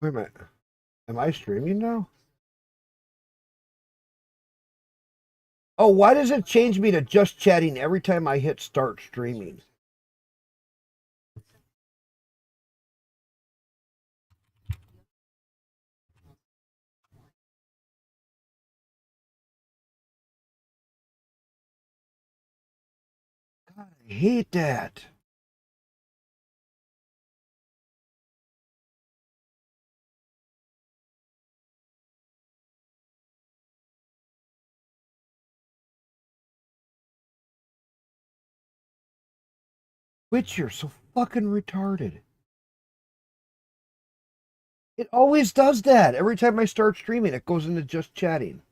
Wait a minute. Am I streaming now? Oh, why does it change me to just chatting every time I hit start streaming? God, I hate that. Twitch, you're so fucking retarded. It always does that. Every time I start streaming, it goes into just chatting.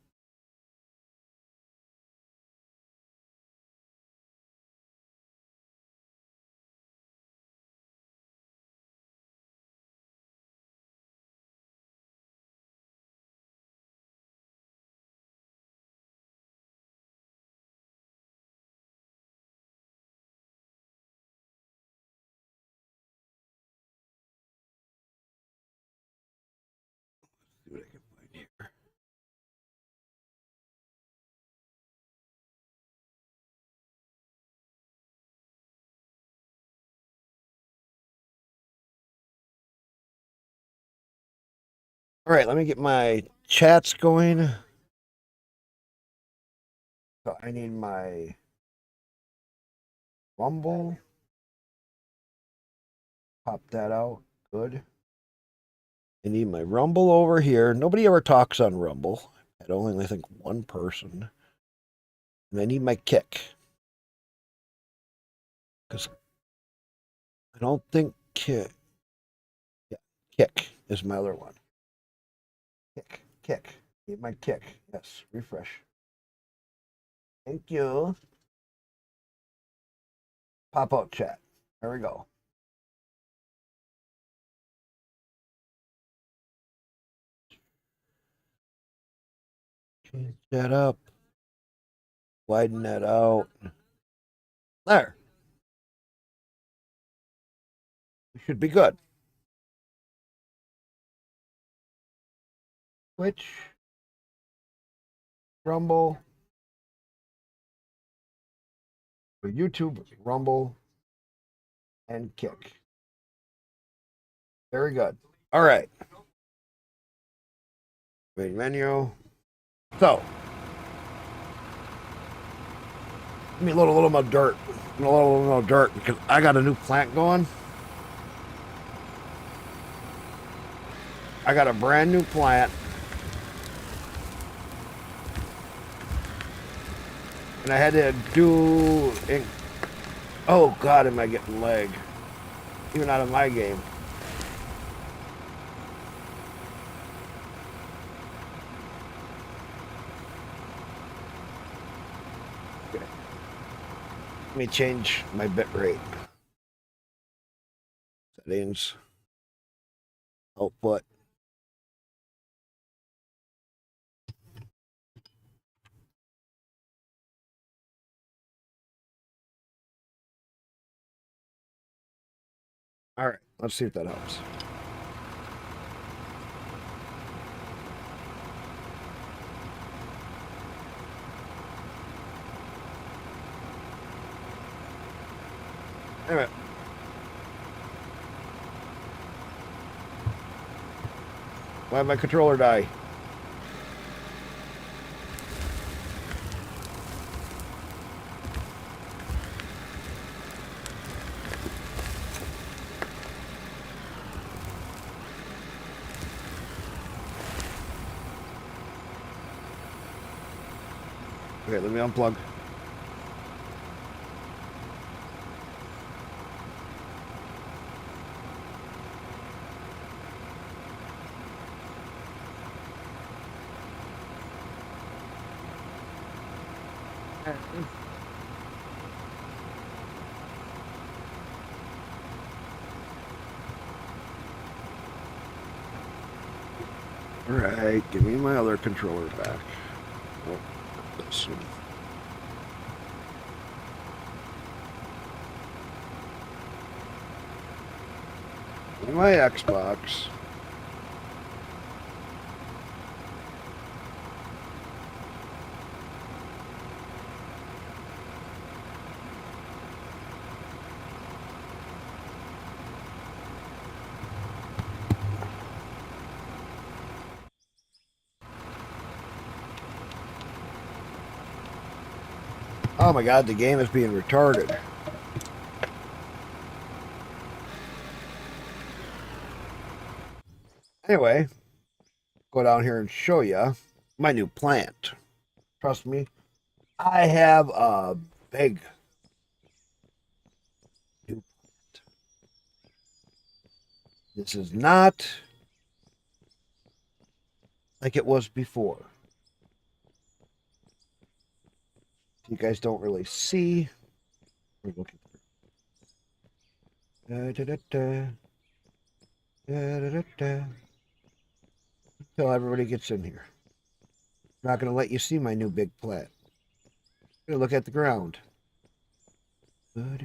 See what I can find here. All right, let me get my chats going. So I need my Rumble. Pop that out. Good. I need my Rumble over here. Nobody ever talks on Rumble. I only think one person. And I need my Kick. Because I don't think Kick. Yeah, Kick is my other one. Kick. Need my Kick. Yes, refresh. Thank you. Pop out chat. There we go. Change that up. Widen that out. There. We should be good. Twitch. Rumble. YouTube, Rumble, and Kick. Very good. All right. Main menu. So, give me a little more dirt. A little more dirt because I got a new plant going. I got a brand new plant. And I had to do... Oh, God, am I getting lag. Even out of my game. Okay. Let me change my bit rate. Settings. Output. All right, let's see if that helps. Anyway. Why did my controller die? Okay, let me unplug. All right, give me my other controller back. Oh, this one. My Xbox. Oh my god, the game is being retarded. Anyway, go down here and show you my new plant. Trust me, I have a big new plant. This is not like it was before. You guys don't really see. We're looking. Until everybody gets in here. I'm not going to let you see my new big plant. I'm going to look at the ground. We'll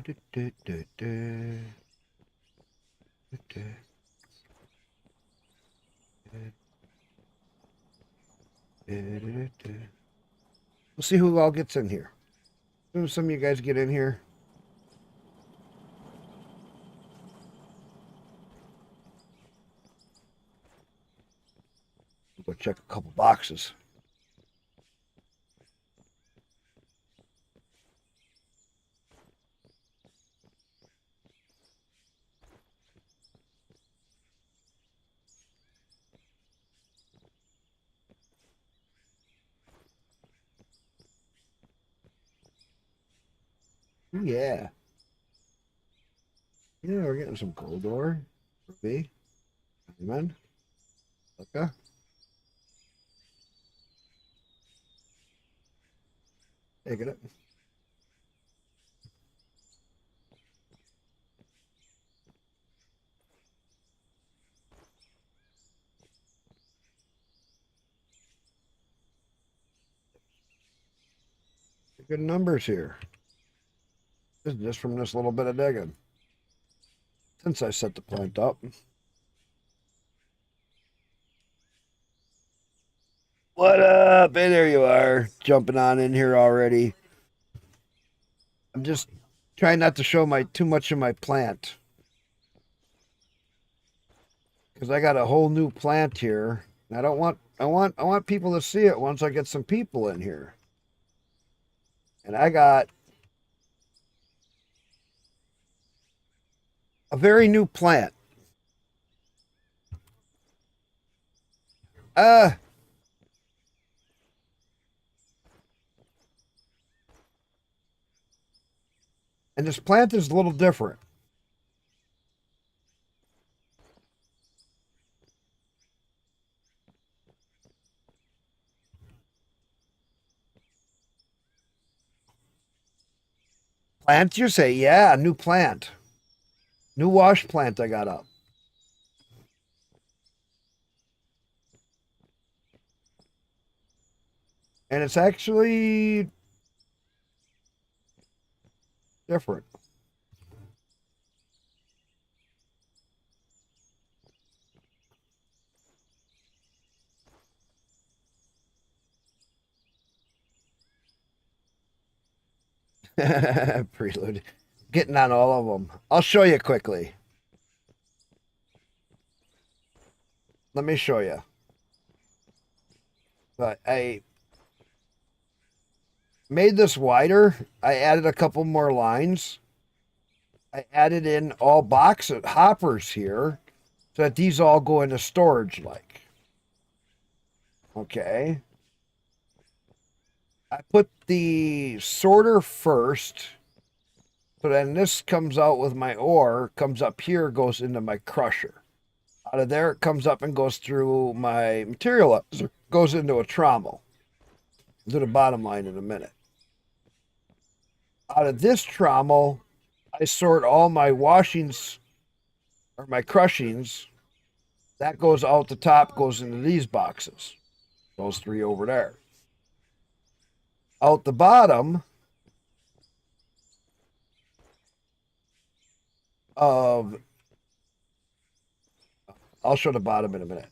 see who all gets in here. As soon as some of you guys get in here, we'll go check a couple boxes. Yeah. Yeah, we're getting some gold ore. Ruby. Diamond. Okay. Taking it. Good numbers here. This is just from this little bit of digging. Since I set the plant up. What up? Hey, there you are. Jumping on in here already. I'm just trying not to show my too much of my plant. Because I got a whole new plant here. And I want people to see it once I get some people in here. And I got a very new plant. Uh and this plant is a little different. Plant, you say? Yeah, new plant. New wash plant I got up. And it's actually different. Prelude. Getting on all of them. I'll show you quickly. Let me show you. But I made this wider. I added a couple more lines. I added in all box hoppers here so that these all go into storage like. Okay. I put the sorter first. So then this comes out with my ore, comes up here, goes into my crusher. Out of there, it comes up and goes through my materializer, goes into a trommel. I'll do the bottom line in a minute. Out of this trommel, I sort all my washings or my crushings. That goes out the top, goes into these boxes. Those three over there. Out the bottom of, I'll show the bottom in a minute.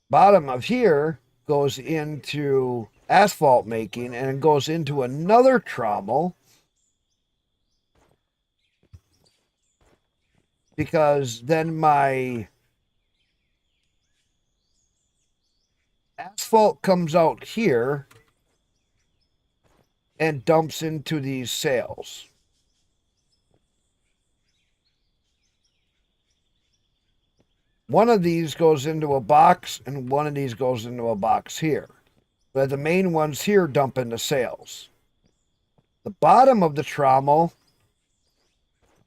Bottom of here goes into asphalt making and it goes into another trommel because then my asphalt comes out here and dumps into these sails. One of these goes into a box, and one of these goes into a box here. But the main ones here dump into sails. The bottom of the trommel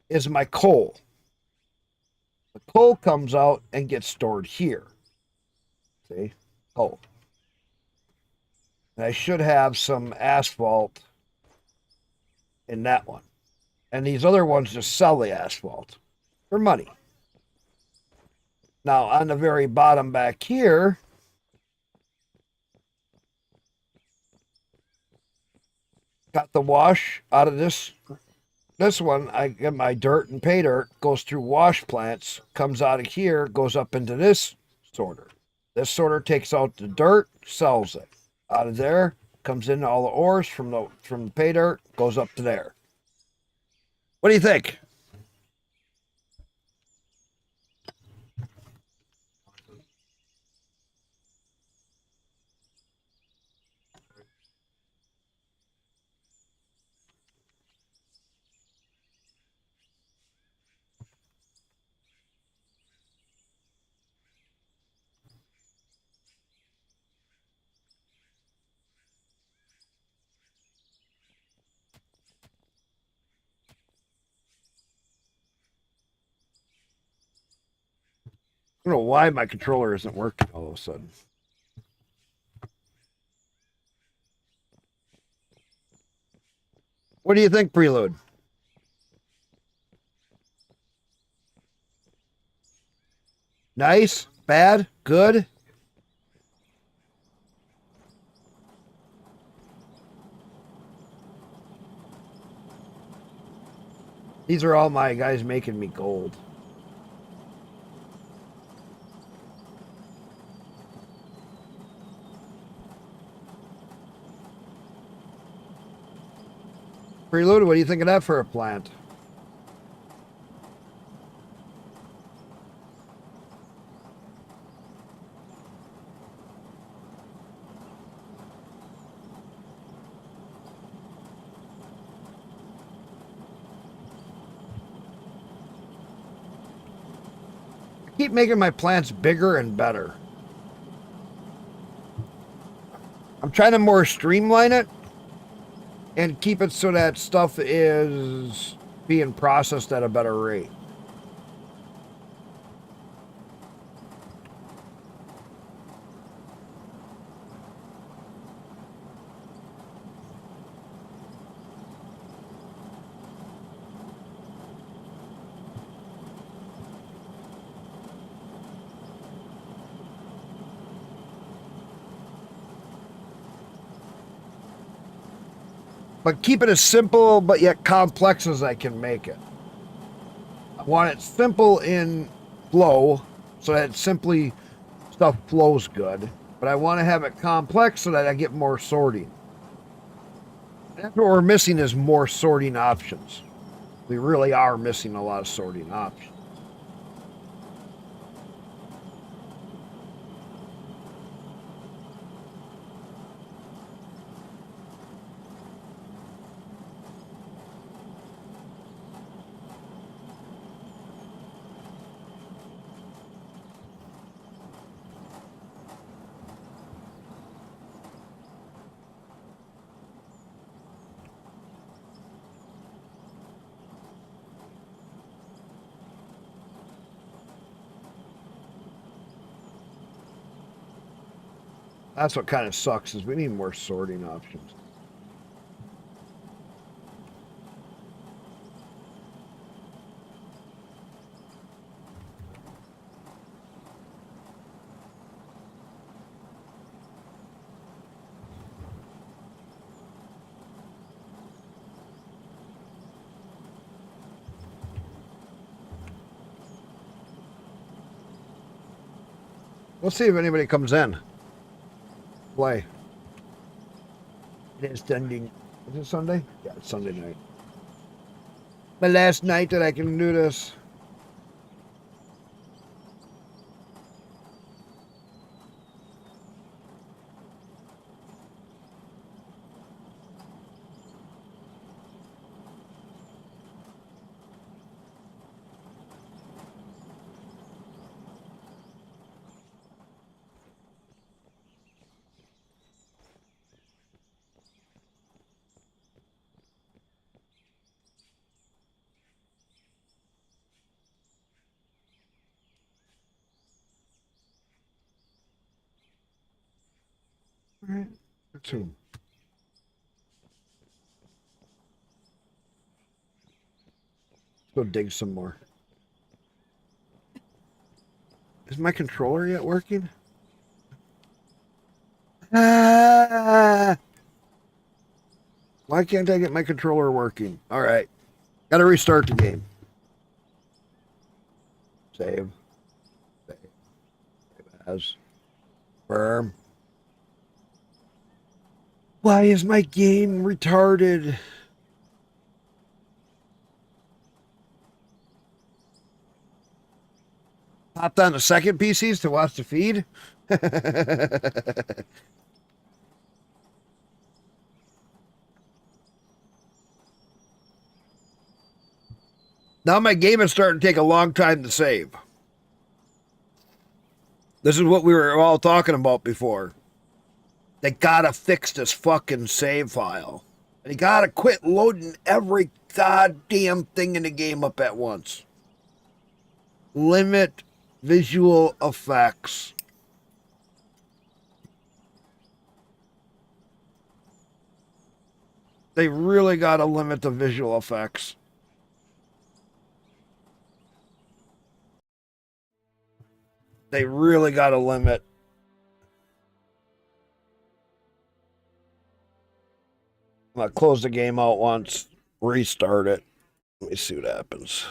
is my coal. The coal comes out and gets stored here. See? Coal. And I should have some asphalt in that one. And these other ones just sell the asphalt for money. Now, on the very bottom back here, got the wash out of this one. I get my dirt and pay dirt, goes through wash plants, comes out of here, goes up into this sorter. This sorter takes out the dirt, sells it. Out of there, comes into all the ores from the pay dirt, goes up to there. What do you think? I don't know why my controller isn't working all of a sudden. What do you think, Prelude? Nice? Bad? Good? These are all my guys making me gold. Prelude, what do you think of that for a plant? I keep making my plants bigger and better. I'm trying to more streamline it and keep it so that stuff is being processed at a better rate. But keep it as simple but yet complex as I can make it. I want it simple in flow so that simply stuff flows good. But I want to have it complex so that I get more sorting. That's what we're missing is more sorting options. We really are missing a lot of sorting options. That's what kind of sucks is we need more sorting options. Let's see if anybody comes in. Play. It is Sunday. Is it Sunday? Yeah, it's Sunday night. My last night that I can do this. All right. Let's go dig some more. Is my controller yet working? Ah! Why can't I get my controller working? All right. Got to restart the game. Save. Save. Save as. Firm. Why is my game retarded? Popped on the second PCs to watch the feed? Now my game is starting to take a long time to save. This is what we were all talking about before. They gotta fix this fucking save file. They gotta quit loading every goddamn thing in the game up at once. Limit visual effects. They really gotta limit the visual effects. They really gotta limit. I'm gonna close the game out once, restart it. Let me see what happens.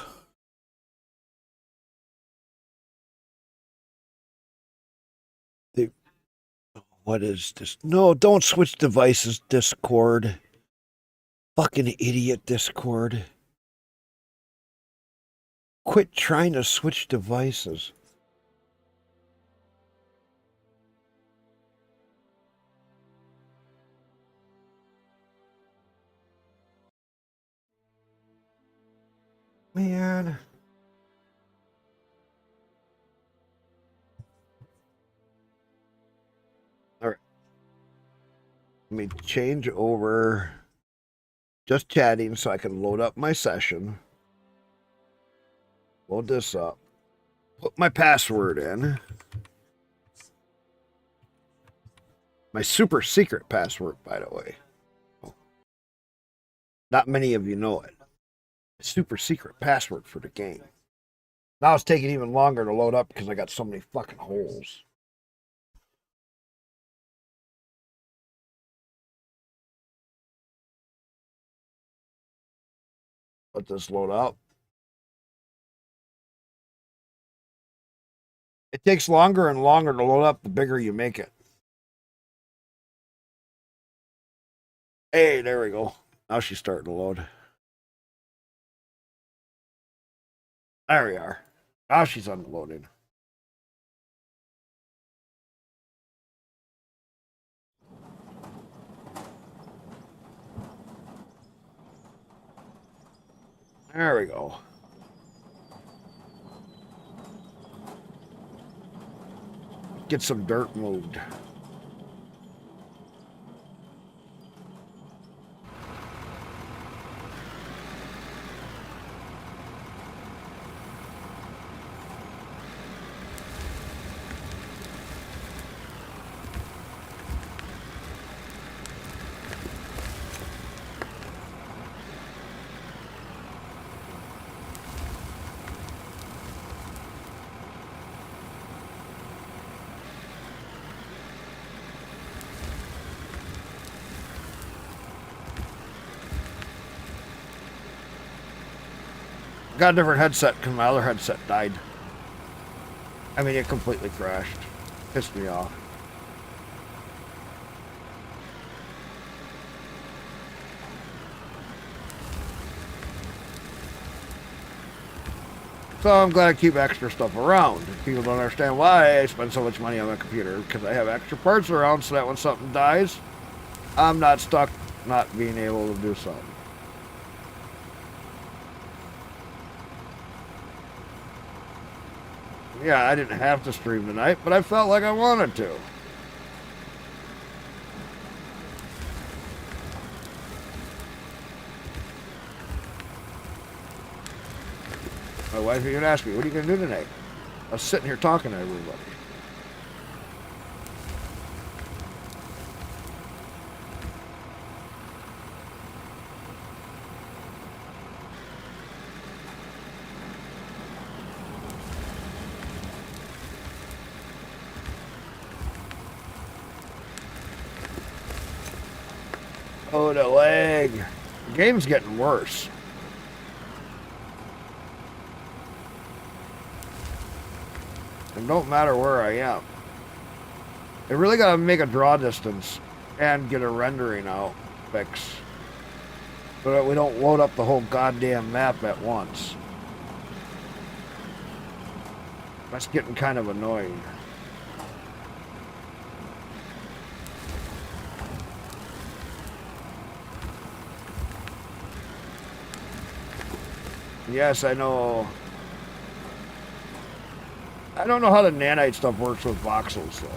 What is this? No, don't switch devices, Discord. Fucking idiot, Discord. Quit trying to switch devices. Man. All right. Let me change over just chatting so I can load up my session. Load this up. Put my password in. My super secret password, by the way. Not many of you know it. Super secret password for the game. Now it's taking even longer to load up because I got so many fucking holes. Let this load up. It takes longer and longer to load up the bigger you make it. Hey, there we go. Now she's starting to load. There we are. Now she's unloading. There we go. Get some dirt moved. Got a different headset because my other headset died. I mean, it completely crashed. Pissed me off. So I'm glad I keep extra stuff around. People don't understand why I spend so much money on my computer, because I have extra parts around so that when something dies, I'm not stuck not being able to do something. Yeah, I didn't have to stream tonight, but I felt like I wanted to. My wife even asked me, what are you going to do tonight? I was sitting here talking to everybody. Oh, the lag. The game's getting worse. It don't matter where I am. I really gotta make a draw distance and get a rendering out fix so that we don't load up the whole goddamn map at once. That's getting kind of annoying. Yes, I know. I don't know how the nanite stuff works with voxels, though.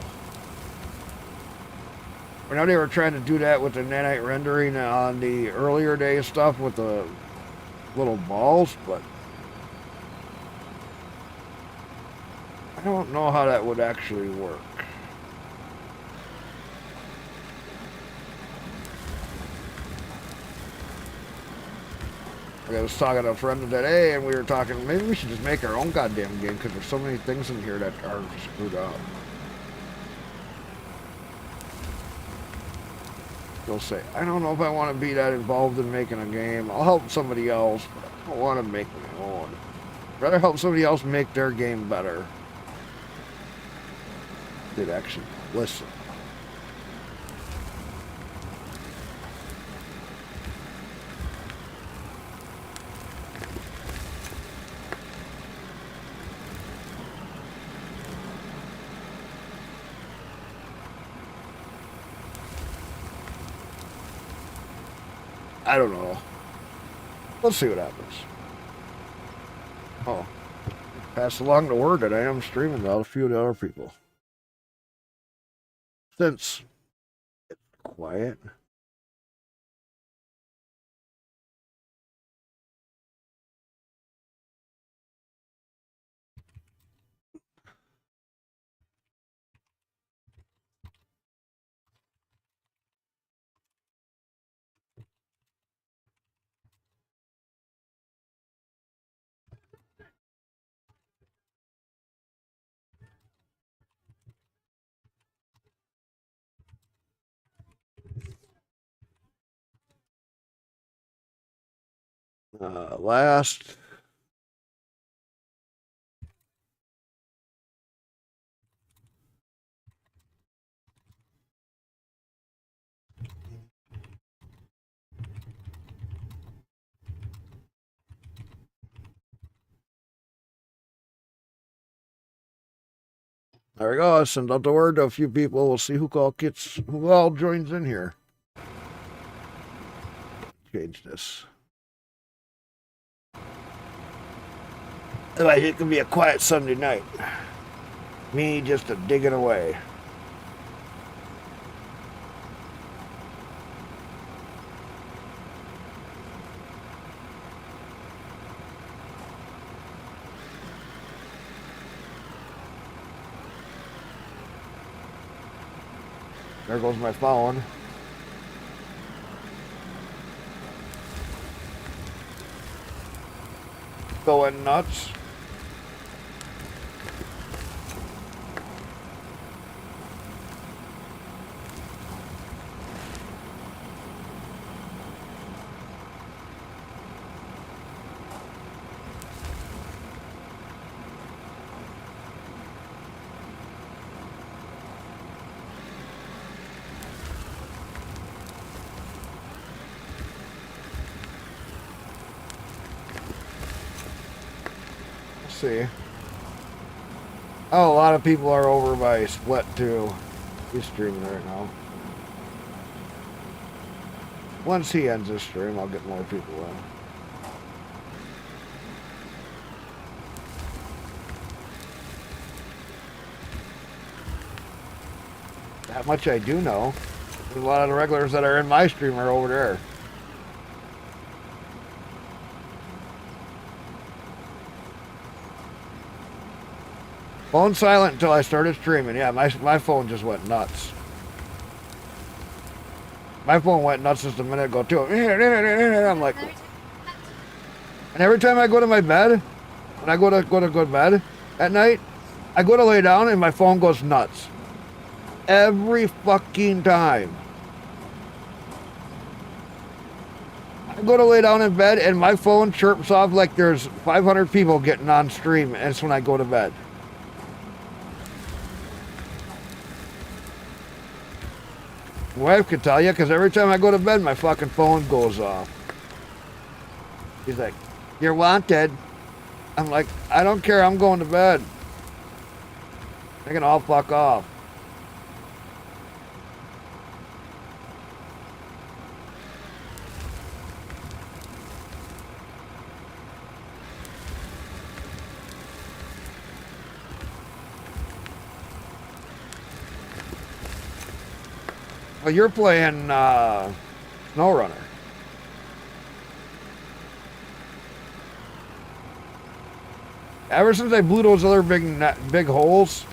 I know they were trying to do that with the nanite rendering on the earlier day stuff with the little balls, but I don't know how that would actually work. I was talking to a friend today, and we were talking, maybe we should just make our own goddamn game, because there's so many things in here that are screwed up. They'll say, I don't know if I want to be that involved in making a game. I'll help somebody else, but I don't want to make my own. I'd rather help somebody else make their game better. They'd actually listen. I don't know. Let's see what happens. Oh. Pass along the word that I am streaming to a few of the other people. Since it's quiet. Last. There we go. I send out the word to a few people. We'll see who all joins in here. Change this. Otherwise, it could be a quiet Sunday night. Me just a digging away. There goes my phone. Going nuts. See. Oh, a lot of people are over by Split too. He's streaming right now. Once he ends his stream, I'll get more people in. That much I do know. There's a lot of the regulars that are in my stream are over there. Phone silent until I started streaming. Yeah, my phone just went nuts. My phone went nuts just a minute ago too. I'm like, and every time I go to my bed, when I go to bed at night, I go to lay down and my phone goes nuts. Every fucking time. go to lay down in bed and my phone chirps off like there's 500 people getting on stream, and it's when I go to bed. My wife could tell you, because every time I go to bed, my fucking phone goes off. He's like, "You're wanted." I'm like, "I don't care, I'm going to bed." They can all fuck off. Well, you're playing SnowRunner. Ever since I blew those other big holes,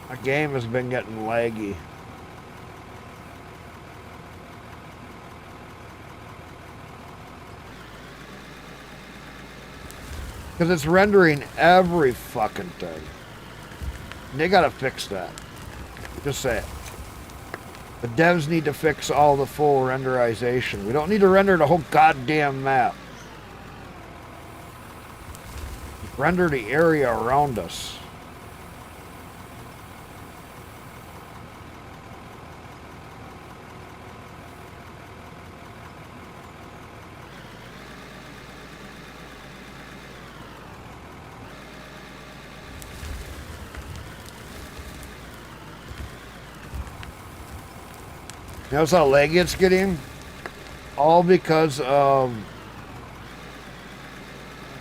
my game has been getting laggy. Because it's rendering every fucking thing. They gotta fix that. Just say it. The devs need to fix all the full renderization. We don't need to render the whole goddamn map. Render the area around us. You notice how laggy it's getting? All because of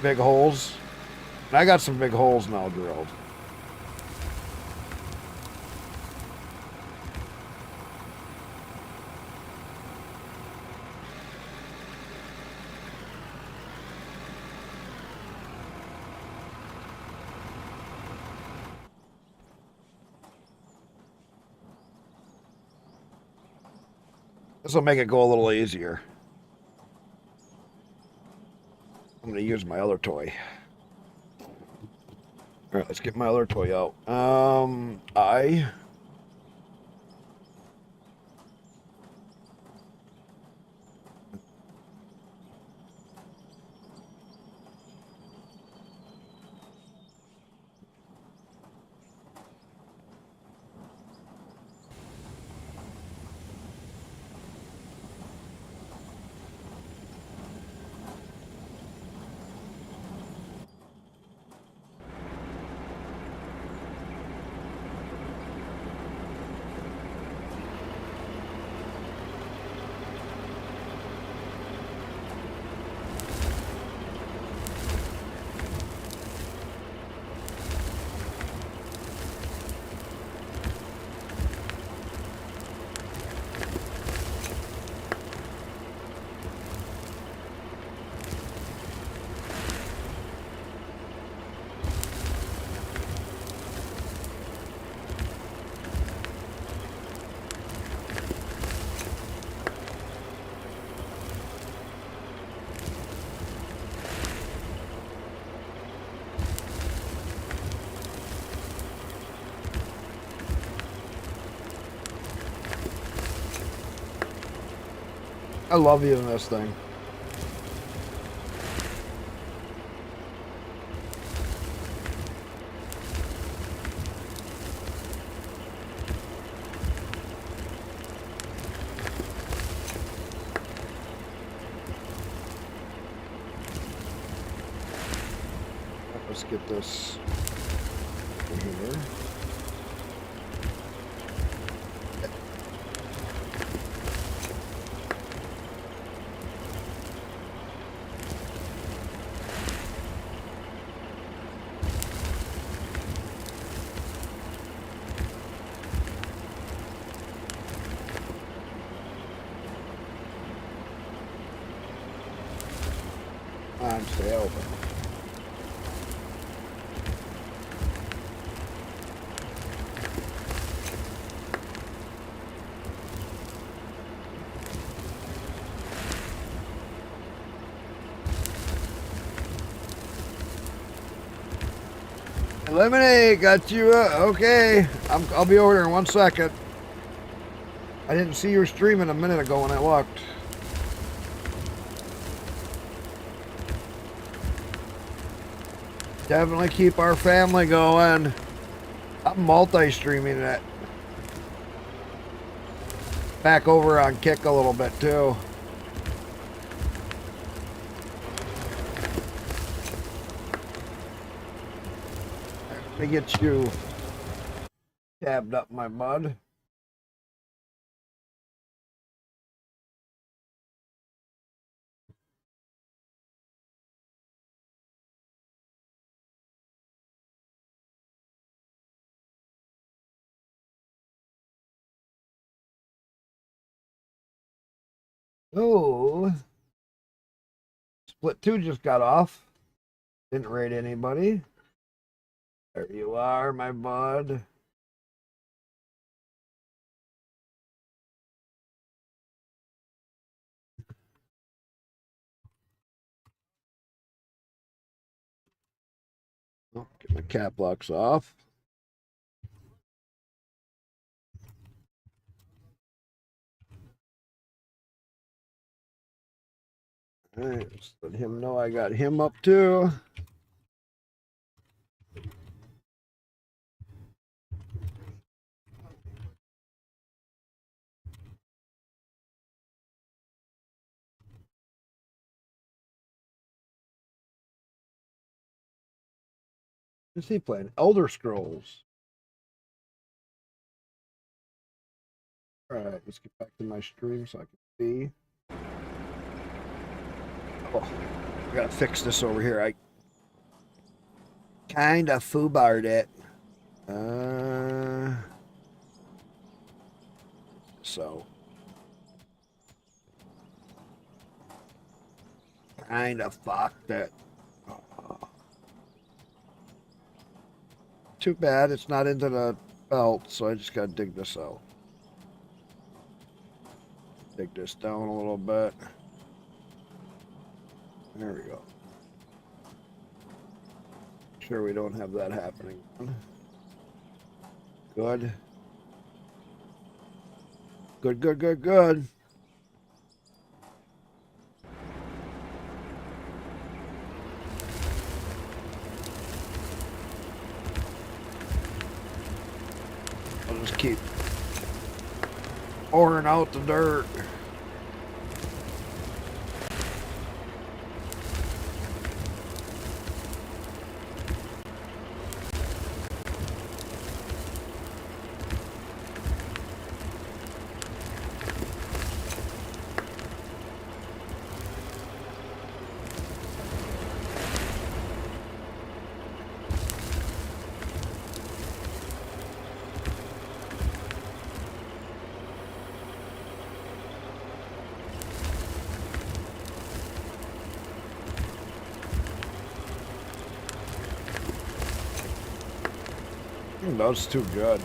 big holes. And I got some big holes now drilled. This will make it go a little easier. I'm going to use my other toy. All right, let's get my other toy out. I love using this thing. Let's get this in here. Stay open. Lemonade, got you. Okay, I'll be over there in 1 second. I didn't see you were streaming a minute ago when I looked. Definitely keep our family going. I'm multi-streaming it. Back over on Kick a little bit too. Let me get you tabbed up, my bud. Oh, Split 2 just got off. Didn't raid anybody. There you are, my bud. Oh, get my cap locks off. All right, just let him know I got him up too. What's he playing? Elder Scrolls. All right, let's get back to my stream so I can see. Oh, I gotta fix this over here. I kind of foobarred it. So kind of fucked it. Too bad it's not into the belt, so I just gotta dig this out. Dig this down a little bit. There we go. Sure we don't have that happening. Good. Good, good, good, good. I'll just keep pouring out the dirt. That's too good.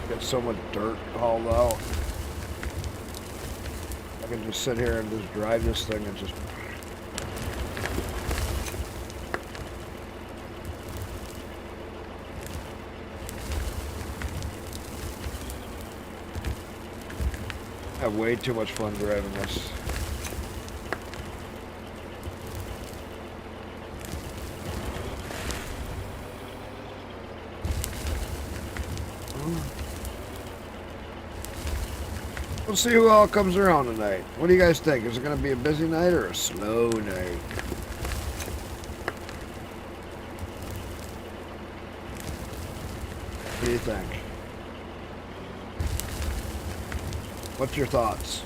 Get so much dirt hauled out. I can just sit here and just drive this thing and just... I have way too much fun driving this. We'll see who all comes around tonight. What do you guys think? Is it going to be a busy night or a slow night? What do you think? What's your thoughts?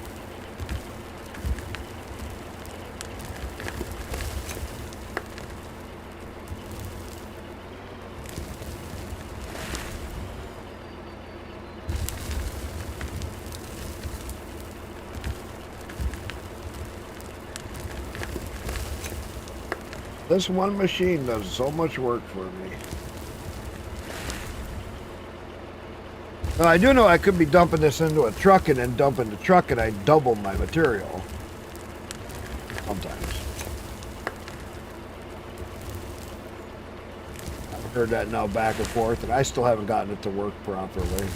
This one machine does so much work for me. Now, I do know I could be dumping this into a truck and then dumping the truck and I double my material. Sometimes. Heard that now back and forth, and I still haven't gotten it to work properly.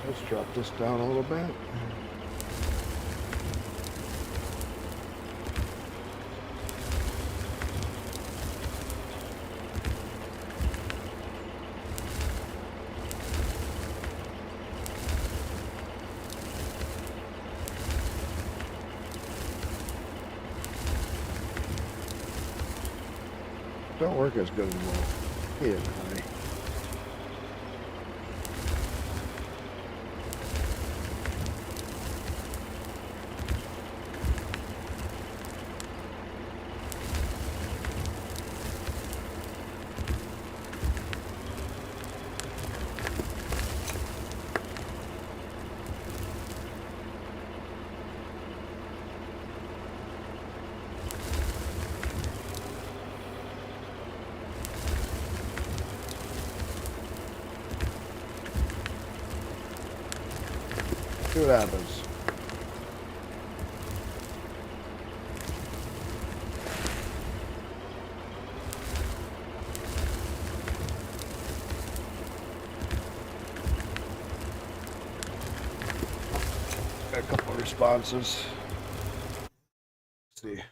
Let's drop this down a little bit. Don't work as good anymore. Yeah, honey. See what happens. Got a couple of responses. Let's see.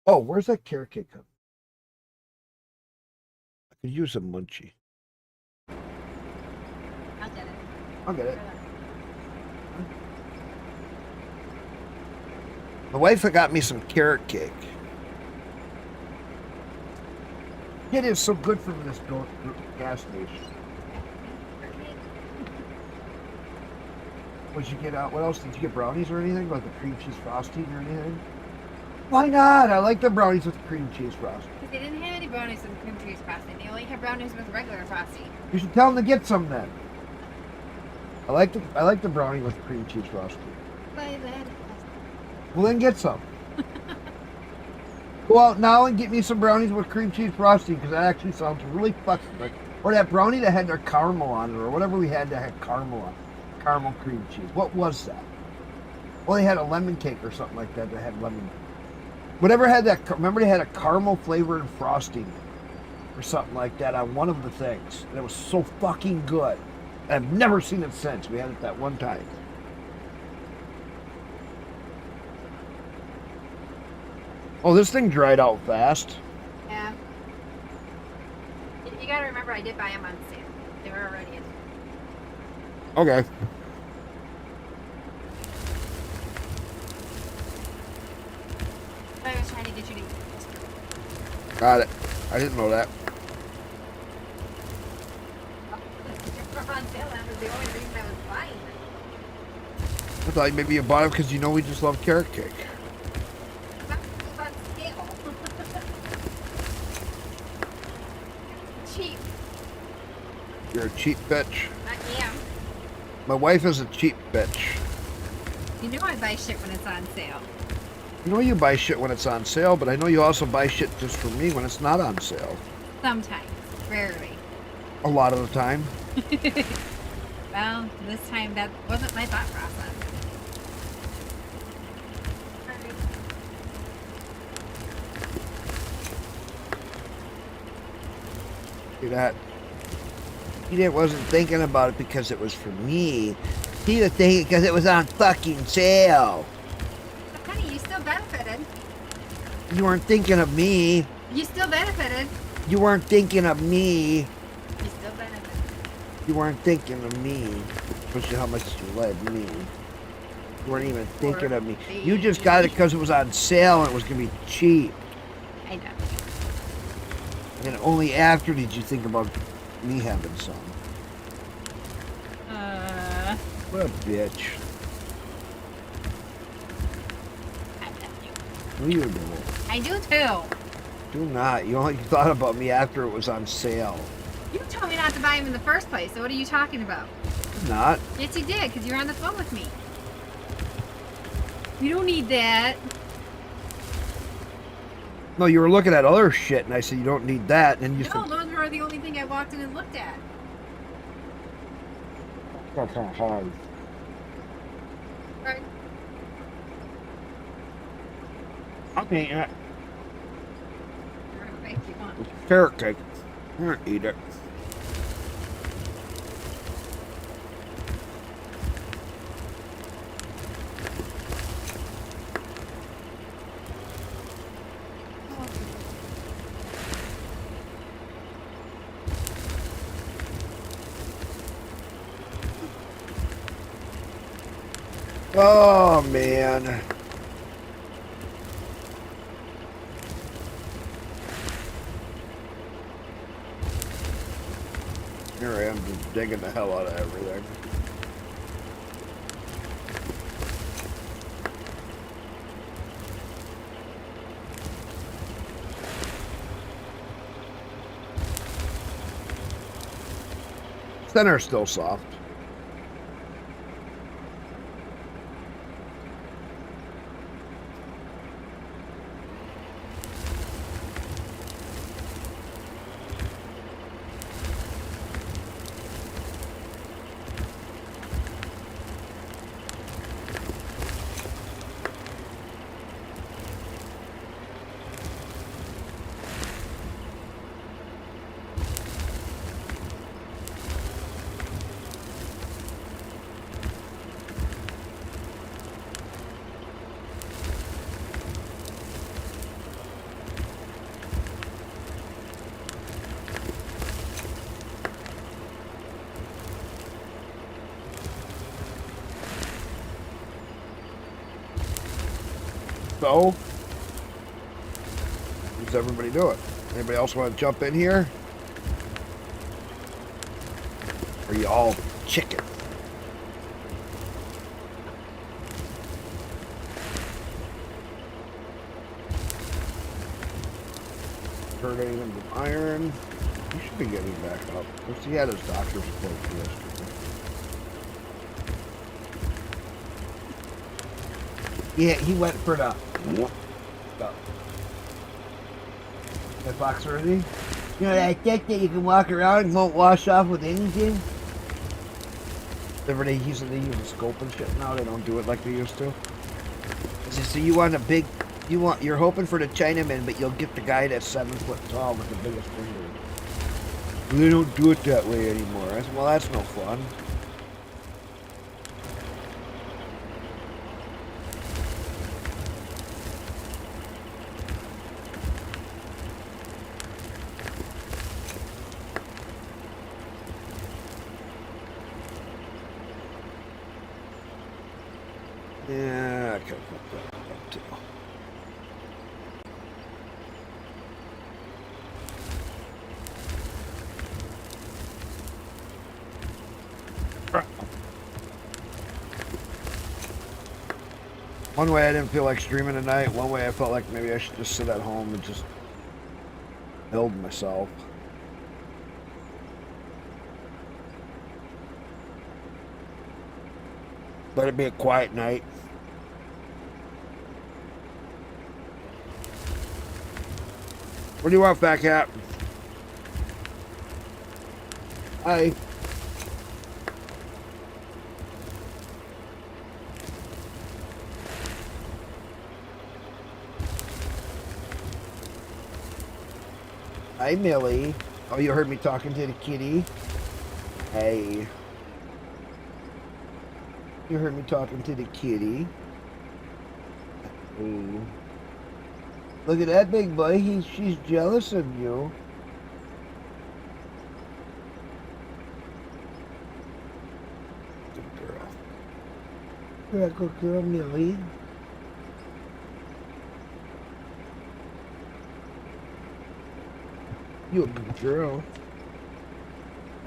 Oh, where's that carrot cake? I could use a munchie. I'll get it. I'll get it. My wife had got me some carrot cake. It is so good from this gas station. What'd you get out? What else? Did you get brownies or anything? Like the cream cheese frosting or anything? Why not? I like the brownies with cream cheese frosting. Because they didn't have any brownies with cream cheese frosting. They only have brownies with regular frosting. You should tell them to get some then. I like the brownie with cream cheese frosting. Buy that. Well, then get some. Go out now and get me some brownies with cream cheese frosting, because that actually sounds really fucking good. Or that brownie that had their caramel on it, or whatever we had that had caramel on it. Caramel cream cheese. What was that? Well, they had a lemon cake or something like that that had lemon. Whatever had that, remember they had a caramel flavored frosting or something like that on one of the things. And it was so fucking good. I've never seen it since. We had it that one time. Oh, this thing dried out fast. Yeah. You gotta remember, I did buy them on sale. They were already in. Okay. I was trying to get you to. Got it. I didn't know that. They were on sale. That was the only reason I was buying them. I thought maybe you bought it because you know we just love carrot cake. It was on sale. Cheap. You're a cheap bitch. I am. My wife is a cheap bitch. You know I buy shit when it's on sale. You know you buy shit when it's on sale, but I know you also buy shit just for me when it's not on sale. Sometimes. Rarely. A lot of the time. Well, this time that wasn't my thought process. See that? He wasn't thinking about it because it was for me. He was thinking because it was on fucking sale. But honey, you still benefited. You weren't thinking of me. You still benefited. You weren't thinking of me. You still benefited. You weren't thinking of me. Especially how much you led me. You weren't even thinking of me. You just got it because it was on sale and it was going to be cheap. I know. And then only after did you think about me having some. What a bitch. I love you. Who you do? I do too. Do not. You only thought about me after it was on sale. You told me not to buy him in the first place, so what are you talking about? Not. Yes, you did, because you were on the phone with me. You don't need that. No, you were looking at other shit, and I said you don't need that, and you No, those were the only thing I walked in and looked at. That's not hard. Right. I'll eat it. You're gonna make you want. It's carrot cake. I'm gonna eat it. Oh man. Here I am just digging the hell out of everything. Center's still soft. So, does everybody do it? Anybody else want to jump in here? Or are you all chicken? Heard anything from Iron? He should be getting back up. Because he had his doctor's appointment yesterday. Yeah, he went for the box already. You know that deck that you can walk around and won't wash off with anything? Every day he said they use a scope and shit now. They don't do it like they used to. So you want a big, you're hoping for the Chinaman, but you'll get the guy that's 7 foot tall with the biggest finger. They don't do it that way anymore. I said, well, that's no fun. Yeah, I could have put that up too. One way I didn't feel like streaming tonight. One way I felt like maybe I should just sit at home and just build myself. Let it be a quiet night. What do you want, Fat Cat? Hi. Hi, Millie. Oh, you heard me talking to the kitty? Hey. You heard me talking to the kitty. Ooh. Look at that big boy. She's jealous of you. Good girl. You're a good girl, Millie. You a good girl.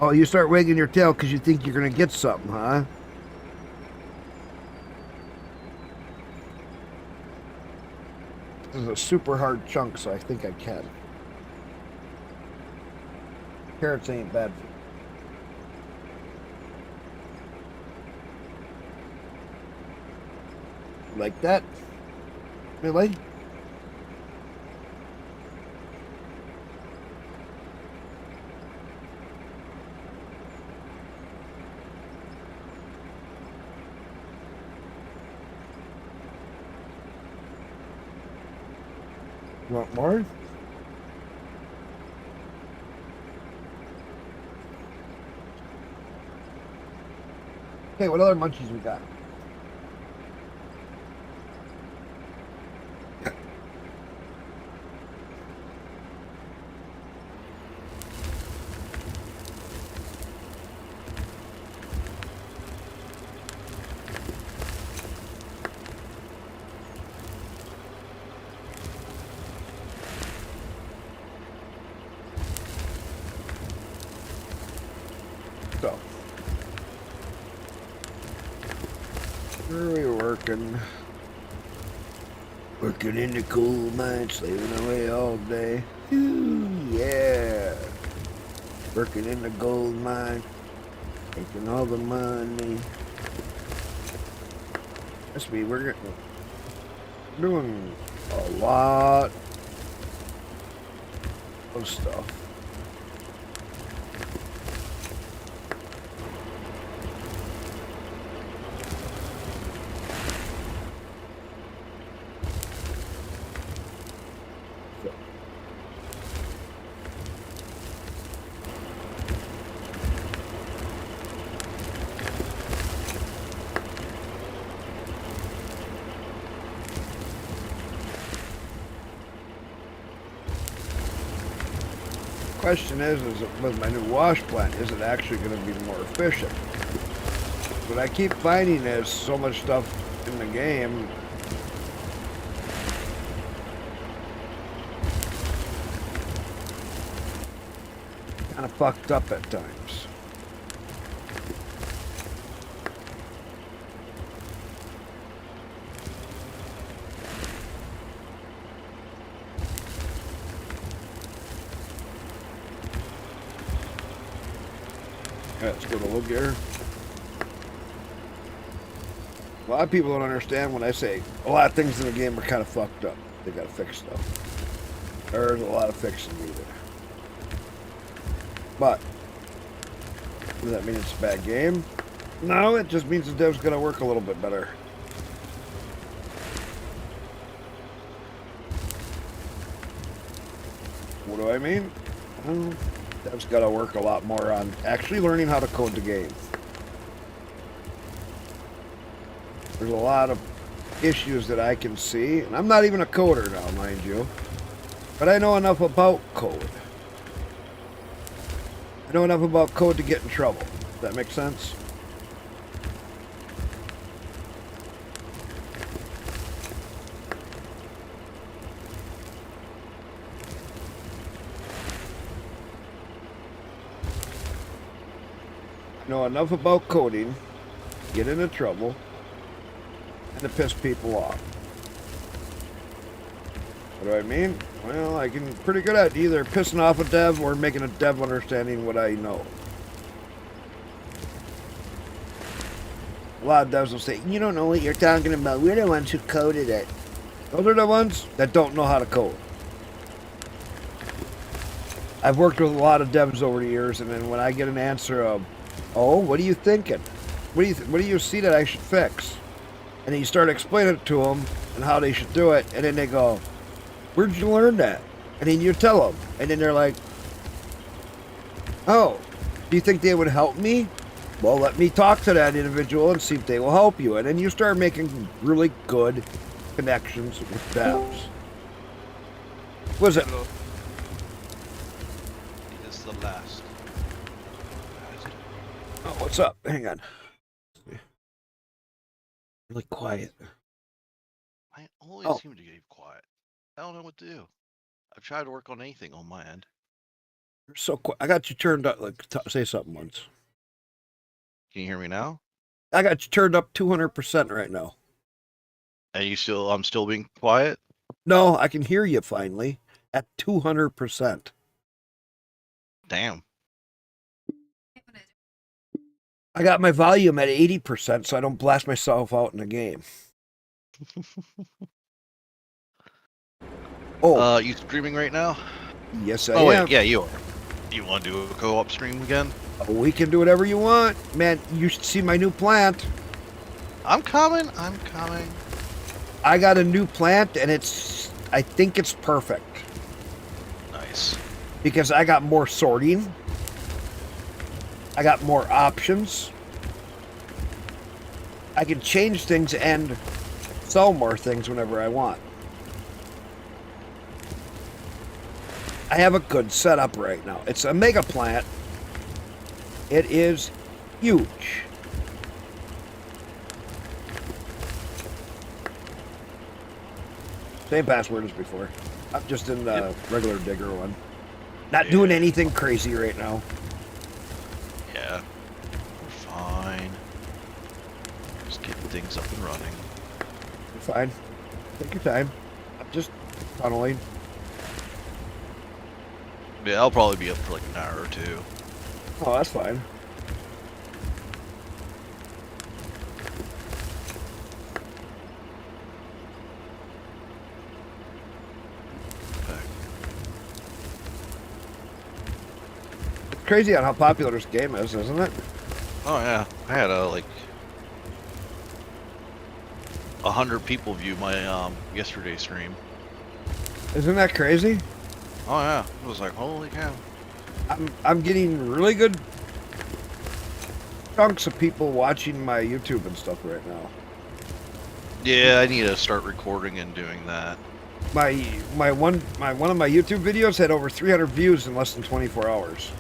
Oh, you start wagging your tail because you think you're going to get something, huh? This is a super hard chunk, so I think I can. Carrots ain't bad for you. Like that? Really? Want more? Okay, what other munchies we got? So, where are we working? Working in the coal mine, slaving away all day. Ooh, yeah. Working in the gold mine, making all the money. Must be we're doing a lot of stuff. Question is with my new wash plant, is it actually going to be more efficient? What I keep finding is so much stuff in the game kind of fucked up at times. Yeah, let's go to look here. A lot of people don't understand when I say a lot of things in the game are kind of fucked up. They gotta fix stuff. There's a lot of fixing needed. But, does that mean it's a bad game? No, it just means the dev's gonna work a little bit better. What do I mean? Well, dev's gotta work a lot more on actually learning how to code the game. There's a lot of issues that I can see, and I'm not even a coder now, mind you, but I know enough about code. I know enough about code to get in trouble. Does that make sense? I know enough about coding, get into trouble, and to piss people off. What do I mean? Well, I can pretty good at either pissing off a dev or making a dev understanding what I know. A lot of devs will say, you don't know what you're talking about. We're the ones who coded it. Those are the ones that don't know how to code. I've worked with a lot of devs over the years, and then when I get an answer of, oh, what are you thinking? What do you see that I should fix? And then you start explaining it to them and how they should do it, and then they go, where'd you learn that? And then you tell them, and then they're like, oh, do you think they would help me? Well, let me talk to that individual and see if they will help you. And then you start making really good connections with devs. Was it? Hello. It is the last. Oh, what's up? Hang on. Really quiet. I always Oh. seem to get quiet. I don't know what to do. I've tried to work on anything on my end. You're so quiet. I got you turned up. Like, say something once. Can you hear me now? I got you turned up 200% right now. And I'm still being quiet? No, I can hear you finally at 200%. Damn. I got my volume at 80% so I don't blast myself out in the game. Oh, You streaming right now? yes I Oh am. wait, yeah, you are. You want to do a co-op stream again? We can do whatever you want. Man, you should see my new plant. I'm coming. I got a new plant and I think it's perfect. Nice. Because I got more sorting. I got more options. I can change things and sell more things whenever I want. I have a good setup right now. It's a mega plant. It is huge. Same password as before. I'm just in the regular digger one. Not doing anything crazy right now. Yeah. We're fine. Just getting things up and running. You're fine. Take your time. I'm just tunneling. Yeah, I'll probably be up for like an hour or two. Oh, that's fine. It's crazy on how popular this game is, isn't it? Oh yeah, I had like 100 people view my yesterday stream. Isn't that crazy? Oh yeah, it was like holy cow. I'm getting really good chunks of people watching my YouTube and stuff right now. Yeah, I need to start recording and doing that. One of my YouTube videos had over 300 views in less than 24 hours.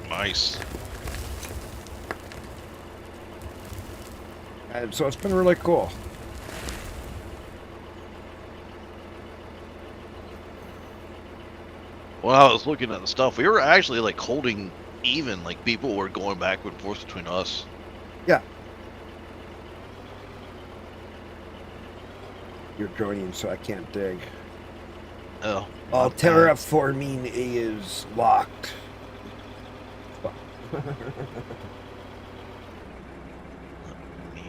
Nice. And so it's been really cool. When I was looking at the stuff, we were actually like holding even. Like people were going back and forth between us. Yeah. You're joining, so I can't dig. Oh. Terraforming is locked. Let me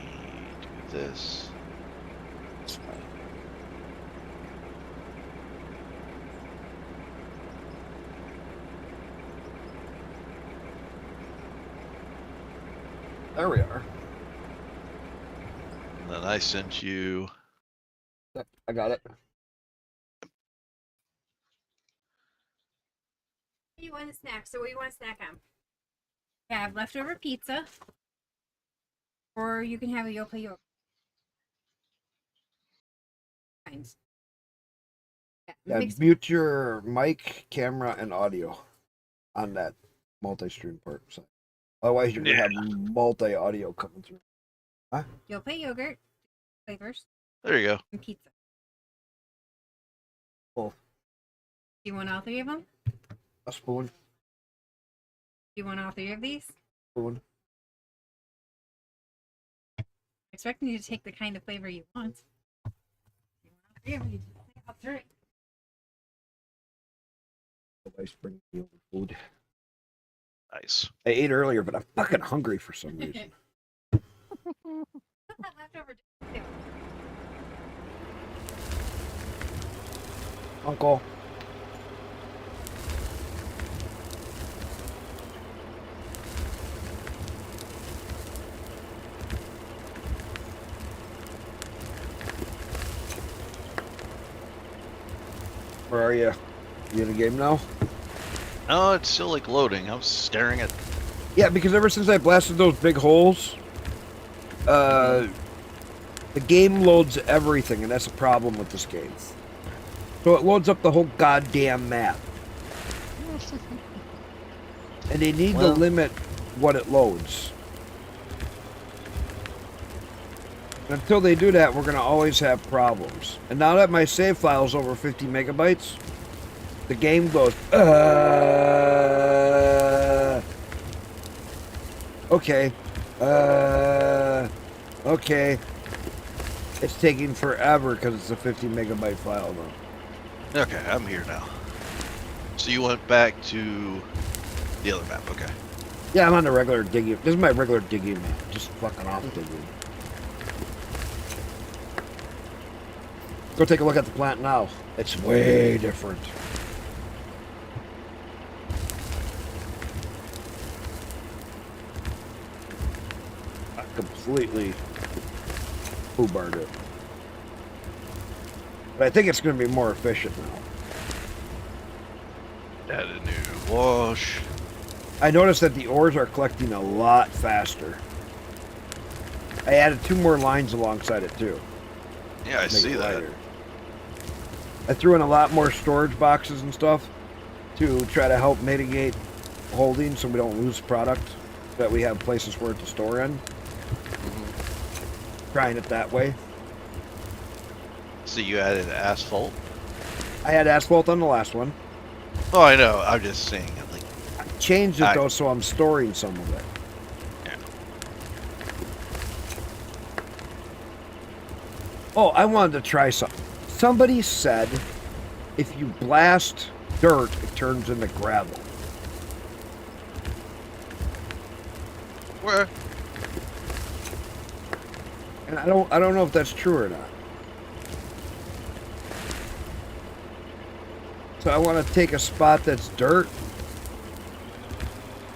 do this. There we are. And then I sent you. Yep, I got it. You want a snack? So what do you want to snack on? I have leftover pizza, or you can have a Yoka yogurt. Kinds. Yeah, mixed- mute your mic, camera, and audio on that multi-stream part. So otherwise, you're gonna have multi-audio coming through. Huh? Yoka yogurt flavors There you go. and pizza. Cool. Do you want all three of them? Do A spoon. you want all three of these? Spoon. I'm expecting you to take the kind of flavor you want. You want all three of them? You just take all three. Nobody's bringing me over food. Nice. I ate earlier, but I'm fucking hungry for some reason. Put that leftover too. Uncle. Where are you? You in the game now? No, it's still like loading. I'm staring at Yeah, because ever since I blasted those big holes, the game loads everything, and that's a problem with this game. So it loads up the whole goddamn map. And they need to Well, limit what it loads. And until they do that, we're going to always have problems. And now that my save file is over 50 megabytes, the game goes, okay, okay. It's taking forever because it's a 50 megabyte file now. okay, I'm here now. So you went back to the other map, okay. Yeah, I'm on the regular digging. This is my regular digging map. Just fucking off digging. Go take a look at the plant now. It's way different. I completely foobarred it. But I think it's going to be more efficient now. Add a new wash. I noticed that the ores are collecting a lot faster. I added 2 more lines alongside it too. Yeah, I see that. Lighter. I threw in a lot more storage boxes and stuff to try to help mitigate holding so we don't lose product, that we have places for it to store in. Trying it that way. So you added asphalt? I had asphalt on the last one. Oh, I know. I'm just saying. Like, I changed it though, so I'm storing some of it. yeah. Oh, I wanted to try something. Somebody said if you blast dirt, it turns into gravel. Where? And I don't know if that's true or not. So I want to take a spot that's dirt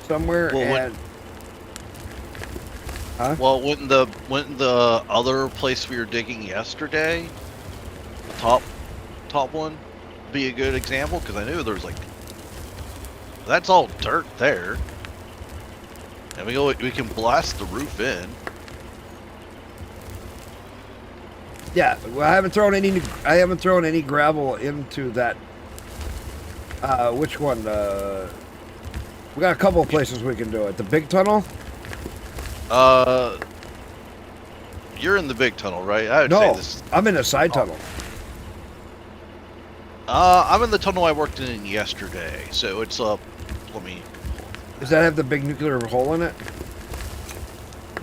somewhere and Well, wouldn't the other place we were digging yesterday, the top one, be a good example? Because I knew there's like, that's all dirt there, and we can blast the roof in. yeah, well, I haven't thrown any gravel into that. Which one? We got a couple of places we can do it. The big tunnel? You're in the big tunnel, right? I would No, say this. I'm in a side tunnel. I'm in the tunnel I worked in yesterday, so it's up. Let me. Does that have the big nuclear hole in it?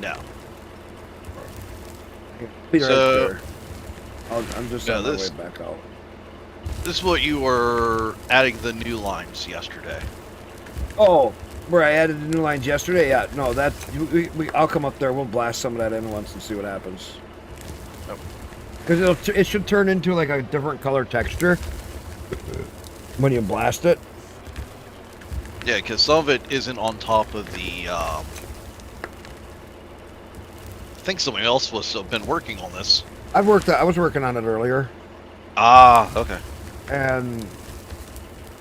No. Be right So- there. I'm just No, on my this- way back out. This is what you were adding the new lines yesterday. Oh, where I added the new lines yesterday? Yeah, no, I'll come up there. We'll blast some of that in once and see what happens. Oh. Because it should turn into like a different color texture when you blast it. Yeah, because some of it isn't on top of the. I think somebody else was been working on this. I was working on it earlier, Ah, okay. and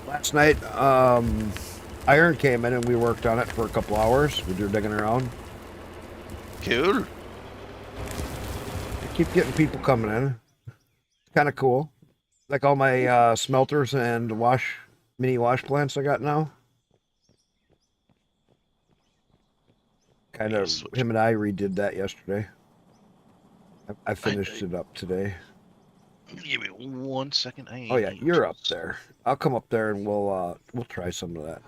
last night Iron came in and we worked on it for a couple hours. We were digging around. Cool. I keep getting people coming in. It's kind of cool. Like all my smelters and mini wash plants I got now. Kind of, him and I redid that yesterday. I finished it up today. Give me 1 second. Oh yeah, you're up there. I'll come up there and we'll try some of that.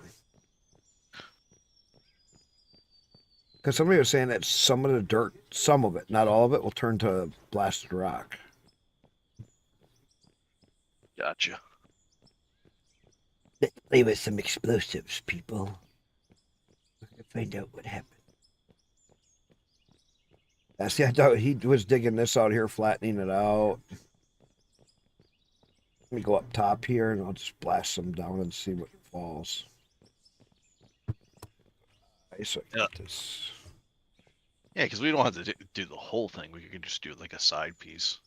Because somebody was saying that some of the dirt, some of it, not all of it, will turn to blasted rock. Gotcha. Let's play with some explosives, people. We're gonna find out what happened. See, I thought he was digging this out here, flattening it out. Let me go up top here and I'll just blast some down and see what falls. Okay, so I got this. Yeah, because we don't have to do the whole thing. We could just do like a side piece.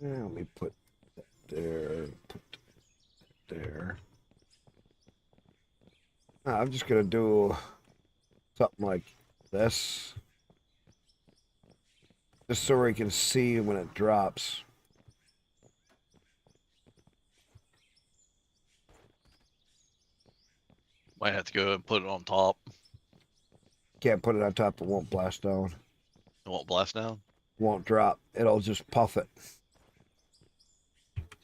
Let me put that there. Put that there. I'm just gonna do something like this, just so we can see when it drops. Might have to go and put it on top. Can't put it on top; it won't blast down. It won't blast down. Won't drop. It'll just puff it.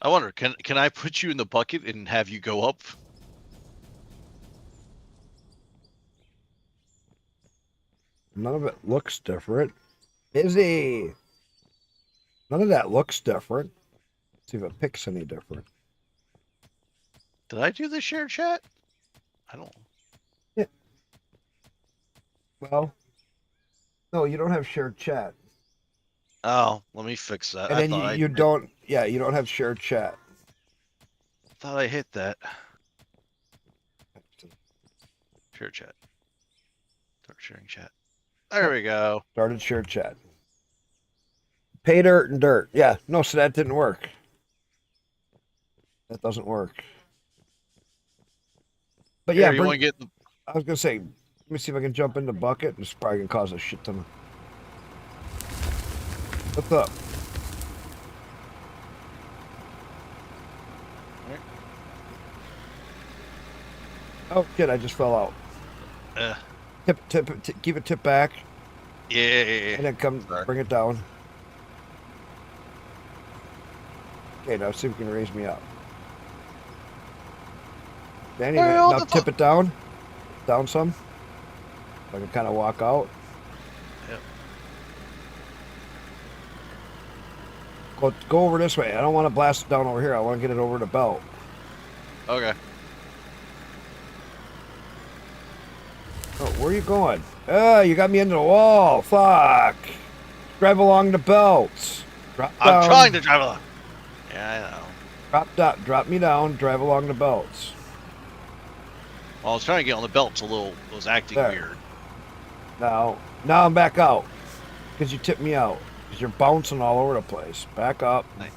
I wonder, can I put you in the bucket and have you go up? None of it looks different. Izzy! None of that looks different. Let's see if it picks any different. Did I do the share chat? I don't. Well, no, you don't have shared chat. Oh, let me fix that. And I then thought you don't, yeah, you don't have shared chat. thought I hit that. Share chat. Start sharing chat. There we go. Started shared chat. Pay dirt and dirt. Yeah, no, so that didn't work. That doesn't work. But Here, yeah, you want to get the... I was gonna say, let me see if I can jump in the bucket. It's probably gonna cause a shit ton of. What's up? Right. Oh shit! I just fell out. Keep it tip back, Yeah. and then come Sorry. bring it down. Okay, now see if we can raise me up. Danny, now tip it down. Down some. So I can kind of walk out. Yep. Go over this way. I don't want to blast it down over here. I want to get it over the belt. Okay. Oh, where are you going? You got me into the wall. Fuck. Drive along the belts. Drop down. I'm trying to drive along. Yeah, I know. Drop me down. Drive along the belts. Well, I was trying to get on the belts a little. It was acting There. weird. Now I'm back out because you tipped me out. Because you're bouncing all over the place. Back up. Nice.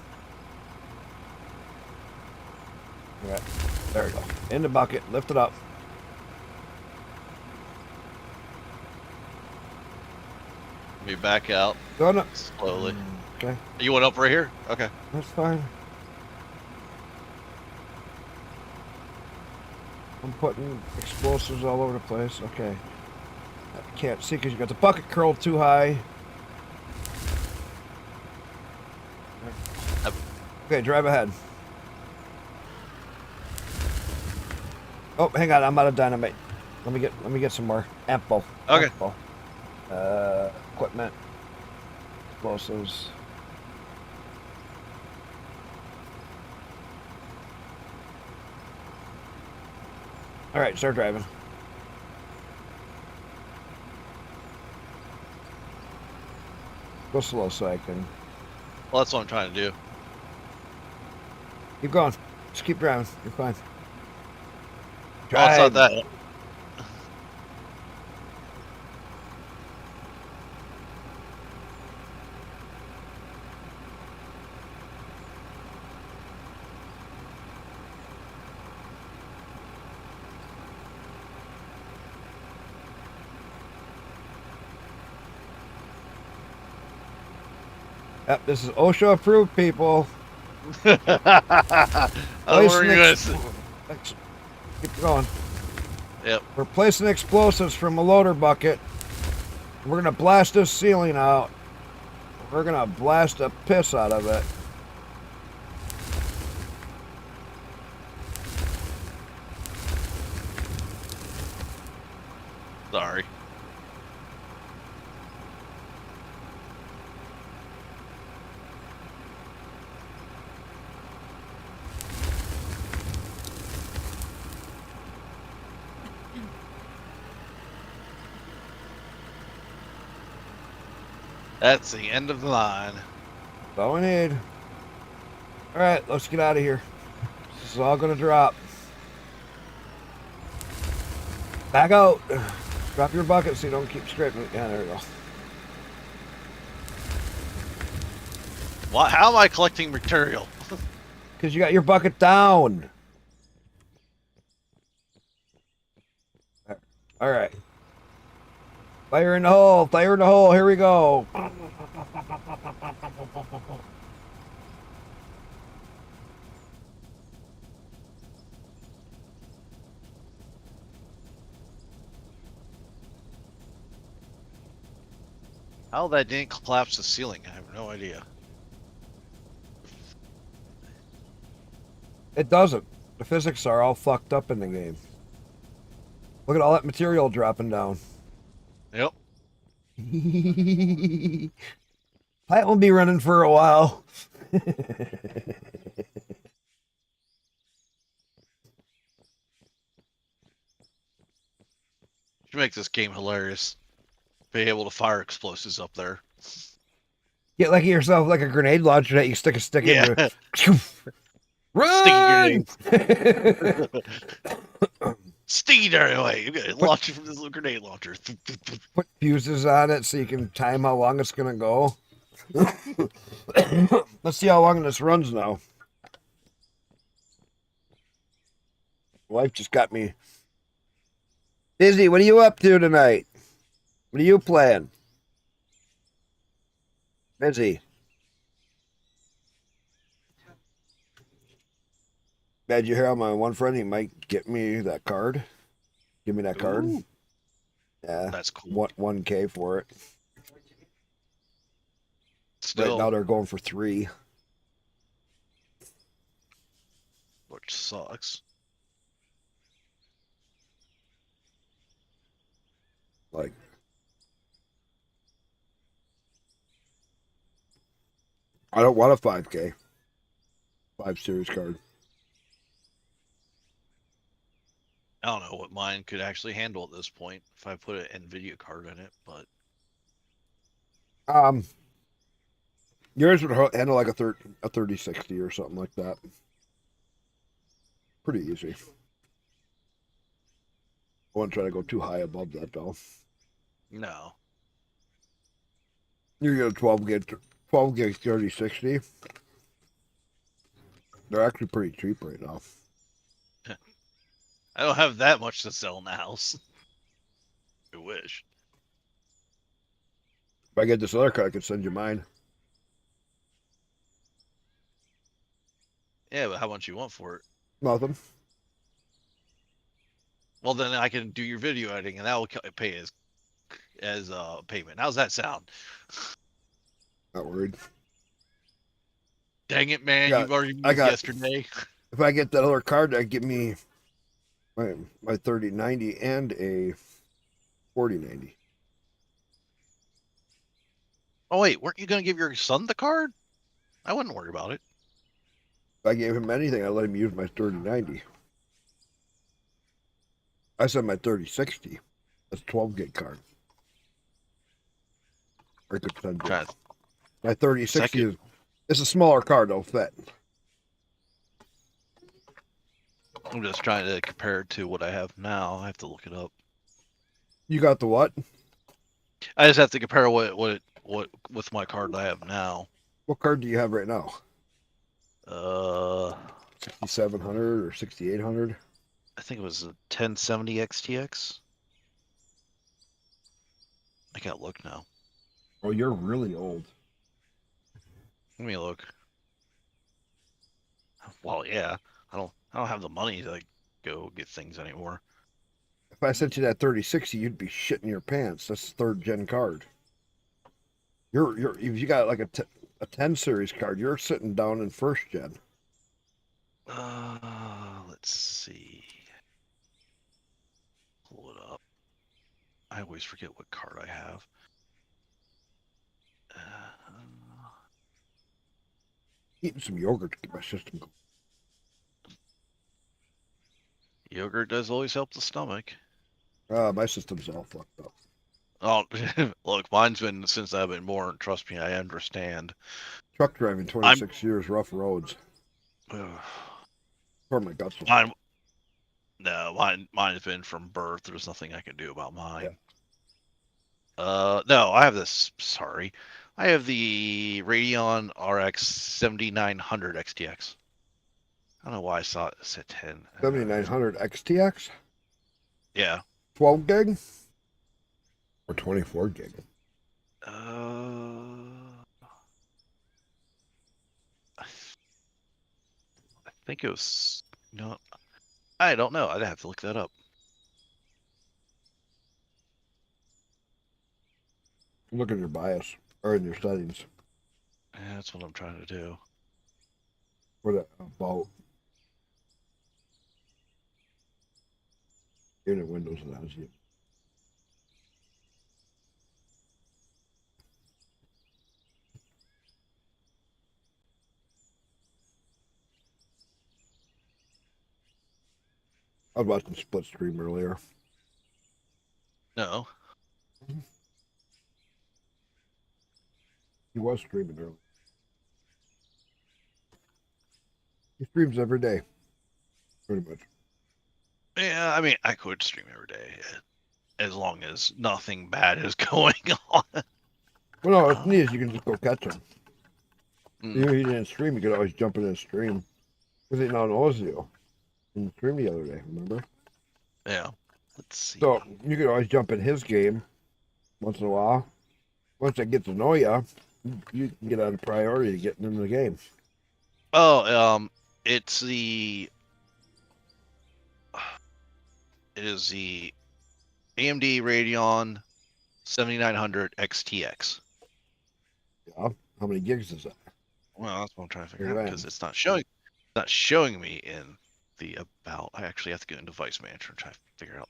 Yeah, there we go. In the bucket. Lift it up. Let me back out Going up. slowly. Okay, You went up right here? Okay. that's fine. I'm putting explosives all over the place. Okay. I can't see because you got the bucket curled too high. Okay, drive ahead. Oh, hang on, I'm out of dynamite. Let me get some more ammo. Okay. Ammo. Equipment. Explosives. All right, start driving. Go slow so I can Well, that's what I'm trying to do. keep going. Just keep driving. You're fine. Oh, it's not that. Yep, this is OSHA approved, people. I was wondering you guys. Keep going. Yep. We're placing explosives from a loader bucket. We're gonna blast this ceiling out. We're gonna blast the piss out of it. Sorry. That's the end of the line. That's all we need. All right, let's get out of here. This is all gonna drop. Back out. Drop your bucket so you don't keep scraping it. Yeah, there we go. How am I collecting material? Because you got your bucket down. All right. Fire in the hole. Fire in the hole. Here we go. How that didn't collapse the ceiling, I have no idea. It doesn't. The physics are all fucked up in the game. Look at all that material dropping down. Yep. Plant will be running for a while. Should make this game hilarious. Be able to fire explosives up there. Get like yourself like a grenade launcher that you stick a stick Yeah. into. Sticky Run! Sticky dynamite. You gotta launch it from this little grenade launcher. Put fuses on it so you can time how long it's gonna go. Let's see how long this runs now. Wife just got me. Izzy, what are you up to tonight? What are you playing? Izzy. Did you hear how my one friend, he might get me that card? Give me that card. Ooh. Yeah. That's cool. 1K for it. Still, Right now they're going for 3. which sucks. Like, I don't want a 5K. 5 series card. I don't know what mine could actually handle at this point if I put an NVIDIA card in it, but Yours would handle like a 3060 or something like that. Pretty easy. I wouldn't try to go too high above that though. no. You get a 12 gig 3060. They're actually pretty cheap right now. I don't have that much to sell in the house. I wish. If I get this other card, I could send you mine. Yeah, but how much you want for it? Nothing. Well, then I can do your video editing, and that will pay as payment. How's that sound? Not worried. Dang it, man! Yeah, You've already I moved got- yesterday. If I get that other card, that give me my 3090 and a 4090. Oh wait, weren't you gonna give your son the card? I wouldn't worry about it. If I gave him anything, I let him use my 3090. I said my 3060. That's 12 gig card. I could send you. Try- My 3060 Second. is it's a smaller card, though, fit. I'm just trying to compare it to what I have now. I have to look it up. You got the what? I just have to compare what with my card I have now. What card do you have right now? 6700. 6700 or 6800? I think it was a 1070 XTX. I gotta look now. Oh, you're really old. Let me look. Well, yeah, I don't have the money to like, go get things anymore. If I sent you that 3060, you'd be shitting your pants. That's third gen card. You're if you got like a 10 series card, you're sitting down in first gen. Let's see. Pull it up. I always forget what card I have. Eating some yogurt to get my system going. Yogurt does always help the stomach. My system's all fucked up. Oh, look, mine's been since I've been born. Trust me, I understand. Truck driving 26 years, rough roads. Tore my guts. Mine, no, mine's been from birth. There's nothing I can do about mine. Yeah. No, I have this. Sorry, I have the Radeon RX 7900 XTX. I don't know why I saw it said 10. 7900 XTX? Yeah. 12 gig or 24 gig? I think it was no. I don't know. I'd have to look that up. Look at your BIOS or in your settings. Yeah, that's what I'm trying to do. What about unit Windows allows you? I was watching Split Stream earlier. No. He was streaming earlier. He streams every day, pretty much. Yeah, I mean, I could stream every day as long as nothing bad is going on. Well, no, it's neat. You can just go catch him. Mm. Even if he didn't stream, you could always jump in and stream. Because he now knows you. In the stream the other day, remember? Yeah. Let's see. So you could always jump in his game once in a while. Once they get to know you, you can get on priority to getting into the game. Oh, it's the. It is the AMD Radeon 7900 XTX. Yeah. How many gigs is that? Well, that's what I'm trying to figure You're out right. because it's not showing. It's not showing me in the about. I actually have to go in device manager and try to figure out.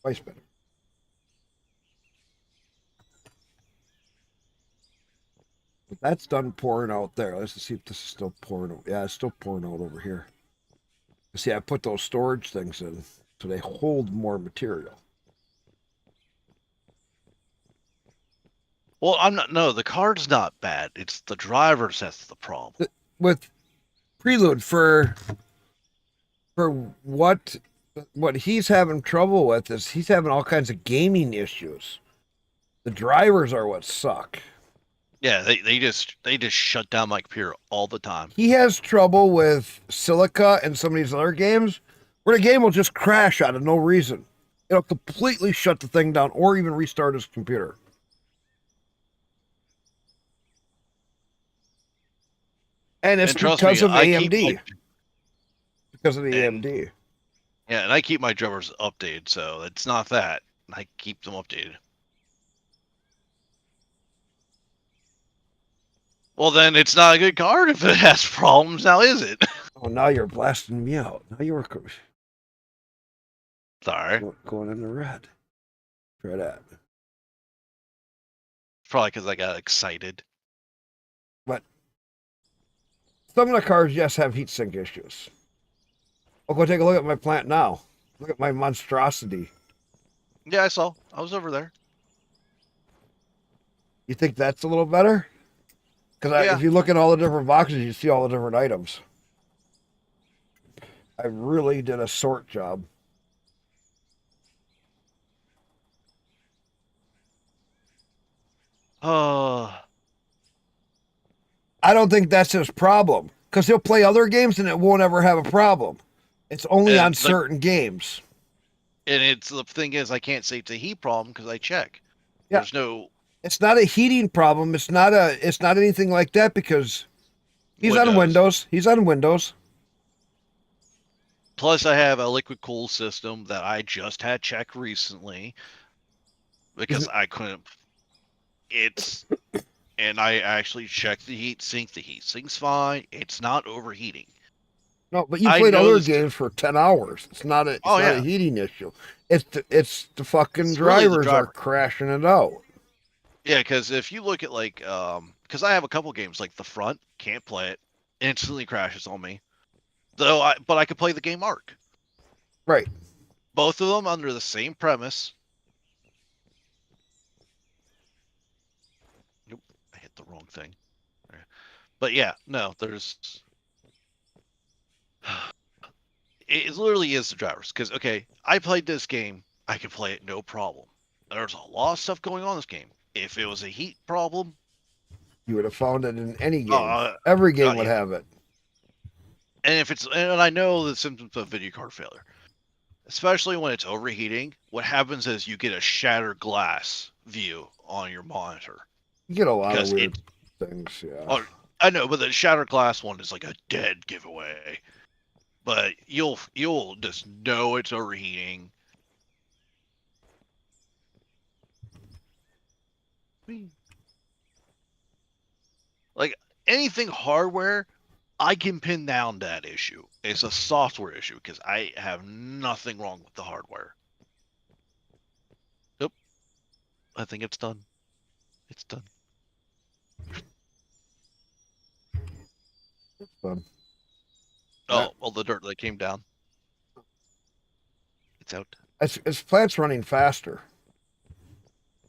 Twice better. But that's done pouring out there. Let's see if this is still pouring out. Yeah, it's still pouring out over here. See, I put those storage things in so they hold more material. Well, I'm not. No, the card's not bad. It's the drivers that's the problem. With Prelude for what he's having trouble with is he's having all kinds of gaming issues. The drivers are what suck. Yeah, they just shut down my computer all the time. He has trouble with Silica and some of these other games where the game will just crash out of no reason. It'll completely shut the thing down or even restart his computer. And it's because of AMD. Because of the AMD. Yeah, and I keep my drivers updated, so it's not that. I keep them updated. Well, then it's not a good card if it has problems, now is it? Oh, now you're blasting me out. Now you were Sorry. going in the red. Try that. Probably because I got excited. But some of the cars, yes, have heat sink issues. I'll go take a look at my plant now. Look at my monstrosity. Yeah, I saw. I was over there. You think that's a little better? Because Yeah. if you look at all the different boxes, you see all the different items. I really did a sort job. Oh. I don't think that's his problem. Because he'll play other games and it won't ever have a problem. It's only on certain games. And it's the thing is, I can't say it's a heat problem because I check. Yeah. There's no. It's not a heating problem. It's not anything like that because he's on Windows. He's on Windows. Plus, I have a liquid cool system that I just had checked recently because I couldn't. And I actually checked the heat sink. The heat sink's fine. It's not overheating. No, but you played other games for 10 hours. It's not a heating issue. It's the fucking drivers are crashing it out. Yeah, because if you look at like, because I have a couple games like the front, can't play it, instantly crashes on me. But I could play the game Arc. Right. Both of them under the same premise. Nope, I hit the wrong thing. But yeah, no, there's. It literally is the drivers. Because, okay, I played this game, I could play it no problem. There's a lot of stuff going on in this game. If it was a heat problem, you would have found it in any game. Every game would have it. And and I know the symptoms of video card failure. especially when it's overheating, what happens is you get a shattered glass view on your monitor You get a lot of because weird it. things, yeah. Oh, I know, but the shattered glass one is like a dead giveaway. But you'll just know it's overheating. Like anything hardware, I can pin down that issue. It's a software issue because I have nothing wrong with the hardware. Nope, I think it's done. It's done. Fun. Oh, well, the dirt that came down. It's out. Its plant's running faster.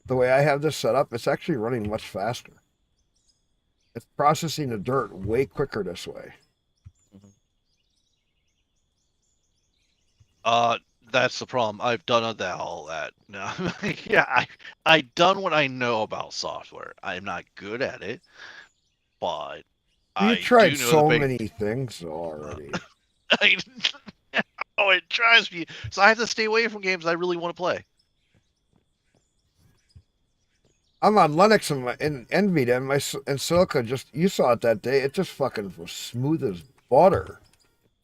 The way I have this set up, it's actually running much faster. It's processing the dirt way quicker this way. That's the problem. I've done all that. No, yeah, I done what I know about software. I'm not good at it, but You I tried do know the so base. many things already. I, oh, it drives me. So I have to stay away from games I really want to play. I'm on Linux and NVIDIA and and Silica. Just you saw it that day. It just fucking was smooth as butter.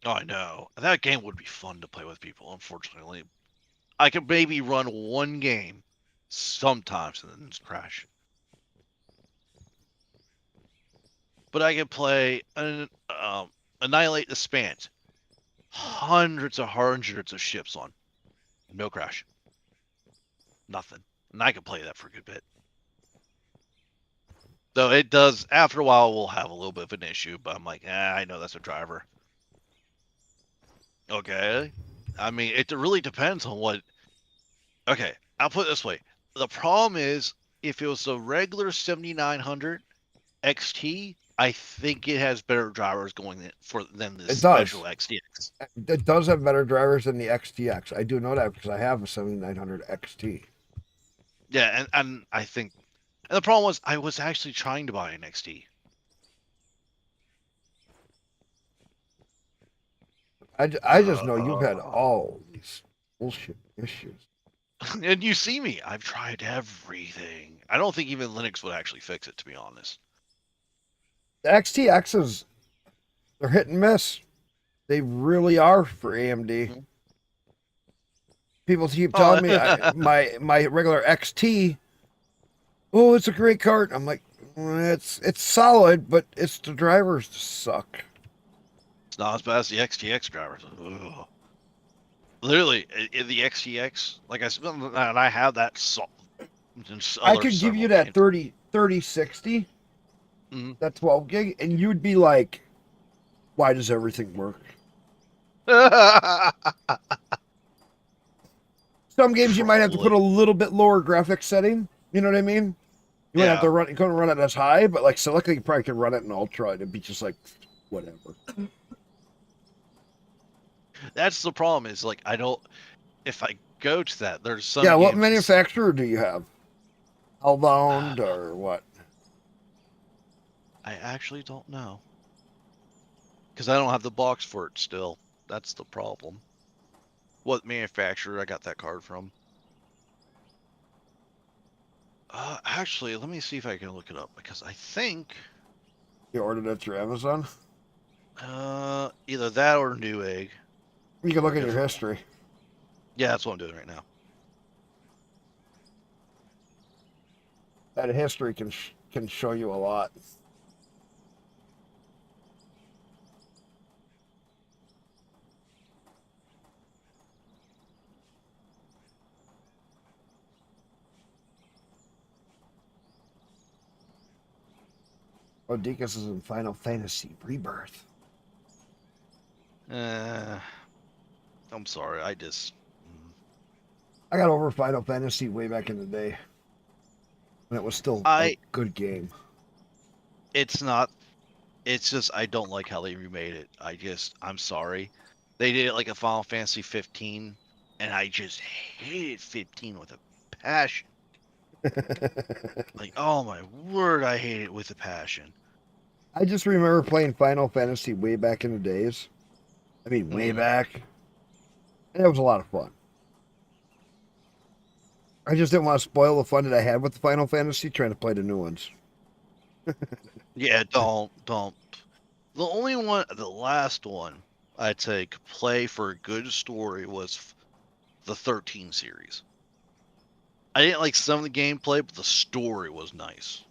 Oh, I know. That game would be fun to play with people. Unfortunately, I could maybe run one game sometimes and then just crash. But I could play Annihilate the Spans. Hundreds of ships on. No crash. Nothing. And I could play that for a good bit. Though it does, after a while, we'll have a little bit of an issue, but I'm like, I know that's a driver. Okay. I mean, it really depends on what. Okay, I'll put it this way. The problem is, if it was the regular 7900 XT, I think it has better drivers going than the It does. special XTX. It does have better drivers than the XTX. I do know that because I have a 7900 XT. Yeah, and I think, and the problem was I was actually trying to buy an XT. I just know you've had all these bullshit issues. And you see me. I've tried everything. I don't think even Linux would actually fix it, to be honest. The XTXs, they're hit and miss. They really are for AMD. Mhm. People keep telling me my regular XT. Oh, it's a great cart. I'm like, it's solid, but it's the drivers suck. It's not as bad as the XTX drivers. Ugh. Literally, in the XTX, like I said, and I have that I could give you that 3060, Mm-hmm. that 12 gig, and you'd be like, why does everything work? Some games you might have to put a little bit lower graphics setting. You know what I mean? You might have to run. You couldn't run it as high, but like Silica, you probably could run it in ultra, and it'd be just like whatever. That's the problem. Is like I don't. If I go to that, there's some. Yeah, what games manufacturer do you have? Hellbound or what? I actually don't know. Because I don't have the box for it still. That's the problem. What manufacturer I got that card from? Actually, let me see if I can look it up because I think You ordered it through Amazon? either that or Newegg. You can look Or at your different- history. Yeah, that's what I'm doing right now. That history can show you a lot. Odicus is in Final Fantasy Rebirth. I'm sorry. I got over Final Fantasy way back in the day when it was still a good game. It's not. It's just I don't like how they remade it. I'm sorry. They did it like a Final Fantasy 15, and I just hated 15 with a passion. Like, oh my word, I hate it with a passion. I just remember playing Final Fantasy way back in the days. I mean, way back. And it was a lot of fun. I just didn't want to spoil the fun that I had with the Final Fantasy trying to play the new ones. Yeah, don't. The only one, the last one I'd say could play for a good story was the 13 series. I didn't like some of the gameplay, but the story was nice.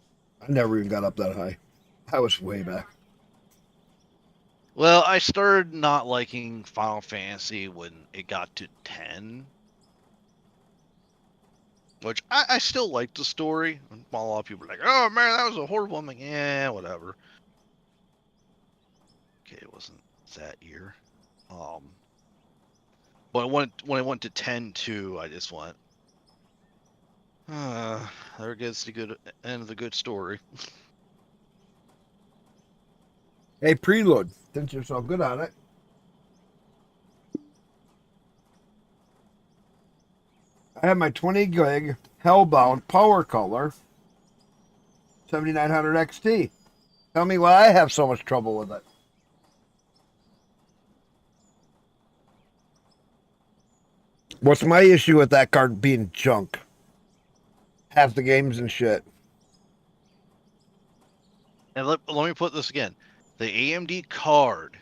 I never even got up that high. I was way back. Well, I started not liking Final Fantasy when it got to 10, which I still liked the story. And a lot of people are like, oh man, that was a horrible. I'm like, yeah, whatever. Okay, it wasn't that year. When it went to 10-2, I just went, there gets the good end of the good story. Hey, Preload, since you're so good on it. I have my 20 gig Hellbound Power Color 7900 XT. Tell me why I have so much trouble with it. What's my issue with that card being junk? Half the games and shit. And let me put this again: the AMD card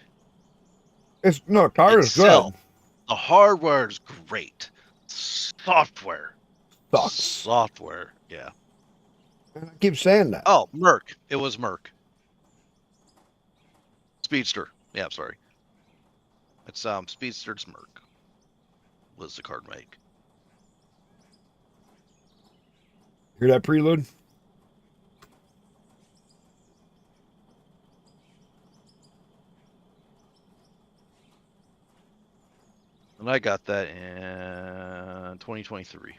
It's no card is good. itself, the hardware is great. Software, Sucks. yeah. I keep saying that. Oh, Merc. It was Merc. Speedster. Yeah, I'm sorry. It's Speedster's Merc was the card make. Hear that, Prelude? And I got that in 2023.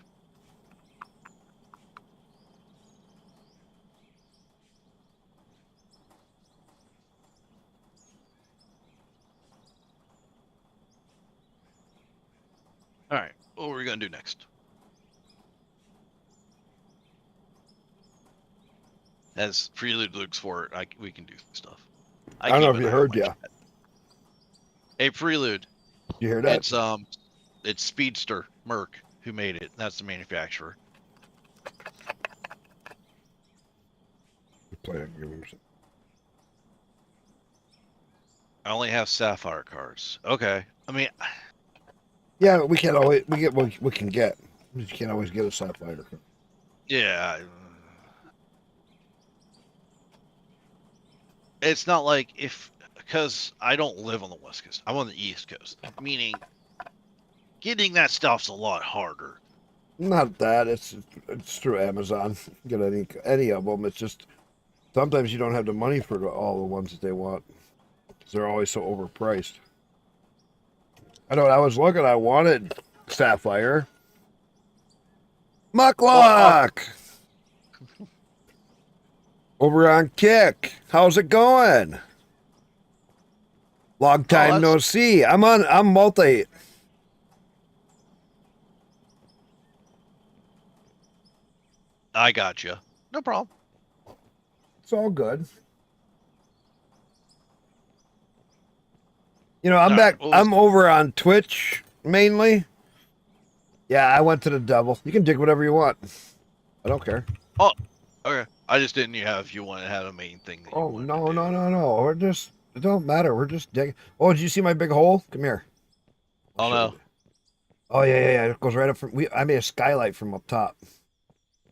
All right, what are we gonna do next? As Prelude looks for it, we can do stuff. I don't know keep if an you eye on heard, my yeah. chat. Hey, Prelude. You hear that? It's Speedster Merc who made it. That's the manufacturer. I only have Sapphire cards. Okay. I mean, Yeah, we can't always we get what we can get. You can't always get a Sapphire. yeah. It's not like because I don't live on the West Coast. I'm on the East Coast, meaning getting that stuff's a lot harder. Not that it's through Amazon. Get any of them. It's just sometimes you don't have the money for all the ones that they want because they're always so overpriced. I know. When I was looking, I wanted Sapphire. Mucklock over on Kick. How's it going? Long time no see. I'm multi. I got you. No problem. It's all good. You know, I'm All back. right, I'm over on Twitch mainly. Yeah, I went to the devil. You can dig whatever you want. I don't care. Oh, okay. I just didn't know if you wanted to have a main thing. That you Oh wanted no, to do. no. We're just. It don't matter. We're just digging. Oh, did you see my big hole? Come here. Oh no. Oh yeah. It goes right up from. I made a skylight from up top.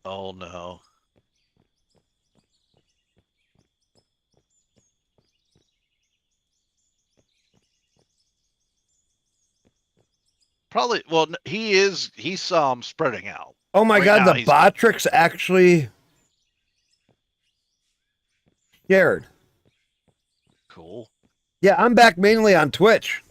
Oh no. Probably. Well, he's spreading out. Oh my Right God, now, the Botrix actually shared. Cool. Yeah, I'm back mainly on Twitch.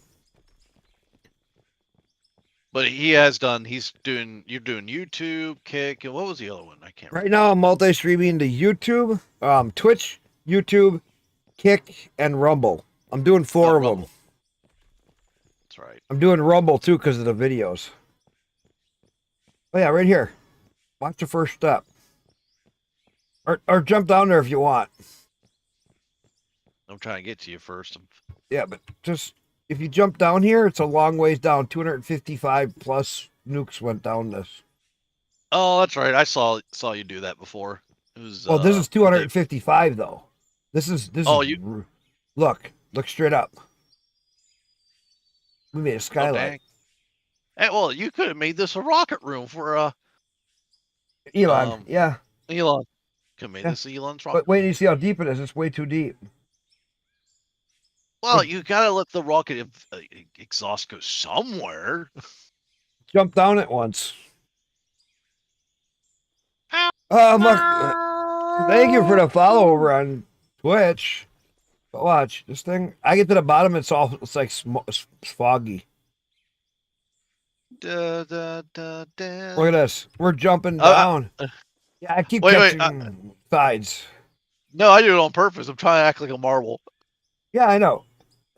But he has done. You're doing YouTube, Kick, and what was the other one? I can't. Right now, I'm multi-streaming to YouTube, Twitch, YouTube, Kick, and Rumble. I'm doing four of them. That's right. I'm doing Rumble too because of the videos. Oh yeah, right here. Watch the first step. Or jump down there if you want. I'm trying to get to you first. Yeah, but just If you jump down here, it's a long ways down. 255 plus nukes went down this. Oh, that's right. I saw you do that before. It was Well, this is the day. 255 though. This is Oh, you. look straight up. We made a Oh, skylight. dang. Well, you could have made this a rocket room for Elon, yeah. Elon. Could have made Yeah. this Elon's rocket. But wait till you see how deep it is. It's way too deep. Well, you gotta let the rocket exhaust go somewhere. Jump down it once. Thank you for the follow over on Twitch. But watch this thing. I get to the bottom. It's like it's foggy. Look at this. We're jumping down. Yeah, I keep wait, catching sides. No, I do it on purpose. I'm trying to act like a marble. Yeah, I know.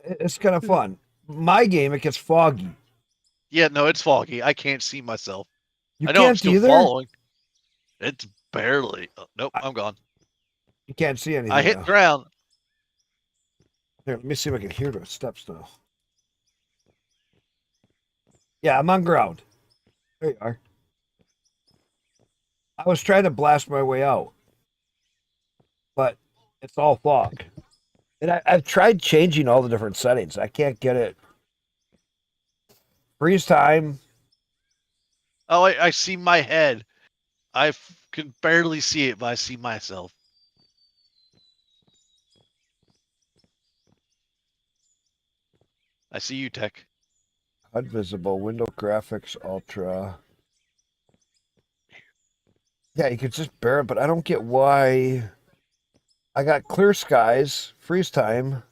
It's kind of fun. My game, it gets foggy. Yeah, no, it's foggy. I can't see myself. You I know I'm can't still either. following. It's barely. Nope, I'm gone. You can't see anything. I hit now. ground. Here, let me see if I can hear the steps now. Yeah, I'm on ground. There you are. I was trying to blast my way out, but it's all fog. And I've tried changing all the different settings. I can't get it. Freeze time. Oh, I see my head. I can barely see it, but I see myself. I see you, Tech. HUD visible. Window graphics ultra. Yeah, you could just bear it, but I don't get why. I got clear skies, freeze time.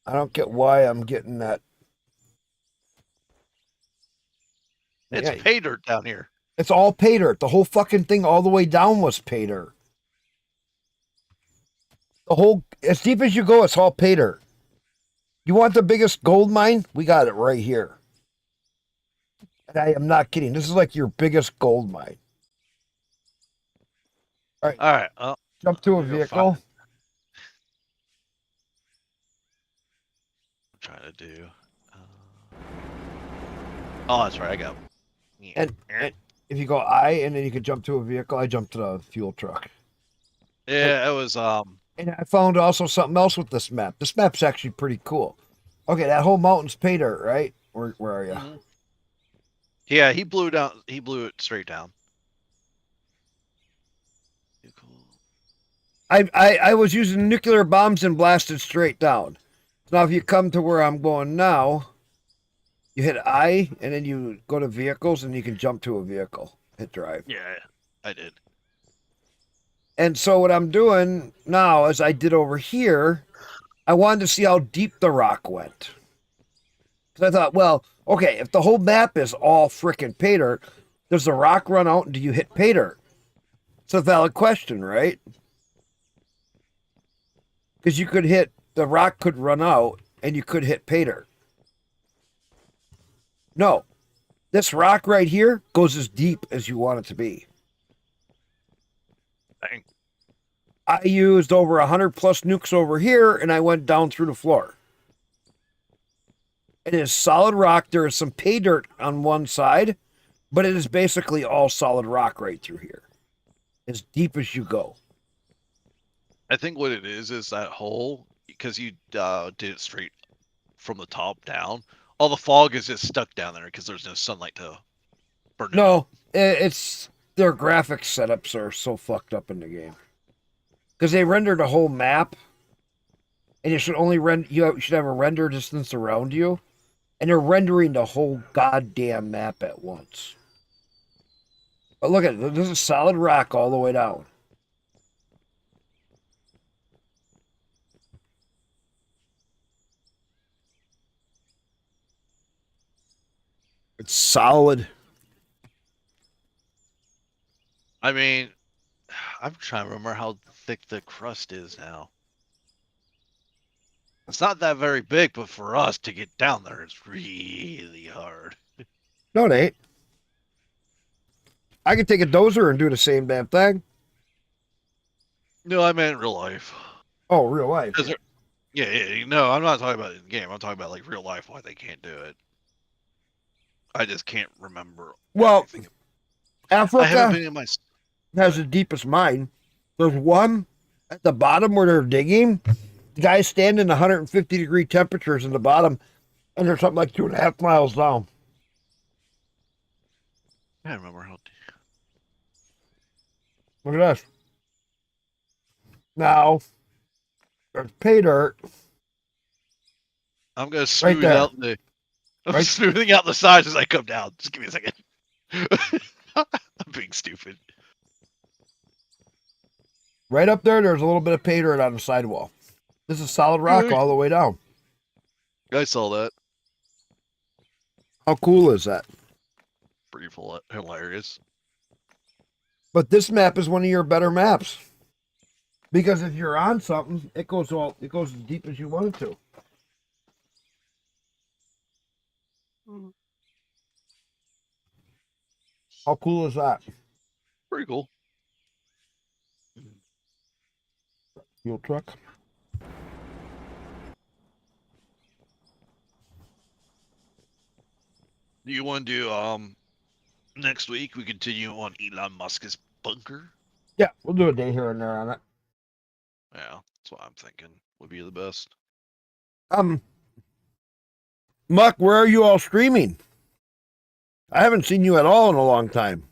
I don't get why I'm getting that. It's Yeah, pay dirt down here. it's all pay dirt. The whole fucking thing all the way down was pay dirt. The whole, as deep as you go, it's all pay dirt. You want the biggest gold mine? We got it right here. And I am not kidding. This is like your biggest gold mine. All right. Jump to a I'm gonna go vehicle. I'm trying to do. Oh, that's right. I got. And if you go I, and then you can jump to a vehicle, I jumped to the fuel truck. Yeah, it was. And I found also something else with this map. This map's actually pretty cool. Okay, that whole mountain's pay dirt, right? Where are you? Mhm. Yeah, he blew down. He blew it straight down. Cool. I was using nuclear bombs and blasted straight down. Now, if you come to where I'm going now, you hit I, and then you go to vehicles, and you can jump to a vehicle. Hit drive. Yeah, I did. And so what I'm doing now, as I did over here, I wanted to see how deep the rock went. Because I thought, well, okay, if the whole map is all frickin' pay dirt, does the rock run out and do you hit pay dirt? It's a valid question, right? Because you could hit, the rock could run out and you could hit pay dirt. No, this rock right here goes as deep as you want it to be. Dang. I used over 100 plus nukes over here, and I went down through the floor. It is solid rock. There is some pay dirt on one side, but it is basically all solid rock right through here, as deep as you go. I think what it is that hole, because you did it straight from the top down. All the fog is just stuck down there because there's no sunlight to burn it up. No, it's their graphics setups are so fucked up in the game because they rendered a whole map, and you should only you should have a render distance around you, and they're rendering the whole goddamn map at once. But look at it. This is solid rock all the way down. It's solid. I mean, I'm trying to remember how thick the crust is now. It's not that very big, but for us to get down there, it's really hard. No, it ain't. I could take a dozer and do the same damn thing. No, I meant in real life. Oh, real life. Yeah, no, I'm not talking about it in the game. I'm talking about like real life, why they can't do it. I just can't remember Well, everything. I haven't Africa been in my. has the deepest mine. There's one at the bottom where they're digging. The guys stand in 150-degree temperatures in the bottom, and they're something like 2.5 miles down. I don't remember how. Look at this. Now, there's pay dirt I'm gonna right smooth there. out the. I'm Right. smoothing out the sides as I come down. Just give me a second. I'm being stupid. Right up there, there's a little bit of pay dirt on the sidewall. This is solid rock Really? all the way down. I saw that. How cool is that? Pretty hilarious. But this map is one of your better maps. Because if you're on something, it goes as deep as you want it to. How cool is that? Pretty cool. Fuel truck. Do you want to do next week? We continue on Elon Musk's bunker. Yeah, we'll do a day here and there on it. Yeah, that's what I'm thinking would be the best. Muck, where are you all streaming? I haven't seen you at all in a long time.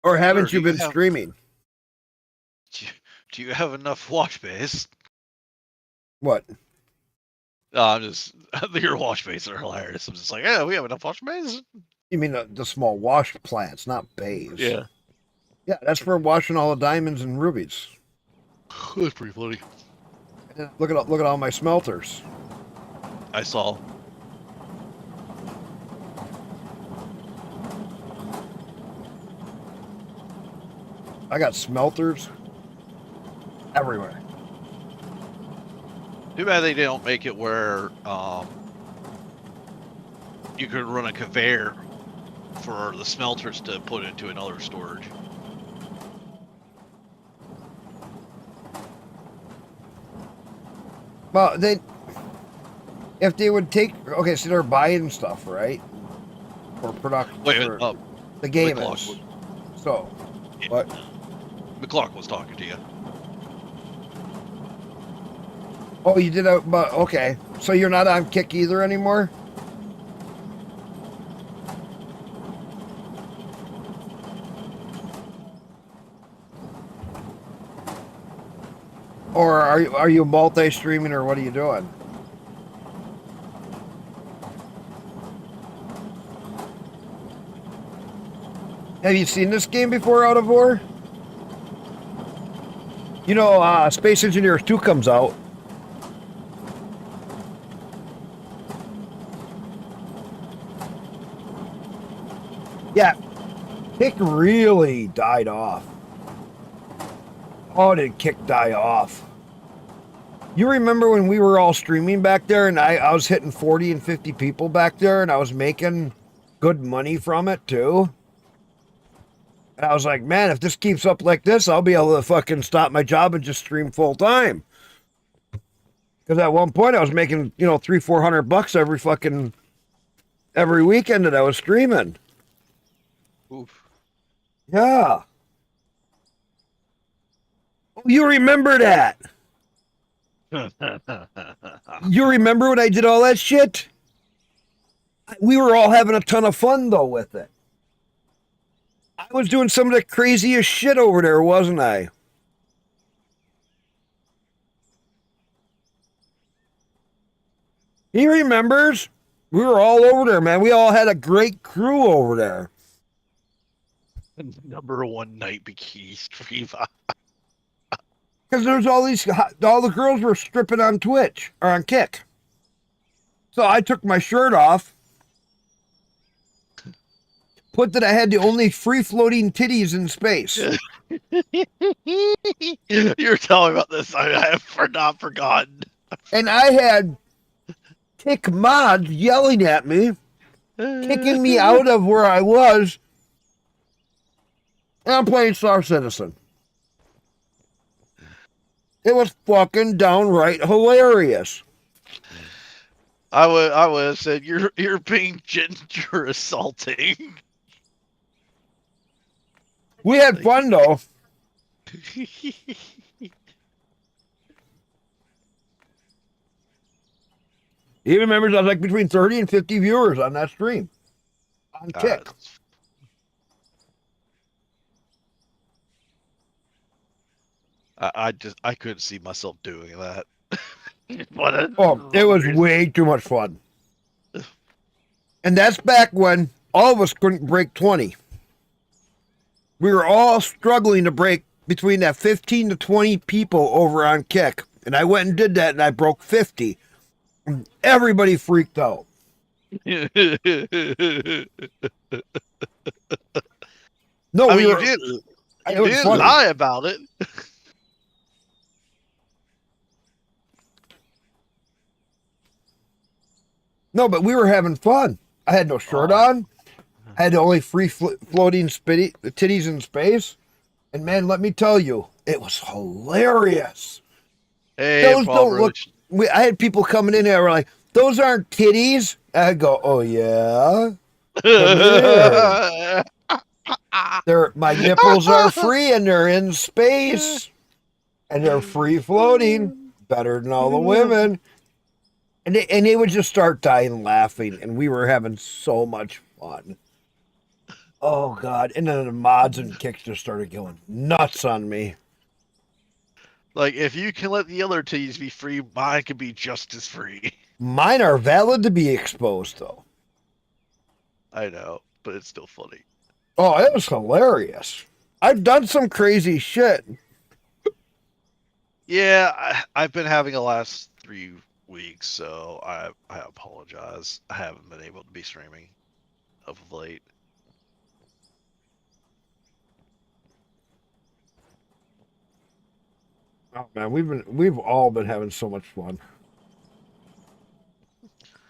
Or haven't Sir, you been streaming? Do you have enough wash bays? What? I'm just your wash bays are hilarious. I'm just like, yeah, we have enough wash bays. You mean the small wash plants, not bays? Yeah, Yeah, that's for washing all the diamonds and rubies. that's pretty funny. Look at all my smelters. I saw. I got smelters everywhere. Too bad they don't make it where you could run a conveyor for the smelters to put into another storage. Well, if they would take, okay, so they're buying stuff, right? For production. Wait, for the game McClock is. was- So, what? McClock was talking to you. Oh, you did but okay. So you're not on Kick either anymore? Or are you multi-streaming, or what are you doing? Have you seen this game before, Out of War? You know, Space Engineers 2 comes out. Yeah, Kick really died off. Oh, did Kick die off? You remember when we were all streaming back there and I was hitting 40 and 50 people back there and I was making good money from it too? And I was like, man, if this keeps up like this, I'll be able to fucking stop my job and just stream full time. Because at one point I was making, $300-400 every weekend that I was streaming. Oof. Yeah. Oh, you remember that? You remember when I did all that shit? We were all having a ton of fun though with it. I was doing some of the craziest shit over there, wasn't I? He remembers. We were all over there, man. We all had a great crew over there. Number one night bikini stream. Because there's all the girls were stripping on Twitch or on Kick. So I took my shirt off, put that I had the only free-floating titties in space. You're telling me about this. I have not forgotten. And I had tick mods yelling at me, kicking me out of where I was. And I'm playing Star Citizen. It was fucking downright hilarious. I would have said you're being gender assaulting. We had fun though. Even remembers I was like between 30 and 50 viewers on that stream. On Kick. I couldn't see myself doing that. It was way too much fun. And that's back when all of us couldn't break 20. We were all struggling to break between that 15 to 20 people over on Kick. And I went and did that and I broke 50. And everybody freaked out. No, I mean, you didn't lie about it. No, but we were having fun. I had no shirt on. I had only free floating titties in space. And man, let me tell you, it was hilarious. Hey, those don't look. I had people coming in there were like, "Those aren't titties." I go, "Oh yeah." My nipples are free and they're in space, and they're free floating, better than all the women. And they would just start dying laughing, and we were having so much fun. Oh God! And then the mods and Kicks just started going nuts on me. Like, if you can let the other titties be free, mine can be just as free. Mine are valid to be exposed, though. I know, but it's still funny. Oh, it was hilarious. I've done some crazy shit. Yeah, I've been having the last 3 weeks, so I apologize. I haven't been able to be streaming of late. Oh man, we've all been having so much fun.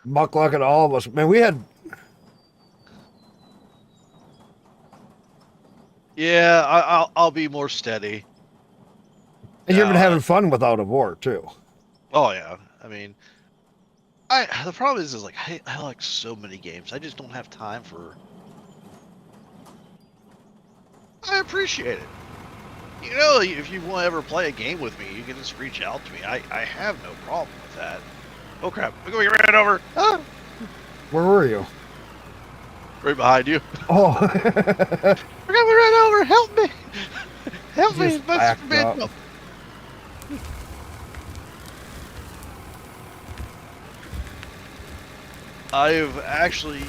Muck luck at all of us. Man, we had. Yeah, I'll be more steady. And you've been having fun without a war too. Oh yeah, I mean, the problem is like I like so many games. I just don't have time for. I appreciate it. You know, if you want to ever play a game with me, you can just reach out to me. I have no problem with that. Oh crap! We're going to get ran over. Ah! Where were you? Right behind you. Oh. We're going to be ran over. Help me! Help me! Up. I've actually.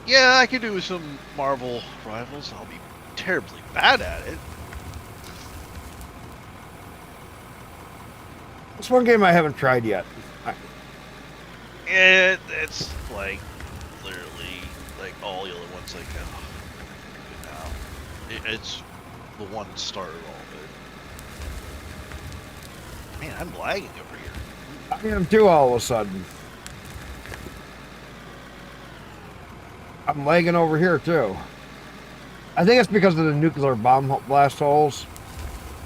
Yeah, I could do some Marvel Rivals. I'll be terribly bad at it. It's one game I haven't tried yet. It's like literally like all the other ones. Like, it's the one that started all of it. Man, I'm lagging over here. I am too. All of a sudden, I'm lagging over here too. I think it's because of the nuclear bomb blast holes.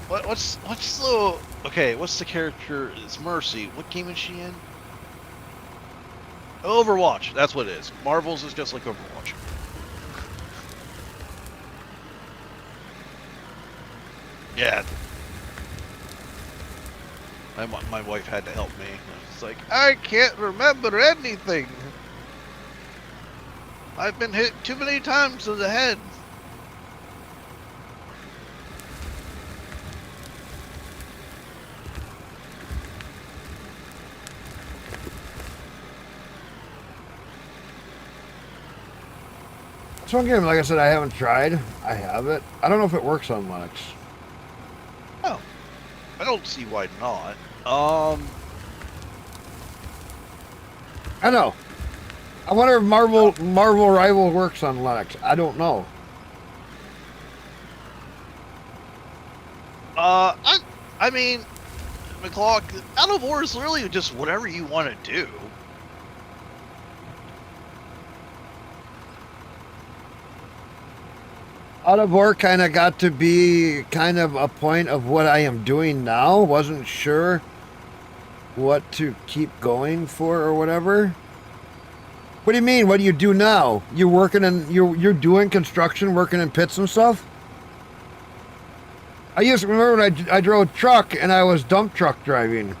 What's the okay? What's the character? It's Mercy. What game is she in? Overwatch. That's what it is. Marvel's is just like Overwatch. Yeah. My wife had to help me. It's like, I can't remember anything. I've been hit too many times in the head. It's one game, like I said, I haven't tried. I have it. I don't know if it works on Linux. Oh, I don't see why not. I know. I wonder if Marvel Rival works on Linux. I don't know. I mean, McClock, out of war is literally just whatever you want to do. Out of war kind of got to be kind of a point of what I am doing now. Wasn't sure what to keep going for or whatever. What do you mean? What do you do now? You're working in you're doing construction, working in pits and stuff? I used to remember when I drove a truck and I was dump truck driving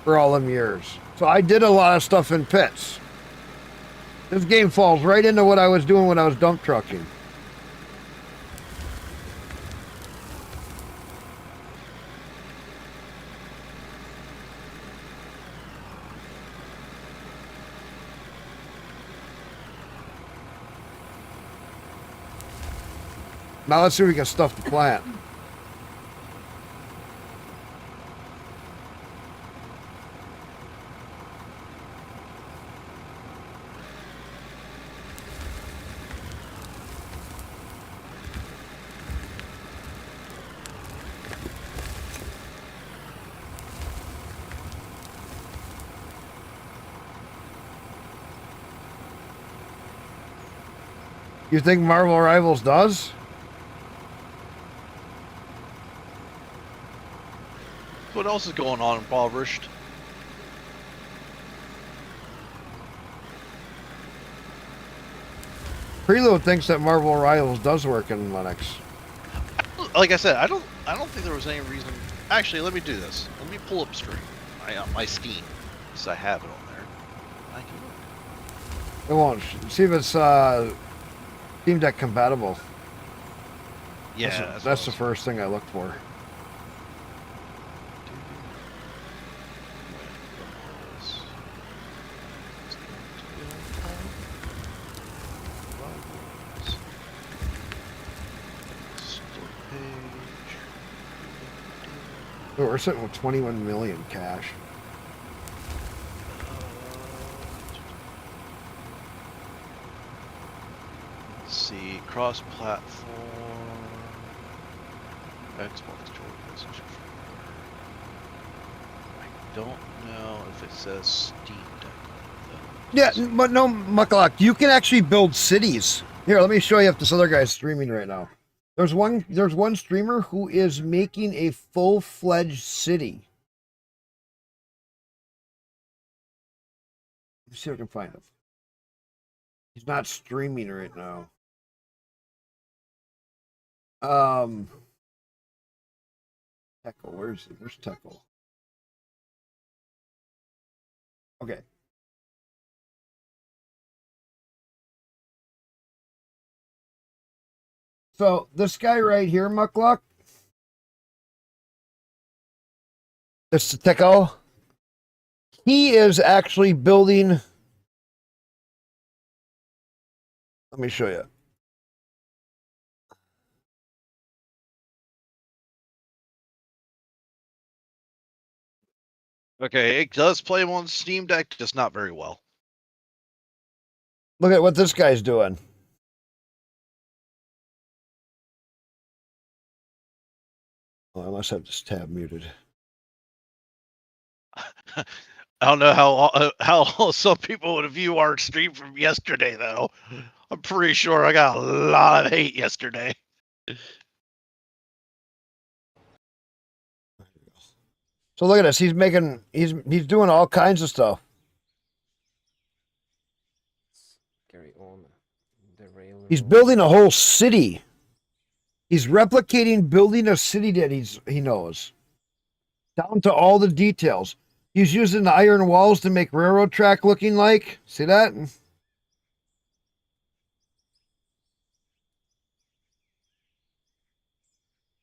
for all them years. So I did a lot of stuff in pits. This game falls right into what I was doing when I was dump trucking. Now let's see if we can stuff the plant. You think Marvel Rivals does? What else is going on, Impoverished? Preload thinks that Marvel Rivals does work in Linux. Like I said, I don't think there was any reason. Actually, let me do this. Let me pull up Stream, my Steam, because I have it on there. I can look. It won't. See if it's Steam Deck compatible. Yeah, That's the first thing I look for. Oh, we're sitting with 21 million cash. Let's see, cross-platform, Xbox Joy PlayStation 4. I don't know if it says Steam Deck on it, though. Yeah, but no, Muckalak, you can actually build cities. Here, let me show you if this other guy's streaming right now. There's one streamer who is making a full-fledged city. Let's see if I can find him. He's not streaming right now. Teckle, where's he? Where's Teckle? Okay. So this guy right here, Muckluck, this Teckle, he is actually building. Let me show you. Okay, it does play on Steam Deck, just not very well. Look at what this guy's doing. Oh, I must have this tab muted. I don't know how some people would view our stream from yesterday, though. I'm pretty sure I got a lot of hate yesterday. So look at this. He's doing all kinds of stuff. Carry on the railroad. He's building a whole city. He's replicating building a city that he knows. Down to all the details. He's using the iron walls to make railroad track looking like. See that?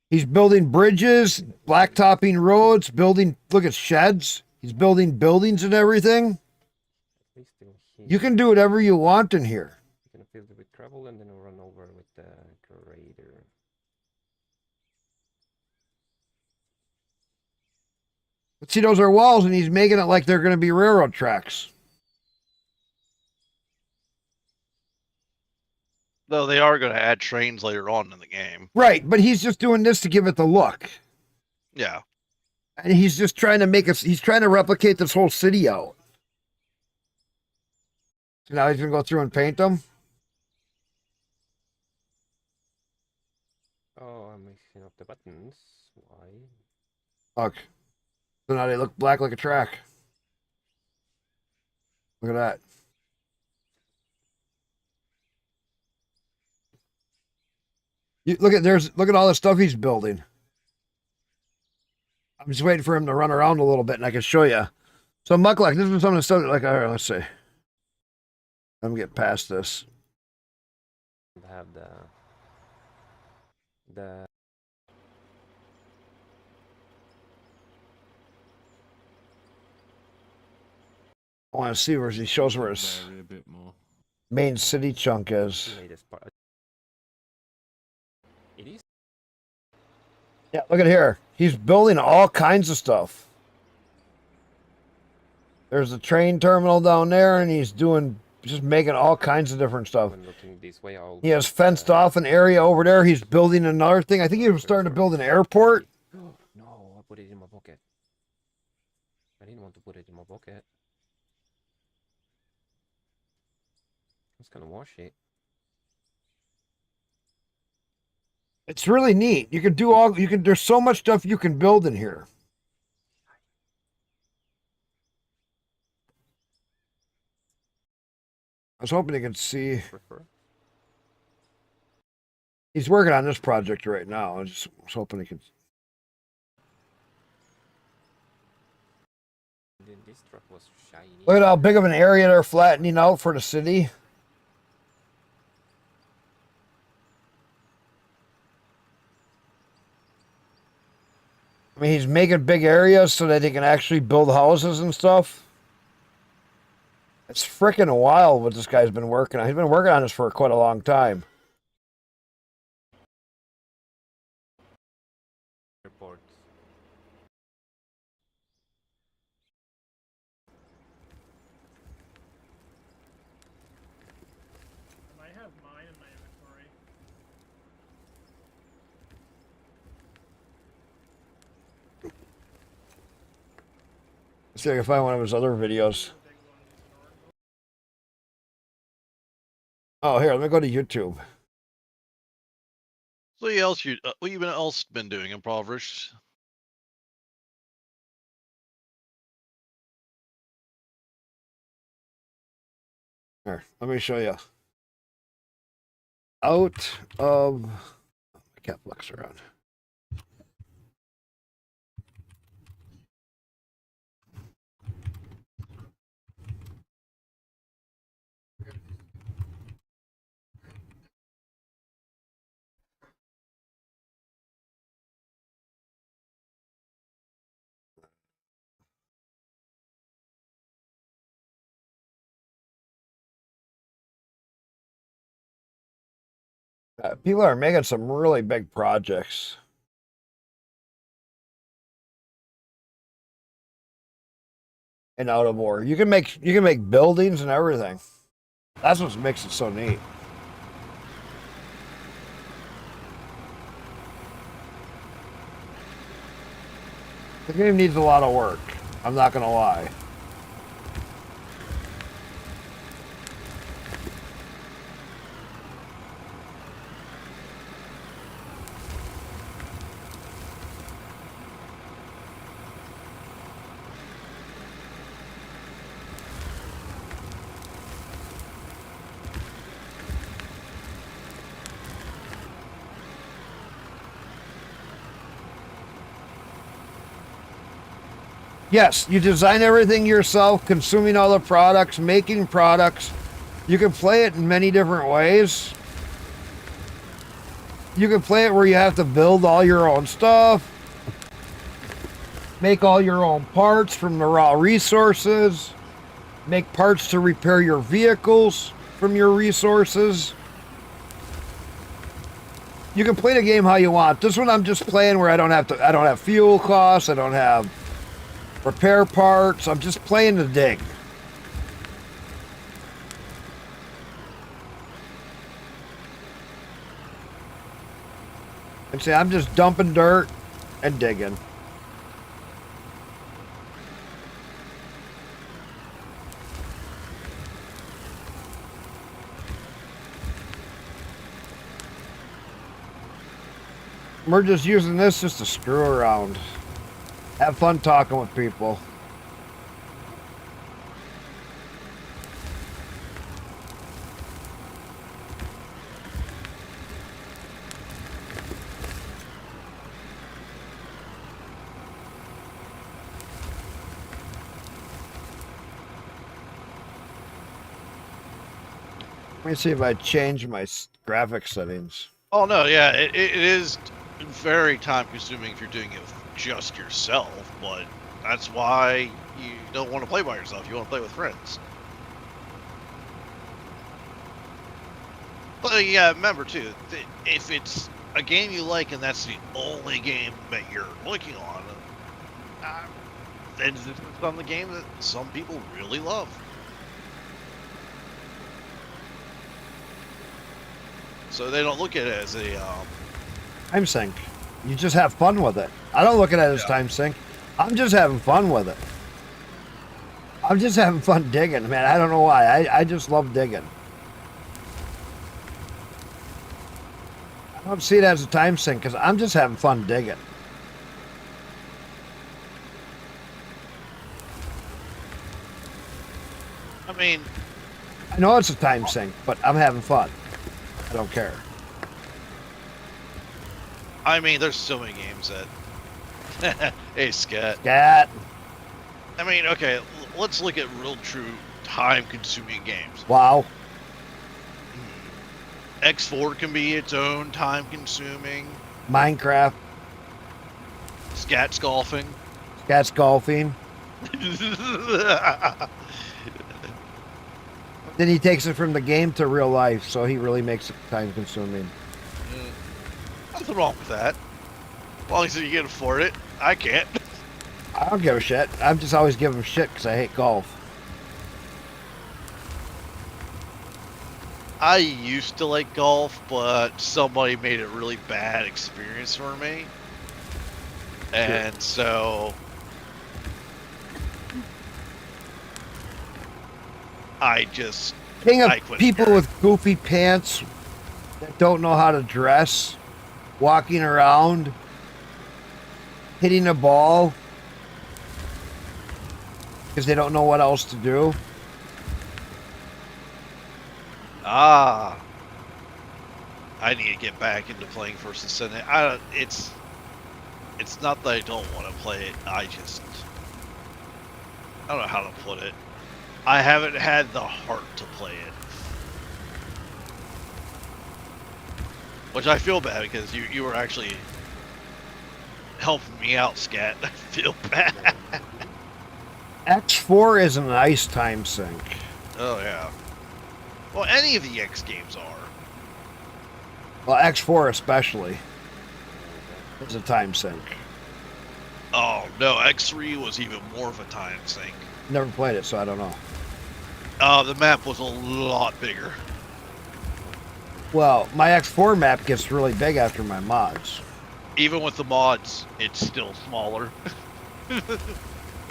He's building bridges, blacktopping roads, look at sheds. He's building buildings and everything. At least in here. You can do whatever you want in here. You can fill it with gravel and then run over with the grader. But see, those are walls, and he's making it like they're going to be railroad tracks. Though they are going to add trains later on in the game. Right, but he's just doing this to give it the look. Yeah. And he's just trying to make us, he's trying to replicate this whole city out. So now he's going to go through and paint them. Oh, I'm mixing up the buttons. Why? Look. So now they look black like a track. Look at that. Look at all the stuff he's building. I'm just waiting for him to run around a little bit and I can show you. So Mucklek, this is some of the stuff like, all right, let's see. Let me get past this. Have the I want to see where he shows where his Vary a bit more. main city chunk is. latest part. It is. Yeah, look at here. He's building all kinds of stuff. There's a train terminal down there, and he's just making all kinds of different stuff. When looking this way, I'll He has fenced off an area over there. He's building another thing. I think he was starting to build an airport. No, I put it in my pocket. I didn't want to put it in my pocket. I was gonna wash it. It's really neat. There's so much stuff you can build in here. I was hoping you could see. Prefer. He's working on this project right now. I was hoping he could. Then this truck was shiny. Look at how big of an area they're flattening out for the city. I mean, he's making big areas so that he can actually build houses and stuff. It's freaking wild what this guy's been working on. He's been working on this for quite a long time. Airports. I might have mine in my inventory. Let's see if I can find one of his other videos. Oh, here, let me go to YouTube. So what you else been doing, Impoverished? Here, let me show you. Out of... My cat flicks around. People are making some really big projects. And out of war. You can make buildings and everything. That's what makes it so neat. The game needs a lot of work. I'm not gonna lie. Yes, you design everything yourself, consuming all the products, making products. You can play it in many different ways. You can play it where you have to build all your own stuff, make all your own parts from the raw resources, make parts to repair your vehicles from your resources. You can play the game how you want. This one I'm just playing where I don't have fuel costs, I don't have repair parts. I'm just playing the dig. And see, I'm just dumping dirt and digging. We're just using this just to screw around. Have fun talking with people. Let me see if I change my graphic settings. Oh no, yeah, it is very time consuming if you're doing it with just yourself, but that's why you don't want to play by yourself. You want to play with friends. But yeah, remember too, if it's a game you like and that's the only game that you're looking on, then it's on the game that some people really love. So they don't look at it as a Time sink. You just have fun with it. I don't look at it as time sink. I'm just having fun with it. I'm just having fun digging, man. I don't know why. I just love digging. I don't see it as a time sink because I'm just having fun digging. I mean, I know it's a time sink, but I'm having fun. I don't care. there's so many games that. Hey, Scat. Scat. I mean, okay, let's look at real, true, time-consuming games. Wow. X4 can be its own time-consuming. Minecraft. Scat's golfing. Scat's golfing. Then he takes it from the game to real life, so he really makes it time consuming. Nothing wrong with that. As long as you can afford it. I can't. I don't give a shit. I'm just always giving him shit because I hate golf. I used to like golf, but somebody made it a really bad experience for me. And so I just King of I quit people caring. with goofy pants that don't know how to dress, walking around, hitting a ball because they don't know what else to do. I need to get back into playing First Ascendant. It's not that I don't want to play it. I don't know how to put it. I haven't had the heart to play it. Which I feel bad because you were actually helping me out, Scat. I feel bad. X4 is a nice time sink. Oh yeah. Well, any of the X games are. Well, X4 especially is a time sink. Oh no, X3 was even more of a time sink. Never played it, so I don't know. The map was a lot bigger. Well, my X4 map gets really big after my mods. Even with the mods, it's still smaller.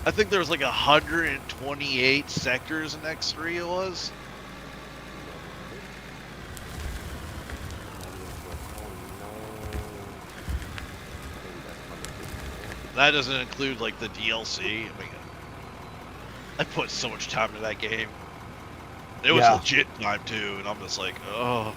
I think there was like 128 sectors in X3 it was. That doesn't include like the DLC. I mean, I put so much time into that game. It was Yeah. legit time too, and I'm just like, oh.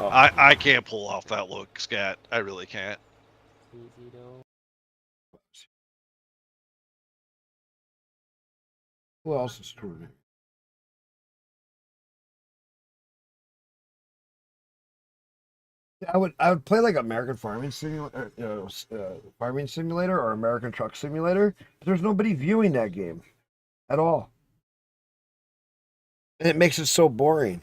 Oh. I can't pull off that look, Scat. I really can't. Who else is screwing it? I would play like American Farming Simulator, Farming Simulator or American Truck Simulator. But there's nobody viewing that game at all, and it makes it so boring.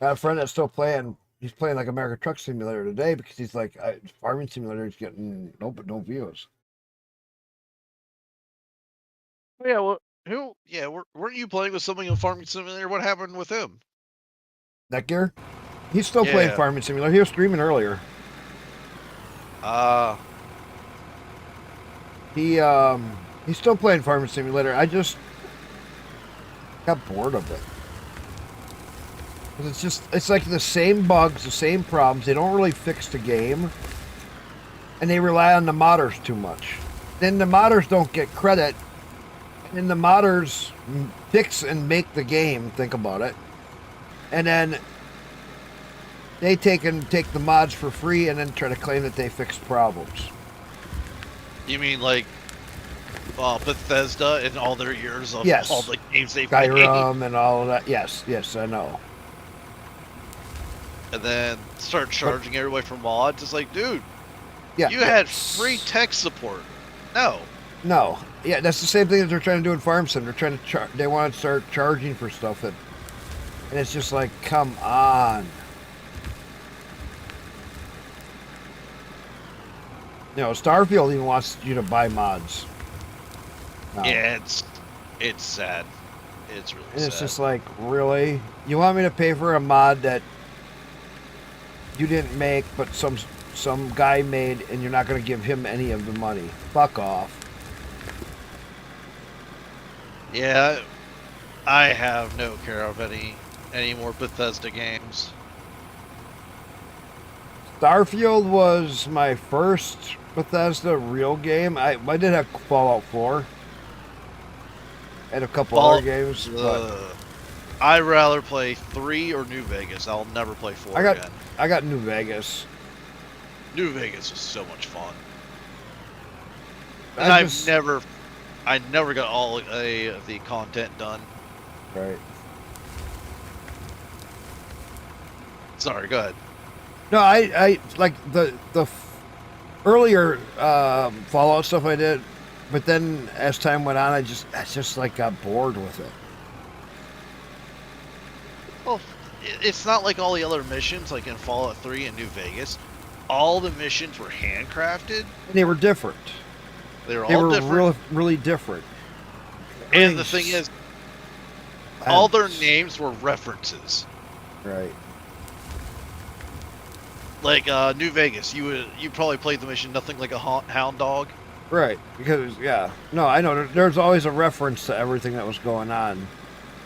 I have a friend that's still playing. He's playing like American Truck Simulator today because he's like, Farming Simulator is getting no views. Yeah, well, Who? Yeah, weren't you playing with something in Farming Simulator? What happened with him? That gear? He's still playing Yeah. Farming Simulator. He was streaming earlier. He's still playing Farming Simulator. I just got bored of it. 'Cause it's like the same bugs, the same problems. They don't really fix the game. And they rely on the modders too much. Then the modders don't get credit. And the modders fix and make the game, think about it. And then they take the mods for free and then try to claim that they fixed problems. You mean like Bethesda in all their years of Yes. all the games they've made? Skyrim and all of that. Yes, I know. And then start charging everybody for mods. It's like, dude, Yeah, you had free tech support. No. No, yeah, that's the same thing that they're trying to do in Farm Sim. They're trying to they want to start charging for stuff and it's just like, come on. You know, Starfield even wants you to buy mods. now. Yeah, it's sad. It's really And sad. it's just like, really? You want me to pay for a mod that you didn't make, but some guy made, and you're not going to give him any of the money? Fuck off. Yeah, I have no care of any more Bethesda games. Starfield was my first Bethesda real game. I did have Fallout 4 and a couple other games. But I'd rather play 3 or New Vegas. I'll never play 4 again. I got New Vegas. New Vegas was so much fun. I And I just- never got all of the content done. Right. Sorry, go ahead. No, I like the earlier Fallout stuff I did, but then as time went on, I just like got bored with it. Well, it's not like all the other missions, like in Fallout 3 and New Vegas. All the missions were handcrafted. And they were different. They were They all were different. really different. And the thing is, all their names were references. Right. Like New Vegas, you probably played the mission Nothing Like a Hound Dog. Right, because no, I know there's always a reference to everything that was going on.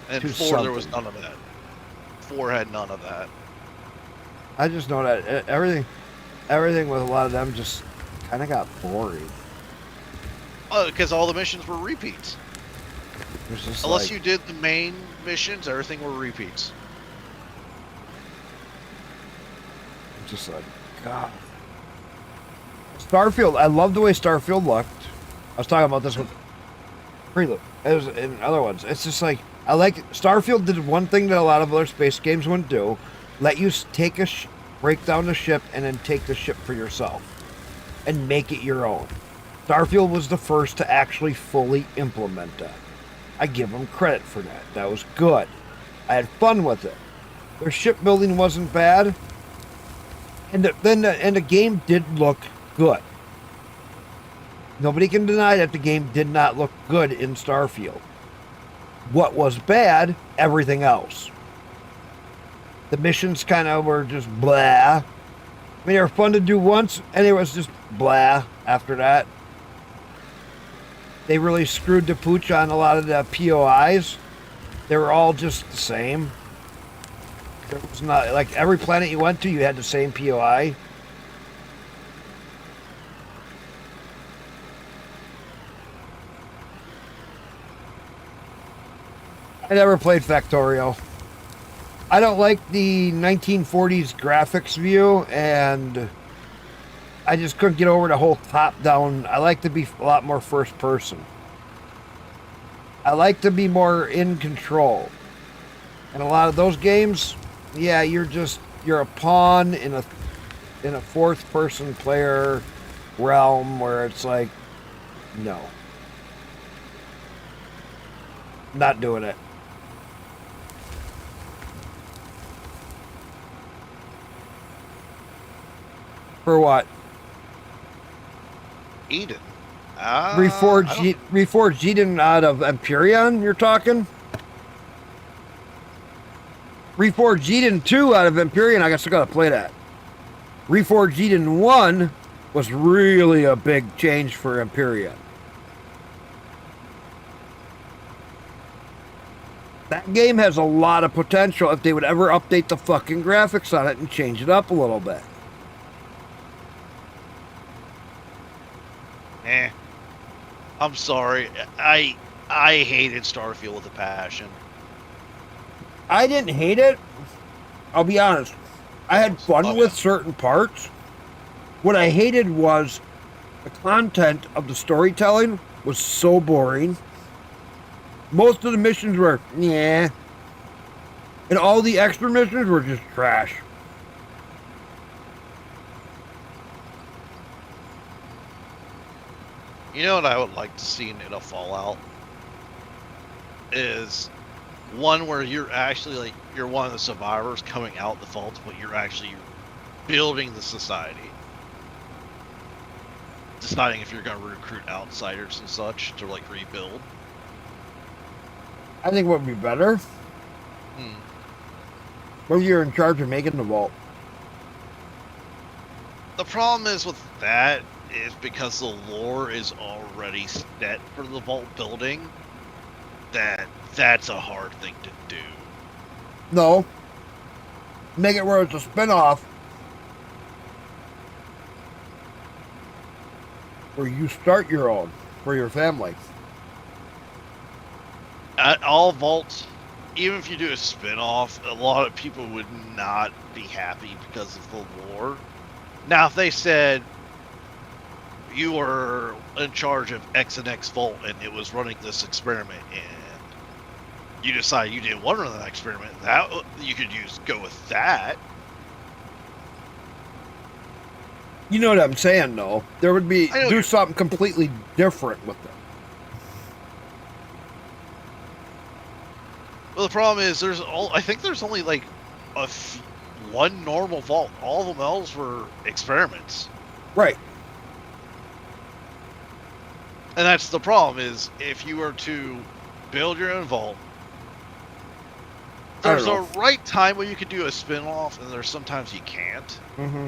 And To 4 there was something. none of that. 4 had none of that. I just know that everything with a lot of them just kind of got boring. Oh, because all the missions were repeats. It was just Unless like, you did the main missions, everything were repeats. just like, God. Starfield, I love the way Starfield looked. I was talking about this with Prelude. It was in other ones. It's just like, I like Starfield did one thing that a lot of other space games wouldn't do: let you take break down the ship and then take the ship for yourself and make it your own. Starfield was the first to actually fully implement that. I give them credit for that. That was good. I had fun with it. Their shipbuilding wasn't bad. And the game did look good. Nobody can deny that the game did not look good in Starfield. What was bad? Everything else. The missions kind of were just blah. I mean, they were fun to do once, and it was just blah after that. They really screwed the pooch on a lot of the POIs. They were all just the same. There was not, like, every planet you went to, you had the same POI. I never played Factorio. I don't like the 1940s graphics view, and I just couldn't get over the whole top-down. I like to be a lot more first person. I like to be more in control. And a lot of those games, yeah, you're a pawn in a fourth person player realm where it's like, no. Not doing it. For what? Eden. Reforged Eden out of Empyrean, you're talking? Reforged Eden 2 out of Empyrean, I guess I gotta play that. Reforged Eden 1 was really a big change for Empyrean. That game has a lot of potential if they would ever update the fucking graphics on it and change it up a little bit. I'm sorry. I hated Starfield with a passion. I didn't hate it. I'll be honest. I had fun Okay. with certain parts. What I hated was the content of the storytelling was so boring. Most of the missions were, yeah. And all the extra missions were just trash. You know what I would like to see in a Fallout? Is one where you're actually like, you're one of the survivors coming out the vault, but you're actually building the society. Deciding if you're going to recruit outsiders and such to like rebuild. I think what would be better, whether you're in charge of making the vault. The problem is with that is because the lore is already set for the vault building, that's a hard thing to do. No. Make it where it's a spin-off where you start your own for your family. At all vaults, even if you do a spin-off, a lot of people would not be happy because of the lore. Now, if they said you were in charge of X and X vault and it was running this experiment and you decide you didn't want to run that experiment, that you could go with that. You know what I'm saying, though. There would be I know do you're- something completely different with it. Well, the problem is I think there's only like one normal vault. All of them else were experiments. Right. And that's the problem is if you were to build your own vault, I there's don't a right time where you could do a spin-off and there's sometimes you can't. Mm-hmm.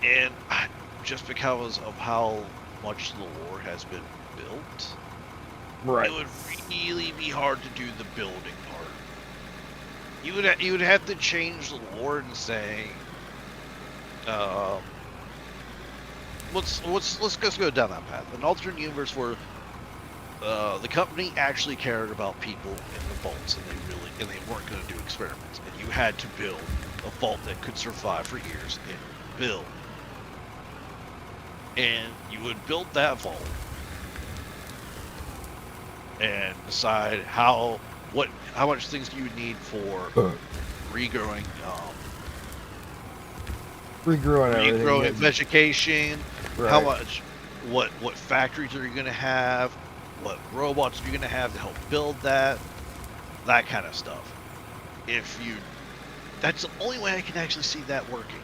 And just because of how much the lore has been built, Right. it would really be hard to do the building part. You would have to change the lore and say, let's just go down that path. An alternate universe where the company actually cared about people in the vaults, and they weren't going to do experiments, and you had to build a vault that could survive for years and build. And you would build that vault and decide how much things do you need for regrowing Regrowing vegetation, Right. how much, what factories are you going to have, what robots are you going to have to help build that kind of stuff. That's the only way I can actually see that working.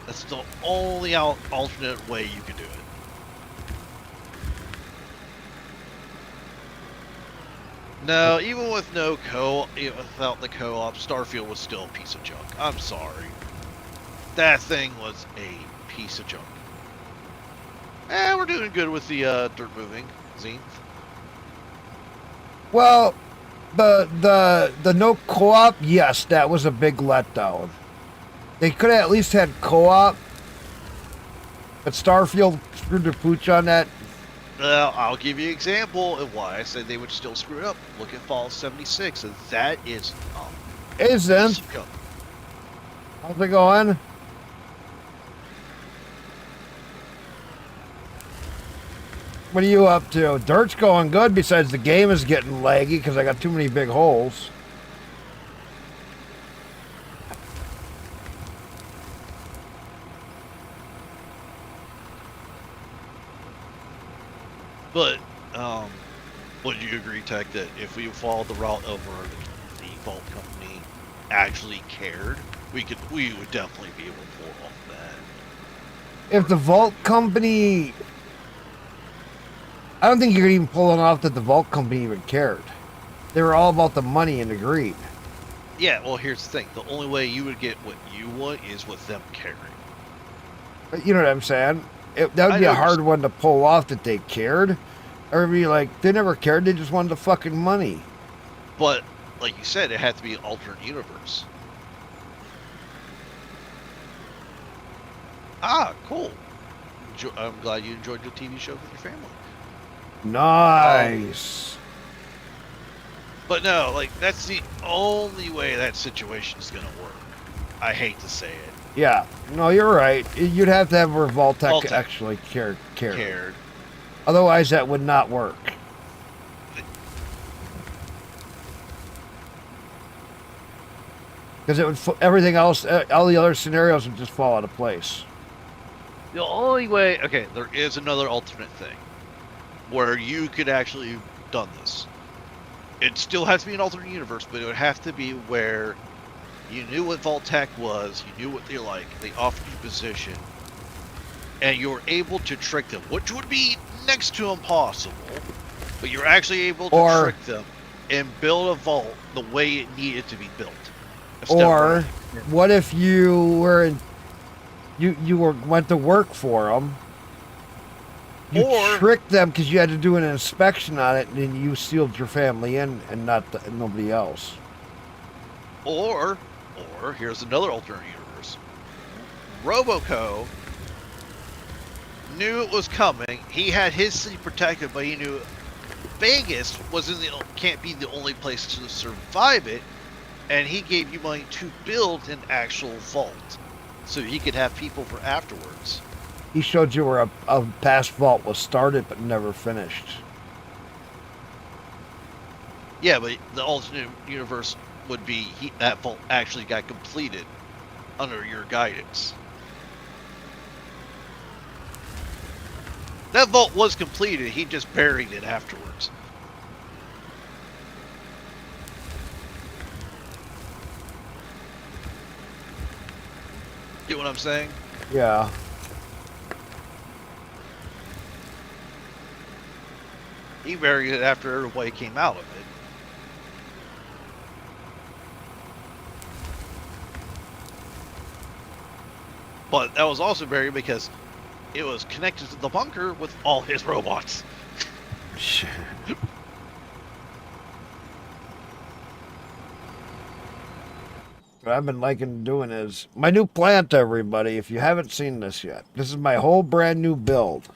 That's the only alternate way you could do it. No, even with without the co-op, Starfield was still a piece of junk. I'm sorry. That thing was a piece of junk. We're doing good with the dirt moving, Zenith. Well, the no co-op, yes, that was a big letdown. They could have at least had co-op, but Starfield screwed their pooch on that. Well, I'll give you an example of why I said they would still screw it up. Look at Fallout 76, and that is Hey, Zen, junk. how's it going? What are you up to? Dirt's going good, besides the game is getting laggy because I got too many big holes. But, would you agree, Tech, that if we followed the route of where the Vault Company actually cared, we would definitely be able to pull off that. If the Vault Company I don't think you could even pull it off that the vault company even cared. They were all about the money and the greed. Yeah, well, here's the thing. The only way you would get what you want is with them caring. But you know what I'm saying? That would I be know a you're hard one to pull off that they cared. Or be like, they never cared, they just wanted the fucking money. But, like you said, it had to be an alternate universe. Ah, cool. I'm glad you enjoyed the TV show with your family. Nice. But no, like, that's the only way that situation is going to work. I hate to say it. Yeah. No, you're right. You'd have to have where Vault-Tec Vault-Tec actually cared. Cared. Otherwise, that would not work. Because it would everything else, all the other scenarios would just fall out of place. The only way, okay, there is another alternate thing where you could actually have done this. It still has to be an alternate universe, but it would have to be where you knew what Vault-Tec was, you knew what they like, they offered you position, and you were able to trick them, which would be next to impossible, but you're actually able to trick them and build a vault the way it needed to be built. Or what if you were in, went to work for them? You tricked them because you had to do an inspection on it, and then you sealed your family in, and nobody else. Or here's another alternate universe. Roboco knew it was coming. He had his city protected, but he knew Vegas can't be the only place to survive it, and he gave you money to build an actual vault, so he could have people for afterwards. He showed you where a past vault was started but never finished. Yeah, but the alternate universe would be that vault actually got completed under your guidance. That vault was completed, he just buried it afterwards. Get what I'm saying? Yeah. He buried it after everybody came out of it. But that was also buried because it was connected to the bunker with all his robots. What I've been liking doing is my new plant, everybody. If you haven't seen this yet, this is my whole brand new build.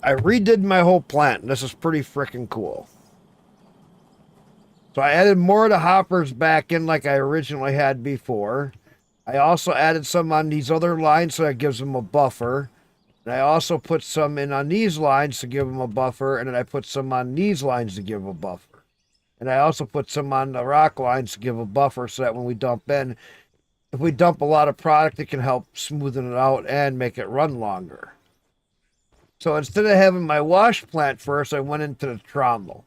I redid my whole plant, and this is pretty freaking cool. So I added more of the hoppers back in like I originally had before. I also added some on these other lines so that gives them a buffer. And I also put some in on these lines to give them a buffer, and then I put some on these lines to give a buffer. And I also put some on the rock lines to give a buffer so that when we dump in, if we dump a lot of product, it can help smoothen it out and make it run longer. So instead of having my wash plant first, I went into the trommel.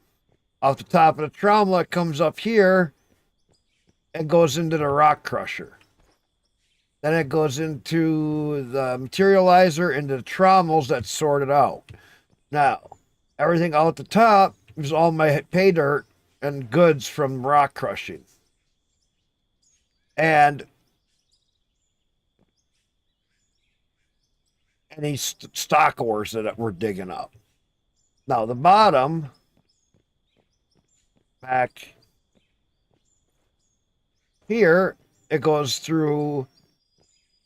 Off the top of the trommel, it comes up here and goes into the rock crusher. Then it goes into the materializer, into the trommels that's sorted out. Now, everything out the top is all my pay dirt and goods from rock crushing. And any stock ores that we're digging up. Now, the bottom, back here, it goes through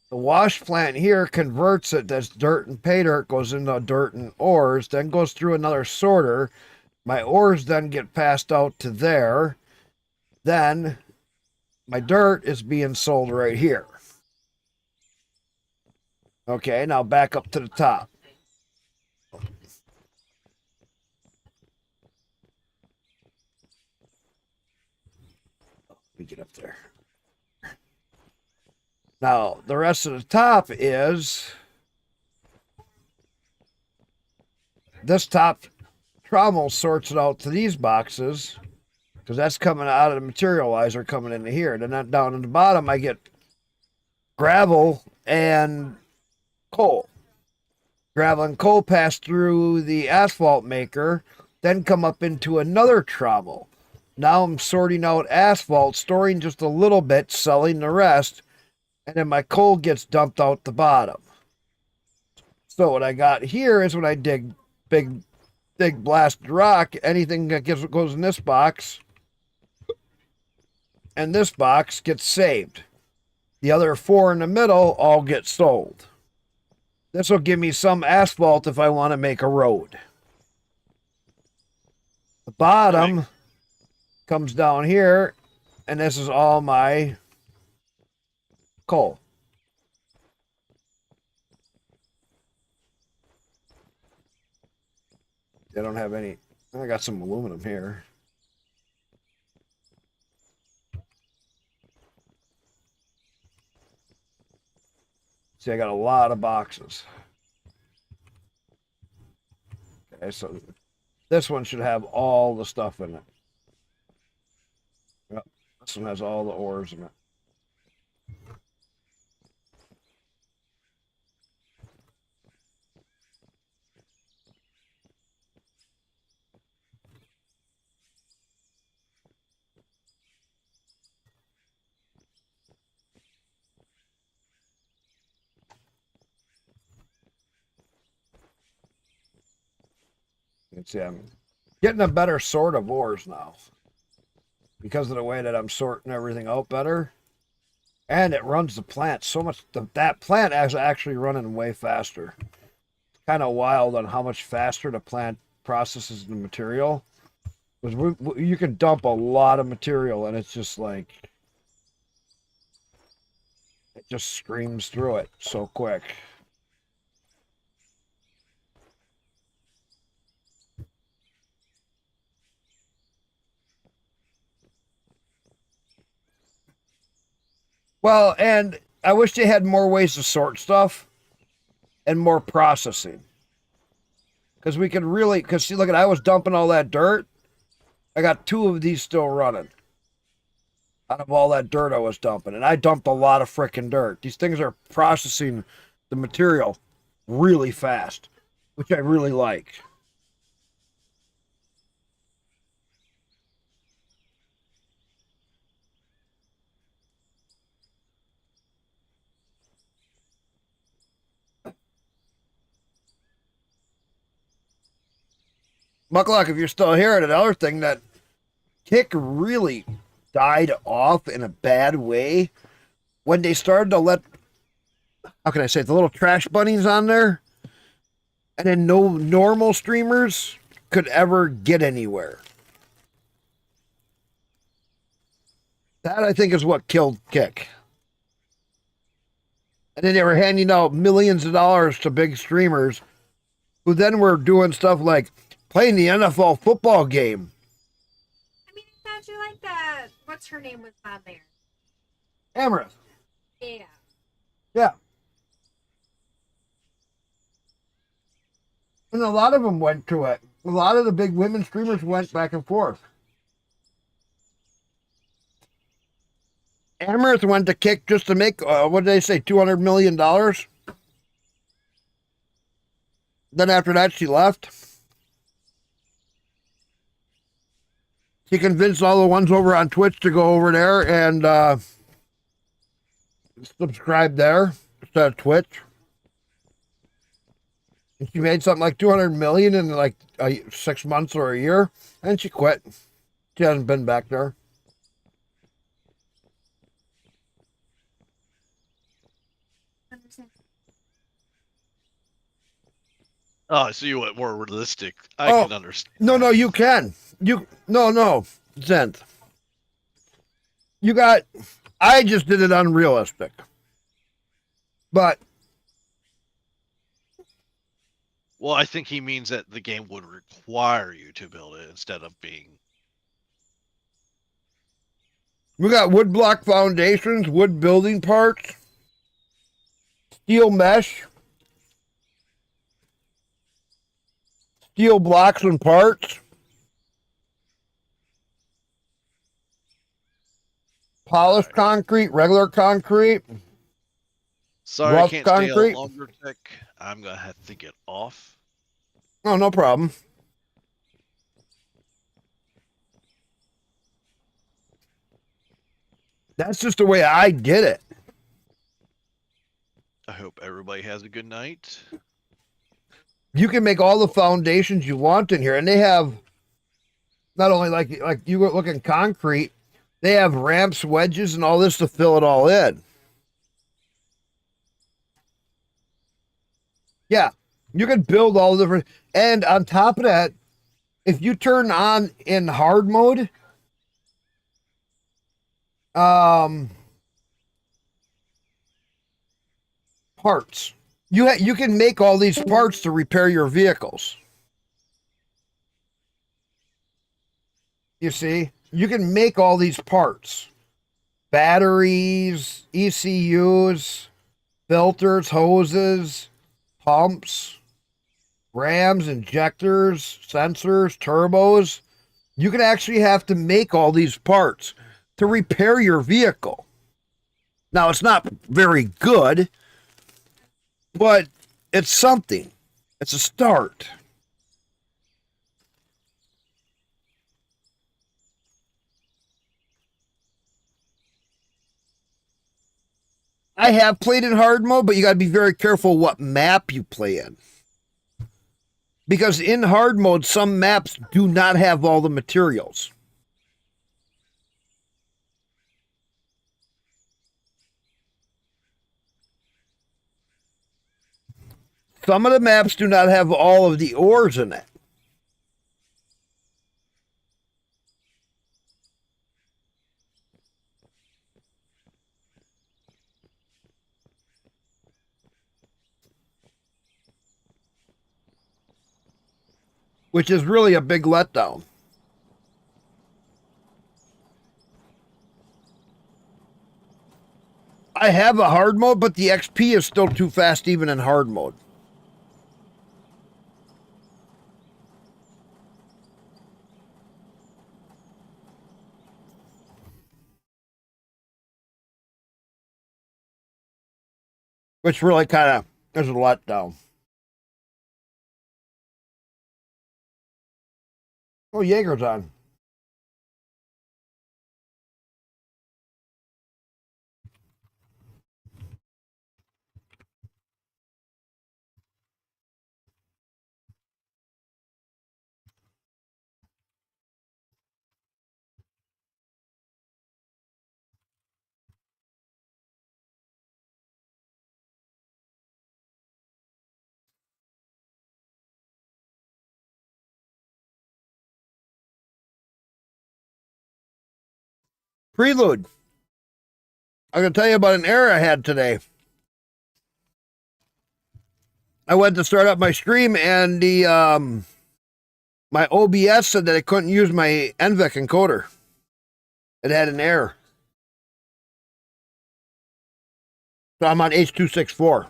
the wash plant here, converts it, that's dirt and pay dirt, goes into dirt and ores, then goes through another sorter. My ores then get passed out to there. Then my dirt is being sold right here. Okay, now back up to the top. Let me get up there. Now, the rest of the top is this top trommel sorts it out to these boxes because that's coming out of the materializer coming into here. Then down in the bottom, I get gravel and coal. Gravel and coal pass through the asphalt maker, then come up into another trommel. Now I'm sorting out asphalt, storing just a little bit, selling the rest, and then my coal gets dumped out the bottom. So what I got here is when I dig big blasted rock, anything that goes in this box and this box gets saved. The other 4 in the middle all get sold. This will give me some asphalt if I want to make a road. The bottom comes down here, and this is all my coal. I don't have any. I got some aluminum here. See, I got a lot of boxes. Okay, so this one should have all the stuff in it. Yep, this one has all the ores in it. You can see I'm getting a better sort of ores now because of the way that I'm sorting everything out better. And it runs the plant so much. That plant is actually running way faster. It's kind of wild on how much faster the plant processes the material. Because you can dump a lot of material and it's just like, it just screams through it so quick. Well, and I wish they had more ways to sort stuff and more processing. Because we could really, because see, look at, I was dumping all that dirt. I got 2 of these still running out of all that dirt I was dumping. And I dumped a lot of frickin' dirt. These things are processing the material really fast, which I really like. Mucklock, if you're still here, and another thing that Kick really died off in a bad way when they started to let, how can I say it, the little trash bunnies on there, and then no normal streamers could ever get anywhere. That, I think, is what killed Kick. And then they were handing out millions of dollars to big streamers who then were doing stuff like playing the NFL football game. I mean, I thought you liked that. What's her name was on there? Amaranth. Yeah. Yeah. And a lot of them went to it. A lot of the big women streamers went back and forth. Amaranth went to Kick just to make, what did they say, $200 million? Then after that, she left. She convinced all the ones over on Twitch to go over there and subscribe there instead of Twitch. And she made something like 200 million in like 6 months or a year, and she quit. She hasn't been back there. Oh, so you went more realistic. I can understand. No, you can. No, Zenth. I just did it unrealistic. But. Well, I think he means that the game would require you to build it instead of being. We got wood block foundations, wood building parts, steel mesh, steel blocks and parts, polished concrete, regular concrete. Sorry, I rough can't stay concrete. out longer, Tech. I'm gonna have to get off. Oh, no problem. That's just the way I did it. I hope everybody has a good night. You can make all the foundations you want in here, and they have not only like you look in concrete, they have ramps, wedges, and all this to fill it all in. Yeah, you can build all different. And on top of that, if you turn on in hard mode, parts. You can make all these parts to repair your vehicles. You see, you can make all these parts: batteries, ECUs, filters, hoses, pumps, rams, injectors, sensors, turbos. You can actually have to make all these parts to repair your vehicle. Now, it's not very good, but it's something. It's a start. I have played in hard mode, but you got to be very careful what map you play in. Because in hard mode, some maps do not have all the materials. Some of the maps do not have all of the ores in it. Which is really a big letdown. I have a hard mode, but the XP is still too fast even in hard mode. Which really kind of is a letdown. Oh, Jaeger's on. Prelude. I'm going to tell you about an error I had today. I went to start up my stream and the my OBS said that I couldn't use my NVEC encoder. It had an error. So I'm on H.264.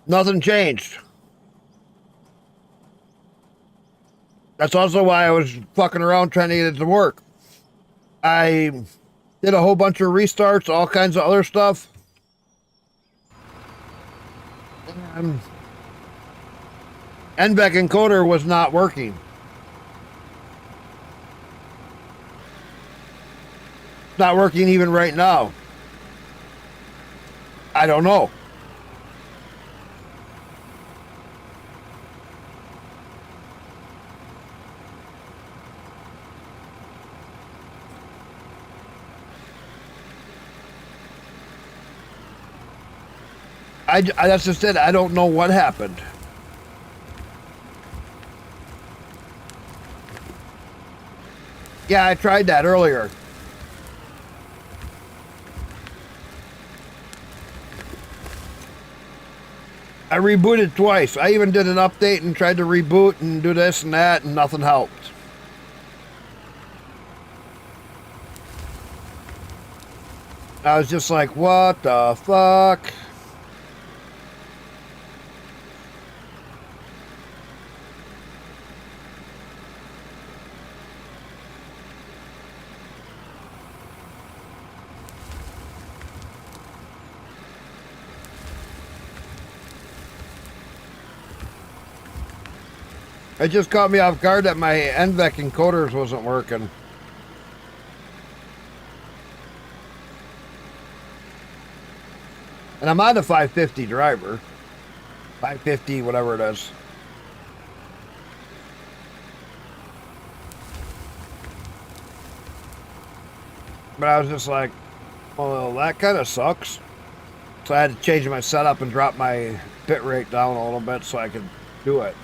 Nothing changed. That's also why I was fucking around trying to get it to work. I did a whole bunch of restarts, all kinds of other stuff. NVEC encoder was not working. Not working even right now. I don't know. That's just it. I don't know what happened. Yeah, I tried that earlier. I rebooted twice. I even did an update and tried to reboot and do this and that, and nothing helped. I was just like, what the fuck? It just caught me off guard that my NVEC encoders wasn't working. And I'm on the 550 driver. 550, whatever it is. But I was just like, well, that kind of sucks. So I had to change my setup and drop my bit rate down a little bit so I could do it.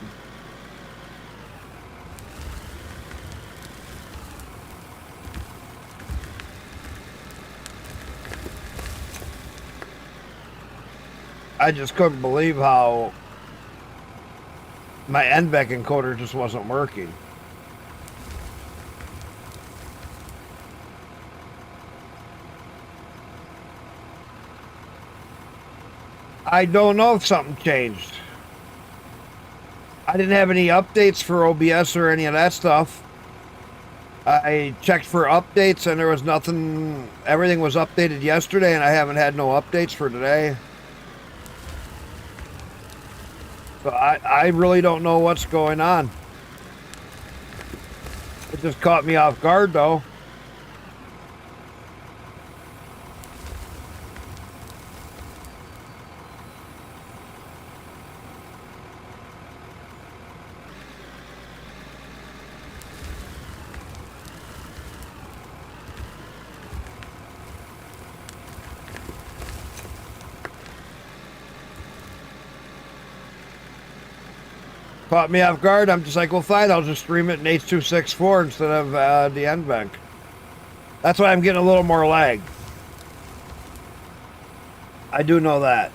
I just couldn't believe how my NVEC encoder just wasn't working. I don't know if something changed. I didn't have any updates for OBS or any of that stuff. I checked for updates and there was nothing. Everything was updated yesterday and I haven't had no updates for today. So I really don't know what's going on. It just caught me off guard though. Caught me off guard. I'm just like, well, fine. I'll just stream it in H.264 instead of the NVENC. That's why I'm getting a little more lag. I do know that.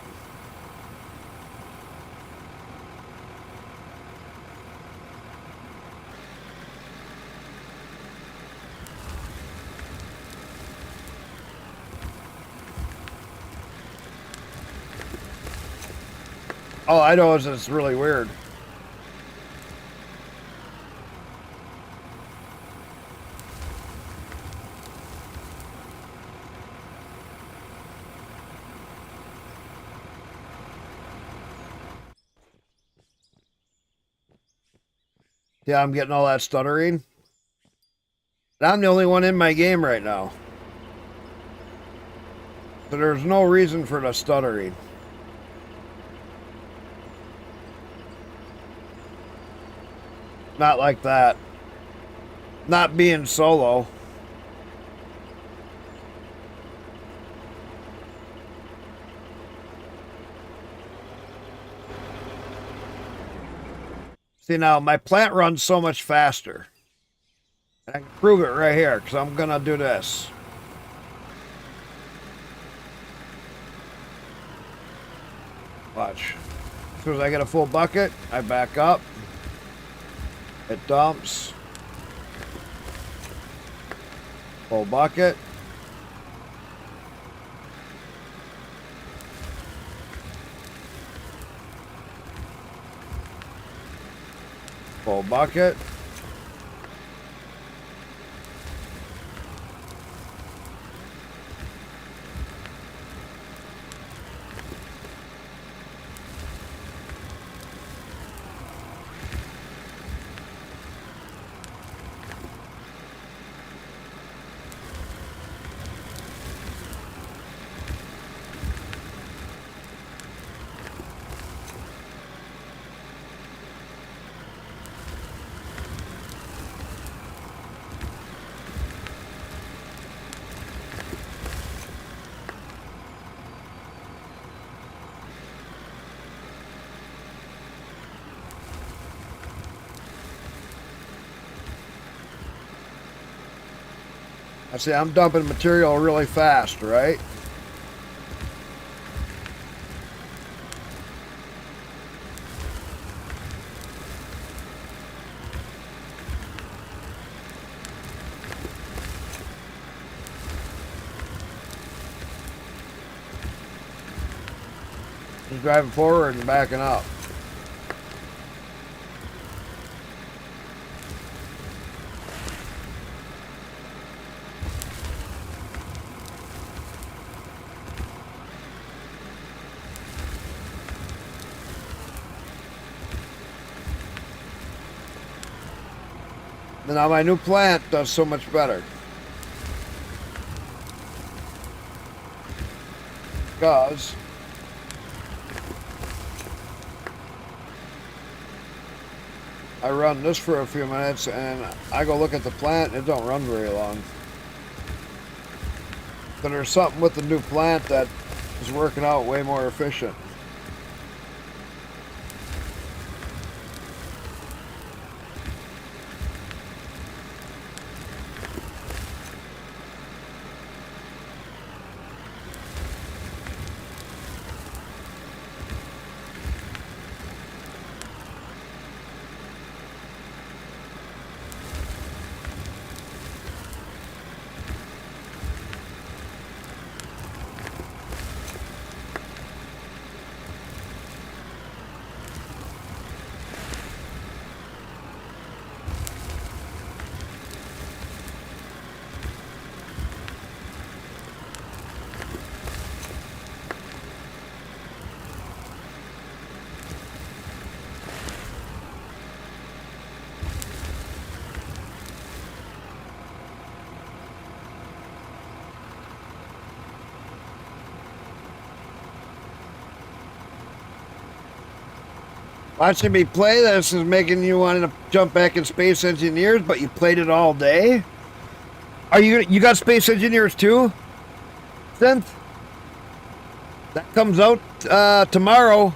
All I know is it's really weird. Yeah, I'm getting all that stuttering. And I'm the only one in my game right now. So there's no reason for the stuttering. Not like that. Not being solo. See now, my plant runs so much faster. And I can prove it right here, because I'm going to do this. Watch. As soon as I get a full bucket, I back up. It dumps. Full bucket. Full bucket. I see I'm dumping material really fast, right? Just driving forward and backing up. And now my new plant does so much better. Because I run this for a few minutes and I go look at the plant and it don't run very long. But there's something with the new plant that is working out way more efficient. Watching me play this is making you want to jump back in Space Engineers, but you played it all day? Are you got Space Engineers too? Synth? That comes out tomorrow.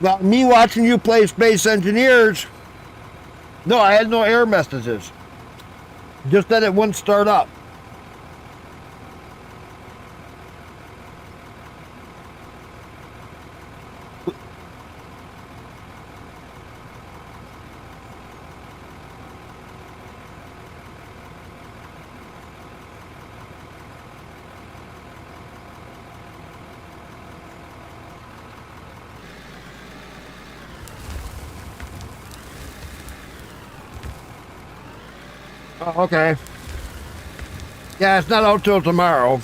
Well, me watching you play Space Engineers, no, I had no error messages. Just that it wouldn't start up. Oh, okay. Yeah, it's not out till tomorrow.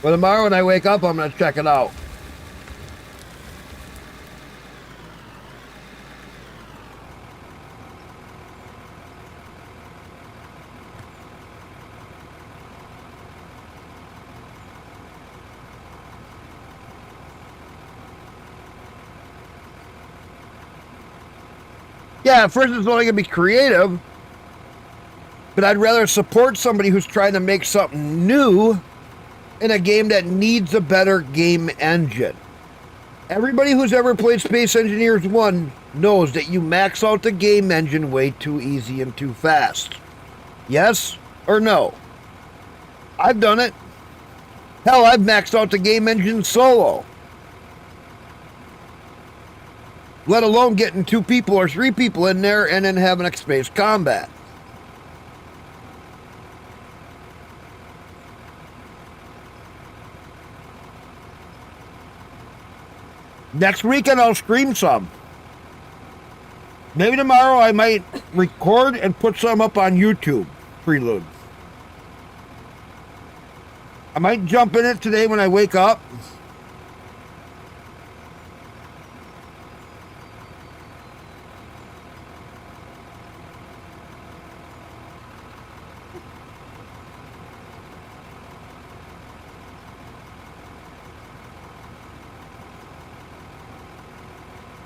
Well, tomorrow when I wake up, I'm going to check it out. Yeah, at first it's only going to be creative, but I'd rather support somebody who's trying to make something new in a game that needs a better game engine. Everybody who's ever played Space Engineers 1 knows that you max out the game engine way too easy and too fast. Yes or no? I've done it. Hell, I've maxed out the game engine solo. Let alone getting 2 people or 3 people in there and then having a space combat. Next weekend I'll stream some. Maybe tomorrow I might record and put some up on YouTube. Prelude. I might jump in it today when I wake up.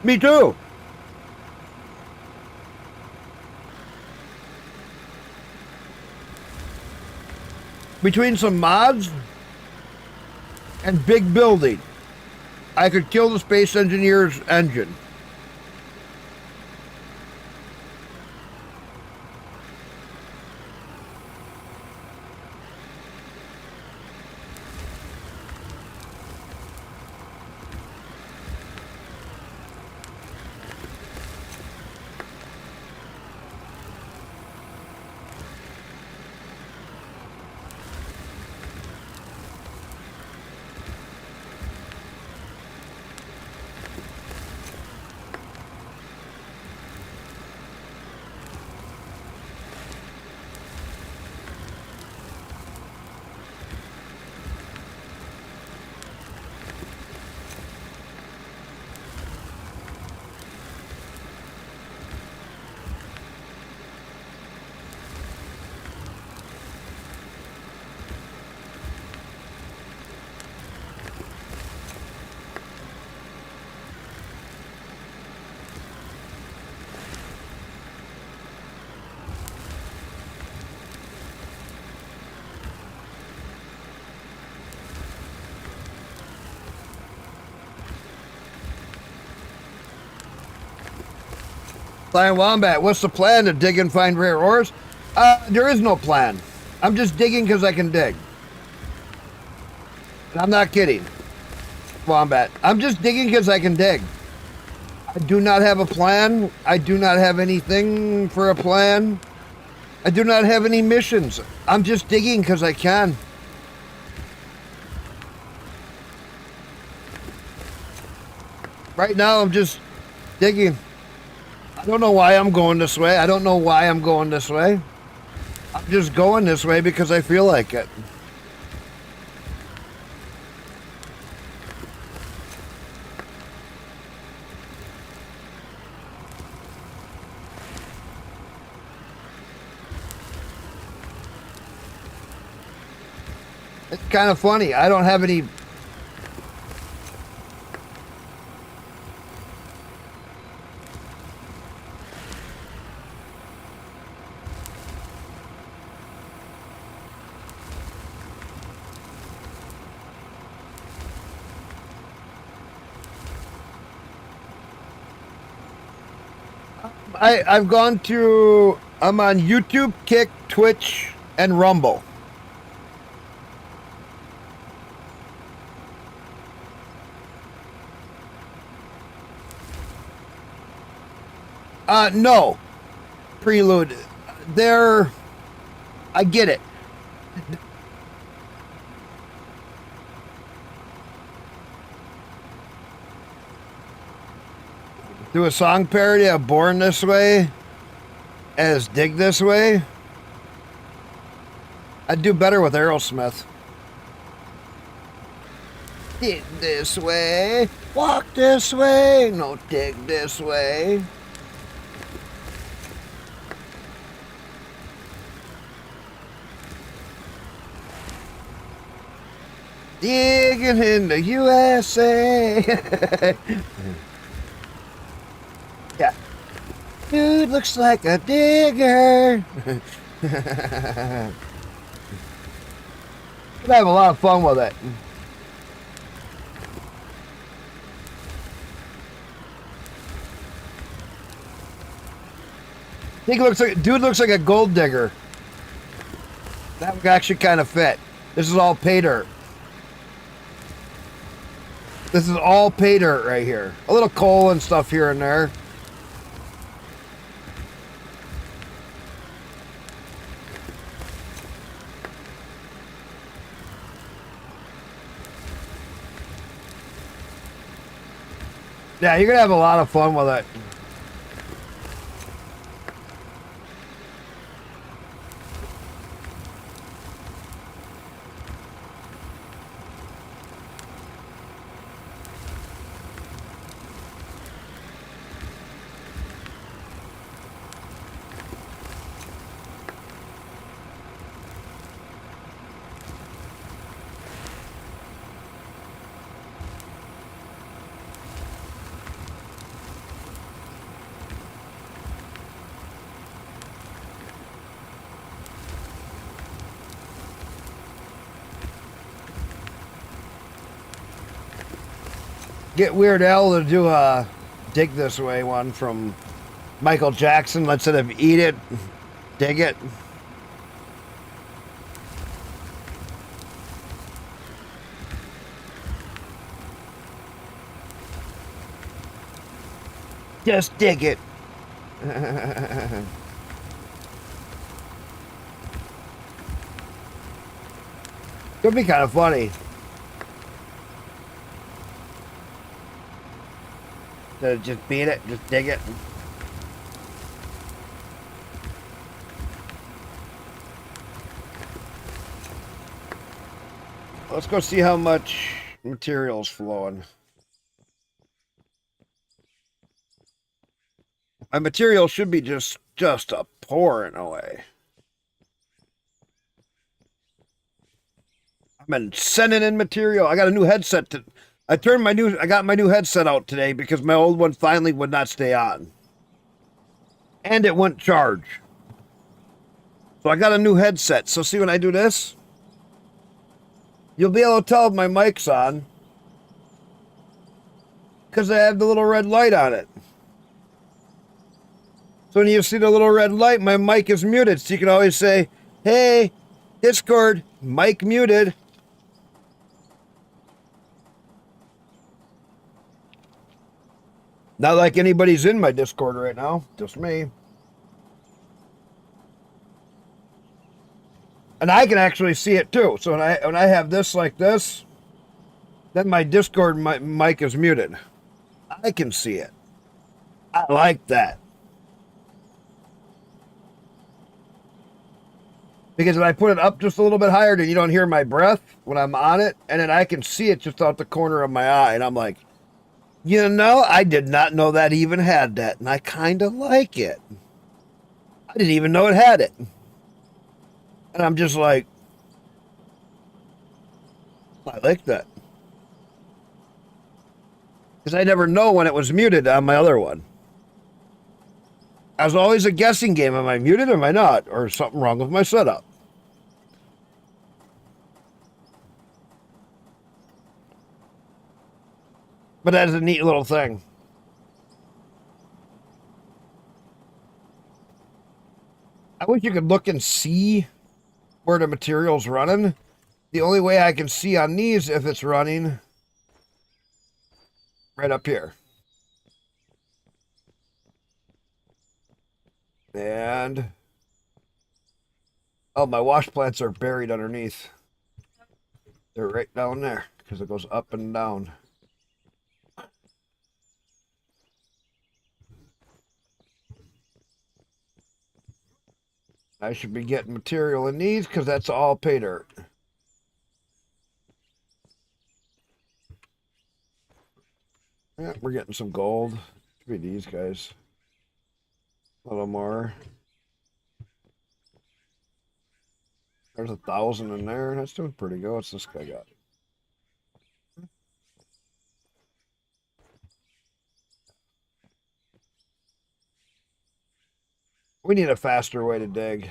Me too. Between some mods and big building. I could kill the space engineer's engine. Flying Wombat, what's the plan to dig and find rare ores? There is no plan. I'm just digging because I can dig. And I'm not kidding, Wombat. I'm just digging because I can dig. I do not have a plan. I do not have anything for a plan. I do not have any missions. I'm just digging because I can. Right now, I'm just digging. I don't know why I'm going this way. I don't know why I'm going this way. I'm just going this way because I feel like it. It's kind of funny. I don't have any... I'm on YouTube, Kick, Twitch, and Rumble. No. Prelude. I get it. Do a song parody of Born This Way as Dig This Way. I'd do better with Aerosmith. Dig this way, walk this way, no dig this way. Digging in the USA. Yeah. Dude looks like a digger. Could have a lot of fun with it. Dude looks like a gold digger. That would actually kind of fit. This is all pay dirt. This is all pay dirt right here. A little coal and stuff here and there. Yeah, you're gonna have a lot of fun with it. get Weird Al to do a Dig This Way one from Michael Jackson. Instead of eat it, dig it. Just dig it. Could be kind of funny. Just beat it, just dig it. Let's go see how much material's flowing. My material should be just a pouring away. I've been sending in material. I got a new headset I got my new headset out today because my old one finally would not stay on. And it wouldn't charge. So I got a new headset. So see when I do this? You'll be able to tell if my mic's on. Because I have the little red light on it. So when you see the little red light, my mic is muted. So you can always say, hey, Discord, mic muted. Not like anybody's in my Discord right now. Just me. And I can actually see it too. So when I have this like this, then my Discord mic is muted. I can see it. I like that. Because when I put it up just a little bit higher, then you don't hear my breath when I'm on it. And then I can see it just out the corner of my eye. And I'm like, you know, I did not know that even had that. And I kind of like it. I didn't even know it had it. And I'm just like, I like that. Because I never know when it was muted on my other one. I was always a guessing game. Am I muted or am I not? Or something wrong with my setup? But that is a neat little thing. I wish you could look and see where the material's running. The only way I can see on these if it's running right up here. And oh, my wash plants are buried underneath. They're right down there because it goes up and down. I should be getting material in these because that's all pay dirt. Yeah, we're getting some gold. Should be these guys. A little more. There's 1,000 in there. That's doing pretty good. What's this guy got? We need a faster way to dig.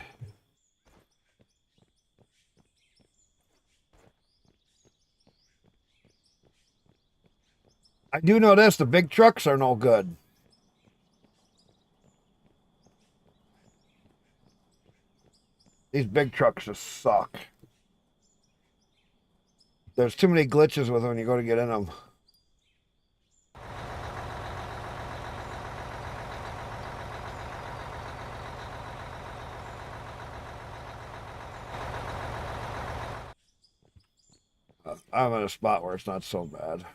I do know this, the big trucks are no good. These big trucks just suck. There's too many glitches with them when you go to get in them. I'm in a spot where it's not so bad.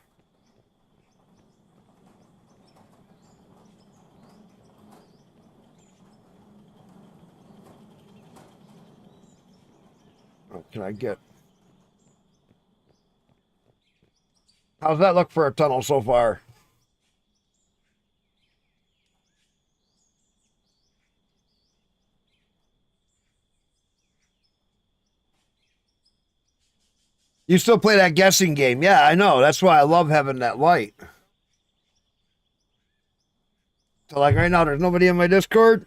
Oh, can I get... How's that look for a tunnel so far? You still play that guessing game? Yeah, I know. That's why I love having that light. So like right now, there's nobody in my Discord.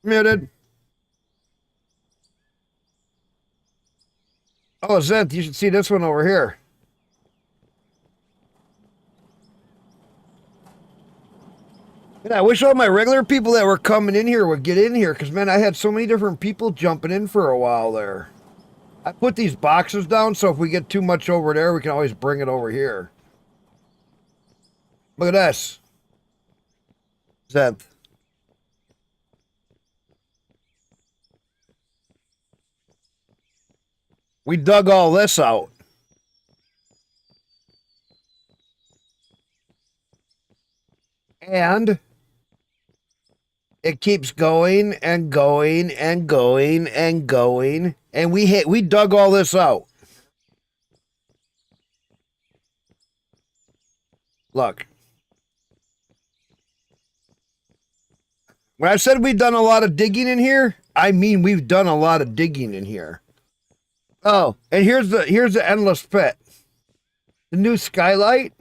Muted. Oh, Zent, you should see this one over here. And I wish all my regular people that were coming in here would get in here, because, man, I had so many different people jumping in for a while there. I put these boxes down, so if we get too much over there, we can always bring it over here. Look at this. Zenth. We dug all this out. And it keeps going and going and going and going. And we dug all this out. Look. When I said we've done a lot of digging in here, I mean we've done a lot of digging in here. Oh, and here's the endless pit. The new skylight.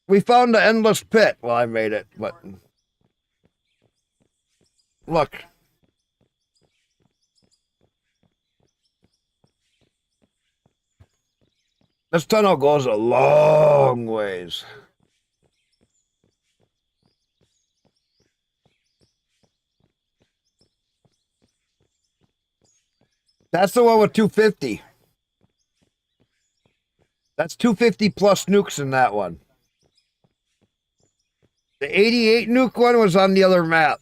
We found the endless pit. Well, I made it, but look. This tunnel goes a long ways. That's the one with 250. That's 250 plus nukes in that one. The 88 nuke one was on the other map.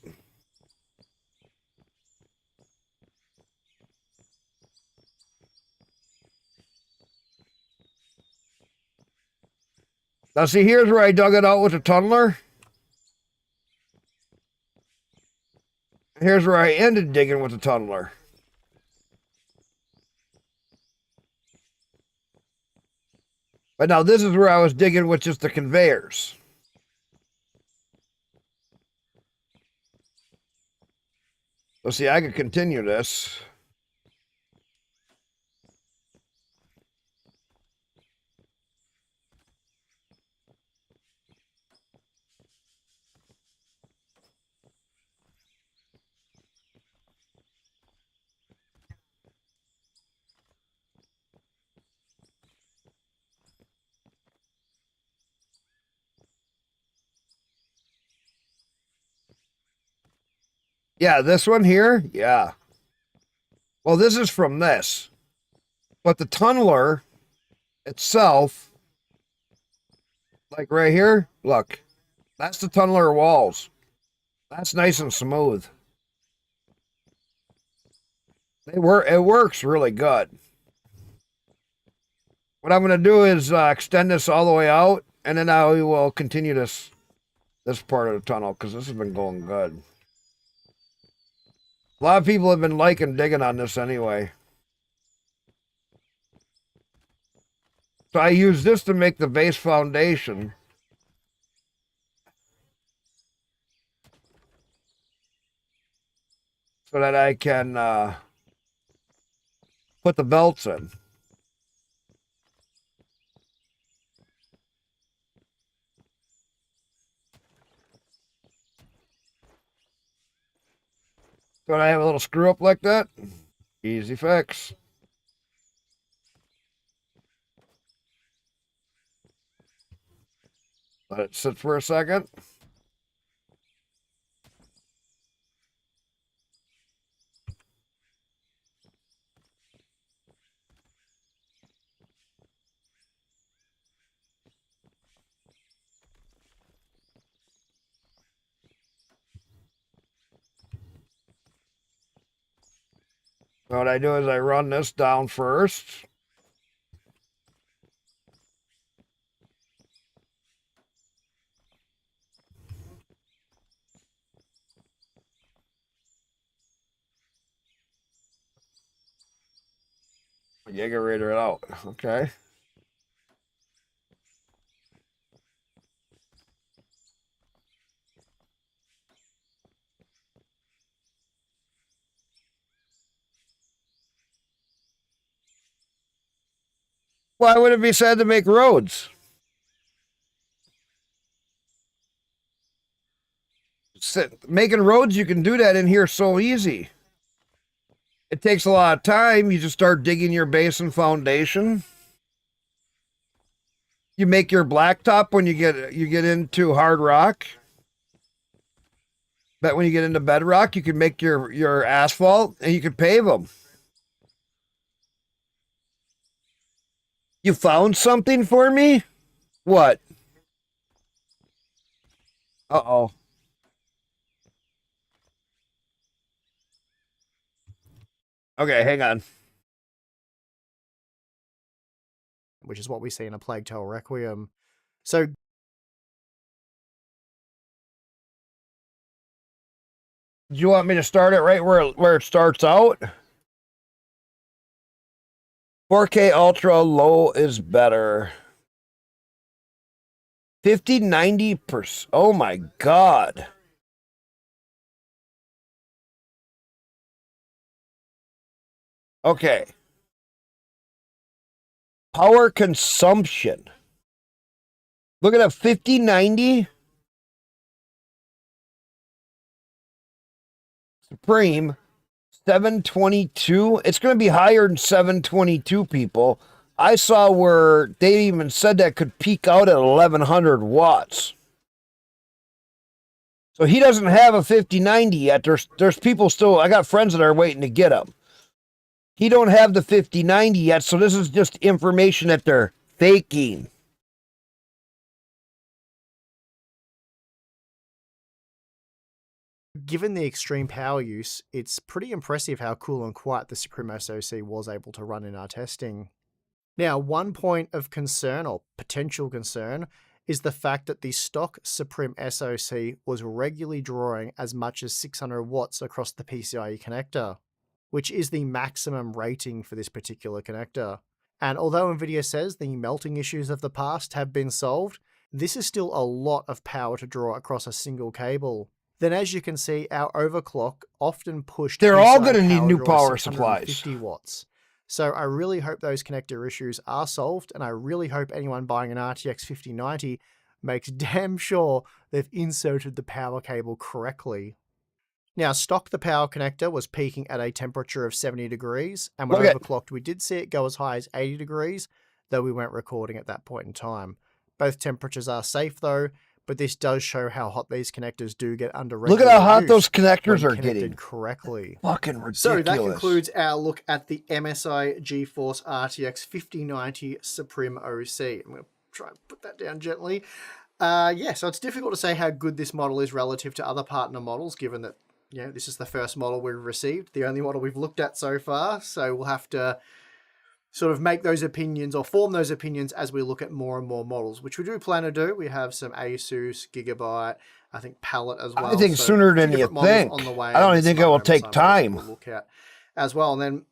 Now see, here's where I dug it out with the tunneler. Here's where I ended digging with the tunneler. But now this is where I was digging with just the conveyors. Let's see, I could continue this. Yeah, this one here, yeah. Well, this is from this. But the tunneler itself, like right here, look. That's the tunneler walls. That's nice and smooth. It works really good. What I'm going to do is extend this all the way out, and then I will continue this part of the tunnel, because this has been going good. A lot of people have been liking digging on this anyway. So I use this to make the base foundation. So that I can put the belts in. So I have a little screw up like that. Easy fix. Let it sit for a second. So what I do is I run this down first. Jaegerator it out. Okay. Why would it be sad to make roads? Making roads, you can do that in here so easy. It takes a lot of time. You just start digging your base and foundation. You make your blacktop when you get into hard rock. But when you get into bedrock, you can make your asphalt and you can pave them. You found something for me? What? Uh-oh. Okay, hang on. which is what we see in A Plague Tale Requiem. So Do you want me to start it right where it starts out? 4K Ultra low is better. 50-90%. Oh my God. Okay. Power consumption. Look at a 50-90. Supreme. 722. It's going to be higher than 722, people. I saw where they even said that could peak out at 1100 watts. So he doesn't have a 5090 yet. There's people still, I got friends that are waiting to get them. He don't have the 5090 yet, so this is just information that they're faking. given the extreme power use, it's pretty impressive how cool and quiet the Supreme SoC was able to run in our testing. Now, one point of concern, or potential concern, is the fact that the stock Supreme SoC was regularly drawing as much as 600 watts across the PCIe connector, which is the maximum rating for this particular connector. And although NVIDIA says the melting issues of the past have been solved, this is still a lot of power to draw across a single cable. Then as you can see, our overclock often pushed They're all PCIe going to need power new draw power 650 supplies. watts. So I really hope those connector issues are solved, and I really hope anyone buying an RTX 5090 makes damn sure they've inserted the power cable correctly. Now, stock the power connector was peaking at a temperature of 70 degrees, and when overclocked, we did see it go as high as 80 degrees, though we weren't recording at that point in time. Both temperatures are safe though, but this does show how hot these connectors do get under regular Look at how hot use those connectors when are connected getting. correctly. Fucking ridiculous. So that concludes our look at the MSI GeForce RTX 5090 Supreme OC. I'm going to try and put that down gently. Yeah, so it's difficult to say how good this model is relative to other partner models, given that this is the first model we've received, the only model we've looked at so far. So we'll have to sort of make those opinions or form those opinions as we look at more and more models, which we do plan to do. We have some Asus, Gigabyte, I think Palette as well. I think so sooner than you think. on the way, I don't even think it will take time. We'll look at as well. And then,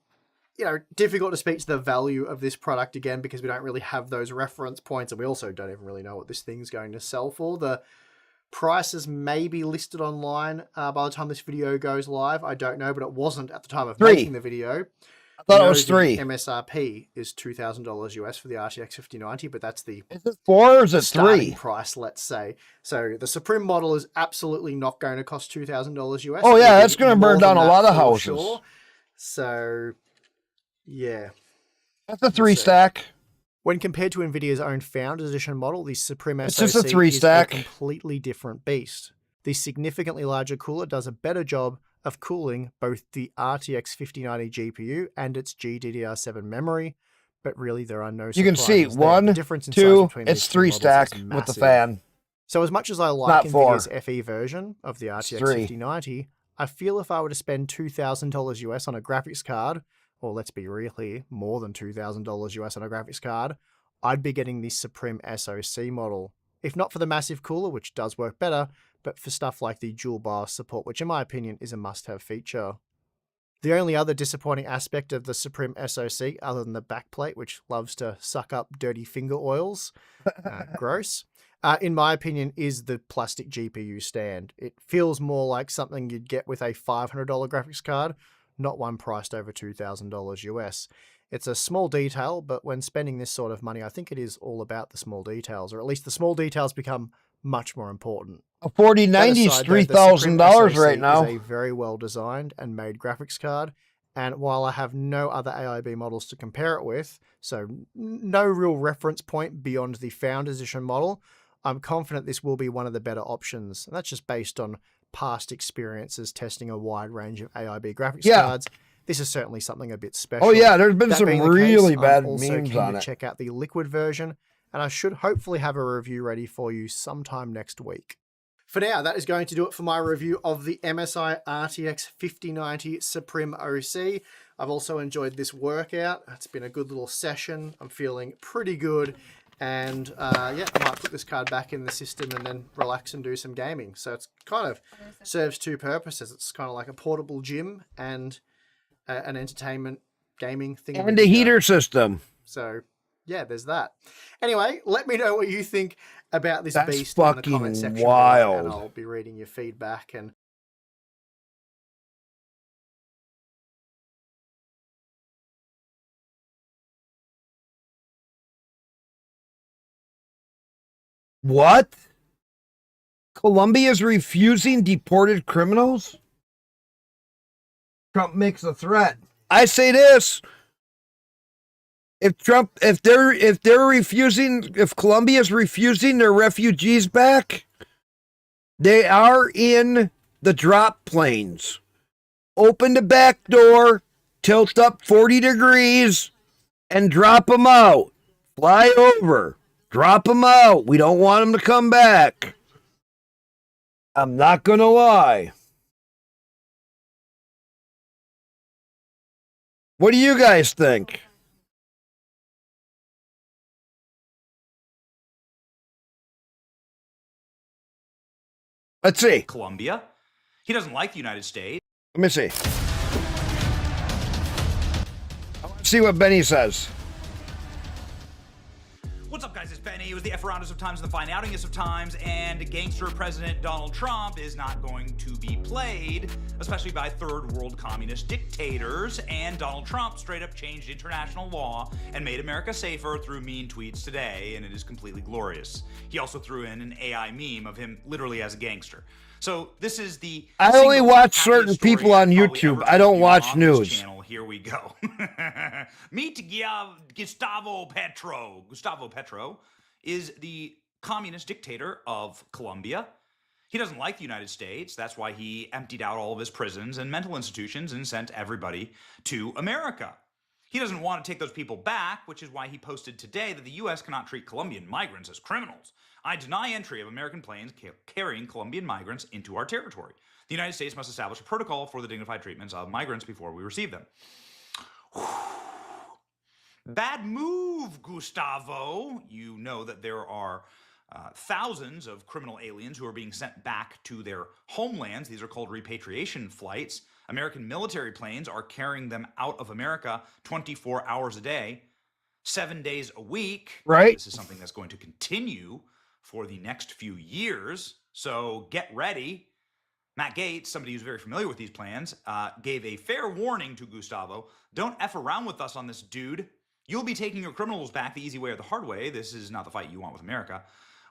difficult to speak to the value of this product again, because we don't really have those reference points, and we also don't even really know what this thing's going to sell for. The prices may be listed online by the time this video goes live. I don't know, but it wasn't at the time of making the video. I thought it was $3. MSRP is $2,000 US for the RTX 5090, but that's the Is it 4 or is it starting 3? price, let's say. So the Supreme model is absolutely not going to cost $2,000 US. Oh yeah, that's going to burn down a lot of houses. Sure. So, yeah. That's a 3 stack. When compared to NVIDIA's own Founders Edition model, the Supreme It's SoC just a 3 is stack. a completely different beast. The significantly larger cooler does a better job of cooling both the RTX 5090 GPU and its GDDR7 memory, but really there are no surprises. You can see there. 1, The difference in size 2, between it's these two 3 models is stack with the massive. fan. So as much as I like Not 4. NVIDIA's FE version of the RTX 3. 5090, I feel if I were to spend $2,000 US on a graphics card, or let's be real here, more than $2,000 US on a graphics card, I'd be getting the Supreme SoC model. If not for the massive cooler, which does work better, but for stuff like the dual BIOS support, which in my opinion is a must-have feature. The only other disappointing aspect of the Supreme SoC, other than the backplate, which loves to suck up dirty finger oils, gross, in my opinion, is the plastic GPU stand. It feels more like something you'd get with a $500 graphics card, not one priced over $2,000 US. It's a small detail, but when spending this sort of money, I think it is all about the small details, or at least the small details become much more important. A 4090 is $3,000 right now. Is a very well designed and made graphics card, And while I have no other AIB models to compare it with, so no real reference point beyond the Founders Edition model, I'm confident this will be one of the better options. And that's just based on past experiences testing a wide range of AIB graphics cards. This is certainly something a bit special. Oh yeah, there's been That some being the really case, bad I'm also memes keen on to it. check out the liquid version, and I should hopefully have a review ready for you sometime next week. For now, that is going to do it for my review of the MSI RTX 5090 Supreme OC. I've also enjoyed this workout. It's been a good little session. I'm feeling pretty good. And yeah, I might put this card back in the system and then relax and do some gaming. So it's kind of serves two purposes. It's kind of like a portable gym and an entertainment gaming thing. And a heater system. So yeah, there's that. Anyway, let me know what you think about this That's beast in the comment fucking section wild. below, and I'll be reading your feedback. And What? Colombia's refusing deported criminals? Trump makes a threat. I say this. If Colombia's refusing their refugees back, they are in the drop planes. Open the back door, tilt up 40 degrees, and drop them out. Fly over. Drop them out. We don't want them to come back. I'm not going to lie. What do you guys think? Let's see. Colombia. He doesn't like the United States. Let me see. I want to see what Benny says. What's up, guys? It's Benny. It was the F-rounders of times and the fine outingest of times, and gangster President Donald Trump is not going to be played, especially by third world communist dictators. And Donald Trump straight up changed international law and made America safer through mean tweets today, and it is completely glorious. He also threw in an AI meme of him literally as a gangster. So this is the I only watch certain happiest story people on I've probably YouTube. ever I don't told you watch on this news. channel. Here we go. Meet Gustavo Petro. Gustavo Petro is the communist dictator of Colombia. He doesn't like the United States. That's why he emptied out all of his prisons and mental institutions and sent everybody to America. He doesn't want to take those people back, which is why he posted today that the U.S. cannot treat Colombian migrants as criminals. I deny entry of American planes carrying Colombian migrants into our territory. The United States must establish a protocol for the dignified treatments of migrants before we receive them. Bad move, Gustavo. You know that there are thousands of criminal aliens who are being sent back to their homelands. These are called repatriation flights. American military planes are carrying them out of America 24 hours a day, 7 days a week. Right. This is something that's going to continue for the next few years. So get ready. Matt Gaetz, somebody who's very familiar with these plans, gave a fair warning to Gustavo. Don't F around with us on this, dude. You'll be taking your criminals back the easy way or the hard way. This is not the fight you want with America.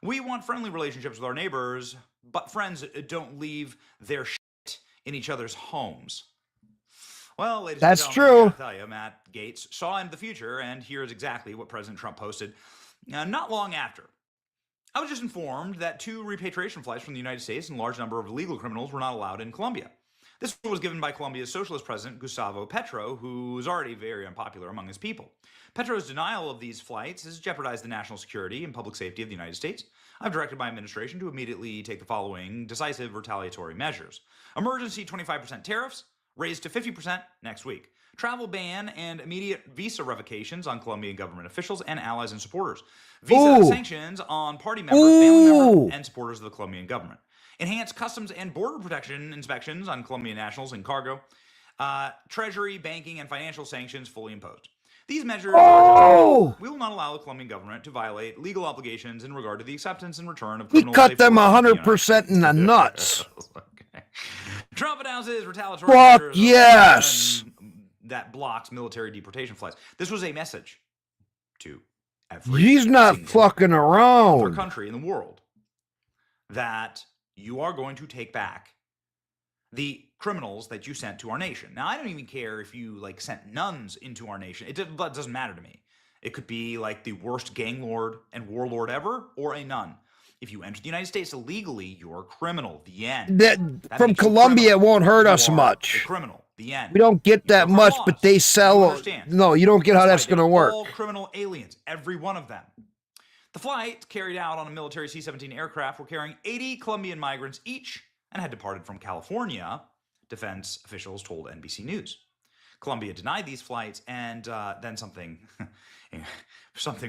We want friendly relationships with our neighbors, but friends don't leave their shit in each other's homes. Well, ladies That's and gentlemen, I true. gotta tell you, Matt Gaetz saw into the future, and here's exactly what President Trump posted not long after. I was just informed that 2 repatriation flights from the United States and a large number of illegal criminals were not allowed in Colombia. This was given by Colombia's socialist president, Gustavo Petro, who is already very unpopular among his people. Petro's denial of these flights has jeopardized the national security and public safety of the United States. I've directed my administration to immediately take the following decisive retaliatory measures. Emergency 25% tariffs, raised to 50% next week. Travel ban and immediate visa revocations on Colombian government officials and allies and supporters. Visa sanctions on party members, family members, and supporters of the Colombian government. Enhanced customs and border protection inspections on Colombian nationals and cargo. Treasury, banking, and financial sanctions fully imposed. These measures are just, we will not allow the Colombian government to violate legal obligations in regard to the acceptance and return of We criminals. cut they them forced into the 100% in the nuts. Okay. Trump announces retaliatory Fuck measures yes. that blocks military deportation flights. This was a message to every He's not single fucking other around. country in the world that you are going to take back the criminals that you sent to our nation. Now, I don't even care if you like sent nuns into our nation. That doesn't matter to me. It could be like the worst gang lord and warlord ever, or a nun. If you enter the United States illegally, you're a criminal. The end. That, That from makes you Colombia, it criminal. won't hurt You us are much. a criminal. The end. We don't get You that broke our much, laws. but they You sell. understand. No, you don't get how that's This going to flight, work. all criminal aliens, every one of them. The flight, carried out on a military C-17 aircraft, were carrying 80 Colombian migrants each and had departed from California, defense officials told NBC News. Colombia denied these flights, and then something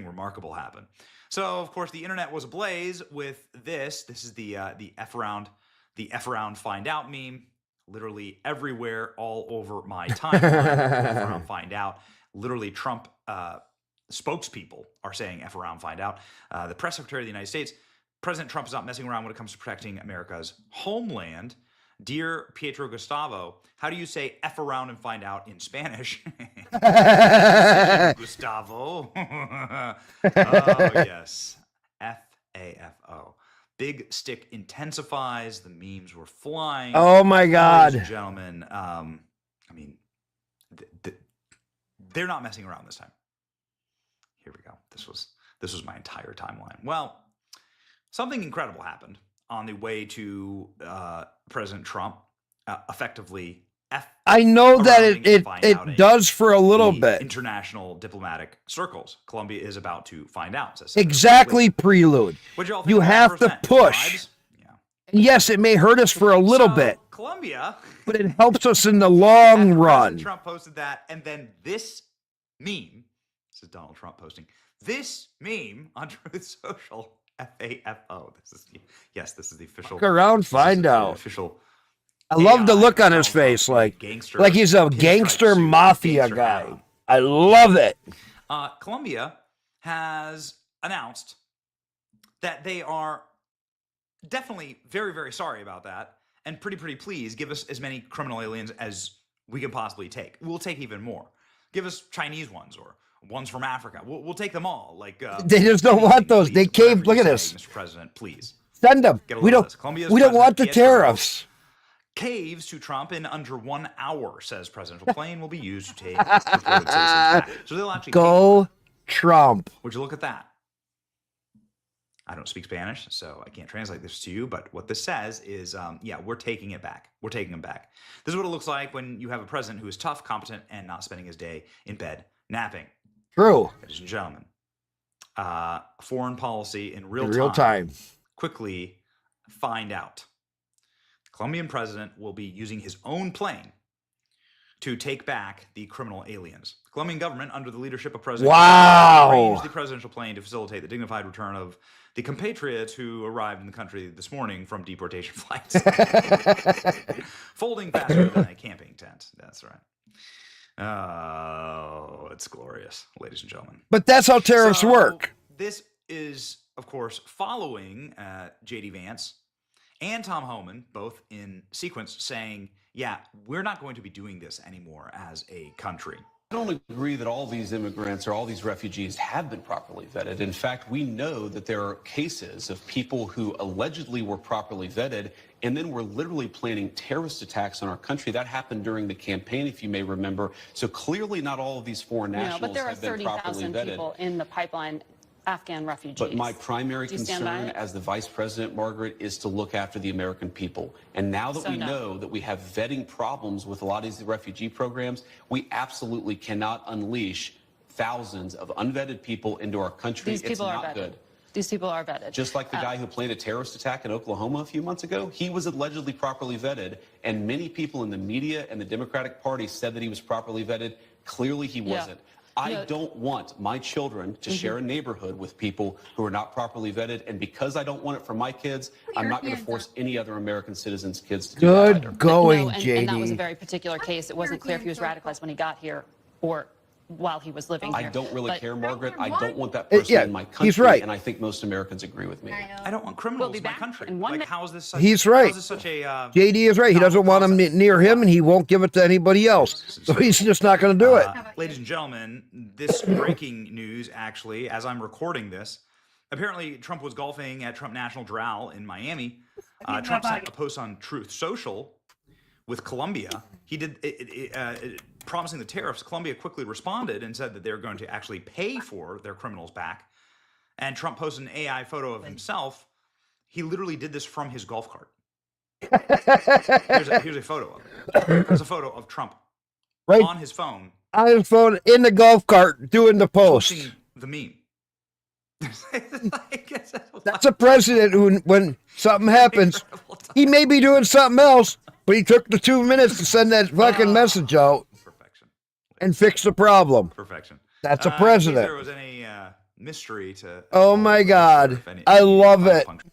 remarkable happened. So, of course, the internet was ablaze with this. This is the F around find out meme. Literally everywhere, all over my timeline. F around find out. Literally, Trump spokespeople are saying F around find out. The press secretary of the United States, President Trump is not messing around when it comes to protecting America's homeland. Dear Pietro Gustavo, how do you say F around and find out in Spanish? Gustavo. Oh, yes. F-A-F-O. Big stick intensifies. The memes were flying. Oh my Ladies God. and gentlemen, I mean, they're not messing around this time. Here we go. This was my entire timeline. Well, something incredible happened on the way to President Trump, effectively I know that arounding to find out it does for a little the bit. international diplomatic circles. Colombia is about to find out. Says Exactly, prelude. What y'all think You of that have to percent? push. Vibes? Yeah. And yes, it may hurt us for a little So, bit, Colombia, but it helps us in the long after run. President Trump posted that, and then this meme. This is Donald Trump posting this meme on Truth Social. FAFO. This is the official. Look around, this is find the out. Official. I love the AI look on Donald his face, Trump, like gangster, he's a pinstripe gangster suit, mafia gangster hat guy. on. I love it. Colombia has announced that they are definitely very, very sorry about that, and pretty please give us as many criminal aliens as we can possibly take. We'll take even more. Give us Chinese ones or ones from Africa. We'll take them all. Like They just don't want those. please, They caved. whatever Look you at say, this. Mr. President. Please Send them. get a We load of don't. this. Colombia's We don't want the President Pietro tariffs. caves to Trump in under 1 hour, says presidential plane will be used to take reported citizens back. So they'll actually Go Trump. Would you look at that? I don't speak Spanish, so I can't translate this to you, but what this says is, yeah, we're taking it back. We're taking them back. This is what it looks like when you have a president who is tough, competent, and not spending his day in bed napping. True. Ladies and gentlemen, foreign policy in real In real time. Quickly find out. The Colombian president will be using his own plane to take back the criminal aliens. The Colombian government, under the leadership of President Wow. arranged the presidential plane to facilitate the dignified return of the compatriots who arrived in the country this morning from deportation flights. Folding faster than a camping tent. That's right. Oh, it's glorious, ladies and gentlemen. But that's how tariffs So, work. This is, of course, following J.D. Vance and Tom Homan, both in sequence, saying, yeah, we're not going to be doing this anymore as a country. I don't agree that all these immigrants or all these refugees have been properly vetted. In fact, we know that there are cases of people who allegedly were properly vetted and then were literally planning terrorist attacks on our country. That happened during the campaign, if you may remember. So clearly not all of these foreign nationals but there are have been properly 30,000 vetted. people in the pipeline, Afghan refugees. But my primary Do you stand by concern it? as the vice president, Margaret, is to look after the American people. And now that So we no. know that we have vetting problems with a lot of these refugee programs, we absolutely cannot unleash thousands of unvetted people into our country. These people it's are not vetted. good. These people are vetted. Just like the guy who planned a terrorist attack in Oklahoma a few months ago, he was allegedly properly vetted, and many people in the media and the Democratic Party said that he was properly vetted. Clearly he Yeah. wasn't. I don't want my children to share a neighborhood with people who are not properly vetted, and because I don't want it for my kids, I'm not going to force any other American citizens' kids to do that either. Good going, no, JD. and that was a very particular case. It wasn't clear if he was radicalized when he got here or while he was living I here. don't really But care, Margaret. I don't want that person yeah, in my country, he's right. and I think most Americans agree with me. I don't want criminals We'll be in my back country. in 1 Like, minute. how is this such, He's how right. is this such a JD is right. He doesn't want him concept? near him, and he won't give it to anybody else. So he's just not going to do it. Ladies and gentlemen, this breaking news, actually, as I'm recording this, apparently Trump was golfing at Trump National Drow in Miami. Trump sent a post on Truth Social with Colombia, he did promising the tariffs. Colombia quickly responded and said that they're going to actually pay for their criminals back. And Trump posted an AI photo of himself. He literally did this from his golf cart. Here's a photo of it. Here's a photo of Trump Right on his phone. on his phone in the golf cart doing the post. Posting the meme. That's a president who, when something happens, he may be doing something else, but he took the 2 minutes to send that fucking message out Perfection. and fix the problem. Perfection. That's a In case president. there was any mystery to. Oh my God. if any- I love it. function.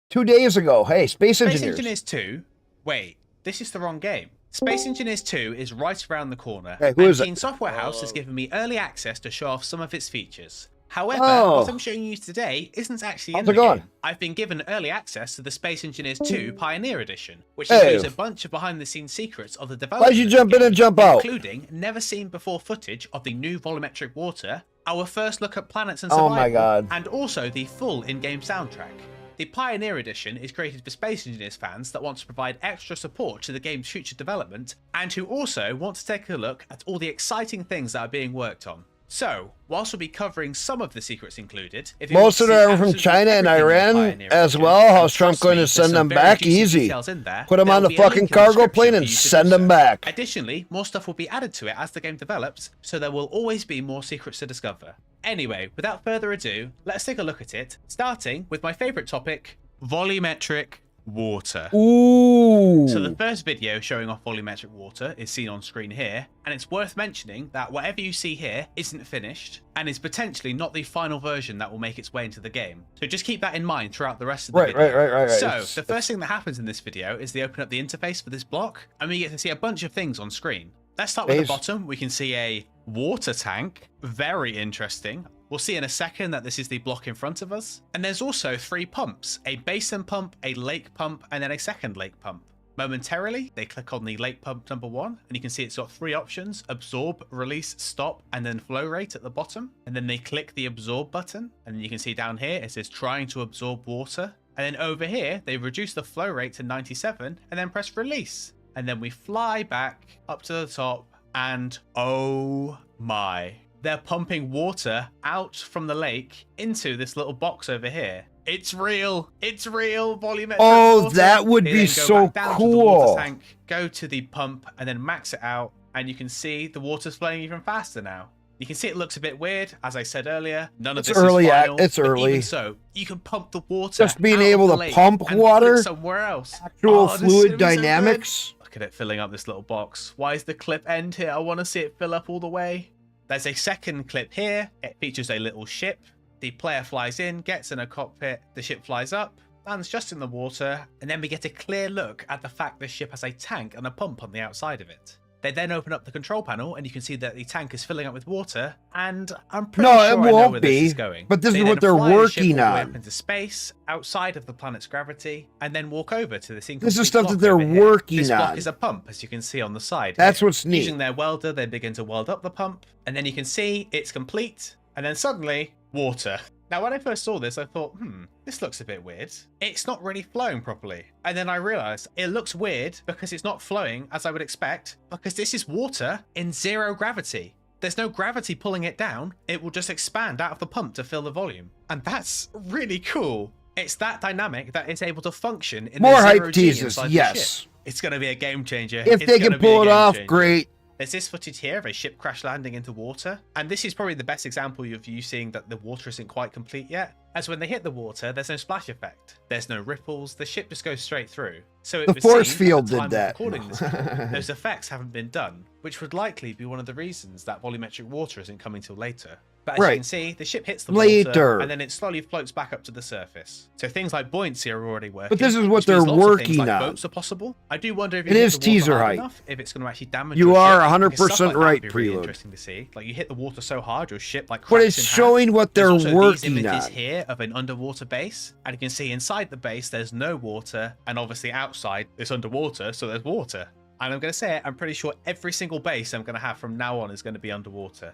2 days ago, hey, Space Space Engineers. Engineers 2? Wait, this is the wrong game. Space Engineers 2 is right around the corner, Hey, who and is it? Keen Software House has given me early access to show off some of its features. However, Oh. what I'm showing you today isn't actually How's in the it going? game. I've been given early access to the Space Engineers 2 Pioneer Edition, which Hey. includes a bunch of behind-the-scenes secrets of the development. Why'd you of the jump in game, and jump out? including never-seen-before footage of the new volumetric water, our first look at planets and Oh survival, my God. and also the full in-game soundtrack. The Pioneer Edition is created for Space Engineers fans that want to provide extra support to the game's future development, and who also want to take a look at all the exciting things that are being worked on. So, whilst we'll be covering some of the secrets included, if you Most want of to see them are from absolutely China and everything in the Iran Pioneer as Edition, well. and How's Trump trust going me, to there's send some them very back? juicy Easy. details in there. Put them on There'll the be a link fucking in the cargo description plane for and you to send do them so. back. Additionally, more stuff will be added to it as the game develops, so there will always be more secrets to discover. Anyway, without further ado, let's take a look at it, starting with my favourite topic, volumetric water. Ooh. So the first video showing off volumetric water is seen on screen here, and it's worth mentioning that whatever you see here isn't finished, and is potentially not the final version that will make its way into the game. So just keep that in mind throughout the rest of the video. Right. So It's- the first thing that happens in this video is they open up the interface for this block, and we get to see a bunch of things on screen. Let's start with the Space. bottom. We can see a water tank. Very interesting. We'll see in a second that this is the block in front of us. And there's also 3 pumps, a basin pump, a lake pump, and then a second lake pump. Momentarily, they click on the lake pump number 1, and you can see it's got 3 options: absorb, release, stop, and then flow rate at the bottom. And then they click the absorb button, and then you can see down here it says trying to absorb water. And then over here, they reduce the flow rate to 97, and then press release. And then we fly back up to the top, and oh my. They're pumping water out from the lake into this little box over here. It's real. It's real volumetric Oh, water. that would They be then go so back down to the cool. water tank, go to the pump, and then max it out. And you can see the water's flowing even faster now. You can see it looks a bit weird. As I said earlier, none of It's this early is ac- final. it's but early. Even so, you can pump the water. Just being out of able the to lake pump and put it water, somewhere else. actual Oh, this is fluid gonna be so good. dynamics. Look at it filling up this little box. Why is the clip end here? I want to see it fill up all the way. There's a second clip here. It features a little ship. The player flies in, gets in a cockpit, the ship flies up, lands just in the water, and then we get a clear look at the fact the ship has a tank and a pump on the outside of it. They then open up the control panel, and you can see that the tank is filling up with water, and I'm pretty No, sure it I know won't where this be, is going. but this They is then what they're fly the ship working all the way on. up into space, outside of the planet's gravity, and then walk over to this incomplete This is stuff block that they're over here. working This block on. is a pump, as you can see on the side. That's here. what's neat. Using their welder, they begin to weld up the pump, and then you can see it's complete, and then suddenly, water. Now, when I first saw this, I thought, this looks a bit weird. It's not really flowing properly. And then I realized it looks weird because it's not flowing as I would expect, because this is water in 0 gravity. There's no gravity pulling it down. It will just expand out of the pump to fill the volume. And that's really cool. It's that dynamic that it's able to function in More the hype 0G teasers, inside the yes. ship. It's going to be a game changer. If It's they gonna can be a pull it game off, changer. great. There's this footage here of a ship crash landing into water, and this is probably the best example of you seeing that the water isn't quite complete yet, as when they hit the water, there's no splash effect. There's no ripples, the ship just goes straight through. So it The would force seem, field at the did time of that. recording this video, those effects haven't been done, which would likely be one of the reasons that volumetric water isn't coming till later. But as you Right. can see, the ship hits the Later. water, and then it slowly floats back up to the surface. So things like buoyancy are already working. But this is what which means they're lots of things working like on. boats are possible. I do wonder if you It hit is the water teaser hard hype. enough, if it's going to actually damage You your are ship. 100% Because stuff like that right, would be really Preload. interesting to see. Like you hit the water so hard, your ship like But cracks it's in half. showing what There's they're also working these images on. here of an underwater base, and you can see inside the base there's no water, and obviously outside it's underwater, so there's water. And I'm going to say it, I'm pretty sure every single base I'm going to have from now on is going to be underwater.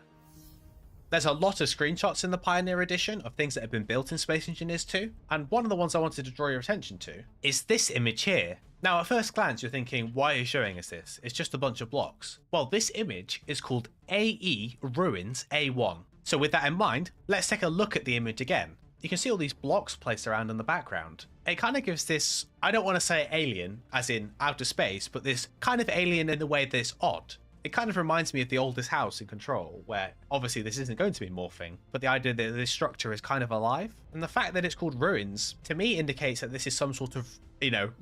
There's a lot of screenshots in the Pioneer Edition of things that have been built in Space Engineers 2, and one of the ones I wanted to draw your attention to is this image here. Now, at first glance, you're thinking, why are you showing us this? It's just a bunch of blocks. Well, this image is called AE Ruins A1. So with that in mind, let's take a look at the image again. You can see all these blocks placed around in the background. It kind of gives this, I don't want to say alien, as in outer space, but this kind of alien in the way that it's odd. It kind of reminds me of the oldest house in Control, where obviously this isn't going to be morphing, but the idea that this structure is kind of alive. And the fact that it's called Ruins, to me, indicates that this is some sort of,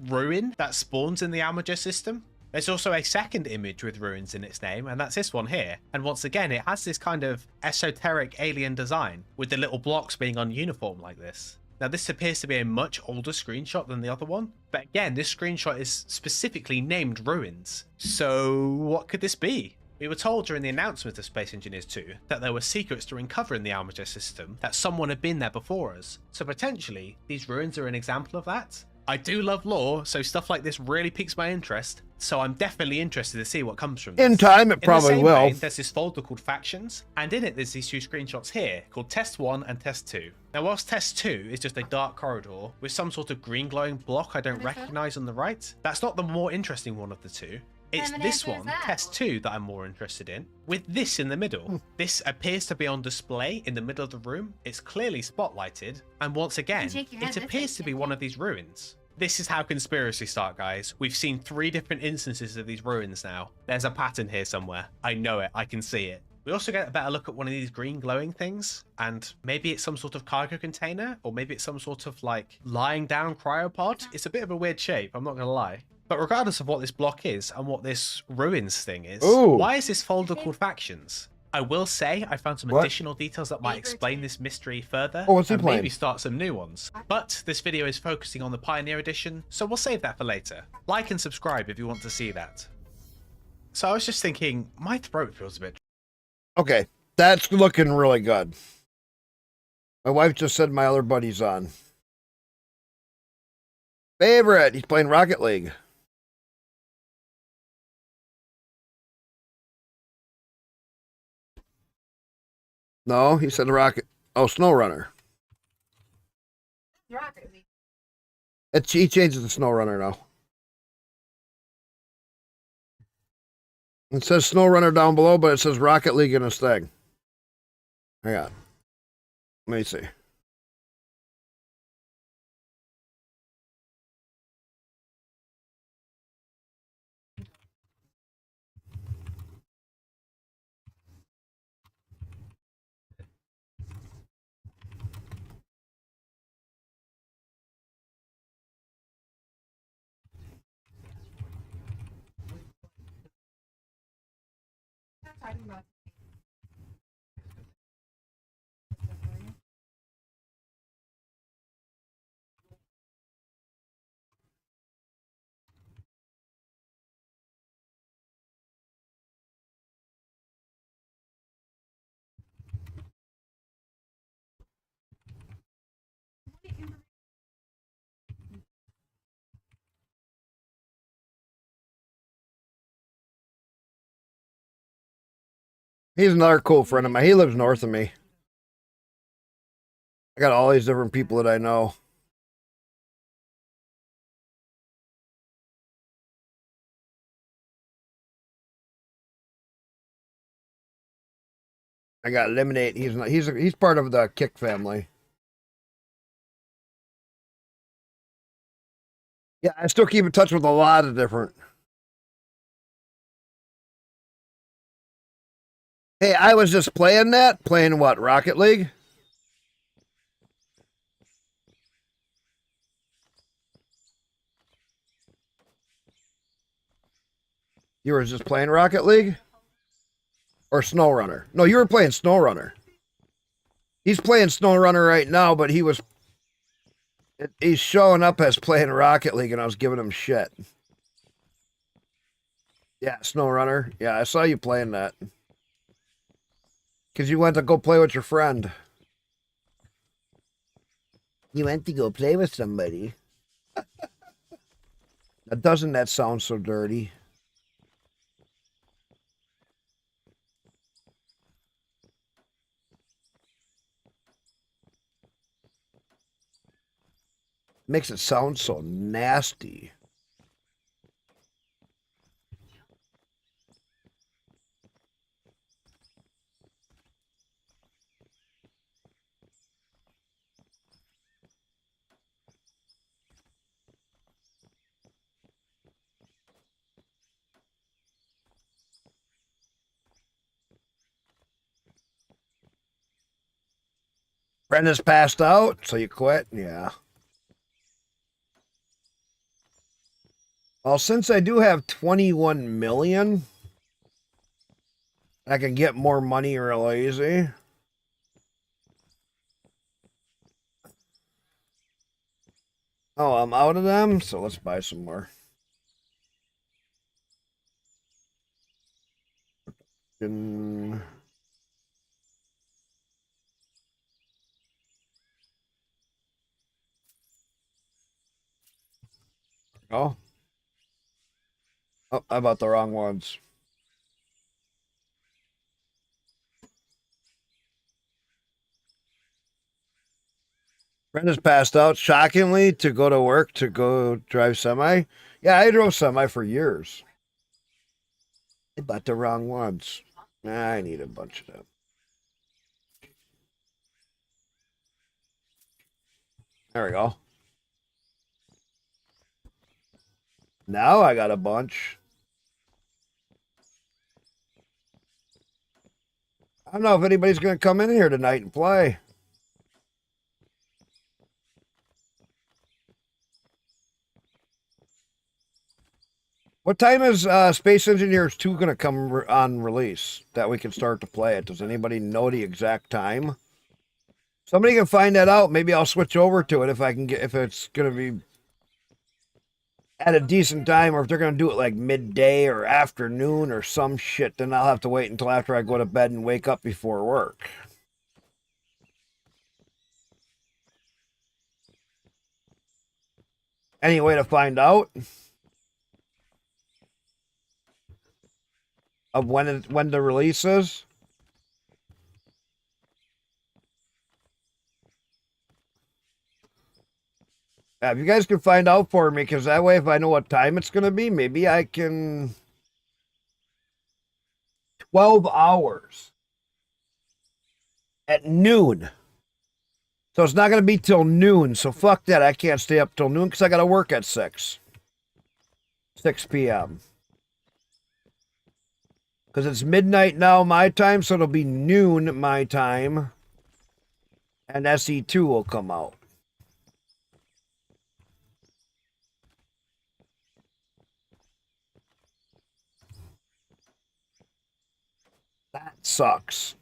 ruin that spawns in the Amager system. There's also a second image with ruins in its name, and that's this one here. And once again, it has this kind of esoteric alien design, with the little blocks being on uniform like this. Now, this appears to be a much older screenshot than the other one, but again, this screenshot is specifically named Ruins. So what could this be? We were told during the announcement of Space Engineers 2 that there were secrets to uncover in the Amager system, that someone had been there before us. So potentially, these ruins are an example of that. I do love lore, so stuff like this really piques my interest, so I'm definitely interested to see what comes from this. In time, it probably will. Vein, there's this folder called Factions, and in it there's these two screenshots here, called Test 1 and Test 2. Now, whilst Test 2 is just a dark corridor with some sort of green glowing block I don't recognise on the right, that's not the more interesting one of the two. It's this one, Test 2, that I'm more interested in, with this in the middle. This appears to be on display in the middle of the room. It's clearly spotlighted, and once again, it appears to be one of these ruins. This is how conspiracies start, guys. We've seen 3 different instances of these ruins now. There's a pattern here somewhere. I know it. I can see it. We also get a better look at one of these green glowing things, and maybe it's some sort of cargo container, or maybe it's some sort of like lying down cryopod. It's a bit of a weird shape, I'm not gonna lie. But regardless of what this block is and what this ruins thing is, why is this folder called Factions? I will say I found some additional details that might explain this mystery further, and maybe start some new ones. But this video is focusing on the Pioneer Edition, so we'll save that for later. Like and subscribe if you want to see that. So I was just thinking, my throat feels a bit... Okay, that's looking really good. My wife just said my other buddy's on. Favorite, he's playing Rocket League. No, he said Rocket. Oh, SnowRunner. Rocket League. He changes to SnowRunner now. It says SnowRunner down below, but it says Rocket League in his thing. Hang on. Let me see. Talking about He's another cool friend of mine. He lives north of me. I got all these different people that I know. I got Eliminate. He's part of the Kick family. Yeah, I still keep in touch with a lot of different. Hey, I was just playing that. Playing what? Rocket League? You were just playing Rocket League? Or SnowRunner? No, you were playing SnowRunner. He's playing SnowRunner right now, but he's showing up as playing Rocket League, and I was giving him shit. Yeah, SnowRunner. Yeah, I saw you playing that. Because you went to go play with your friend. You went to go play with somebody. Now, doesn't that sound so dirty? Makes it sound so nasty. Brenda's passed out, so you quit? Yeah. Well, since I do have 21 million, I can get more money real easy. Oh, I'm out of them, so let's buy some more. Oh. Oh, I bought the wrong ones. Brenda's passed out, shockingly, to go to work, to go drive semi. Yeah, I drove semi for years. I bought the wrong ones. I need a bunch of them. There we go. Now I got a bunch. I don't know if anybody's going to come in here tonight and play. What time is Space Engineers 2 going to come on release that we can start to play it? Does anybody know the exact time? Somebody can find that out. Maybe I'll switch over to it if I can get, if it's going to be at a decent time, or if they're going to do it like midday or afternoon or some shit, then I'll have to wait until after I go to bed and wake up before work. Any way to find out of when the release is? If you guys can find out for me, because that way if I know what time it's going to be, maybe I can... 12 hours. At noon. So it's not going to be till noon, so fuck that. I can't stay up till noon because I got to work at 6 p.m. Because it's midnight now my time, so it'll be noon my time. And SE2 will come out. That sucks.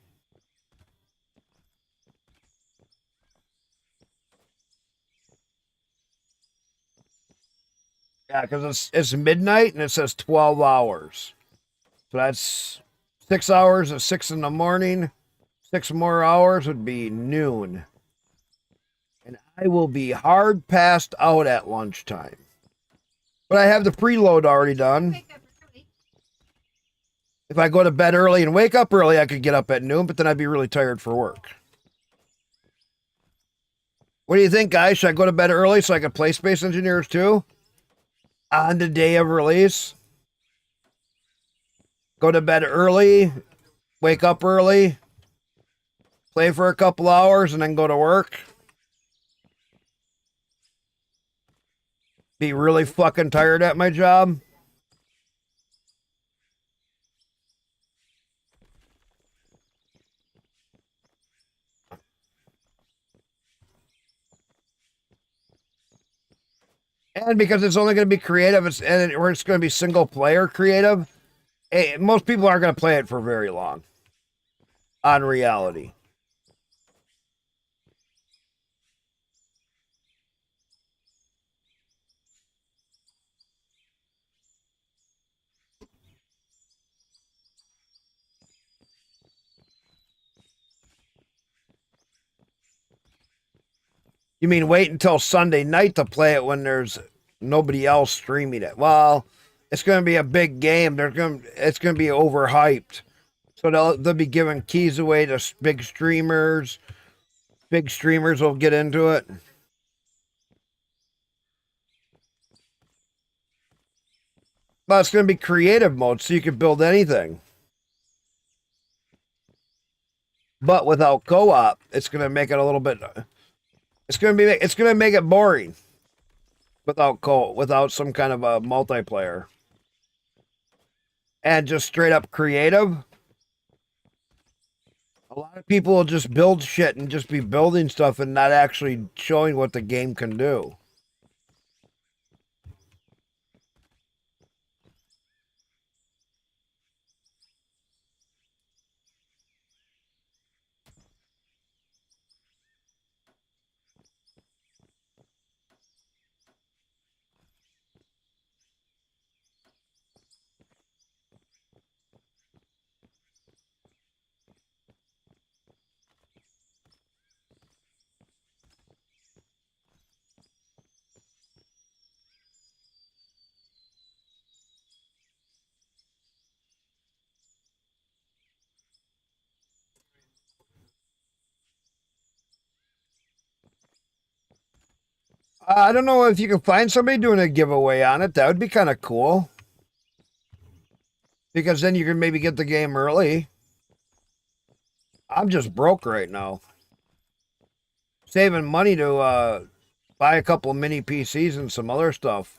Yeah, because it's midnight and it says 12 hours. So that's 6 hours at 6 in the morning. 6 more hours would be noon. And I will be hard passed out at lunchtime. But I have the preload already done. If I go to bed early and wake up early, I could get up at noon, but then I'd be really tired for work. What do you think, guys? Should I go to bed early so I can play Space Engineers 2? On the day of release? Go to bed early, wake up early, play for a couple hours, and then go to work? Be really fucking tired at my job? And because it's only going to be creative, it's going to be single player creative, most people aren't going to play it for very long. On reality. You mean wait until Sunday night to play it when there's nobody else streaming it? Well, it's going to be a big game. It's going to be overhyped. So they'll be giving keys away to big streamers. Big streamers will get into it. Well, it's going to be creative mode, so you can build anything. But without co-op, it's going to make it a little bit. It's going to make it boring. Without some kind of a multiplayer. And just straight up creative. A lot of people will just build shit and just be building stuff and not actually showing what the game can do. I don't know if you can find somebody doing a giveaway on it. That would be kind of cool. Because then you can maybe get the game early. I'm just broke right now. Saving money to buy a couple of mini PCs and some other stuff.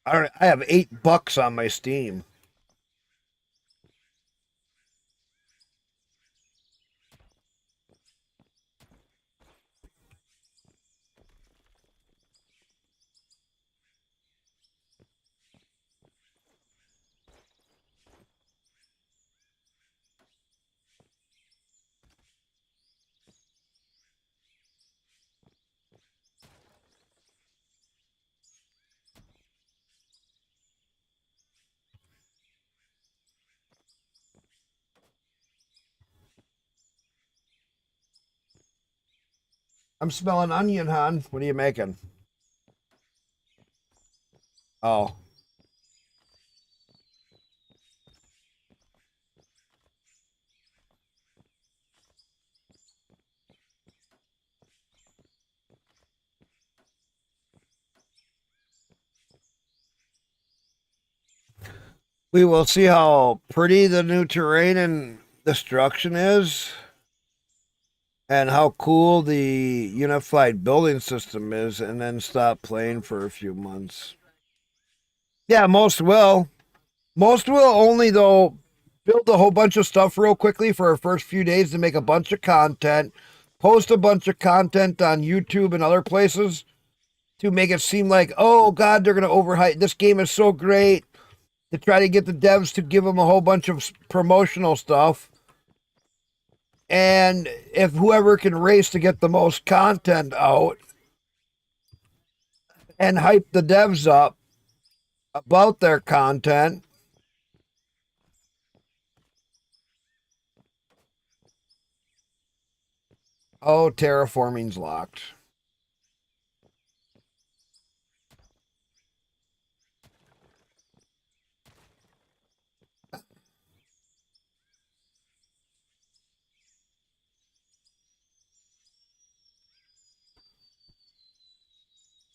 I have $8 on my Steam. I'm smelling onion, hon. What are you making? Oh. We will see how pretty the new terrain and destruction is. And how cool the unified building system is, and then stop playing for a few months. Yeah, most will. Most will only, though, build a whole bunch of stuff real quickly for our first few days to make a bunch of content, post a bunch of content on YouTube and other places to make it seem like, oh, God, they're going to overhype. This game is so great. To try to get the devs to give them a whole bunch of promotional stuff. And if whoever can race to get the most content out and hype the devs up about their content. Oh, terraforming's locked.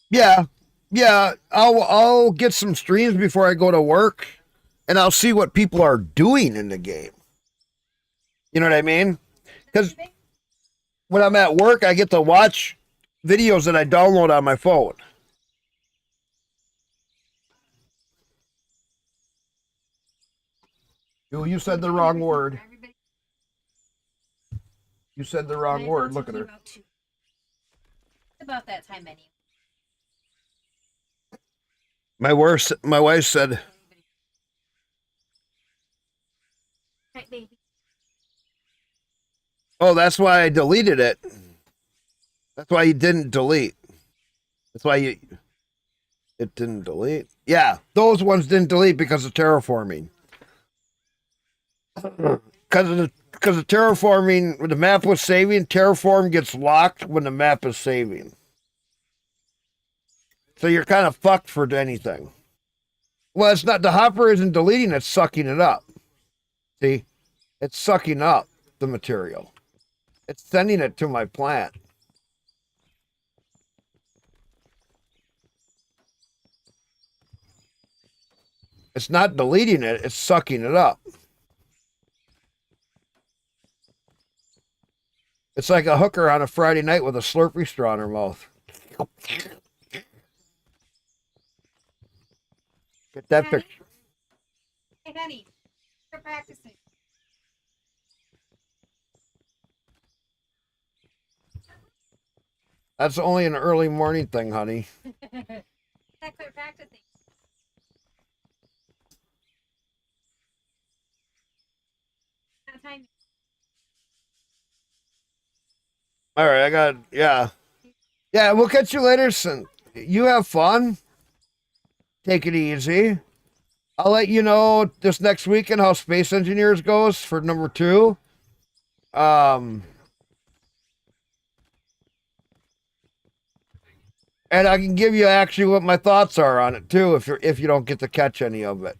Yeah. I'll get some streams before I go to work, and I'll see what people are doing in the game. You know what I mean? Because when I'm at work, I get to watch videos that I download on my phone. You said the wrong word. You said the wrong word. Look at her. About that time anyway. My wife said. Right, baby. Oh, that's why I deleted it. That's why you didn't delete. That's why it didn't delete. Yeah, those ones didn't delete because of terraforming. Because of terraforming, when the map was saving, terraform gets locked when the map is saving. So you're kind of fucked for anything. Well, it's not, the hopper isn't deleting, it's sucking it up. See? It's sucking up the material. It's sending it to my plant. It's not deleting it, it's sucking it up. It's like a hooker on a Friday night with a Slurpee straw in her mouth. Get that Honey? picture. Hey, honey, we're practicing. That's only an early morning thing, honey. I quit practicing. Not time. All right, I got, yeah. Yeah, we'll catch you later. You have fun. Take it easy. I'll let you know this next weekend how Space Engineers goes for number 2. And I can give you actually what my thoughts are on it too, if you don't get to catch any of it.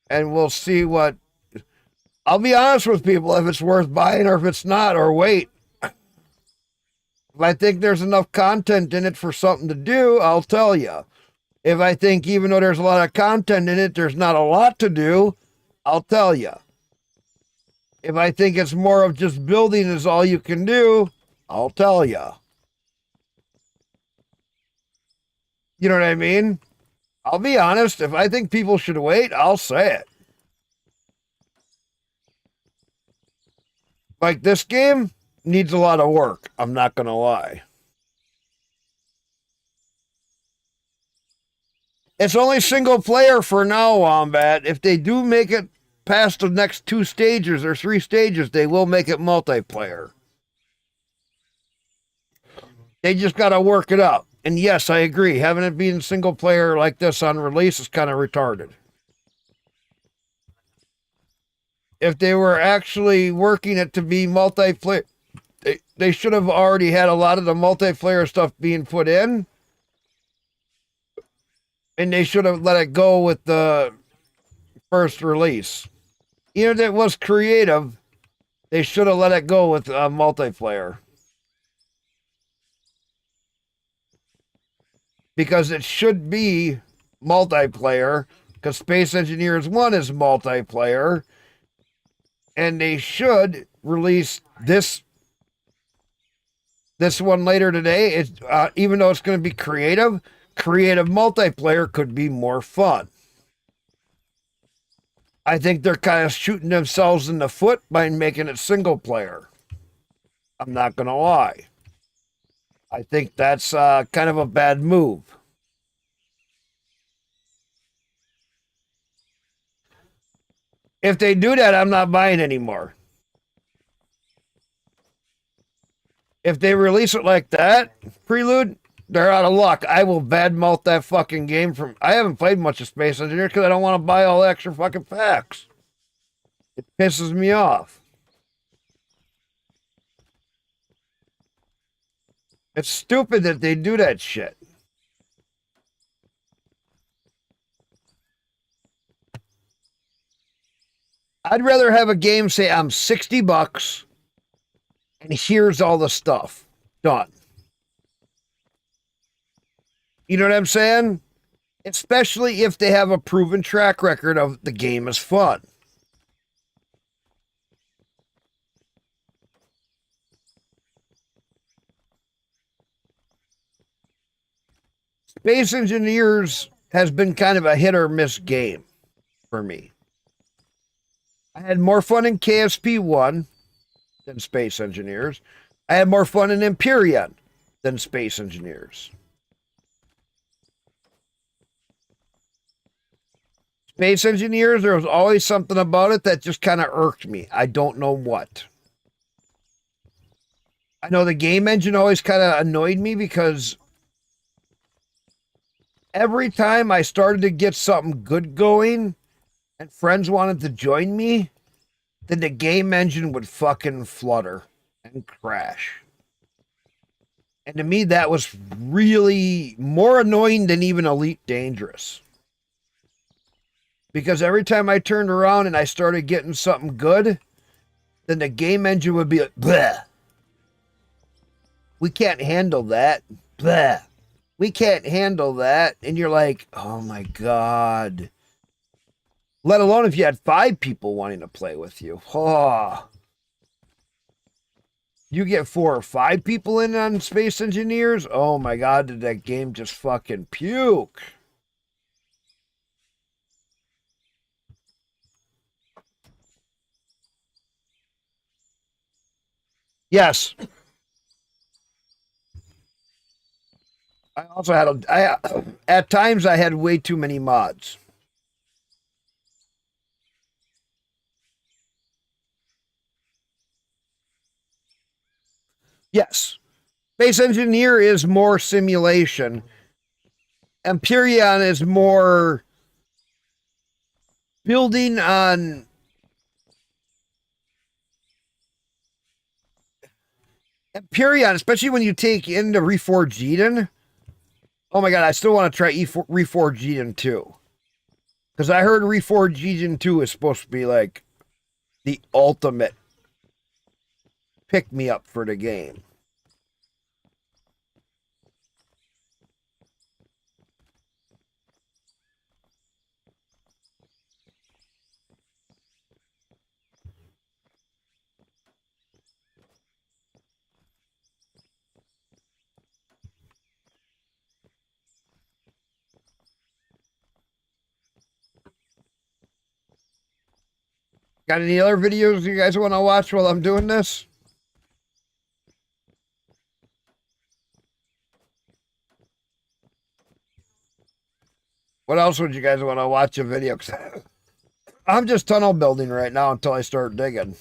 And we'll see what. I'll be honest with people if it's worth buying or if it's not, or wait. If I think there's enough content in it for something to do, I'll tell you. If I think even though there's a lot of content in it, there's not a lot to do, I'll tell you. If I think it's more of just building is all you can do, I'll tell you. You know what I mean? I'll be honest. If I think people should wait, I'll say it. Like this game needs a lot of work. I'm not going to lie. It's only single player for now, Wombat. If they do make it past the next 2 stages or 3 stages, they will make it multiplayer. They just got to work it up. And yes, I agree. Having it being single player like this on release is kind of retarded. If they were actually working it to be multiplayer, they should have already had a lot of the multiplayer stuff being put in. And they should have let it go with the first release. Even if it was creative, they should have let it go with multiplayer. Because it should be multiplayer, because Space Engineers 1 is multiplayer, and they should release this one later today. It's, even though it's going to be creative multiplayer could be more fun. I think they're kind of shooting themselves in the foot by making it single player. I'm not going to lie. I think that's kind of a bad move. If they do that, I'm not buying anymore. If they release it like that, Prelude, they're out of luck. I will badmouth that fucking game from... I haven't played much of Space Engineer because I don't want to buy all the extra fucking packs. It pisses me off. It's stupid that they do that shit. I'd rather have a game say I'm $60 and here's all the stuff. Done. You know what I'm saying? Especially if they have a proven track record of the game is fun. Space Engineers has been kind of a hit or miss game for me. I had more fun in KSP 1 than Space Engineers. I had more fun in Empyrean than Space Engineers. Space Engineers, there was always something about it that just kind of irked me. I don't know what. I know the game engine always kind of annoyed me because every time I started to get something good going and friends wanted to join me, then the game engine would fucking flutter and crash. And to me, that was really more annoying than even Elite Dangerous. Because every time I turned around and I started getting something good, then the game engine would be like, bleh. We can't handle that. Bleh. we can't handle that. And you're like, oh my God. Let alone if you had 5 people wanting to play with you. Oh. You get 4 or 5 people in on Space Engineers. Oh my God, did that game just fucking puke? Yes. I also had at times I had way too many mods. Yes. Space Engineer is more simulation. Empyrean is more building on Empyrean, especially when you take into Reforged Eden. Oh my God, I still want to try Reforged Eden 2. Because I heard Reforged Eden 2 is supposed to be like the ultimate pick me up for the game. Got any other videos you guys want to watch while I'm doing this? What else would you guys want to watch a video? I'm just tunnel building right now until I start digging.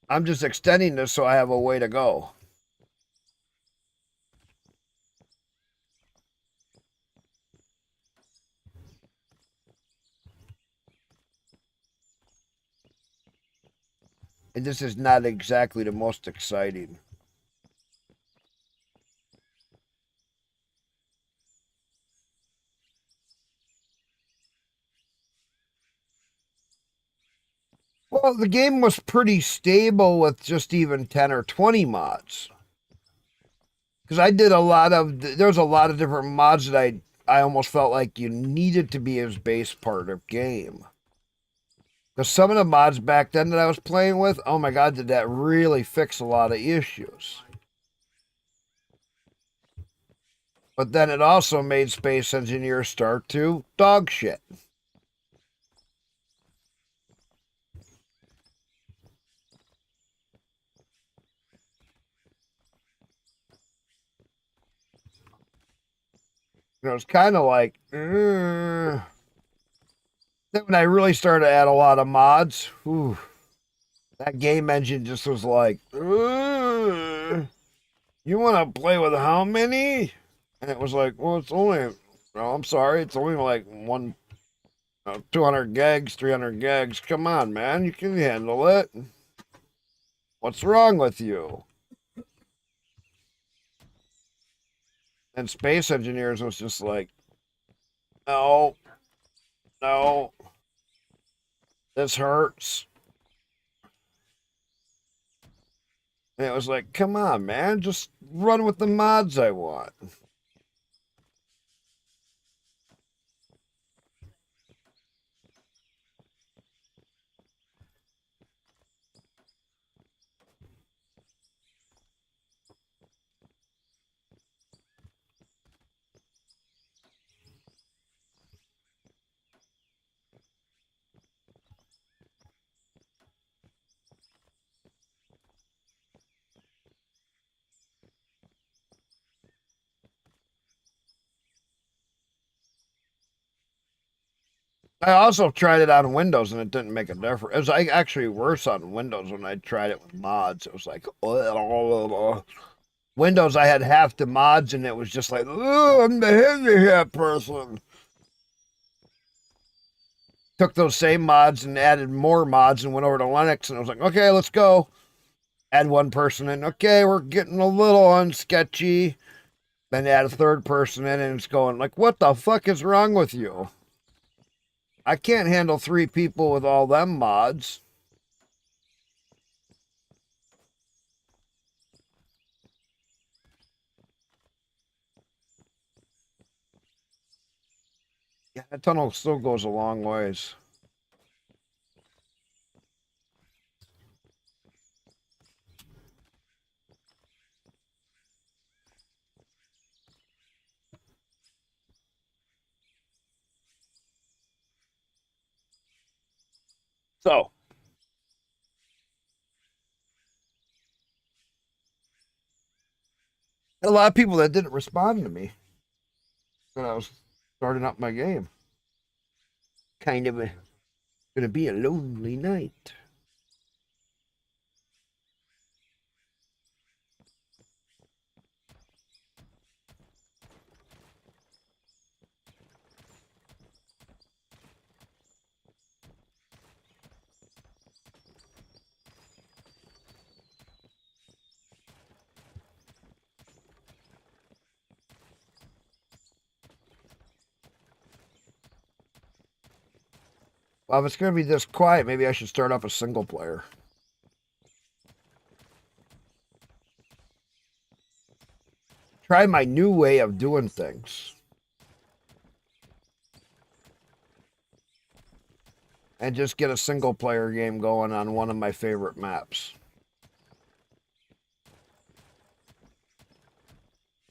I'm just extending this so I have a way to go. And this is not exactly the most exciting. Well, the game was pretty stable with just even 10 or 20 mods. Because I did there's a lot of different mods that I almost felt like you needed to be as base part of game. Because some of the mods back then that I was playing with, oh my God, did that really fix a lot of issues. But then it also made Space Engineers start to dog shit. It was kind of like, then when I really started to add a lot of mods, that game engine just was like, you want to play with how many? And it was like, well, it's only, well, I'm sorry, it's only like 200 gigs, 300 gigs. Come on, man, you can handle it. What's wrong with you? And Space Engineers was just like, no, this hurts. And it was like, come on, man, just run with the mods I want. I also tried it on Windows and it didn't make a difference. It was actually worse on Windows when I tried it with mods. It was like, Windows, I had half the mods and it was just like, oh, I'm the handicap person. Took those same mods and added more mods and went over to Linux and I was like, okay, let's go. Add one person in. Okay, we're getting a little unsketchy. Then add a third person in and it's going like, what the fuck is wrong with you? I can't handle 3 people with all them mods. Yeah, that tunnel still goes a long ways. So, a lot of people that didn't respond to me when I was starting up my game. Kind of gonna be a lonely night. Well, if it's gonna be this quiet, maybe I should start up a single player. Try my new way of doing things. And just get a single player game going on one of my favorite maps.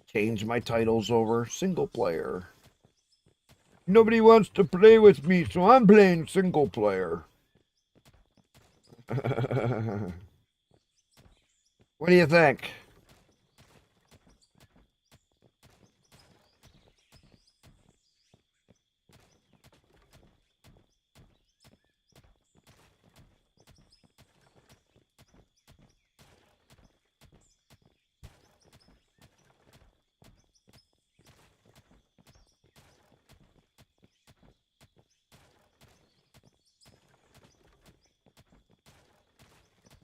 Change my titles over single player. Nobody wants to play with me, so I'm playing single player. What do you think?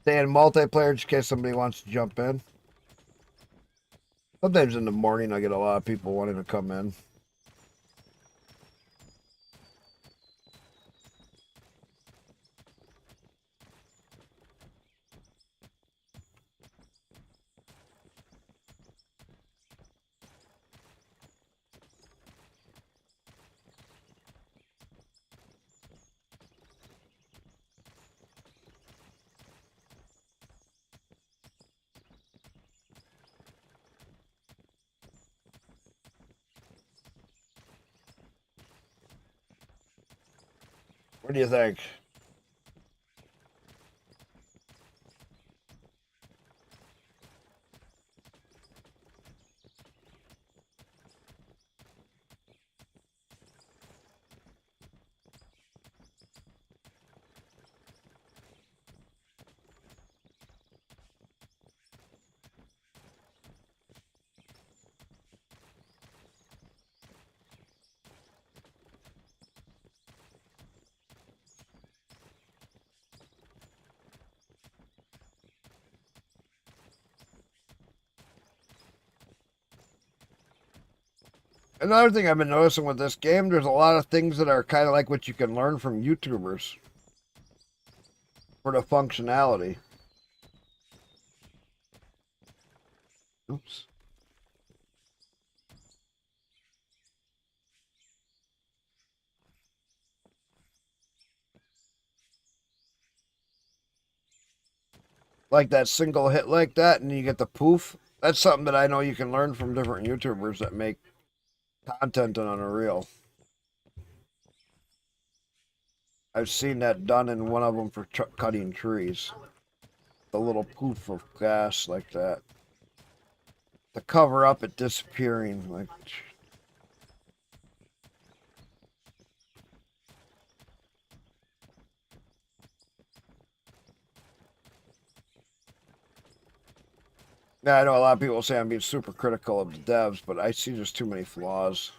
Stay in multiplayer just in case somebody wants to jump in. Sometimes in the morning I get a lot of people wanting to come in. What do you think? Another thing I've been noticing with this game, there's a lot of things that are kind of like what you can learn from YouTubers for the functionality. Oops. Like that single hit like that, and you get the poof. That's something that I know you can learn from different YouTubers that make content on Unreal. I've seen that done in one of them for cutting trees. The little poof of gas like that. To cover up it disappearing. Like. Yeah, I know a lot of people say I'm being super critical of the devs, but I see just too many flaws.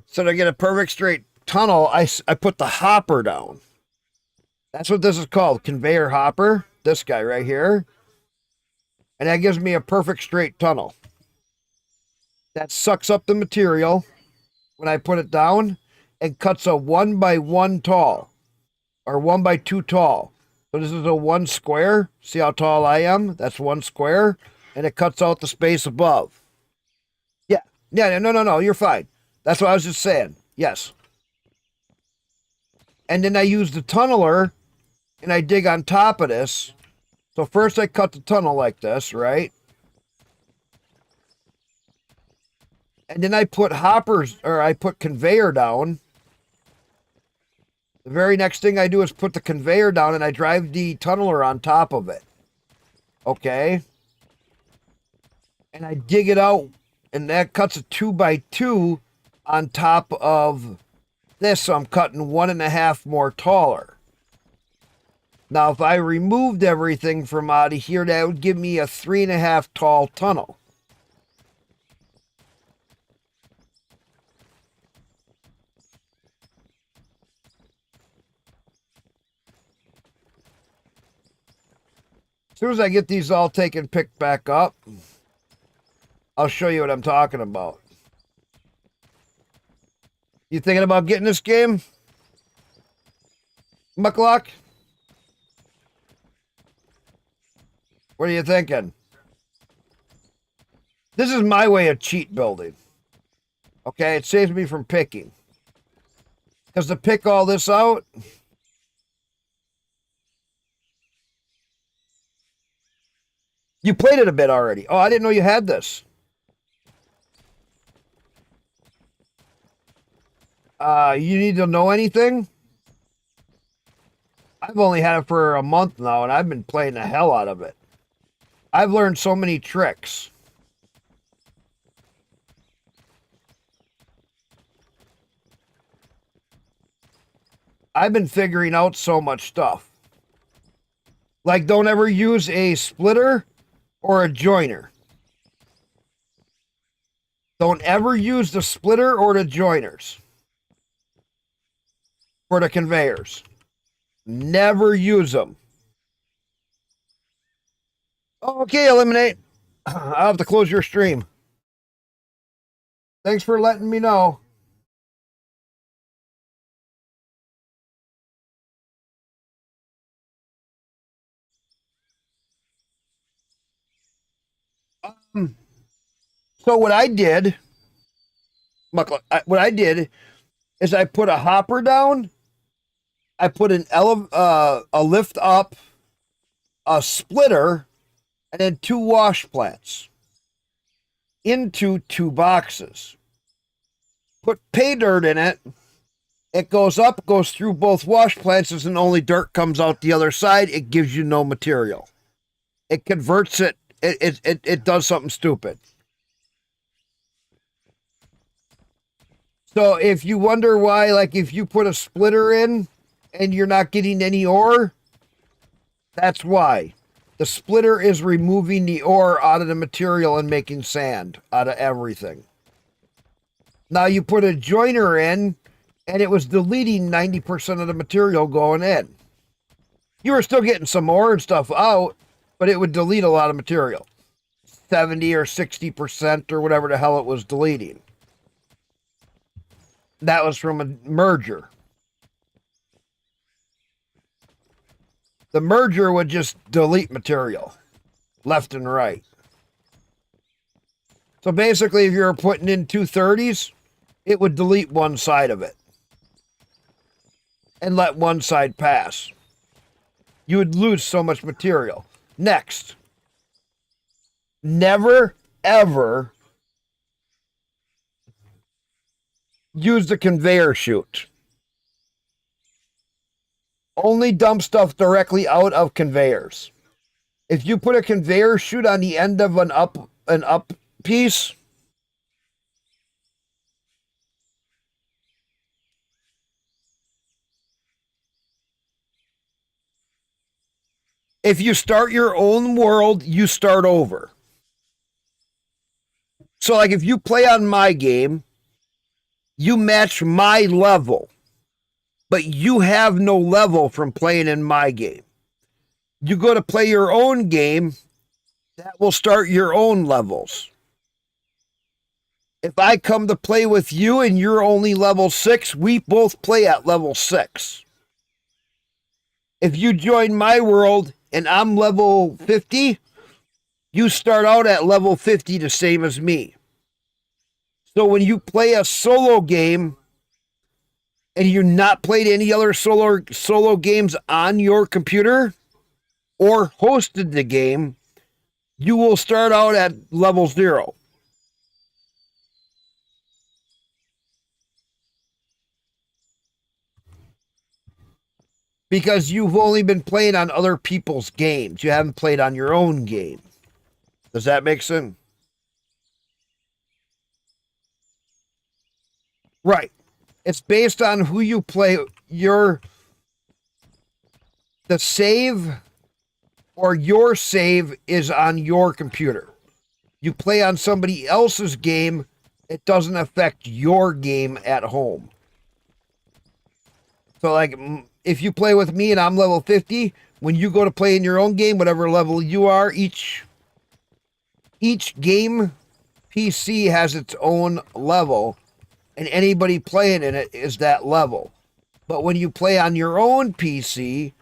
So to get a perfect straight tunnel, I put the hopper down. That's what this is called, conveyor hopper. This guy right here. And that gives me a perfect straight tunnel. That sucks up the material when I put it down, and cuts a 1x1 tall or 1x2 tall. So this is a 1 square. See how tall I am? That's 1 square, and it cuts out the space above. Yeah. No. You're fine. That's what I was just saying. Yes. And then I use the tunneler, and I dig on top of this. So first I cut the tunnel like this, right? And then I put hoppers, or I put conveyor down. The very next thing I do is put the conveyor down, and I drive the tunneler on top of it. Okay? And I dig it out, and that cuts a 2x2 on top of this, so I'm cutting 1.5 more taller. Now, if I removed everything from out of here, that would give me a 3.5 tall tunnel. As soon as I get these all taken, picked back up, I'll show you what I'm talking about. You thinking about getting this game, Mucklock? What are you thinking? This is my way of cheat building. Okay, it saves me from picking. Because to pick all this out, you played it a bit already. Oh, I didn't know you had this. You need to know anything? I've only had it for a month now, and I've been playing the hell out of it. I've learned so many tricks. I've been figuring out so much stuff. Like, don't ever use a splitter or a joiner. Don't ever use the splitter or the joiners for the conveyors. Never use them. Okay, Eliminate. I'll have to close your stream. Thanks for letting me know. So what I did is I put a hopper down, I put a lift up, a splitter, and then 2 wash plants into 2 boxes. Put pay dirt in it. It goes up, goes through both wash plants, and only dirt comes out the other side. It gives you no material. It converts it. It does something stupid. So if you wonder why, like if you put a splitter in and you're not getting any ore, that's why. The splitter is removing the ore out of the material and making sand out of everything. Now you put a joiner in and it was deleting 90% of the material going in. You were still getting some ore and stuff out, but it would delete a lot of material. 70 or 60% or whatever the hell it was deleting. That was from a merger. The merger would just delete material left and right. So basically, if you were putting in 230s, it would delete one side of it and let one side pass. You would lose so much material. Next, never, ever use the conveyor chute. Only dump stuff directly out of conveyors. If you put a conveyor chute on the end of an up piece, if you start your own world, you start over. So like if you play on my game, you match my level, but you have no level from playing in my game. You go to play your own game, that will start your own levels. If I come to play with you and you're only level 6, we both play at level 6. If you join my world and I'm level 50, you start out at level 50 the same as me. So when you play a solo game and you're not played any other solo games on your computer or hosted the game, you will start out at level 0. Because you've only been playing on other people's games. You haven't played on your own game. Does that make sense? Right. It's based on who you play. The save or your save is on your computer. You play on somebody else's game, it doesn't affect your game at home. So like if you play with me and I'm level 50, when you go to play in your own game, whatever level you are, each game PC has its own level, and anybody playing in it is that level. But when you play on your own PC,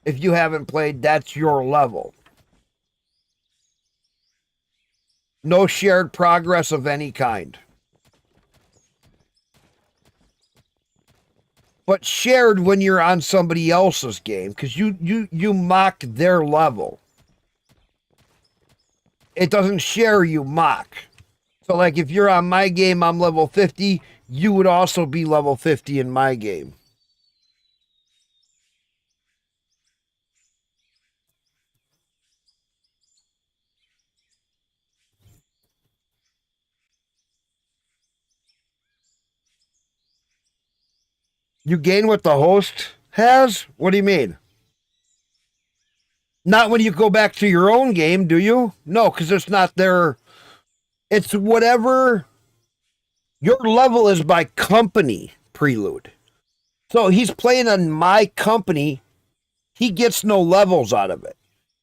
if you haven't played, that's your level. No shared progress of any kind. But shared when you're on somebody else's game, because you mock their level. It doesn't share, you mock. So like if you're on my game, I'm level 50, you would also be level 50 in my game. You gain what the host has? What do you mean? Not when you go back to your own game, do you? No, because it's not their... It's whatever... Your level is by company, Prelude. So he's playing on my company. He gets no levels out of it.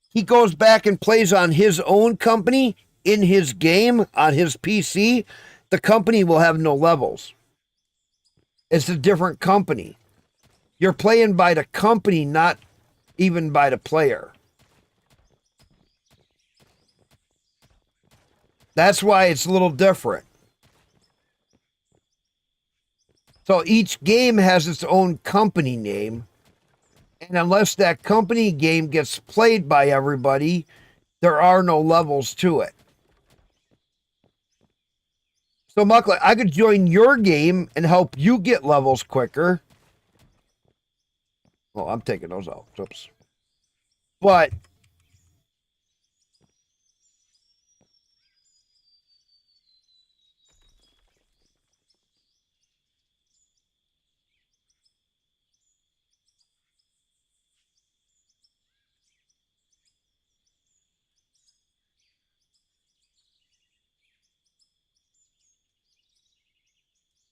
He goes back and plays on his own company in his game on his PC. The company will have no levels. It's a different company. You're playing by the company, not even by the player. That's why it's a little different. So each game has its own company name. And unless that company game gets played by everybody, there are no levels to it. So, Muckler, I could join your game and help you get levels quicker. Well, I'm taking those out. Oops. But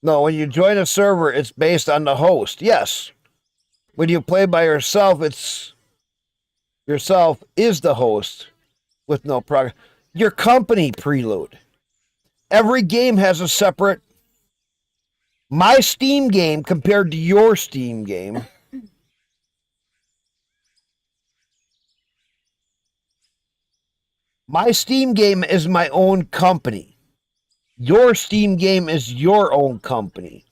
no, when you join a server, it's based on the host. Yes. When you play by yourself, it's yourself is the host with no progress. Your company, Prelude. Every game has a separate... My Steam game compared to your Steam game. My Steam game is my own company. Your Steam game is your own company.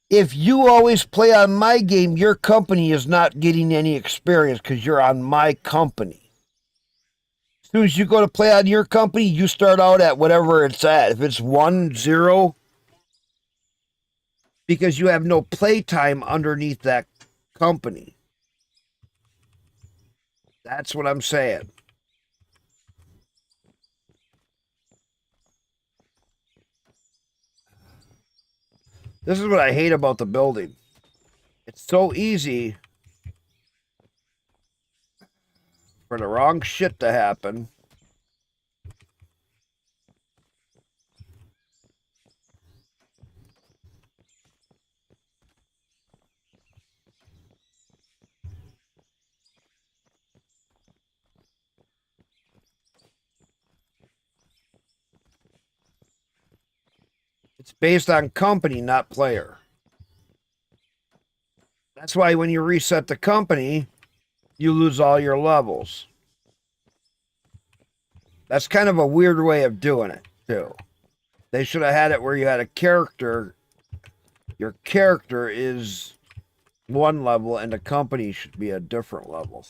If you always play on my game, your company is not getting any experience because you're on my company. As soon as you go to play on your company, you start out at whatever it's at. If it's 1, 0, because you have no playtime underneath that company. That's what I'm saying. This is what I hate about the building. It's so easy for the wrong shit to happen. It's based on company, not player. That's why when you reset the company, you lose all your levels. That's kind of a weird way of doing it, too. They should have had it where you had a character. Your character is one level and the company should be a different level.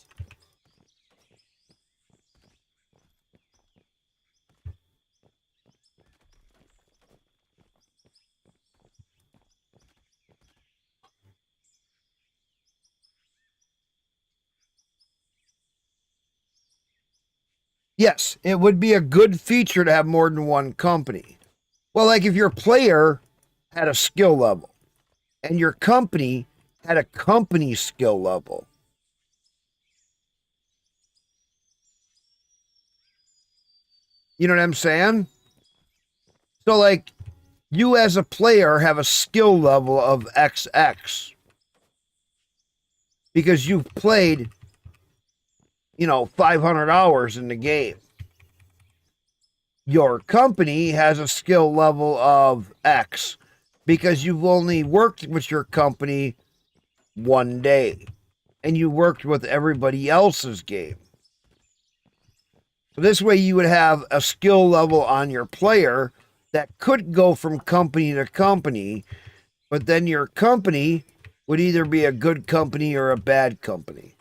Yes, it would be a good feature to have more than one company. Well, like if your player had a skill level and your company had a company skill level. You know what I'm saying? So like you as a player have a skill level of XX because you've played, 500 hours in the game. Your company has a skill level of X because you've only worked with your company one day and you worked with everybody else's game. So this way you would have a skill level on your player that could go from company to company, but then your company would either be a good company or a bad company.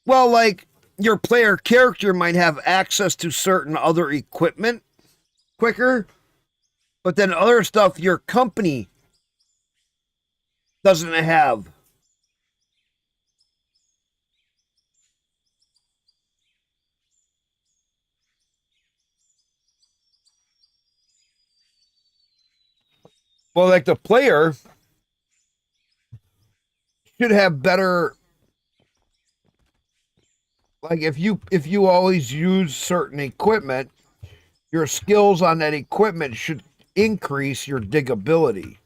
Well, like your player character might have access to certain other equipment quicker, but then other stuff your company doesn't have. Well, like the player should have better, like if you always use certain equipment, your skills on that equipment should increase your digability.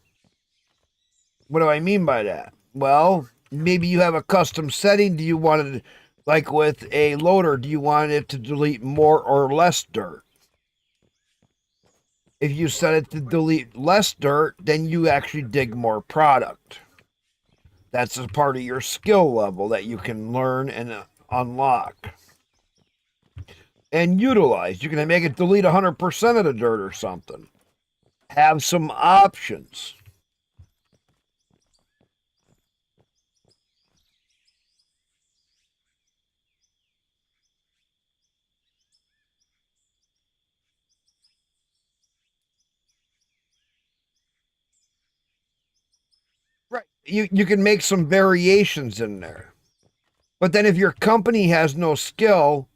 What do I mean by that? Well, maybe you have a custom setting. Do you want it, like with a loader, do you want it to delete more or less dirt? If you set it to delete less dirt, then you actually dig more product. That's a part of your skill level that you can learn and unlock and utilize. You can make it delete 100% of the dirt or something. Have some options. Right. You can make some variations in there. But then if your company has no skill,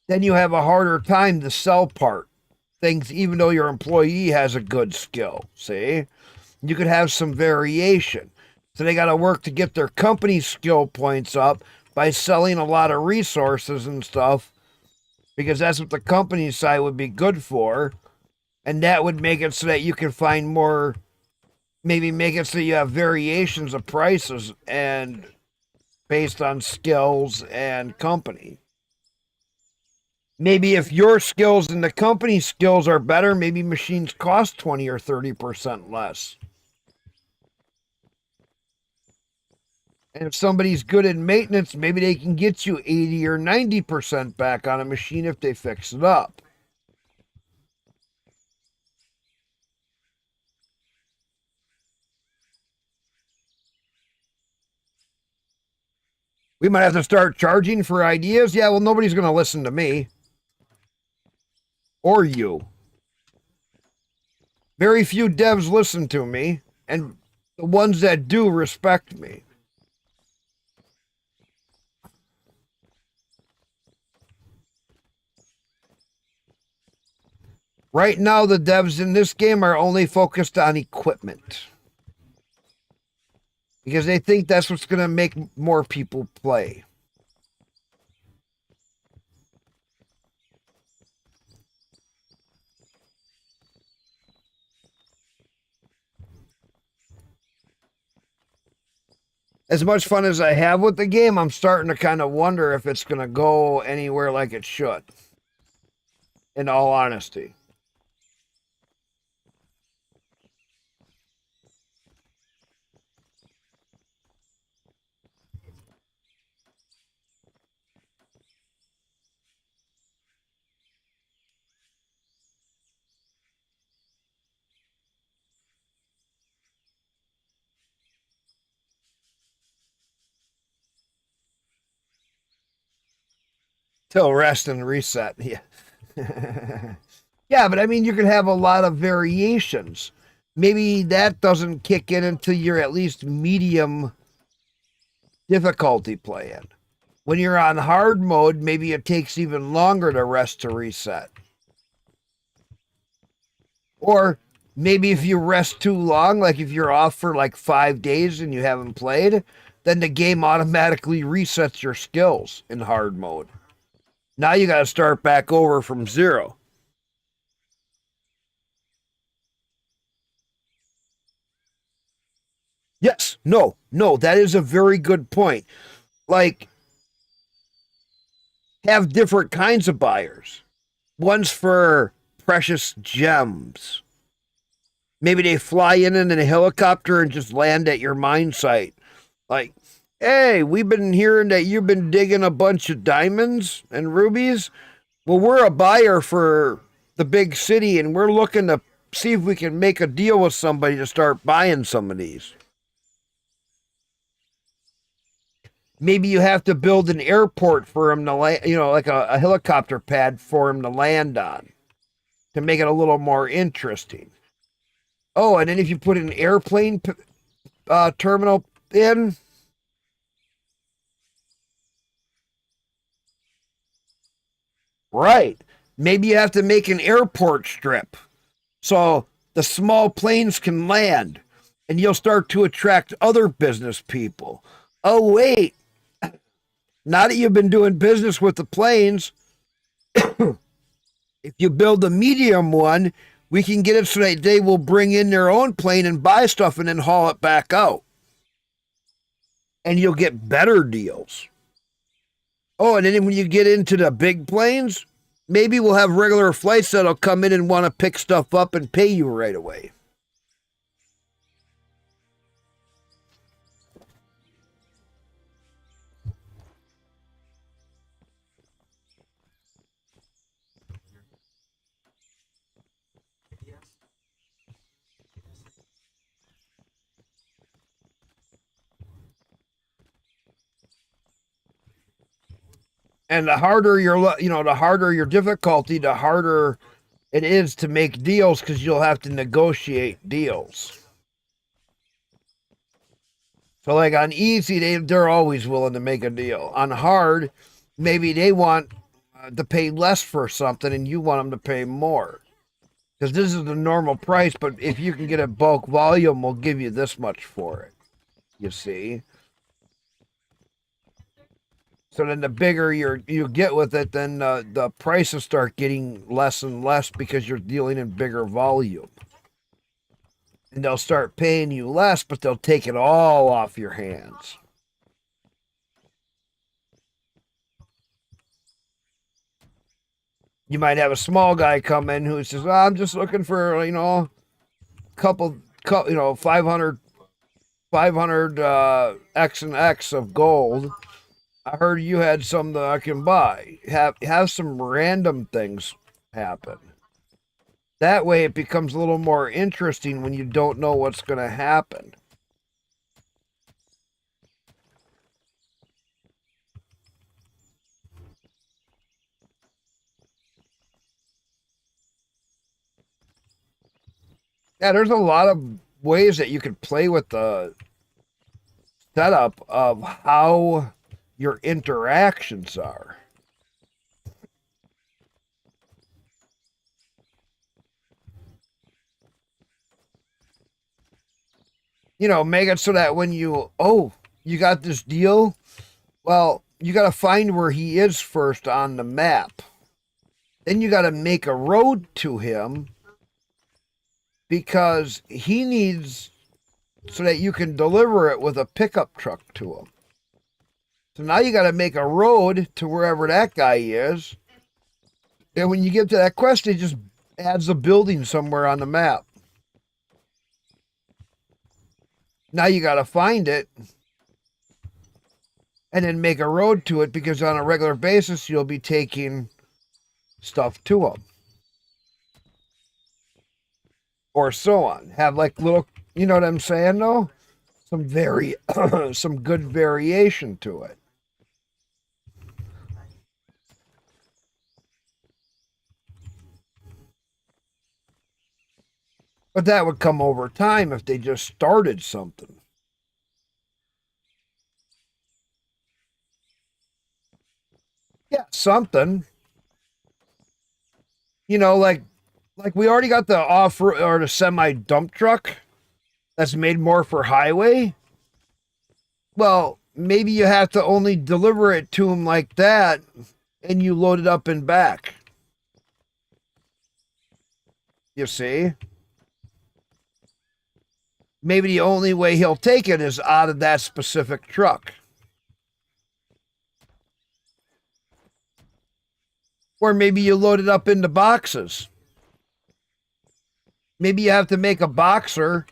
then you have a harder time to sell things, even though your employee has a good skill. See? You could have some variation. So they got to work to get their company skill points up by selling a lot of resources and stuff, because that's what the company side would be good for. And that would make it so that you can find more, maybe make it so you have variations of prices and based on skills and company. Maybe if your skills and the company skills are better, maybe machines cost 20 or 30% less. And if somebody's good at maintenance, maybe they can get you 80 or 90% back on a machine if they fix it up. We might have to start charging for ideas. Yeah, well, nobody's going to listen to me. Or you. Very few devs listen to me, and the ones that do respect me. Right now, the devs in this game are only focused on equipment. Because they think that's what's going to make more people play. as much fun as I have with the game, I'm starting to kind of wonder if it's going to go anywhere like it should. In all honesty. Till rest and reset. Yeah. Yeah, but I mean, you can have a lot of variations. Maybe that doesn't kick in until you're at least medium difficulty playing. When you're on hard mode, maybe it takes even longer to rest to reset. Or maybe if you rest too long, like if you're off for like 5 days and you haven't played, then the game automatically resets your skills in hard mode. Now you got to start back over from zero. Yes, no, that is a very good point. Like, have different kinds of buyers. One's for precious gems. Maybe they fly in a helicopter and just land at your mine site. Like, hey, we've been hearing that you've been digging a bunch of diamonds and rubies. Well, we're a buyer for the big city, and we're looking to see if we can make a deal with somebody to start buying some of these. Maybe you have to build an airport for him to land, like a helicopter pad for him to land on to make it a little more interesting. Oh, and then if you put an airplane terminal in, right, maybe you have to make an airport strip so the small planes can land and you'll start to attract other business people. Oh, wait. Now that you've been doing business with the planes, if you build a medium one, we can get it so that they will bring in their own plane and buy stuff and then haul it back out. And you'll get better deals. Oh, and then when you get into the big planes, maybe we'll have regular flights that'll come in and want to pick stuff up and pay you right away. And the harder the harder your difficulty, the harder it is to make deals because you'll have to negotiate deals. So like on easy, they're always willing to make a deal. On hard, maybe they want to pay less for something and you want them to pay more. Because this is the normal price, but if you can get a bulk volume, we'll give you this much for it. You see? So then the bigger you get with it, then the prices start getting less and less because you're dealing in bigger volume. And they'll start paying you less, but they'll take it all off your hands. You might have a small guy come in who says, I'm just looking for, couple 500 X and X of gold. I heard you had some that I can buy. Have some random things happen. That way it becomes a little more interesting when you don't know what's going to happen. Yeah, there's a lot of ways that you can play with the setup of how your interactions are. Make it so that when you got this deal, well, you got to find where he is first on the map. Then you got to make a road to him because he needs so that you can deliver it with a pickup truck to them. So now you got to make a road to wherever that guy is. And when you get to that quest, it just adds a building somewhere on the map. Now you got to find it and then make a road to it, because on a regular basis, you'll be taking stuff to them. Or so on. Have like little, you know what I'm saying though? Some some good variation to it. But that would come over time if they just started something. Yeah, something. You know, like we already got the off-road or the semi dump truck that's made more for highway. Well, maybe you have to only deliver it to them like that, and you load it up and back. You see? Maybe the only way he'll take it is out of that specific truck. Or maybe you load it up into boxes. Maybe you have to make a boxer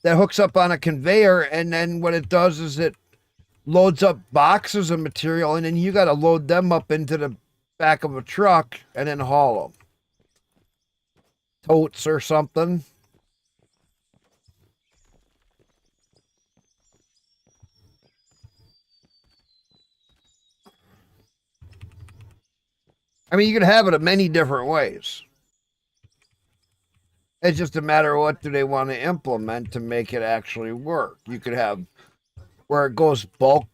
that hooks up on a conveyor, and then what it does is it loads up boxes of material, and then you got to load them up into the back of a truck and then haul them. Totes or something. I mean, you can have it in many different ways. It's just a matter of what do they want to implement to make it actually work. You could have where it goes bulk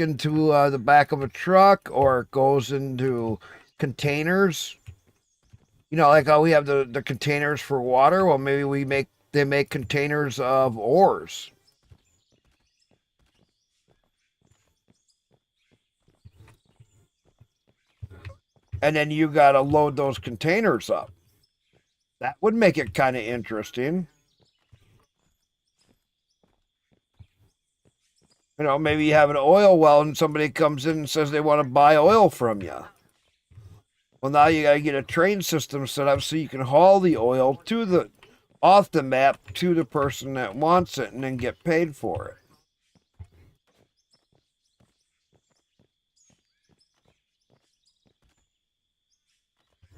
into the back of a truck, or it goes into containers. You know, like how we have the containers for water. Well, maybe they make containers of ores. And then you got to load those containers up. That would make it kind of interesting. You know, maybe you have an oil well and somebody comes in and says they want to buy oil from you. Well, now you got to get a train system set up so you can haul the oil off the map to the person that wants it and then get paid for it.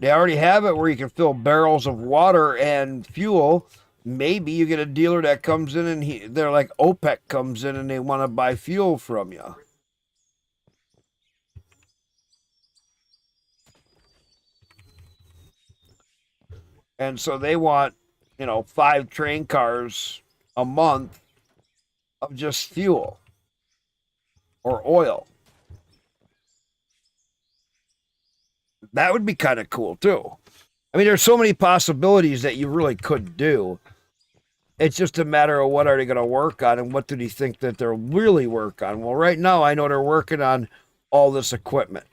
They already have it where you can fill barrels of water and fuel. Maybe you get a dealer that comes in and they're like OPEC comes in and they want to buy fuel from you. And so they want, 5 train cars a month of just fuel or oil. That would be kind of cool too. I mean, there's so many possibilities that you really could do. It's just a matter of what are they going to work on and what do they think that they'll really work on. Well, right now I know they're working on all this equipment.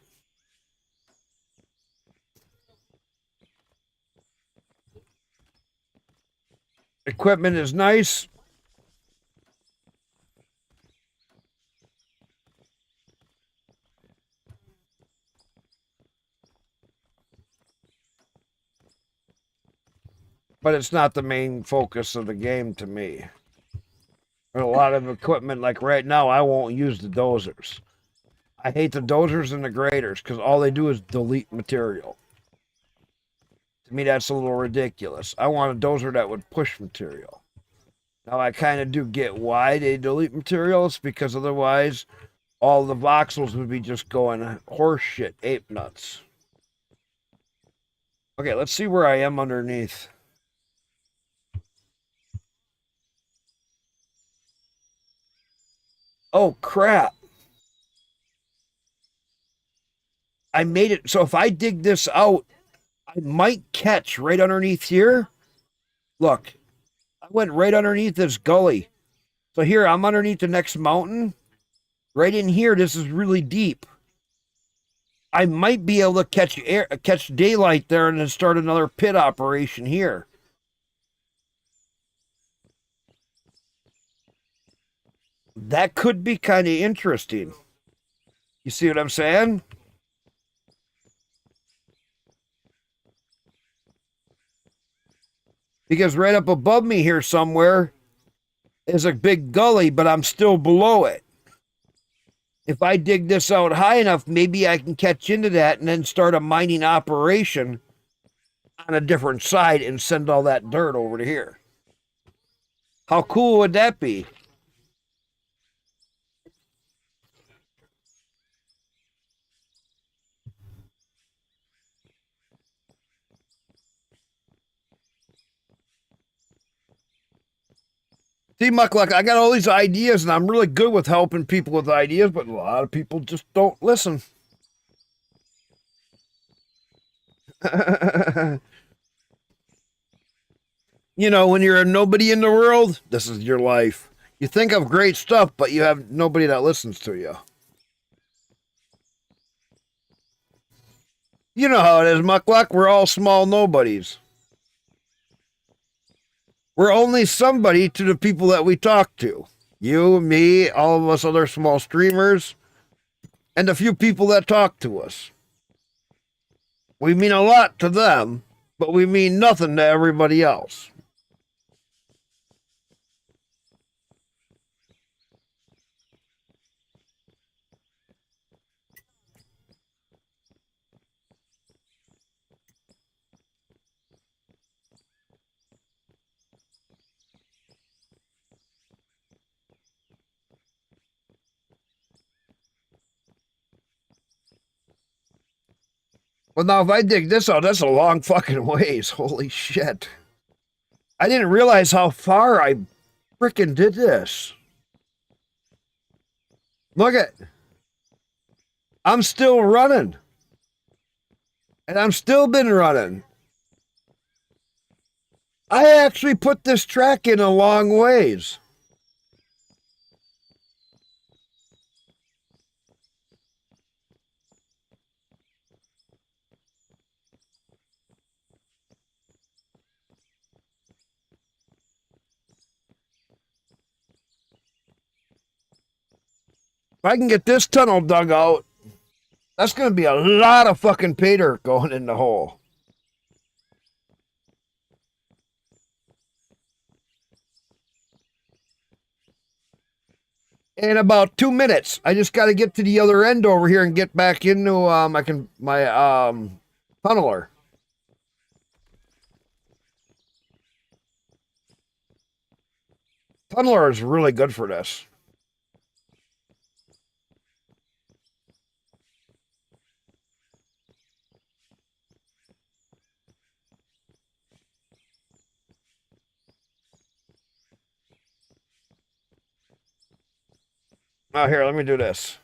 Equipment is nice. But it's not the main focus of the game to me. There's a lot of equipment, like right now, I won't use the dozers. I hate the dozers and the graders because all they do is delete material. To me, that's a little ridiculous. I want a dozer that would push material. Now, I kind of do get why they delete materials, because otherwise, all the voxels would be just going horse shit, ape nuts. Okay, let's see where I am underneath. Oh, crap. I made it. So if I dig this out, I might catch right underneath here. Look, I went right underneath this gully. So here, I'm underneath the next mountain. Right in here, this is really deep. I might be able to catch daylight there and then start another pit operation here. That could be kind of interesting. You see what I'm saying? Because right up above me here somewhere is a big gully, but I'm still below it. If I dig this out high enough, maybe I can catch into that and then start a mining operation on a different side and send all that dirt over to here. How cool would that be? See, Muckluck, I got all these ideas and I'm really good with helping people with ideas, but a lot of people just don't listen. You know, when you're a nobody in the world, this is your life. You think of great stuff, but you have nobody that listens to you. You know how it is, Muckluck. We're all small nobodies. We're only somebody to the people that we talk to. You, me, all of us other small streamers, and the few people that talk to us. We mean a lot to them, but we mean nothing to everybody else. Well, now if I dig this out, that's a long fucking ways. Holy shit. I didn't realize how far I frickin' did this. Look at. I'm still running. And I'm still been running. I actually put this track in a long ways. If I can get this tunnel dug out, that's going to be a lot of fucking pay dirt going in the hole. In about 2 minutes, I just got to get to the other end over here and get back into my tunneler. Tunneler is really good for this. Oh, here, let me do this.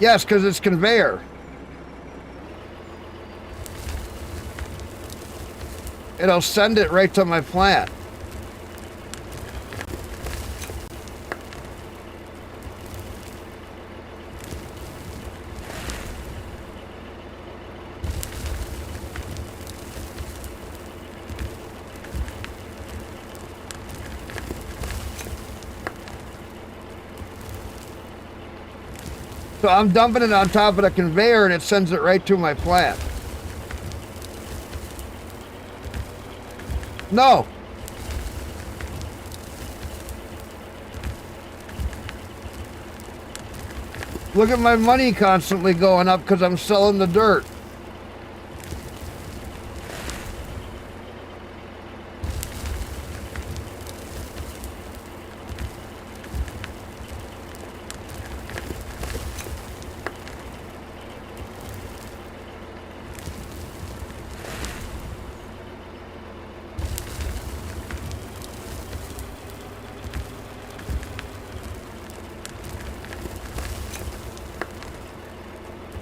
Yes, because it's conveyor. it'll send it right to my plant. So I'm dumping it on top of the conveyor and it sends it right to my plant. No. Look at my money constantly going up because I'm selling the dirt.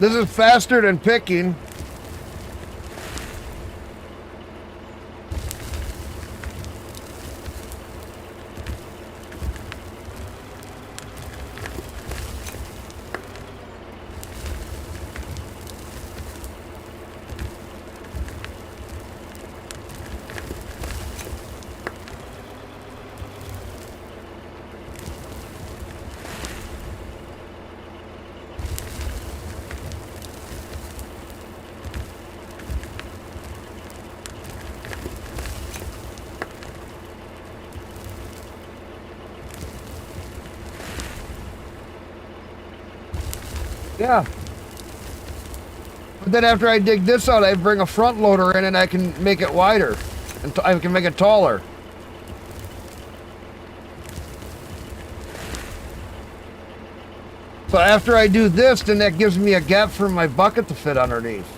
This is faster than picking. Yeah. But then after I dig this out, I bring a front loader in and I can make it wider. And I can make it taller. So after I do this, then that gives me a gap for my bucket to fit underneath.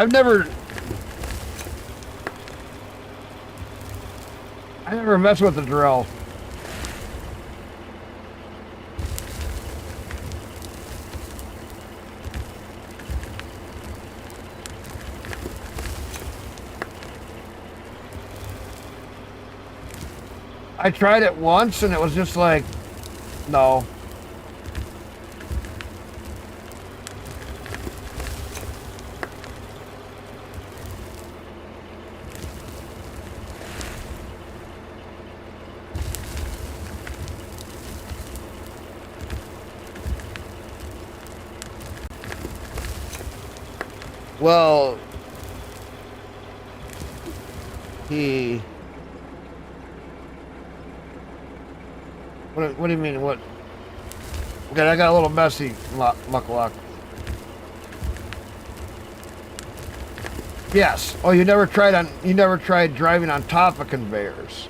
I never mess with the drill. I tried it once and it was just like, no. Well, What do you mean? What? Okay, I got a little messy, Muckluck. Yes. Oh, you never tried driving on top of conveyors.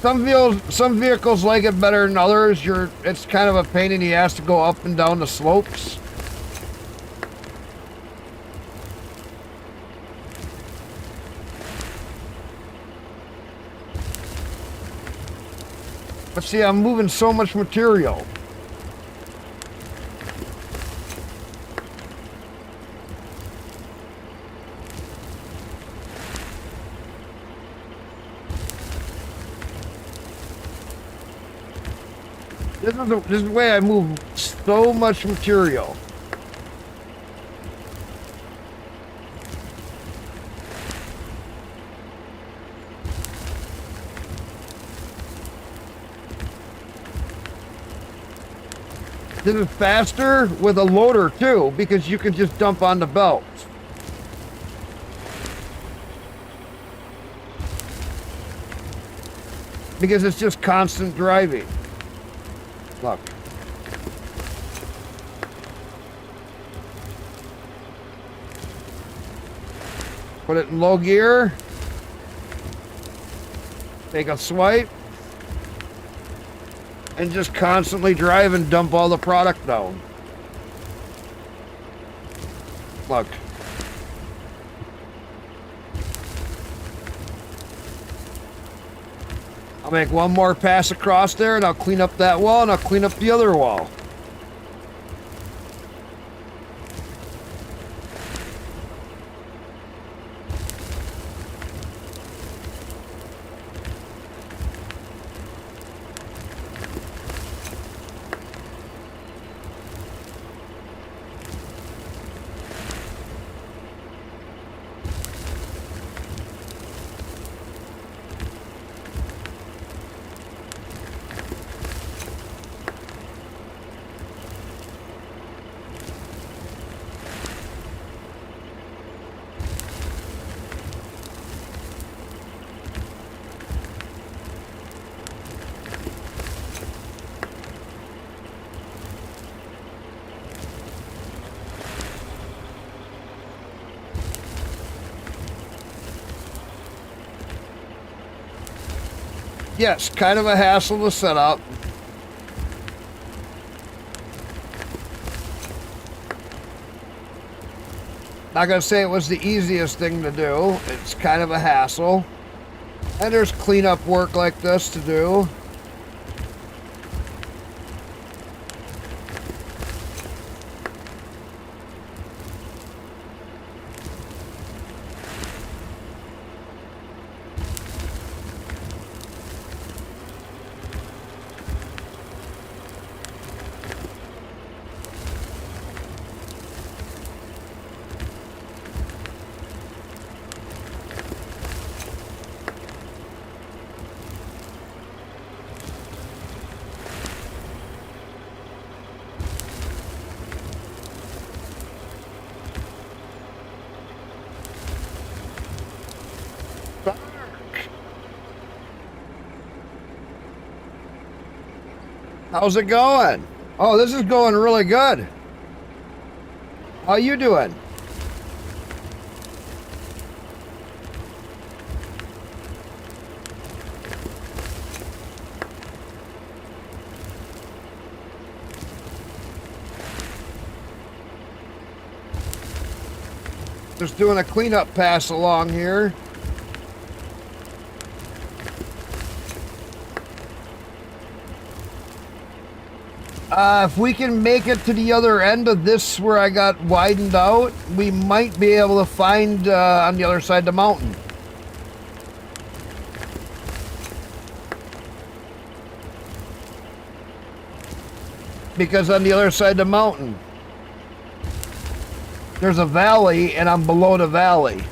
Some vehicles like it better than others. It's kind of a pain in the ass to go up and down the slopes. But see, I'm moving so much material. This is the way I move so much material. This is faster with a loader too, because you can just dump on the belt. Because it's just constant driving. Look. Put it in low gear. Take a swipe. And just constantly drive and dump all the product down. Look. I'll make one more pass across there, and I'll clean up that wall, and I'll clean up the other wall. Yes, kind of a hassle to set up. Not gonna say it was the easiest thing to do. It's kind of a hassle. And there's cleanup work like this to do. How's it going? Oh, this is going really good. How you doing? Just doing a cleanup pass along here. If we can make it to the other end of this where I got widened out, we might be able to find on the other side of the mountain. Because on the other side of the mountain, there's a valley and I'm below the valley.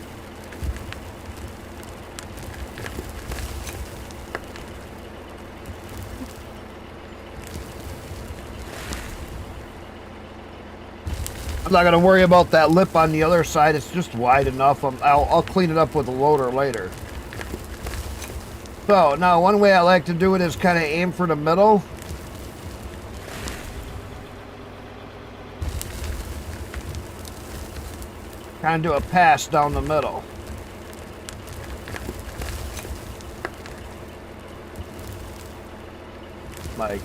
I'm not gonna worry about that lip on the other side. It's just wide enough. I'll clean it up with a loader later. So now one way I like to do it is kind of aim for the middle. Kind of do a pass down the middle. Like.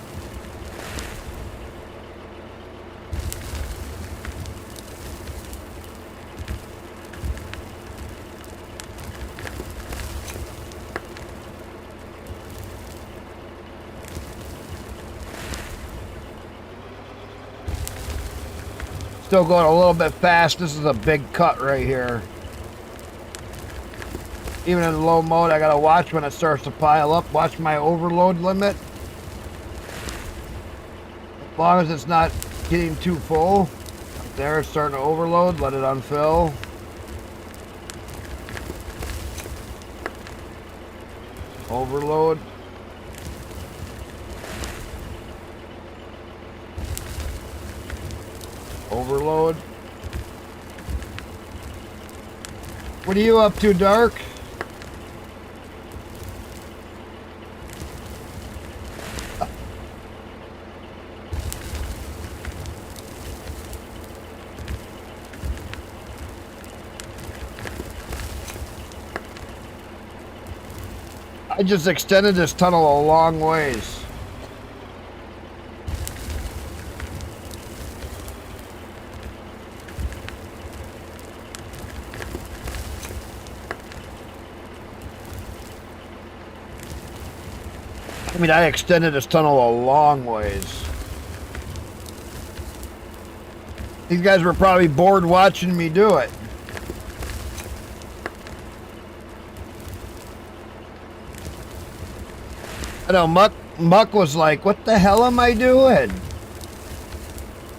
Still going a little bit fast. This is a big cut right here. Even in low mode, I gotta watch when it starts to pile up. Watch my overload limit. As long as it's not getting too full. Right there, it's starting to overload. Let it unfill. Overload. Overload. What are you up to, Dark? I just extended this tunnel a long ways. I mean, I extended this tunnel a long ways. These guys were probably bored watching me do it. I know Muck was like, what the hell am I doing?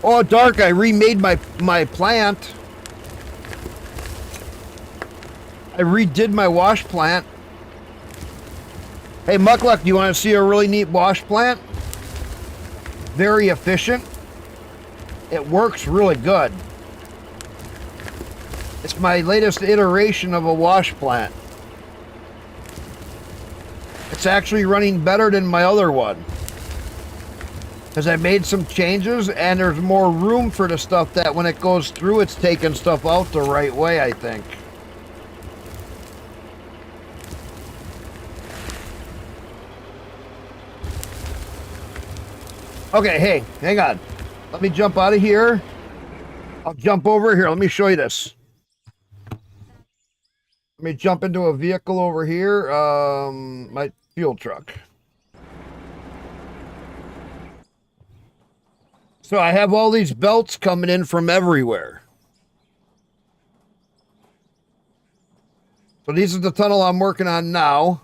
Oh, Dark, I remade my plant. I redid my wash plant. Hey, Muckluck, do you want to see a really neat wash plant? Very efficient. It works really good. It's my latest iteration of a wash plant. It's actually running better than my other one. Because I made some changes and there's more room for the stuff that when it goes through, it's taking stuff out the right way, I think. Okay, hey, hang on. Let me jump out of here. I'll jump over here. Let me show you this. Let me jump into a vehicle over here. My fuel truck. So I have all these belts coming in from everywhere. So these are the tunnel I'm working on now.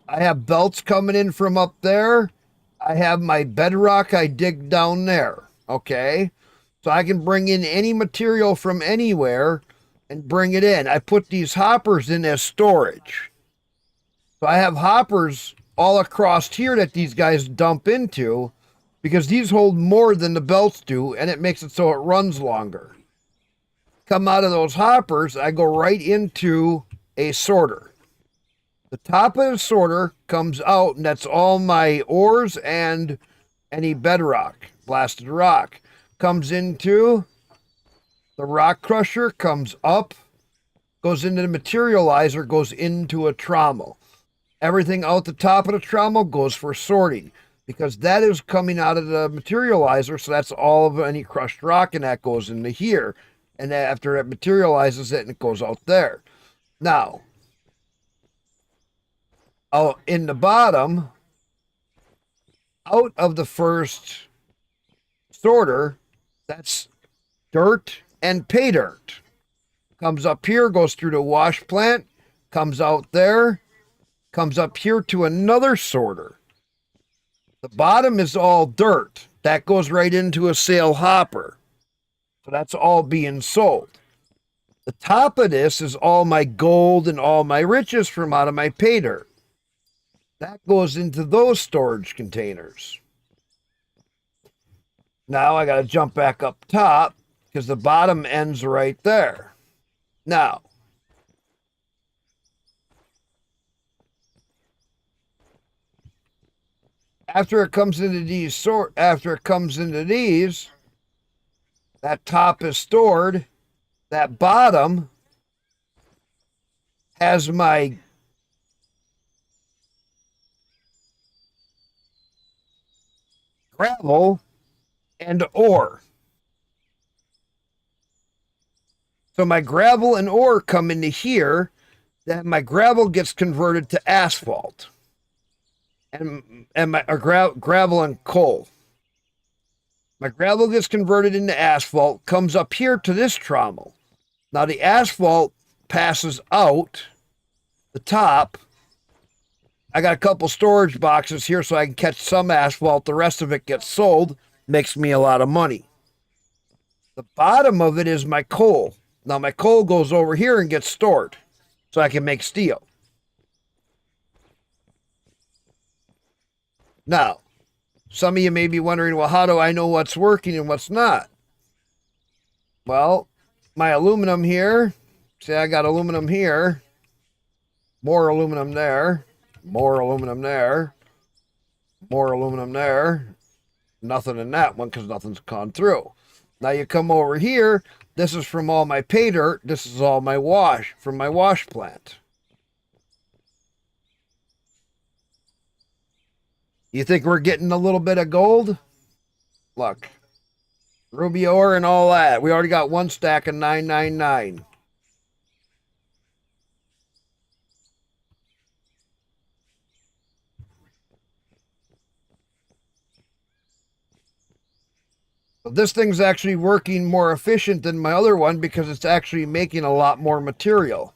I have belts coming in from up there. I have my bedrock I dig down there, okay? So I can bring in any material from anywhere and bring it in. I put these hoppers in as storage. So I have hoppers all across here that these guys dump into because these hold more than the belts do and it makes it so it runs longer. Come out of those hoppers, I go right into a sorter. The top of the sorter comes out, and that's all my ores and any bedrock, blasted rock. Comes into the rock crusher, comes up, goes into the materializer, goes into a trommel. Everything out the top of the trommel goes for sorting because that is coming out of the materializer, so that's all of any crushed rock, and that goes into here. And after it materializes it, and it goes out there. Now, in the bottom, out of the first sorter, that's dirt and pay dirt. Comes up here, goes through the wash plant, comes out there, comes up here to another sorter. The bottom is all dirt. That goes right into a sale hopper. So that's all being sold. The top of this is all my gold and all my riches from out of my pay dirt. That goes into those storage containers. Now I got to jump back up top because the bottom ends right there. Now, after it comes into these that top is stored. That bottom has my gravel and ore. So my gravel and ore come into here. Then my gravel gets converted to asphalt, and my gravel and coal. My gravel gets converted into asphalt, comes up here to this trommel. Now the asphalt passes out the top. I got a couple storage boxes here so I can catch some asphalt. The rest of it gets sold, makes me a lot of money. The bottom of it is my coal. Now my coal goes over here and gets stored so I can make steel. Now, some of you may be wondering, well, how do I know what's working and what's not? Well, my aluminum here, see, I got aluminum here, more aluminum there, more aluminum there, more aluminum there, nothing in that one because nothing's gone through. Now you come over here, this is from all my pay dirt, this is all my wash from my wash plant. You think we're getting a little bit of gold? Look, ruby ore and all that. We already got one stack of 999. This thing's actually working more efficient than my other one because it's actually making a lot more material.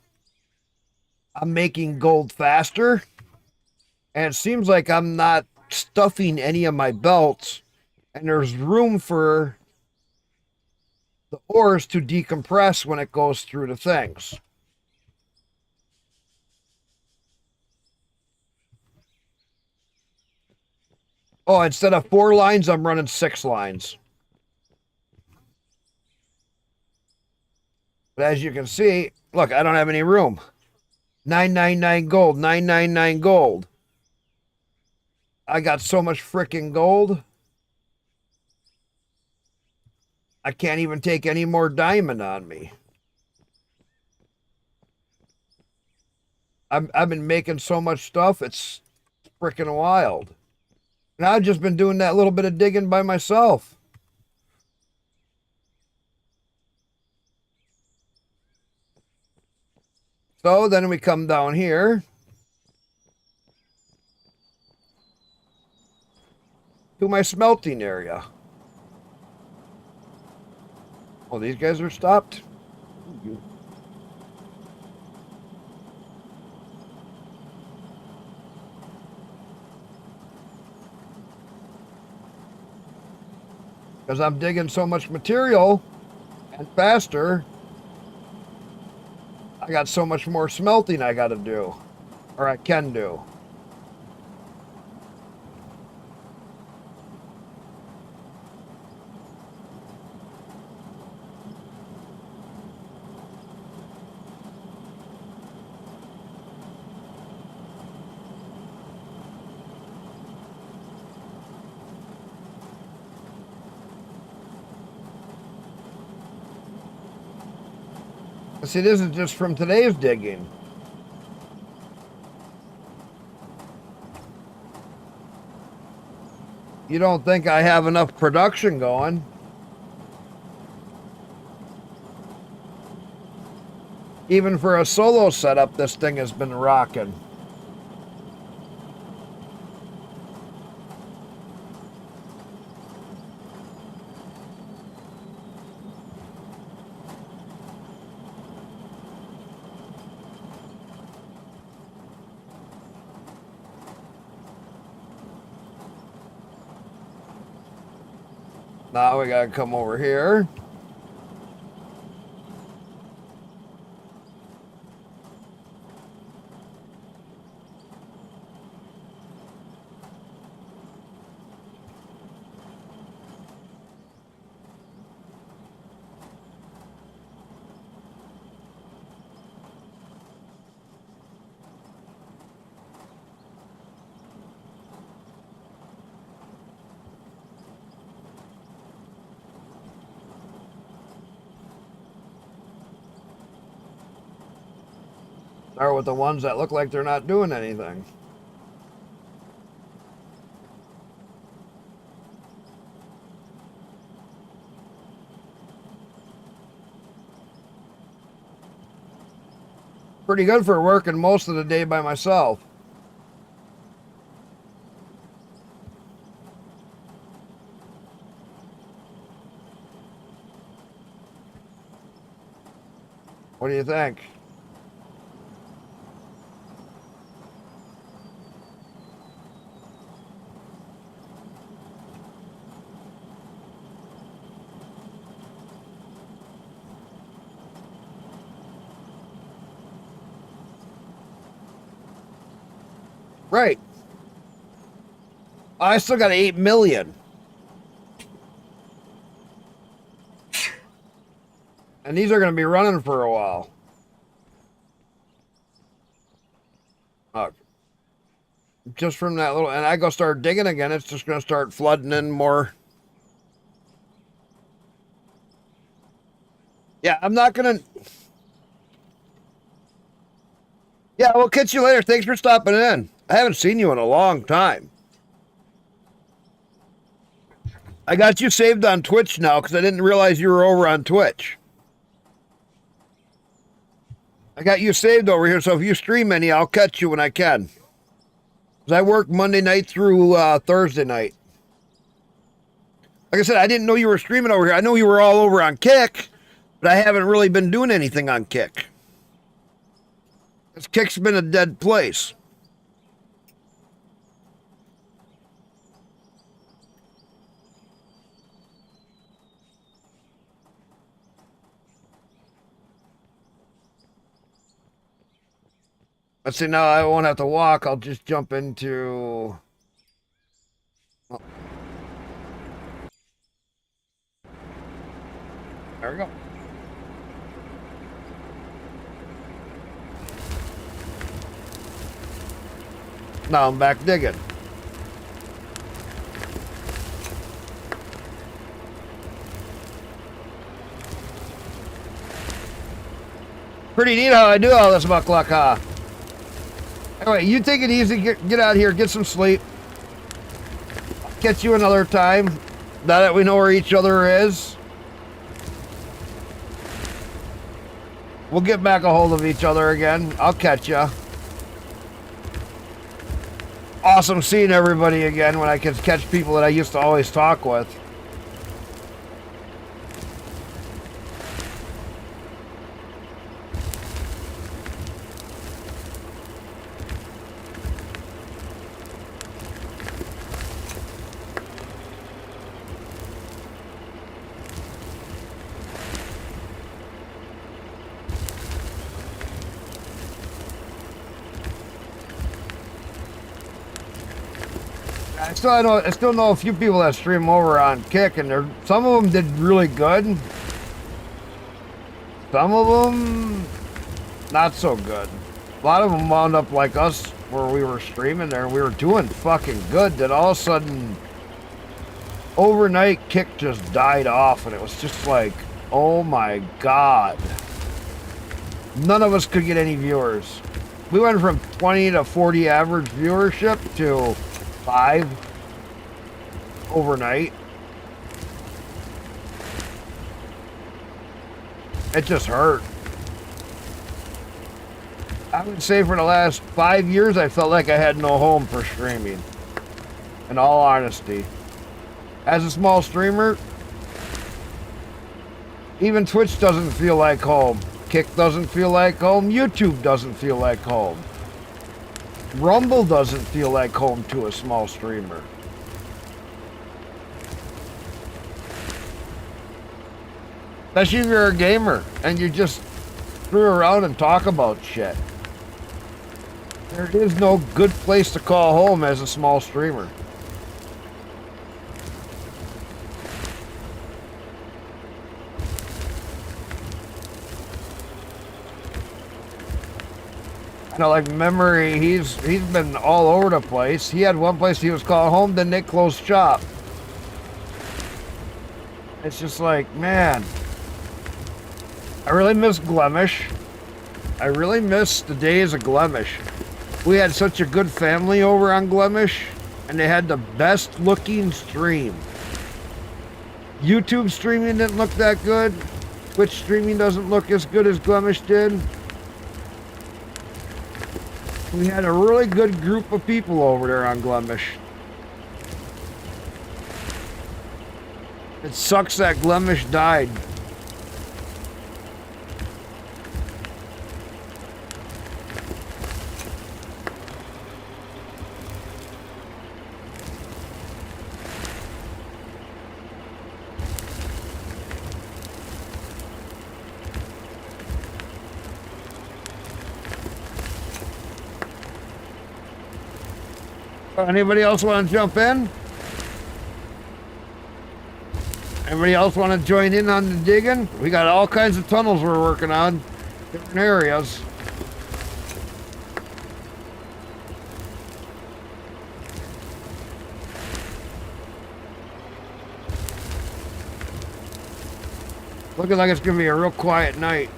I'm making gold faster, and it seems like I'm not stuffing any of my belts, and there's room for the ores to decompress when it goes through the things. Oh, instead of 4 lines, I'm running 6 lines. But as you can see, look, I don't have any room. 999 gold, 999 gold. I got so much freaking gold. I can't even take any more diamond on me. I've been making so much stuff, it's freaking wild. And I've just been doing that little bit of digging by myself. So then we come down here to my smelting area. Oh, these guys are stopped. Because I'm digging so much material and faster, I got so much more smelting I got to do, or I can do. See, this is just from today's digging. You don't think I have enough production going? Even for a solo setup, this thing has been rocking. Now we gotta come over here. Start with the ones that look like they're not doing anything. Pretty good for working most of the day by myself. What do you think? Right. I still got 8 million. And these are going to be running for a while. Just from that little, and I go start digging again, it's just going to start flooding in more. Yeah, I'm not going to. Yeah, we'll catch you later. Thanks for stopping in. I haven't seen you in a long time. I got you saved on Twitch now because I didn't realize you were over on Twitch. I got you saved over here, so if you stream any, I'll catch you when I can. Because I work Monday night through Thursday night. Like I said, I didn't know you were streaming over here. I know you were all over on Kick, but I haven't really been doing anything on Kick. Because Kick's been a dead place. Let's see, now I won't have to walk. I'll just jump into... Oh. There we go. Now I'm back digging. Pretty neat how I do all this muck luck, huh? Anyway, you take it easy. Get out here. Get some sleep. I'll catch you another time. Now that we know where each other is. We'll get back a hold of each other again. I'll catch ya. Awesome seeing everybody again when I can catch people that I used to always talk with. I still know a few people that stream over on Kick, and some of them did really good. Some of them not so good. A lot of them wound up like us, where we were streaming there and we were doing fucking good. Then all of a sudden, overnight, Kick just died off, and it was just like, oh my god. None of us could get any viewers. We went from 20 to 40 average viewership to 5 overnight. It just hurt. I would say for the last 5 years, I felt like I had no home for streaming. In all honesty. As a small streamer, even Twitch doesn't feel like home. Kick doesn't feel like home. YouTube doesn't feel like home. Rumble doesn't feel like home to a small streamer. Especially if you're a gamer and you just screw around and talk about shit. There is no good place to call home as a small streamer. You know, like Memory, he's been all over the place. He had one place he was called home, then they closed shop. It's just like, man, I really miss Glemish. I really miss the days of Glemish. We had such a good family over on Glemish, and they had the best looking stream. YouTube streaming didn't look that good. Twitch streaming doesn't look as good as Glemish did. We had a really good group of people over there on Glemish. It sucks that Glemish died. Anybody else want to jump in? Anybody else want to join in on the digging? We got all kinds of tunnels we're working on, different areas. Looking like it's going to be a real quiet night.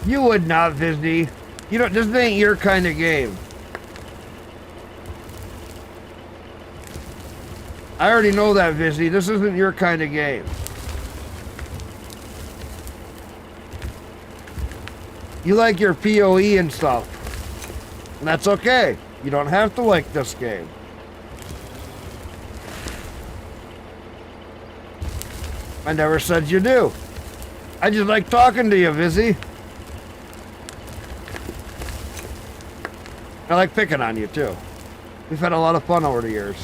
You would not, Vizzy. You don't. This ain't your kind of game. I already know that, Vizzy. This isn't your kind of game. You like your PoE and stuff. And that's okay. You don't have to like this game. I never said you do. I just like talking to you, Vizzy. I like picking on you, too. We've had a lot of fun over the years.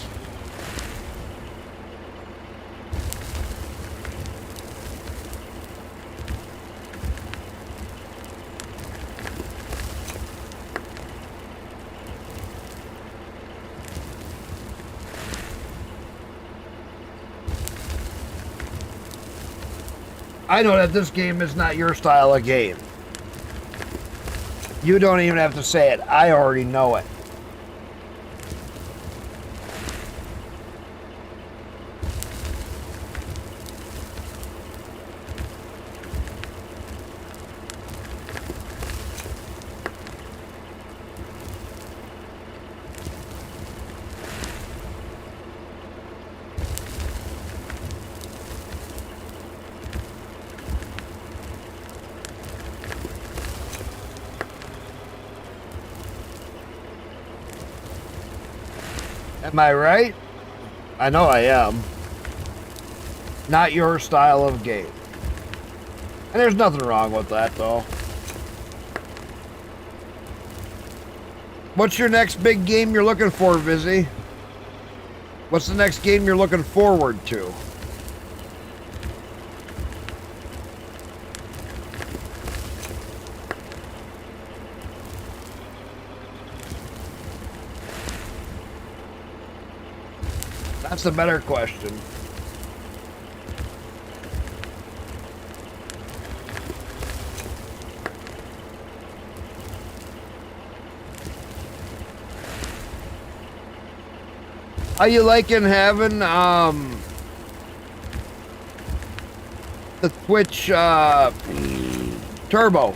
I know that this game is not your style of game. You don't even have to say it. I already know it. Am I right? I know I am. Not your style of game. And there's nothing wrong with that, though. What's your next big game you're looking for, Vizzy? What's the next game you're looking forward to? That's a better question. How you liking having the Twitch Turbo?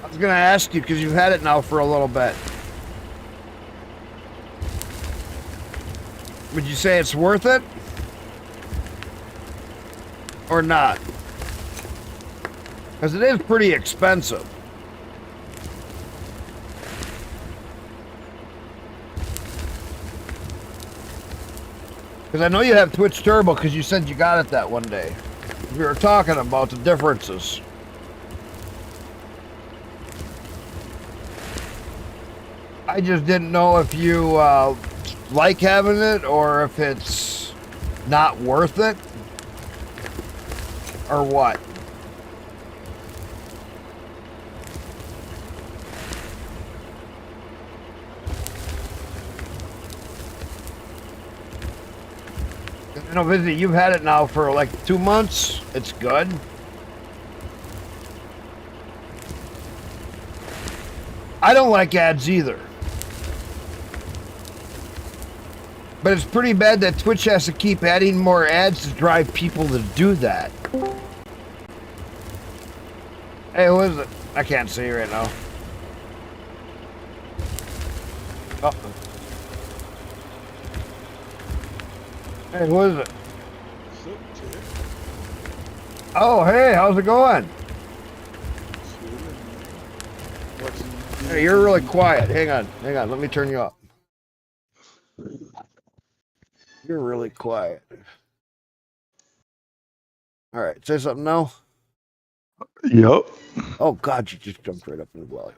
I was gonna ask you because you've had it now for a little bit. Would you say it's worth it? Or not? Because it is pretty expensive. Because I know you have Twitch Turbo because you said you got it that one day. We were talking about the differences. I just didn't know if you like having it or if it's not worth it or what. You know, Vizzy, you've had it now for like 2 months. It's good. I don't like ads either. But it's pretty bad that Twitch has to keep adding more ads to drive people to do that. Hey, who is it? I can't see right now. Uh-oh. Hey, who is it? Oh, hey, how's it going? Hey, you're really quiet. Hang on, let me turn you up. You're really quiet. All right, say something now. Yep. Oh God, you just jumped right up in the volume.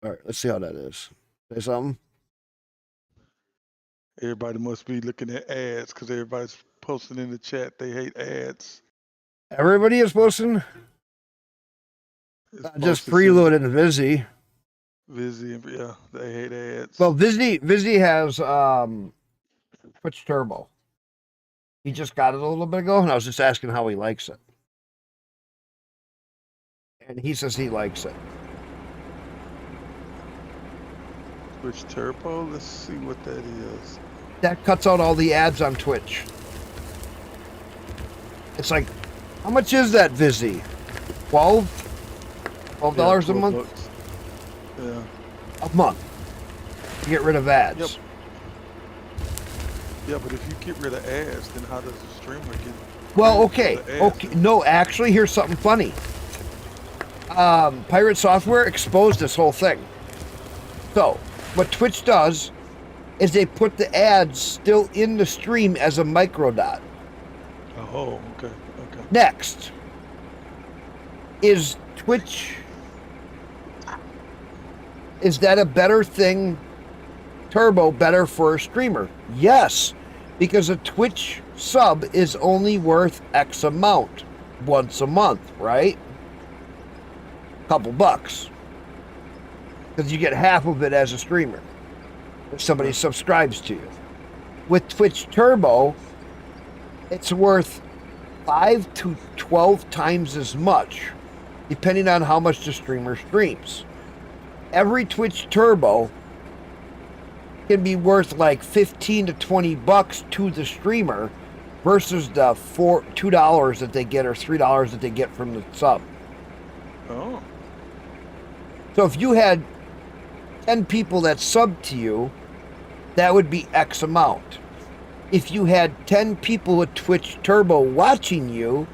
All right, let's see how that is. Say something. Everybody must be looking at ads because everybody's posting in the chat they hate ads. Everybody is posting. It's Just posted Preload and Vizzy. Vizzy, yeah, they hate ads. Well, Vizzy has Twitch Turbo. He just got it a little bit ago, and I was just asking how he likes it. And he says he likes it. Twitch Turbo, let's see what that is. That cuts out all the ads on Twitch. It's like How much is that Vizzy? $12 a 12 month? bucks. Yeah. A month. To get rid of ads. Yep. Yeah, but if you get rid of ads, then how does the streamer get? Well, credit okay. for the ads? Okay. No, actually, here's something funny. Pirate Software exposed this whole thing. So, what Twitch does is they put the ads still in the stream as a microdot. Oh, okay, okay. Next, is Twitch, is that a better thing, Turbo, better for a streamer? Yes, because a Twitch sub is only worth X amount once a month, right? Couple bucks. Because you get half of it as a streamer if somebody subscribes to you. With Twitch Turbo, it's worth 5 to 12 times as much, depending on how much the streamer streams. Every Twitch Turbo can be worth like 15 to 20 bucks to the streamer versus the $2 that they get or $3 that they get from the sub. Oh. So if you had 10 people that sub to you, that would be X amount. If you had 10 people with Twitch Turbo watching you,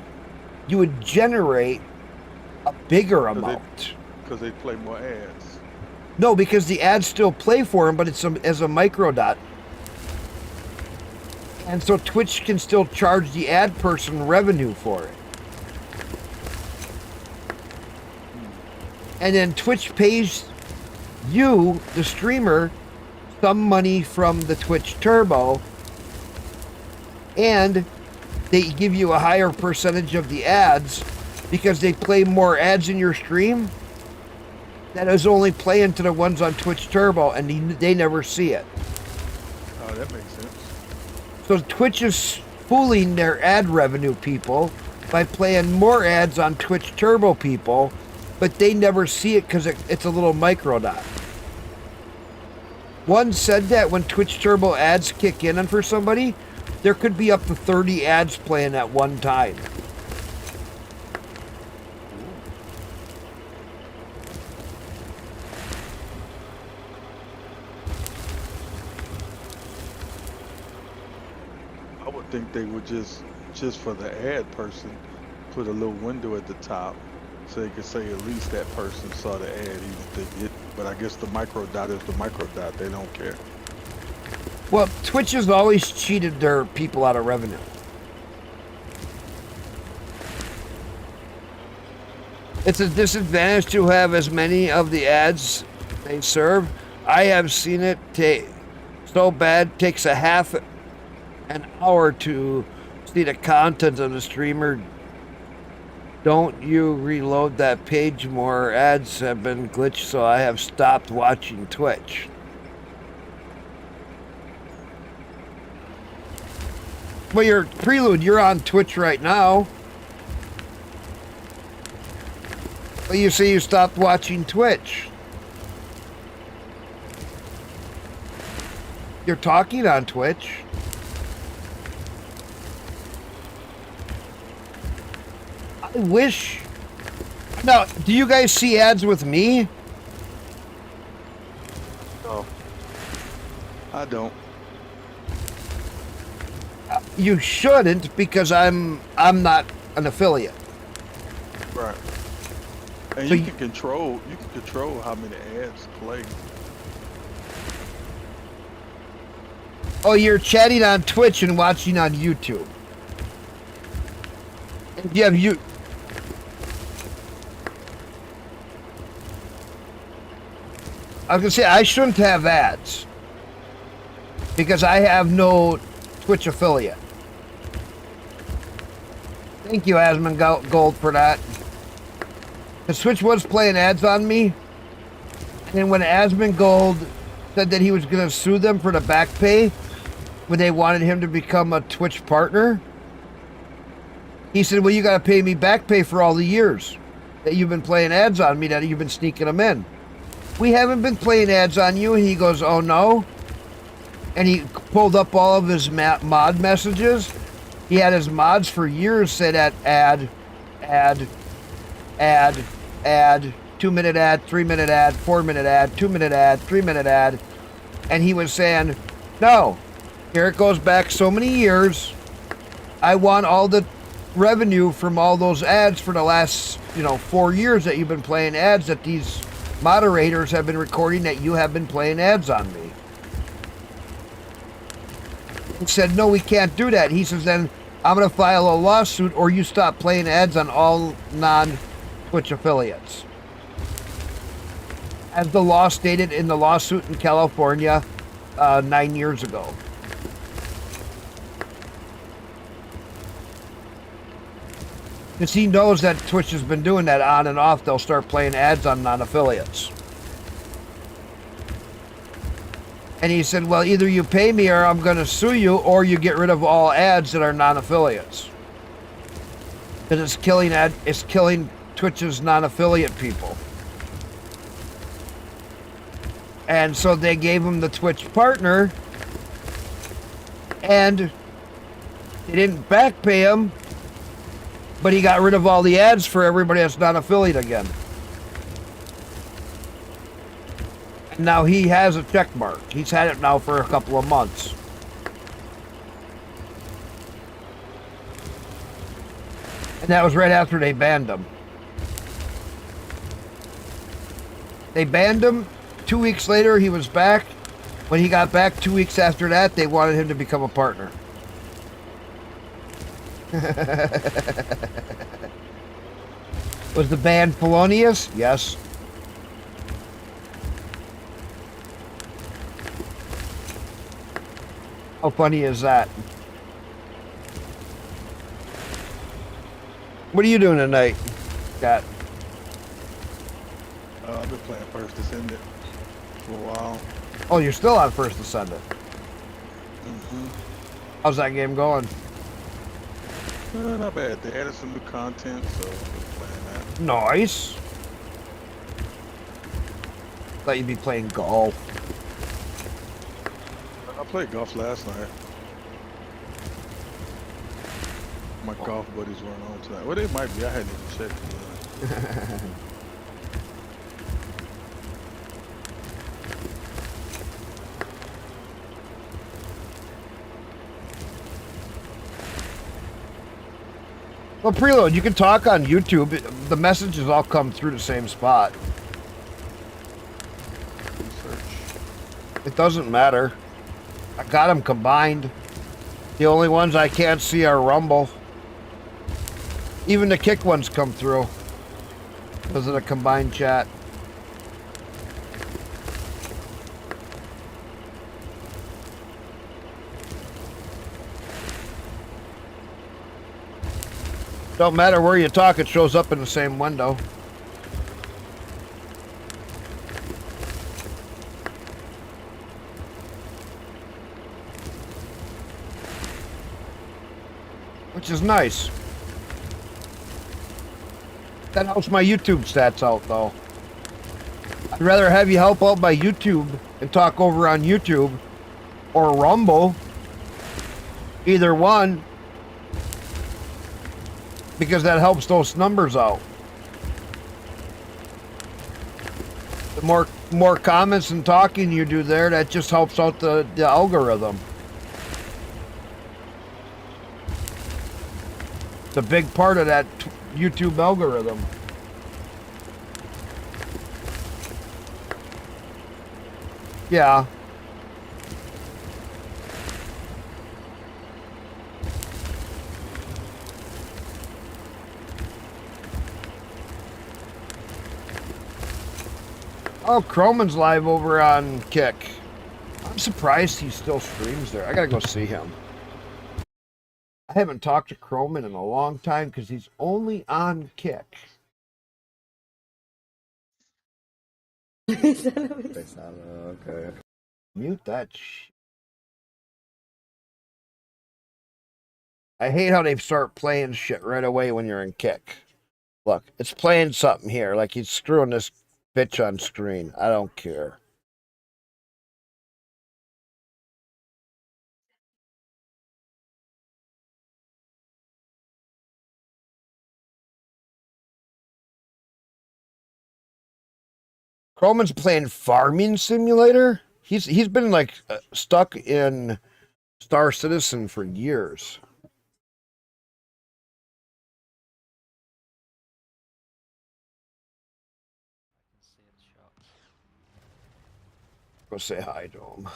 you would generate a bigger amount. Because they play more ads. No, because the ads still play for them, but it's as a microdot. And so Twitch can still charge the ad person revenue for it. And then Twitch pays you, the streamer, some money from the Twitch Turbo, and they give you a higher percentage of the ads because they play more ads in your stream that is only playing to the ones on Twitch Turbo, and they never see it. Oh, that makes sense. So Twitch is fooling their ad revenue people by playing more ads on Twitch Turbo people, but they never see it because it's a little microdot. One said that when Twitch Turbo ads kick in for somebody, there could be up to 30 ads playing at one time. I would think they would just for the ad person, put a little window at the top so they could say at least that person saw the ad, even if they did. But I guess the microdot is the microdot. They don't care. Well, Twitch has always cheated their people out of revenue. It's a disadvantage to have as many of the ads they serve. I have seen it take so bad, takes a half an hour to see the content of the streamer. Don't you reload that page more? Ads have been glitched, so I have stopped watching Twitch. Well, your Prelude, you're on Twitch right now. Well, you say you stopped watching Twitch. You're talking on Twitch. I wish. Now, do you guys see ads with me? No. I don't. You shouldn't, because I'm not an affiliate. Right. And So you can control how many ads play. Oh, you're chatting on Twitch and watching on YouTube. And you have you. I was gonna say I shouldn't have ads because I have no Twitch affiliate. Thank you, Asmon Gold, for that. The Twitch was playing ads on me, and when Asmon Gold said that he was gonna sue them for the back pay when they wanted him to become a Twitch partner, he said, well, you gotta pay me back pay for all the years that you've been playing ads on me, that you've been sneaking them in. We haven't been playing ads on you. And he goes, oh no. And he pulled up all of his mod messages. He had his mods for years say that ad ad, ad, ad, 2-minute ad, 3-minute ad, 4-minute ad, 2-minute ad, 3-minute ad. And he was saying, no, here it goes back so many years. I want all the revenue from all those ads for the last, 4 years that you've been playing ads, that these moderators have been recording that you have been playing ads on me. He said, no, we can't do that. He says, then I'm going to file a lawsuit or you stop playing ads on all non-Twitch affiliates. As the law stated in the lawsuit in California 9 years ago. Because he knows that Twitch has been doing that on and off. They'll start playing ads on non-affiliates. And he said, well, either you pay me or I'm going to sue you, or you get rid of all ads that are non-affiliates. Because it's killing Twitch's non-affiliate people. And so they gave him the Twitch partner, and they didn't back pay him, but he got rid of all the ads for everybody that's not affiliate again. And now he has a check mark. He's had it now for a couple of months. And that was right after they banned him. They banned him. 2 weeks later, he was back. When he got back 2 weeks after that, they wanted him to become a partner. Was the ban felonious? Yes. How funny is that? What are you doing tonight, Scott? I've been playing First Descendant for a while. Oh, you're still on First Descendant. Mm-hmm. How's that game going? Not bad. They added some new content, so I've been playing that. Nice. Thought you'd be playing golf. I played golf last night. My golf buddies weren't on tonight. Well, they might be. I hadn't even checked. Well, Preload, you can talk on YouTube. The messages all come through the same spot. Research. It doesn't matter. I got them combined. The only ones I can't see are Rumble. Even the Kick ones come through because of the combined chat. Don't matter where you talk, it shows up in the same window. Which is nice. That helps my YouTube stats out, though. I'd rather have you help out my YouTube and talk over on YouTube or Rumble. Either one. Because that helps those numbers out. The more comments and talking you do there, that just helps out the algorithm. It's a big part of that YouTube algorithm. Yeah. Oh, Croman's live over on Kick. I'm surprised he still streams there. I gotta go see him. I haven't talked to Croman in a long time because he's only on Kick. Okay. Mute that shit. I hate how they start playing shit right away when you're in Kick. Look, it's playing something here, like he's screwing this bitch on screen. I don't care. Roman's playing Farming Simulator. He's been like stuck in Star Citizen for years. Go say hi to him.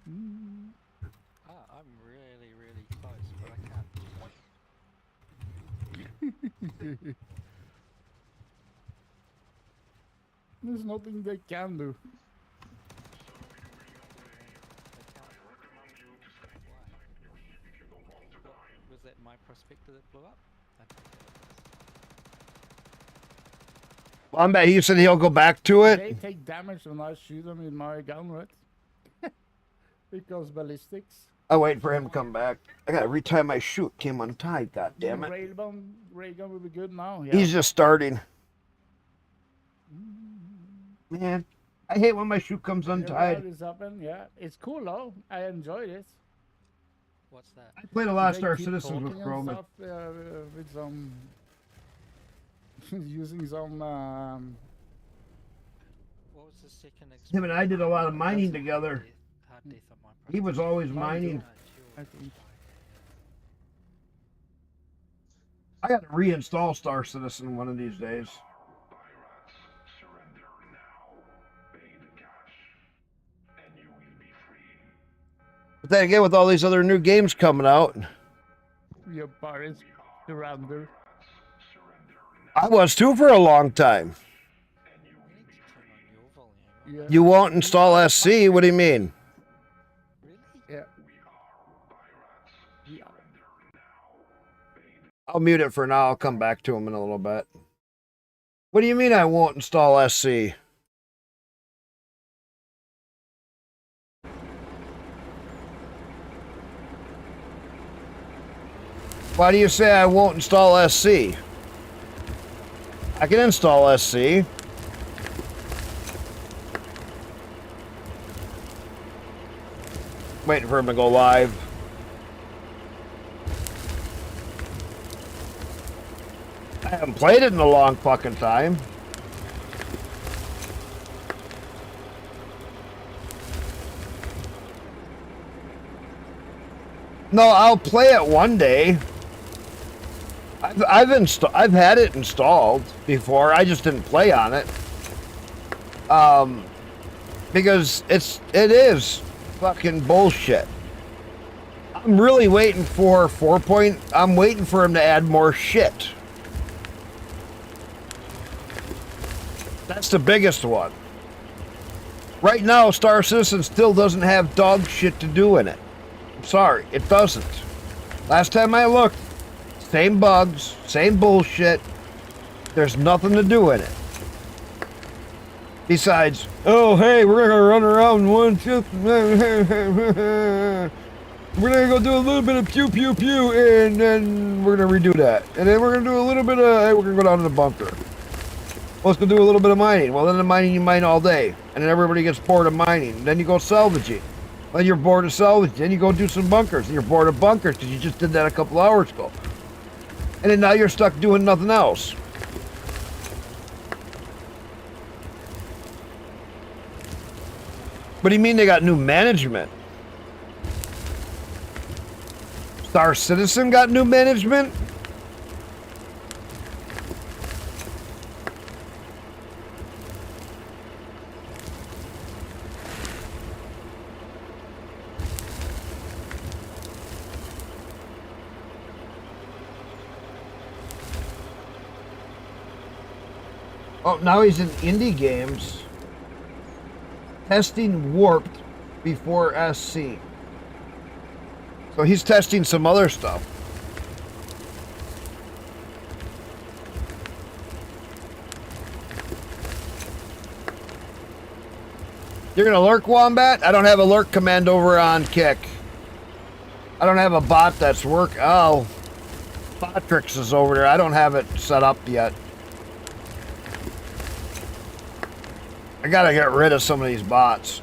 I'm really, really close, but I can't. There's nothing they can do. Was that my prospector that blew up? Well, I bet he said he'll go back to it. They take damage when I shoot them in my gun, right? Because ballistics. I wait for him to come back. I gotta retie my shoe. It came untied. God damn it. Ray gun will be good now. Yeah. He's just starting. Man, I hate when my shoe comes untied. Is up and, yeah, it's cool though. I enjoy this. What's that? I played a lot of They Star keep Citizen with talking and Roman. stuff, with some using some. What was the second Him and I did a lot of mining together. hard death on my He was always mining. I think. I gotta reinstall Star Citizen one of these days. But then again, with all these other new games coming out, Your parents surrender. I was too for a long time. Yeah. You won't install SC? What do you mean? Yeah. I'll mute it for now. I'll come back to him in a little bit. What do you mean I won't install SC? Why do you say I won't install SC? I can install SC. Waiting for him to go live. I haven't played it in a long fucking time. No, I'll play it one day. I've had it installed before. I just didn't play on it. Because it is fucking bullshit. I'm really waiting for 4. I'm waiting for him to add more shit. That's the biggest one. Right now, Star Citizen still doesn't have dog shit to do in it. I'm sorry, it doesn't. Last time I looked, same bugs, same bullshit. There's nothing to do in it. Besides, oh hey, we're gonna run around one shift. We're gonna go do a little bit of pew pew pew, and then we're gonna redo that. And then we're gonna do a little bit of, hey, we're gonna go down to the bunker. Let's go do a little bit of mining. Well, then the mining, you mine all day. And then everybody gets bored of mining. Then you go salvaging. Then you're bored of salvaging. Then you go do some bunkers. And you're bored of bunkers because you just did that a couple hours ago. And then now you're stuck doing nothing else. What do you mean they got new management? Star Citizen got new management? Oh, now he's in indie games. Testing Warped before SC. So he's testing some other stuff. You're gonna lurk, Wombat? I don't have a lurk command over on Kick. I don't have a bot that's Oh, Botrix is over there. I don't have it set up yet. I gotta get rid of some of these bots.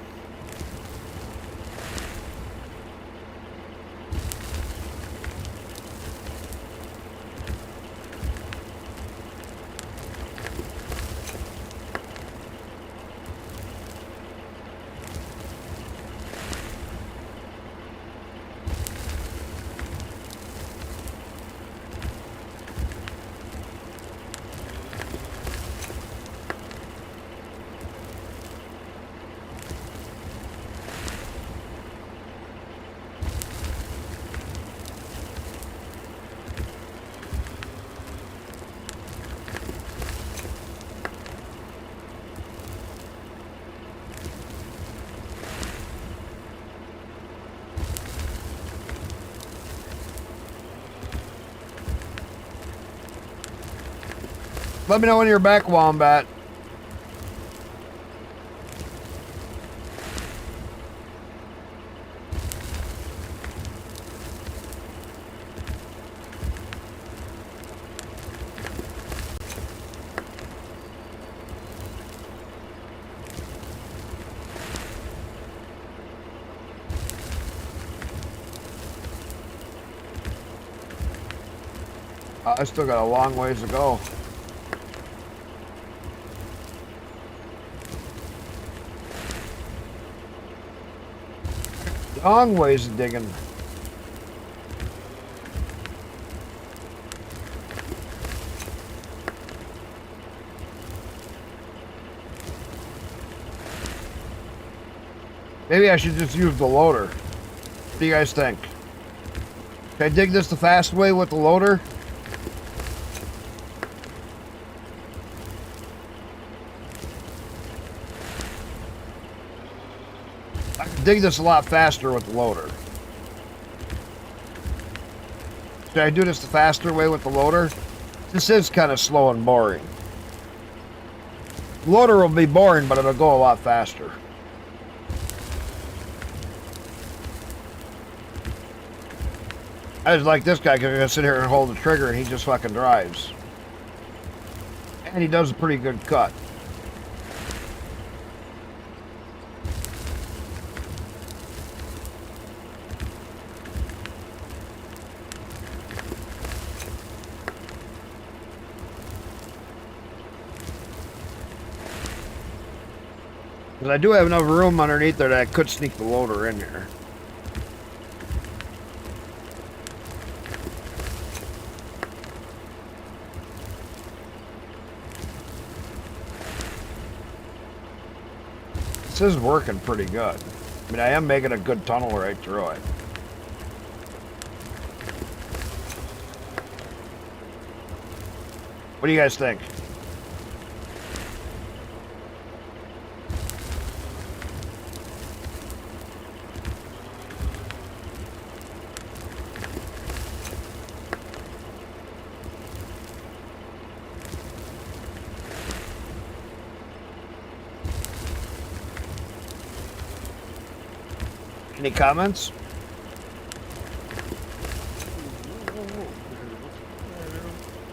Let me know when you're back, Wombat. I still got a long ways to go. Long ways of digging. Maybe I should just use the loader. What do you guys think? Can I dig this the fast way with the loader? I can dig this a lot faster with the loader. Should I do this the faster way with the loader? This is kind of slow and boring. The loader will be boring, but it'll go a lot faster. I just like this guy because I can sit here and hold the trigger and he just fucking drives. And he does a pretty good cut. Because I do have enough room underneath there that I could sneak the loader in here. This is working pretty good. I mean, I am making a good tunnel right through it. What do you guys think? Any comments?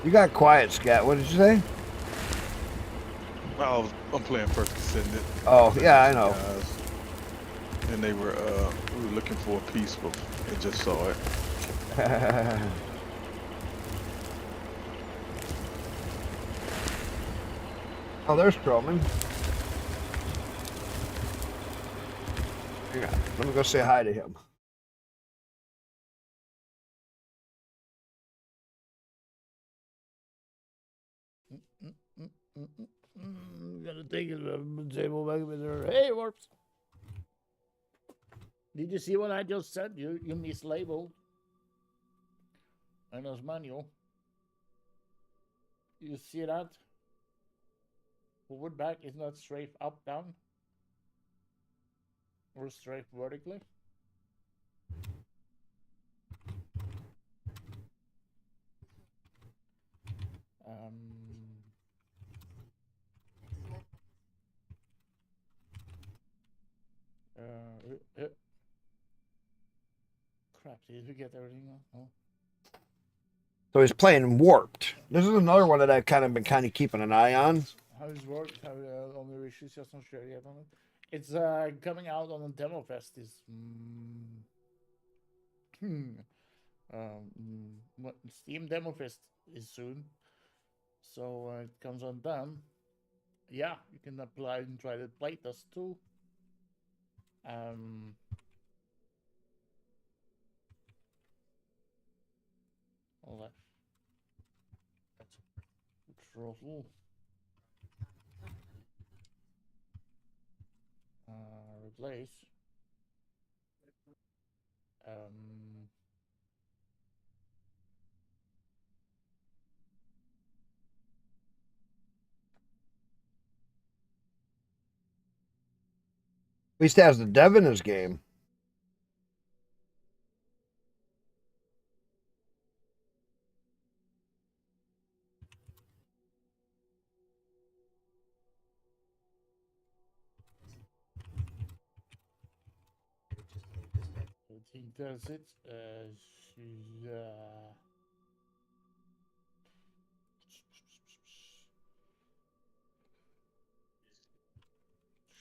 You got quiet, Scat. What did you say? I'm playing First Descendant. Oh, yeah, I know. Guys. And we were looking for a piece, but they just saw it. Oh, there's Trollman. Yeah, let me go say hi to him. Gonna take it table back with her. Hey, Warps. Did you see what I just said? You mislabeled. And as manual. You see that? Forward back is not straight up down. Or straight vertically. Crap, did we get everything? Oh. So he's playing Warped. This is another one that I've been keeping an eye on. How's it work? How on the issues? Just not sure yet on it. It's coming out on the demo fest. Steam demo fest is soon, so it comes on them. Yeah, you can apply and try to play test too. Left. Throttle. Replace. At least has the dev in his game. think that's it. Yeah.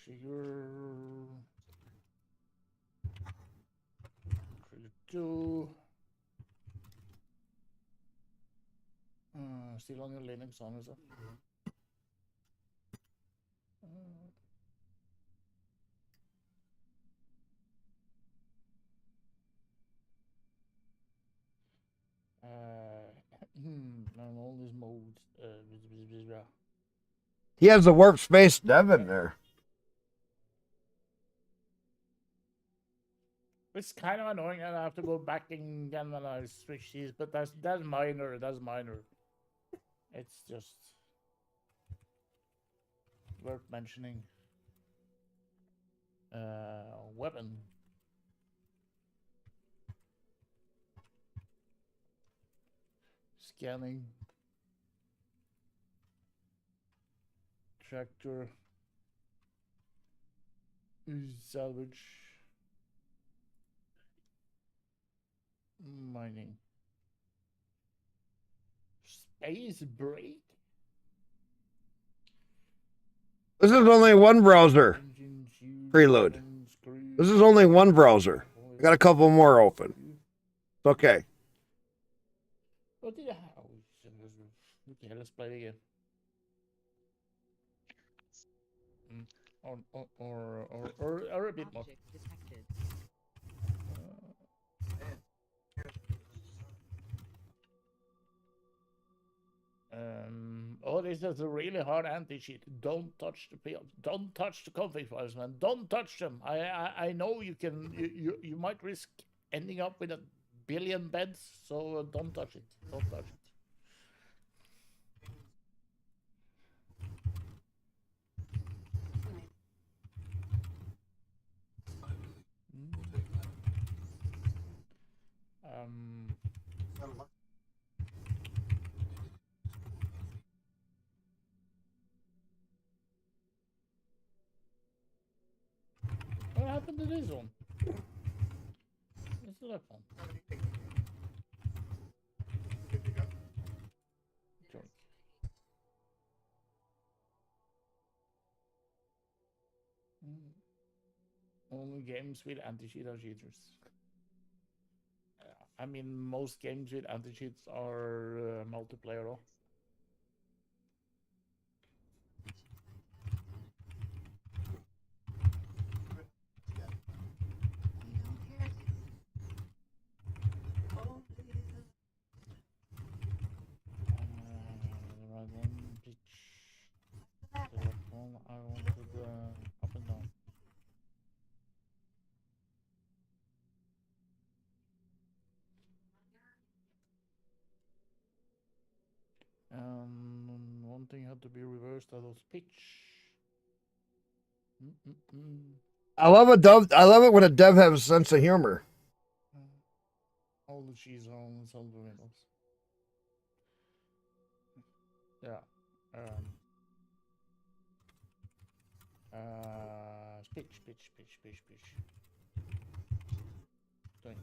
Trigger. Trigger 2. Still on your Linux on is it? On all these modes. He has the warp space dev in there. It's kind of annoying, and I have to go back again when I switch these, but that's minor. That's minor. It's just worth mentioning. Weapon. Scanning. Tractor. Salvage. Mining. Space break. This is only one browser. Preload. This is only one browser. I got a couple more open. It's okay. What did I have? Okay, let's play it again. Or a bit more. Oh, this is a really hard anti-cheat. Don't touch the don't touch the config files, man. Don't touch them. I know you can. You might risk ending up with 1 billion beds. So don't touch it. Don't touch it. What happened to this one? What's the left one? Joink. Only games with anti-cheat are cheaters. I mean, most games with anti-cheats are multiplayer. I wanted up and down. One thing had to be reversed. That was pitch. I love a dev. I love it when a dev has a sense of humor. All the cheese on some of the windows. Yeah. Pitch. Thank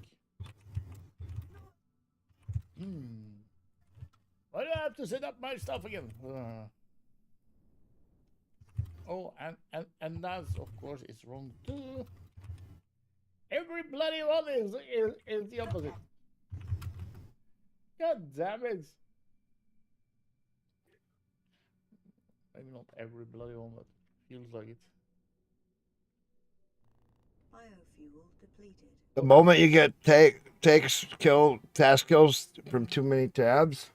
you. Why do I have to set up my stuff again? Oh, and that's of course it's wrong too. Every bloody one is the opposite. God damn it. Maybe not every bloody one, but feels like it. Biofuel depleted. The moment you get task kills from too many tabs.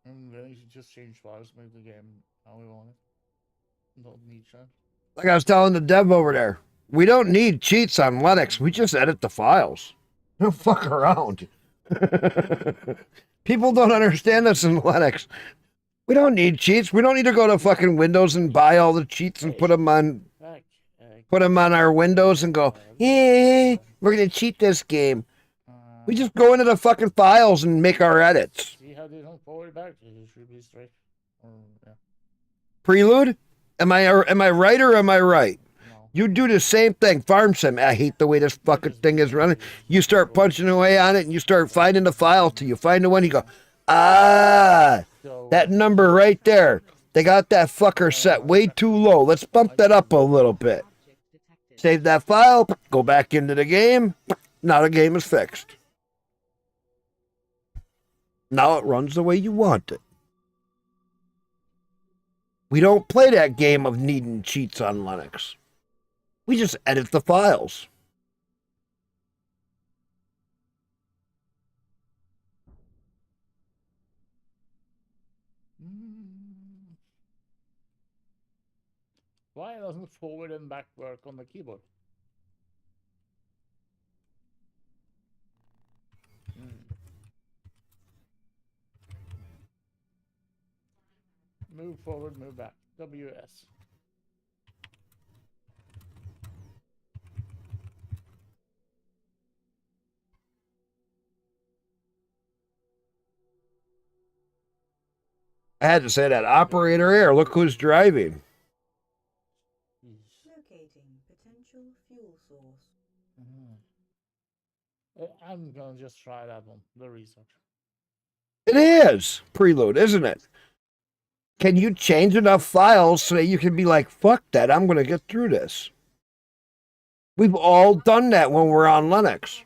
And then you should just change files, make the game how we want it. Don't need chat. Like I was telling the dev over there, we don't need cheats on Linux. We just edit the files. Don't fuck around. People don't understand this in Linux. We don't need cheats. We don't need to go to fucking Windows and buy all the cheats and put them on our Windows and go, yeah, we're gonna cheat this game. We just go into the fucking files and make our edits. See how they don't forward back? It should be straight. Yeah. Prelude? Am I right or am I right? No. You do the same thing. Farm sim. I hate the way this fucking thing is running. You start punching away on it and you start finding the file till you find the one. You go, that number right there. They got that fucker set way too low. Let's bump that up a little bit. Save that file. Go back into the game. Now the game is fixed. Now it runs the way you want it. We don't play that game of needing cheats on Linux. We just edit the files. Why doesn't forward and back work on the keyboard? Move forward, move back. WS. I had to say that. Operator error. Look who's driving. Locating potential fuel source. I'm gonna just try that one, the research. It is preload, isn't it? Can you change enough files so that you can be like, fuck that, I'm going to get through this? We've all done that when we're on Linux.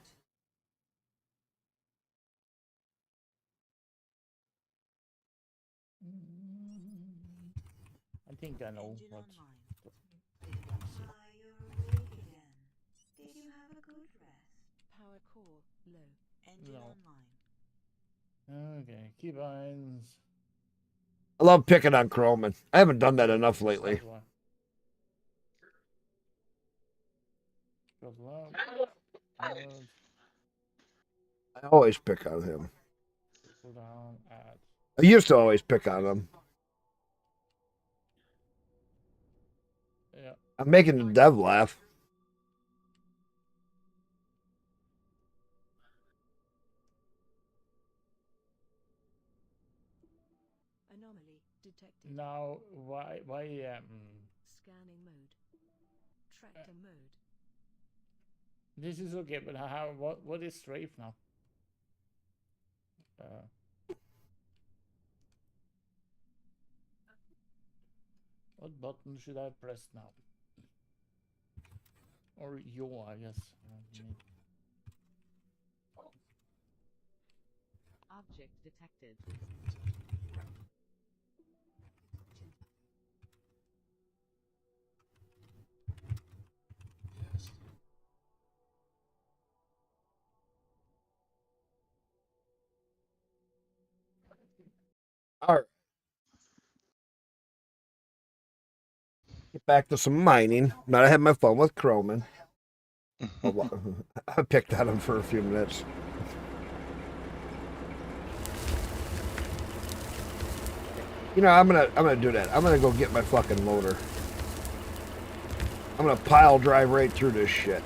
I think I know what. Did you have a good rest? Power core low. Engine online. Okay, keybinds. I love picking on Croman. I haven't done that enough lately. I always pick on him. Pull down, add. I used to always pick on him. Yeah. I'm making the dev laugh. Anomaly detected. Now, why, Scanning mode. Tractor mode. This is okay, but how, what is strafe now? What button should I press now? Or yo, I guess. Object detected. All right. Get back to some mining. Now I had my fun with Croman. I picked on him for a few minutes. You know, I'm gonna do that. I'm gonna go get my fucking loader. I'm gonna pile drive right through this shit.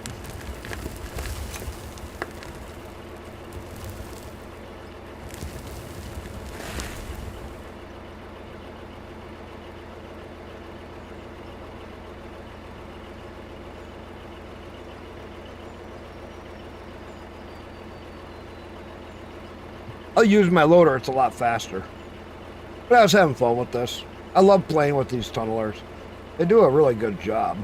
I'll use my loader, it's a lot faster. But I was having fun with this. I love playing with these tunnelers. They do a really good job.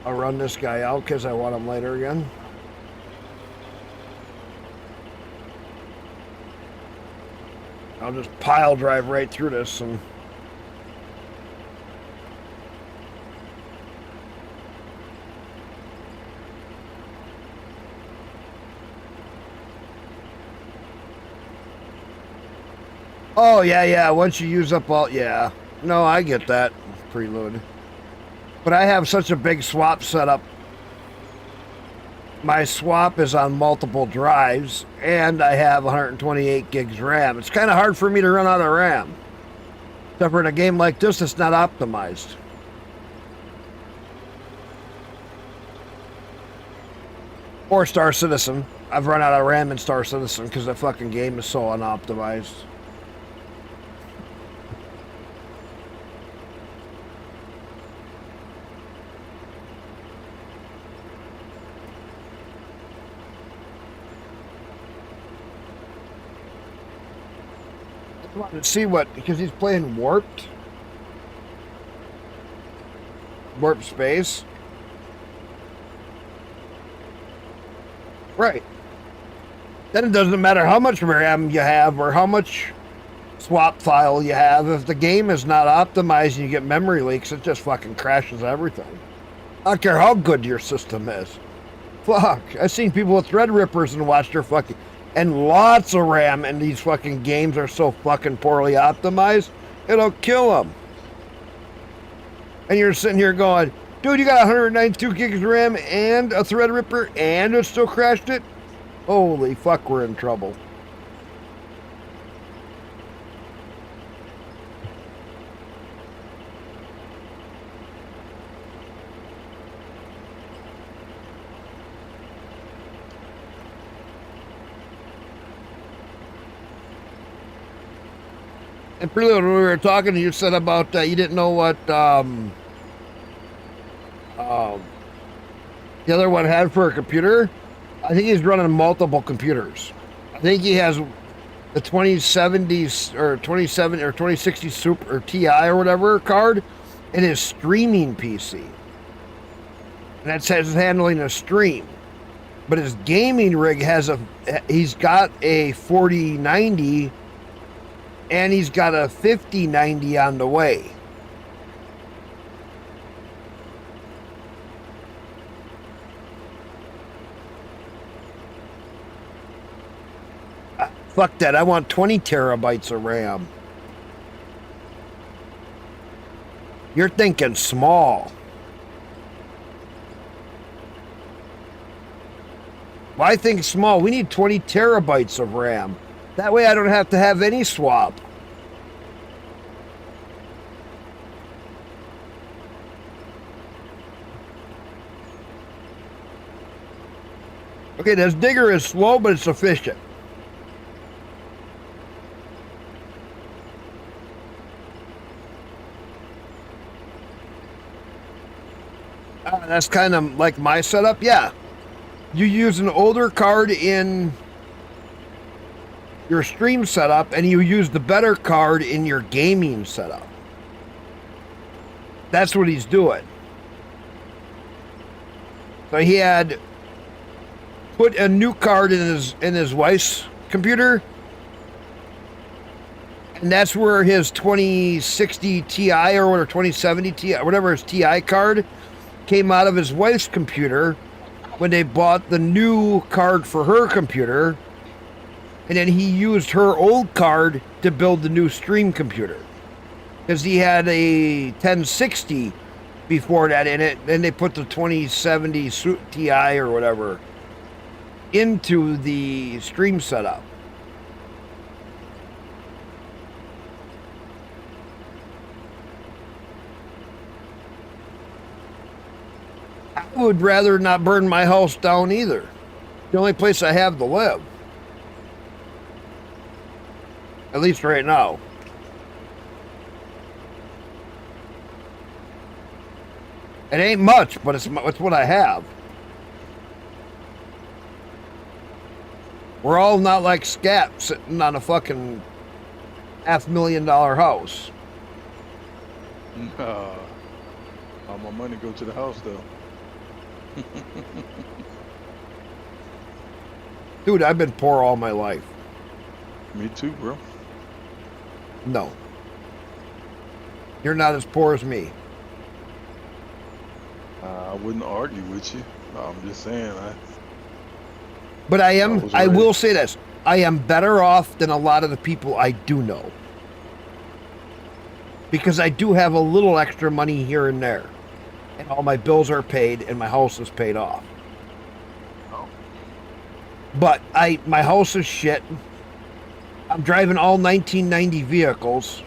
I'll run this guy out because I want him later again. I'll just pile drive right through this and oh yeah, once you use up all, yeah. No, I get that. Preload. But I have such a big swap setup. My swap is on multiple drives, and I have 128 gigs RAM. It's kind of hard for me to run out of RAM. Except for in a game like this, it's not optimized. Or Star Citizen. I've run out of RAM in Star Citizen because the fucking game is so unoptimized. I wanted to see what, because he's playing Warp Space. Right. Then it doesn't matter how much RAM you have or how much swap file you have. If the game is not optimized and you get memory leaks, it just fucking crashes everything. I don't care how good your system is. Fuck. I've seen people with Threadrippers and watched their fucking... And lots of RAM, and these fucking games are so fucking poorly optimized, it'll kill them. And you're sitting here going, dude, you got 192 gigs of RAM and a Threadripper and it still crashed it? Holy fuck, we're in trouble. And pretty when we were talking, you said about you didn't know what the other one had for a computer. I think he's running multiple computers. I think he has the 2070s or 27 or 2060 Super or Ti or whatever card in his streaming PC. And that's his handling a stream. But his gaming rig he's got a 4090 and he's got a 5090 on the way. Fuck that, I want 20 terabytes of RAM. You're thinking small. Why think small? We need 20 terabytes of RAM. That way I don't have to have any swap. Okay, this digger is slow, but it's efficient. That's kind of like my setup, yeah. You use an older card in your stream setup, and you use the better card in your gaming setup. That's what he's doing. So he had put a new card in his wife's computer, and that's where his 2060 Ti or whatever 2070 Ti, whatever his Ti card came out of his wife's computer when they bought the new card for her computer, and then he used her old card to build the new stream computer because he had a 1060 before that in it. Then they put the 2070 Ti or whatever into the stream setup. I would rather not burn my house down either. The only place I have to live. At least right now. It ain't much, but it's what I have. We're all not like Scat sitting on a fucking $500,000 house. All my money go to the house though. Dude, I've been poor all my life. Me too, bro. No. You're not as poor as me. I wouldn't argue with you. No, I'm just saying. But I will say this. I am better off than a lot of the people I do know. Because I do have a little extra money here and there. And all my bills are paid and my house is paid off. But my house is shit. I'm driving all 1990 vehicles.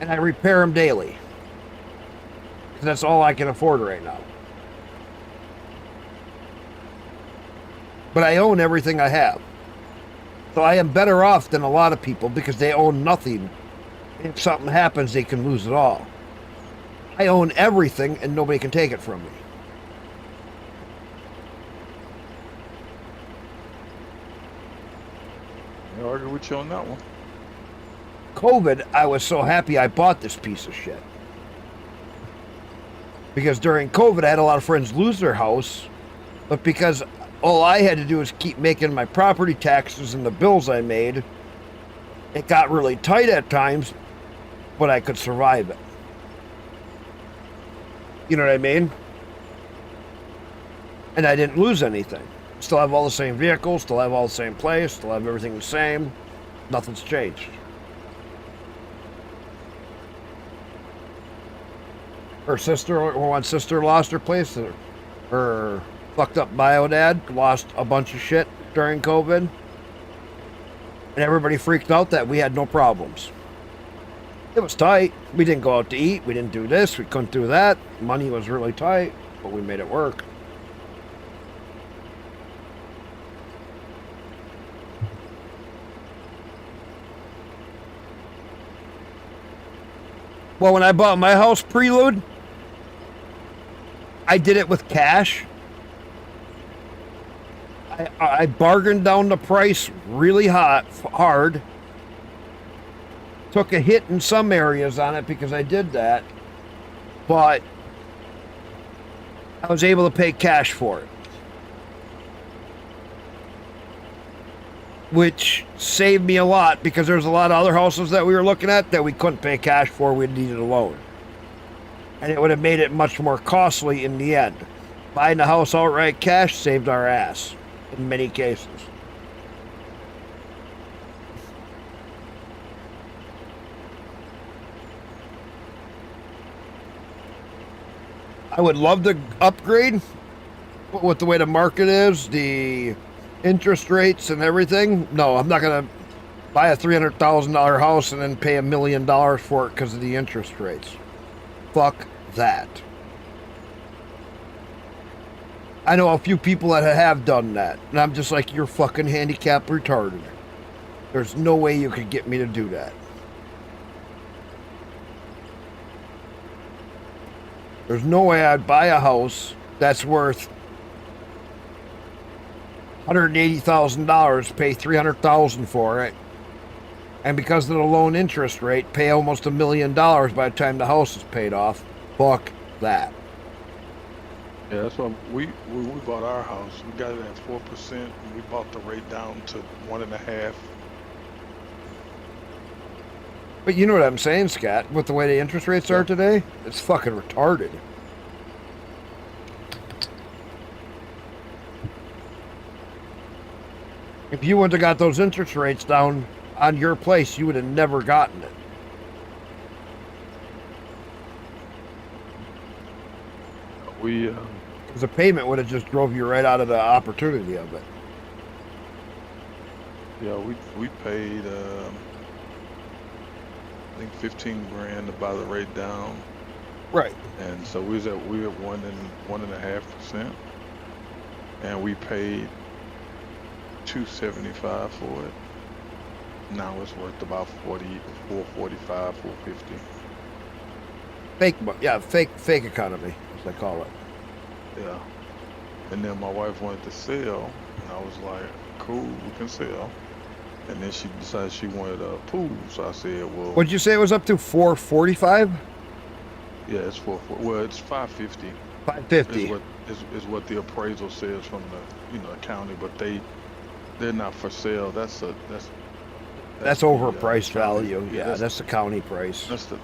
and I repair them daily. That's all I can afford right now. But I own everything I have. So I am better off than a lot of people because they own nothing. If something happens, they can lose it all. I own everything and nobody can take it from me. I argue with you on that one. COVID, I was so happy I bought this piece of shit. Because during COVID, I had a lot of friends lose their house, but because all I had to do was keep making my property taxes and the bills I made, it got really tight at times, but I could survive it. You know what I mean? And I didn't lose anything. Still have all the same vehicles, still have all the same place, still have everything the same. Nothing's changed. Her one sister lost her place. Her fucked up bio dad lost a bunch of shit during COVID. And everybody freaked out that we had no problems. It was tight. We didn't go out to eat. We didn't do this. We couldn't do that. Money was really tight, but we made it work. Well, when I bought my house, Prelude, I did it with cash. I bargained down the price really hard. Took a hit in some areas on it because I did that. But I was able to pay cash for it. Which saved me a lot because there's a lot of other houses that we were looking at that we couldn't pay cash for. We needed a loan. And it would have made it much more costly in the end. Buying the house outright cash saved our ass in many cases. I would love to upgrade, but with the way the market is, the interest rates and everything, no, I'm not going to buy a $300,000 house and then pay $1 million for it because of the interest rates. Fuck that. I know a few people that have done that, and I'm just like, you're fucking handicapped retarded. There's no way you could get me to do that. There's no way I'd buy a house that's worth $180,000, pay $300,000 for it, and because of the loan interest rate, pay almost $1 million by the time the house is paid off. Fuck that. Yeah, that's why when we bought our house, we got it at 4%, and we bought the rate down to 1.5%. But you know what I'm saying, Scott? With the way the interest rates are today, it's fucking retarded. If you wouldn't have got those interest rates down on your place, you would have never gotten it. Because the payment would have just drove you right out of the opportunity of it. Yeah, we paid I think 15 grand to buy the rate down. Right. And so we were at 1.5%, and we paid $275 for it. Now it's worth about 445, 450. Fake economy, as they call it. Yeah. And then my wife wanted to sell, and I was like, cool, we can sell. And then she decided she wanted a pool, so I said, well... What'd you say it was up to, 445? Yeah, it's it's 550. 550 is what the appraisal says from the county, but they're not for sale. That's overpriced value. Yeah, that's the county price. That's the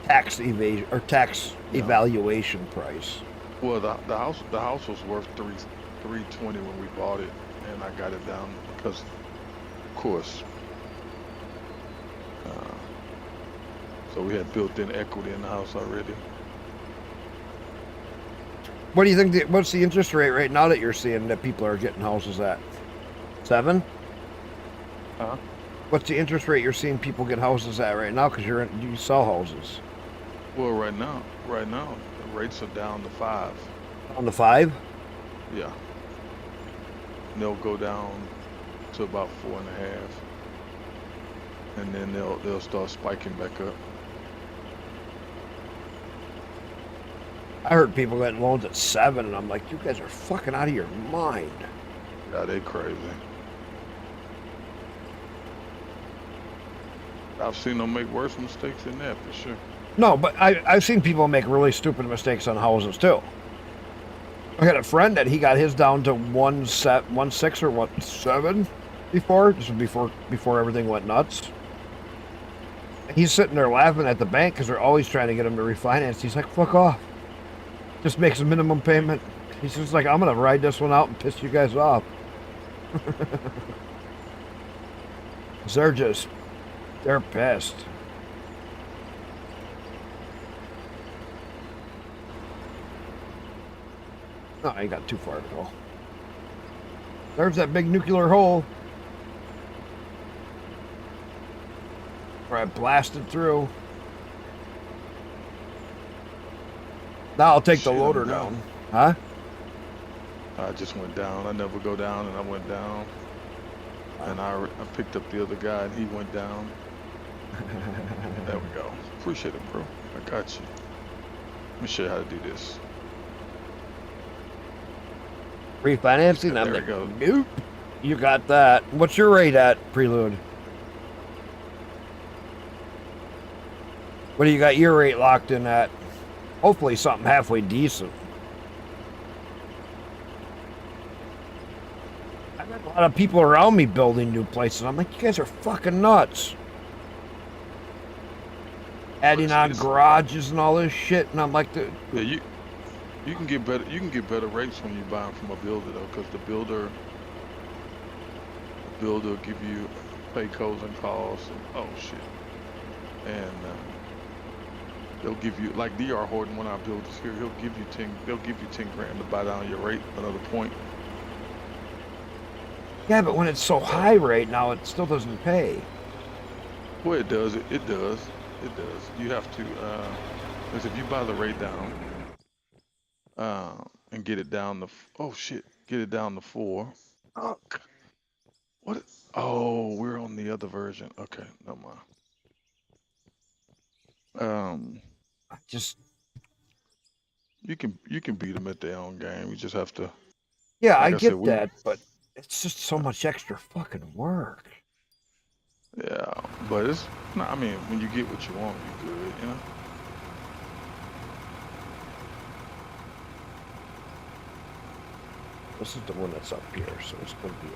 tax evasion or tax evaluation price. Well, the house was worth $320 when we bought it, and I got it down because, of course. So we had built-in equity in the house already. What do you think? What's the interest rate right now that you're seeing that people are getting houses at? 7? Huh? What's the interest rate you're seeing people get houses at right now? Because you sell houses. Well, right now, the rates are down to 5. On the 5? Yeah. And they'll go down to about 4.5, and then they'll start spiking back up. I heard people getting loans at 7, and I'm like, you guys are fucking out of your mind. Yeah, they crazy. I've seen them make worse mistakes than that for sure. No, but I've seen people make really stupid mistakes on houses too. I had a friend that he got his down to 1.6 or 1.7 before, just before everything went nuts. And he's sitting there laughing at the bank because they're always trying to get him to refinance. He's like, fuck off. Just makes a minimum payment. He's just like, I'm going to ride this one out and piss you guys off. They're pissed. Oh, I ain't got too far to go. There's that big nuclear hole. Where I blasted through. Now I'll take the loader down. Huh? I just went down. I never go down, and I went down. And I picked up the other guy, and he went down. There we go. Appreciate it, bro. I got you. Let me show you how to do this. Refinancing? There I'm we like, go. nope. You got that. What's your rate at, Prelude? What do you got your rate locked in at? Hopefully something halfway decent. I've got a lot of people around me building new places. I'm like, you guys are fucking nuts. Adding on garages and all this shit, and I'm like, yeah, you can get better rates when you buy them from a builder though, because the builder will give you pay codes and costs and oh shit, and they'll give you, like DR Horton, one of our builders here, they'll give you 10 grand to buy down your rate another point. yeah, but when it's so high right now, it still doesn't pay. Well, it does. It does. You have to, because if you buy the rate down, and get it down to, oh shit, get it down to 4. What? Oh, we're on the other version. Okay, never mind. Just you can beat them at their own game. You just have to. Yeah, like I get that, but it's just so much extra fucking work. Yeah, but it's not. I mean, when you get what you want, you're good. You know. This is the one that's up here, so it's going to be.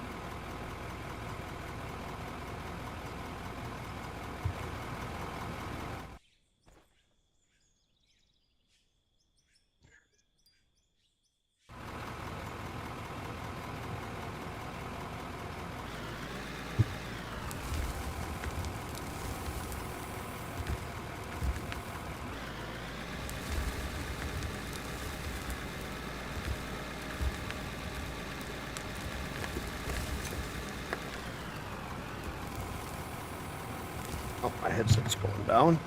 Oh, my headset's going down.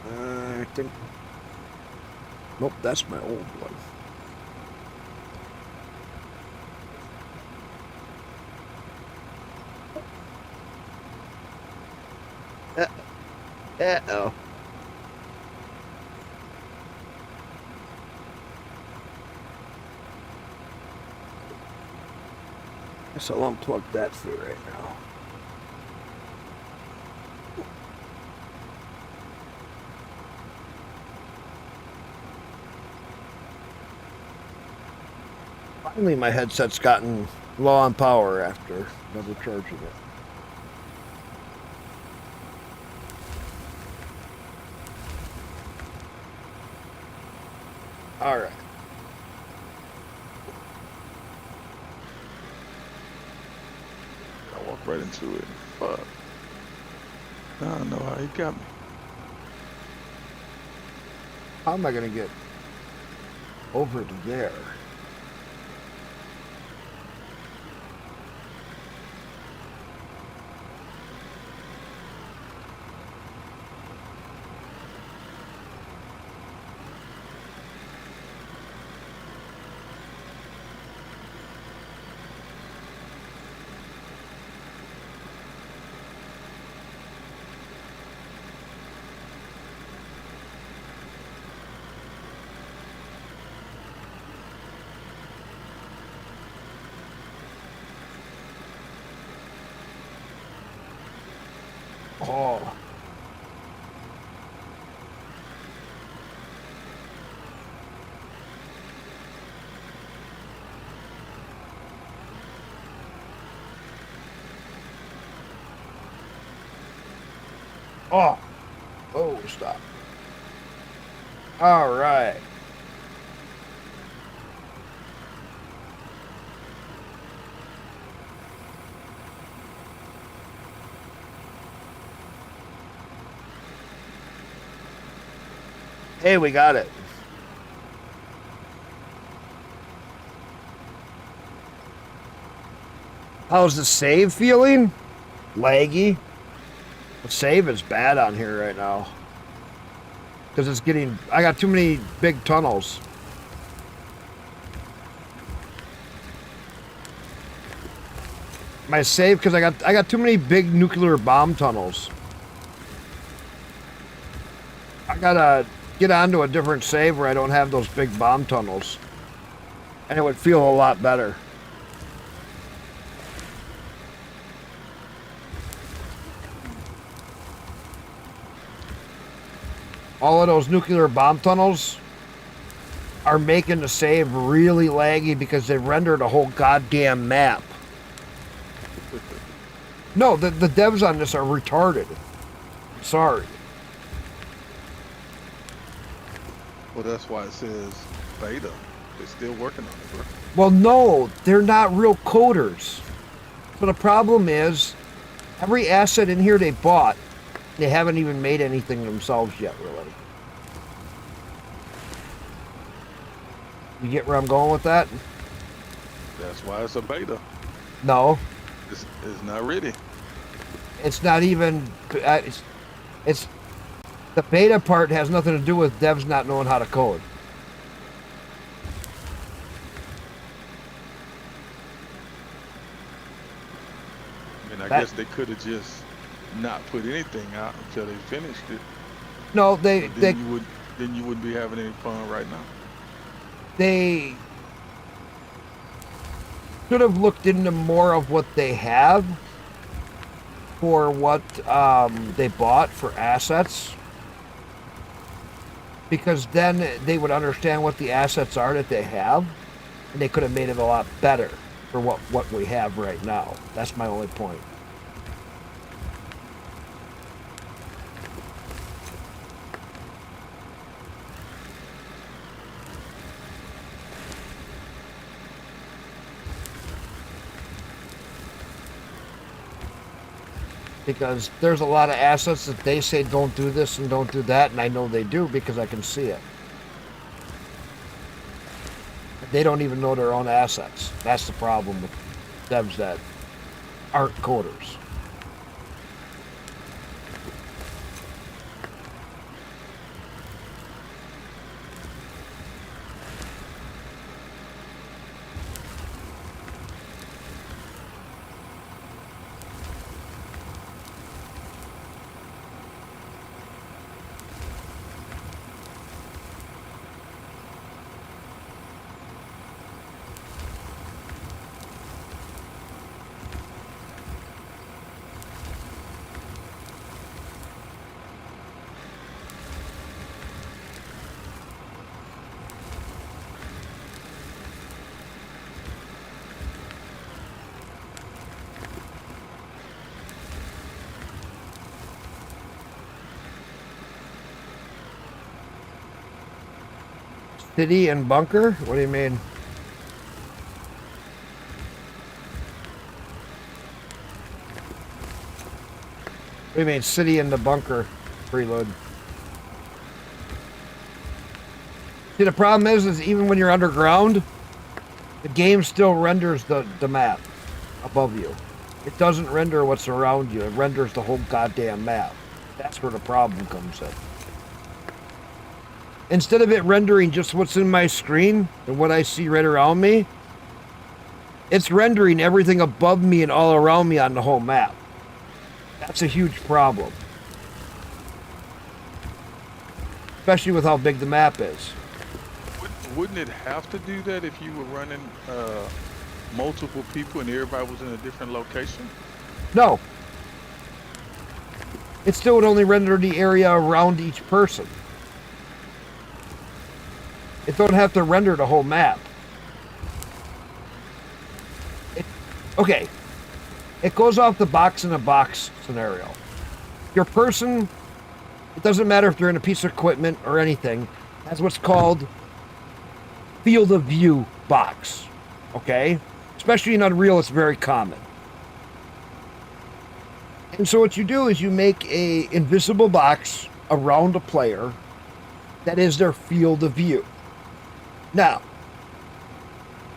I think. Nope, that's my old one. Uh-oh. Guess I'll unplug that for right now. Finally, my headset's gotten low on power after double charging it. All right. I walk right into it. Fuck. I don't know how he got me. How am I going to get over to there? Oh. Oh. Oh, stop. All right. Hey, we got it. How's the save feeling? Laggy. The save is bad on here right now. Because it's getting... I got too many big tunnels. My save, because I got too many big nuclear bomb tunnels. I gotta get onto a different save where I don't have those big bomb tunnels. And it would feel a lot better. All of those nuclear bomb tunnels are making the save really laggy because they rendered a whole goddamn map. No, the devs on this are retarded. Sorry. Well, that's why it says beta. They're still working on it, bro. Well, no, they're not real coders. So the problem is, every asset in here they bought, they haven't even made anything themselves yet, really. You get where I'm going with that? That's why it's a beta. No. It's not ready. It's not even... It's the beta part has nothing to do with devs not knowing how to code. I mean, I guess they could have just not put anything out until they finished it. No, then you wouldn't be having any fun right now. They should have looked into more of what they have for what they bought for assets, because then they would understand what the assets are that they have, and they could have made it a lot better for what we have right now. That's my only point. Because there's a lot of assets that they say don't do this and don't do that, and I know they do because I can see it. They don't even know their own assets. That's the problem with devs that aren't coders. City and bunker? What do you mean? What do you mean, city and the bunker? Preload. See, the problem is even when you're underground, the game still renders the map above you. It doesn't render what's around you. It renders the whole goddamn map. That's where the problem comes in. Instead of it rendering just what's in my screen and what I see right around me, it's rendering everything above me and all around me on the whole map. That's a huge problem. Especially with how big the map is. Wouldn't it have to do that if you were running multiple people and everybody was in a different location? No. it still would only render the area around each person. It don't have to render the whole map. Okay. It goes off the box in a box scenario. Your person, it doesn't matter if they're in a piece of equipment or anything, has what's called field of view box. Okay? Especially in Unreal, it's very common. And so what you do is you make a invisible box around a player that is their field of view. Now,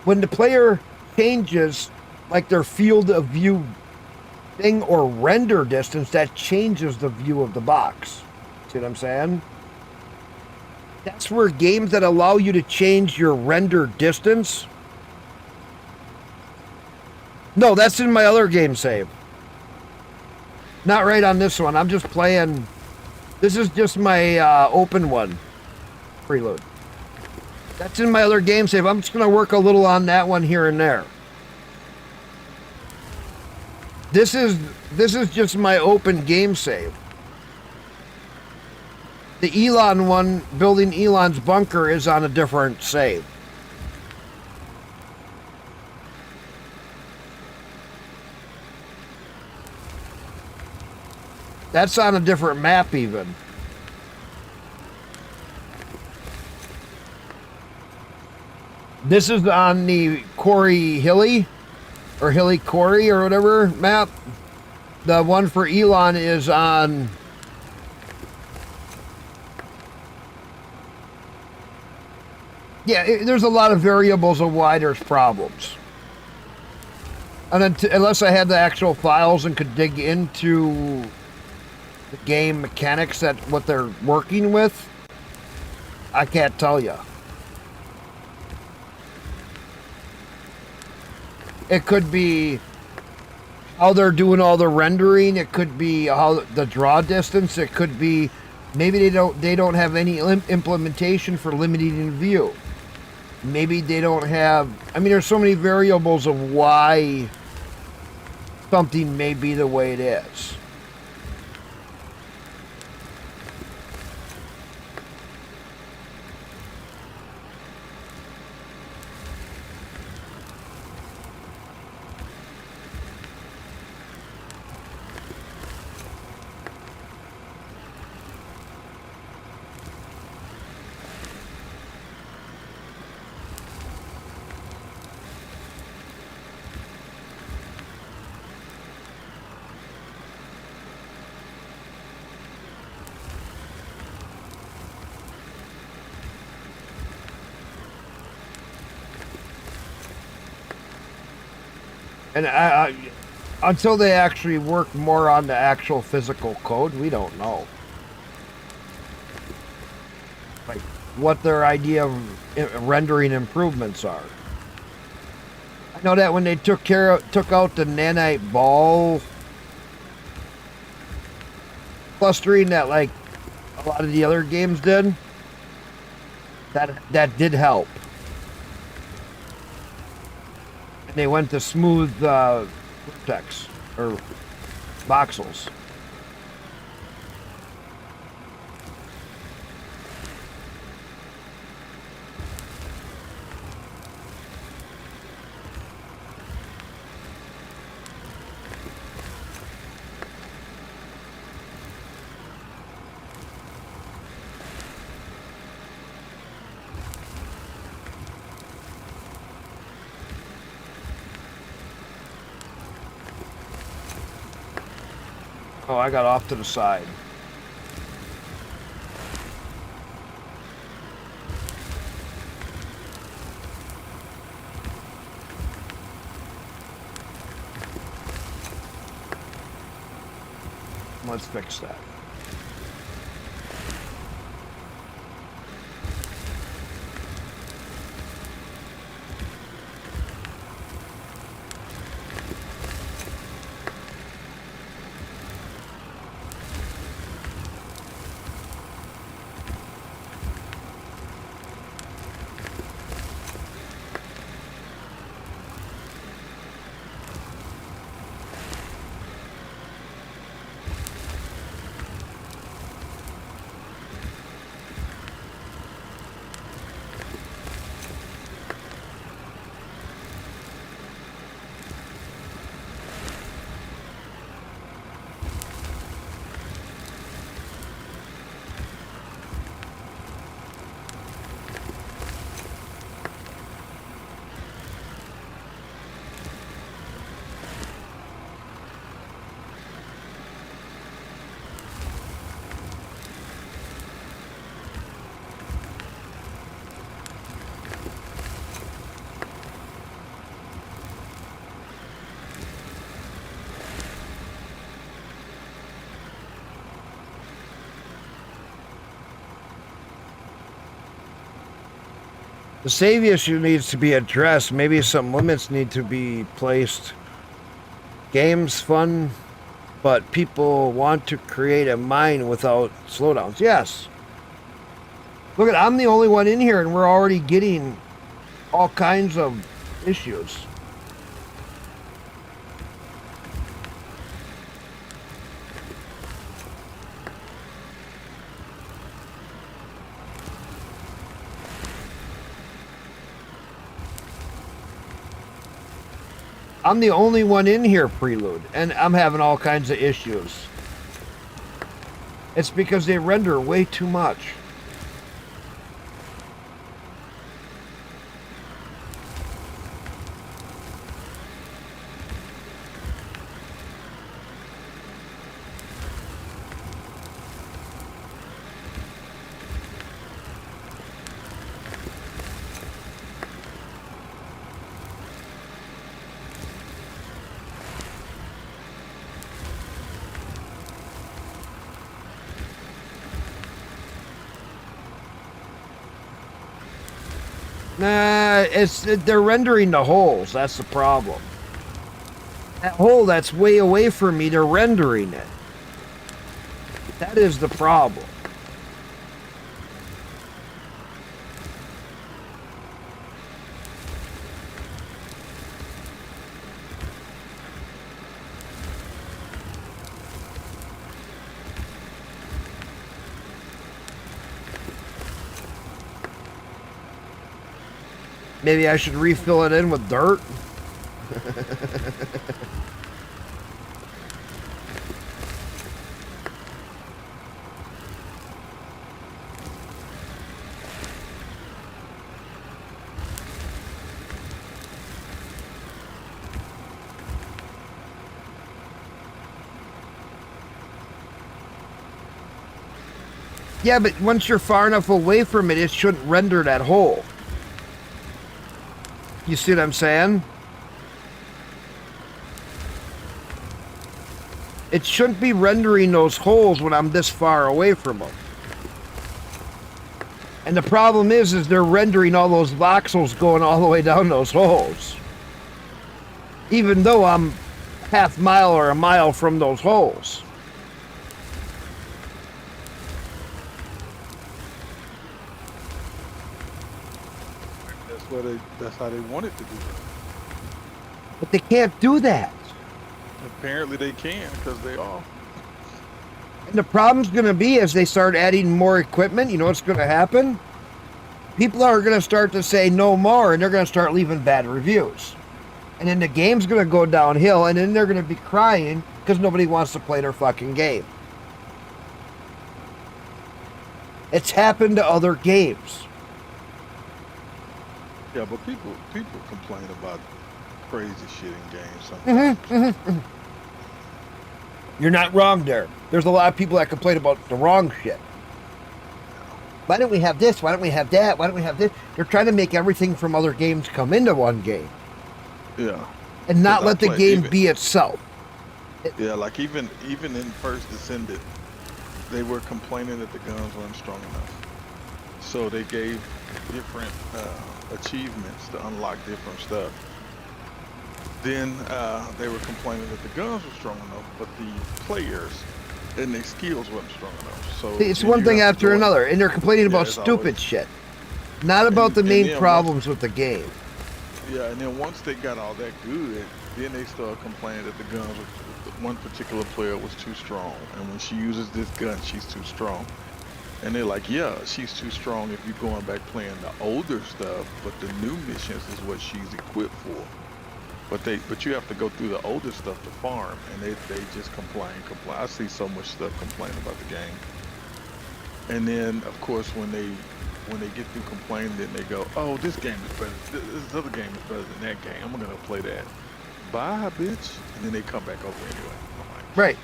when the player changes like their field of view thing or render distance, that changes the view of the box. See what I'm saying? That's where games that allow you to change your render distance. No, that's in my other game save. Not right on this one. I'm just playing. This is just my open one. Prelude. That's in my other game save. I'm just going to work a little on that one here and there. This is just my open game save. The Elon one, building Elon's bunker, is on a different save. That's on a different map even. This is on the Quarry Hilly, or Hilly Quarry, or whatever map. The one for Elon is on... Yeah, there's a lot of variables of why there's problems. And unless I had the actual files and could dig into the game mechanics that what they're working with, I can't tell you. It could be how they're doing all the rendering. It could be how the draw distance. It could be maybe they don't have any implementation for limiting in view. Maybe they don't have. I mean, there's so many variables of why something may be the way it is. And until they actually work more on the actual physical code, we don't know. Like, what their idea of rendering improvements are. I know that when they took out the nanite ball clustering that, like, a lot of the other games did, that did help. They went to smooth vertex or voxels. Oh, I got off to the side. Let's fix that. The save issue needs to be addressed. Maybe some limits need to be placed. Game's fun, but people want to create a mine without slowdowns. Yes. Look at, I'm the only one in here and we're already getting all kinds of issues. I'm the only one in here, Prelude, and I'm having all kinds of issues. It's because they render way too much. Nah, they're rendering the holes. That's the problem. That hole that's way away from me, they're rendering it. That is the problem. Maybe I should refill it in with dirt. Yeah, but once you're far enough away from it, it shouldn't render that hole. You see what I'm saying? It shouldn't be rendering those holes when I'm this far away from them. And the problem is they're rendering all those voxels going all the way down those holes. Even though I'm half mile or a mile from those holes. That's how they want it to do. But they can't do that. Apparently they can, because they are. And the problem's going to be as they start adding more equipment, you know what's going to happen? People are going to start to say no more, and they're going to start leaving bad reviews. And then the game's going to go downhill, and then they're going to be crying because nobody wants to play their fucking game. It's happened to other games. Yeah, but people complain about crazy shit in games sometimes. You're not wrong there. There's a lot of people that complain about the wrong shit. Why don't we have this? Why don't we have that? Why don't we have this? They're trying to make everything from other games come into one game. Yeah. And not let the game be itself. Yeah, like even in First Descendant, they were complaining that the guns weren't strong enough. So they gave different achievements to unlock different stuff. Then they were complaining that the guns were strong enough, but the players and their skills weren't strong enough. So it's one thing after another, and they're complaining about stupid shit, not about the main problems with the game. Yeah, and then once they got all that good, then they started complaining that the guns, one particular player was too strong, and when she uses this gun, she's too strong. And they're like, yeah, she's too strong if you're going back playing the older stuff, but the new missions is what she's equipped for. But you have to go through the older stuff to farm, and they just complain. I see so much stuff complaining about the game. And then, of course, when they get through complaining, then they go, oh, this game is better. This other game is better than that game. I'm gonna play that. Bye, bitch. And then they come back over anyway. Right.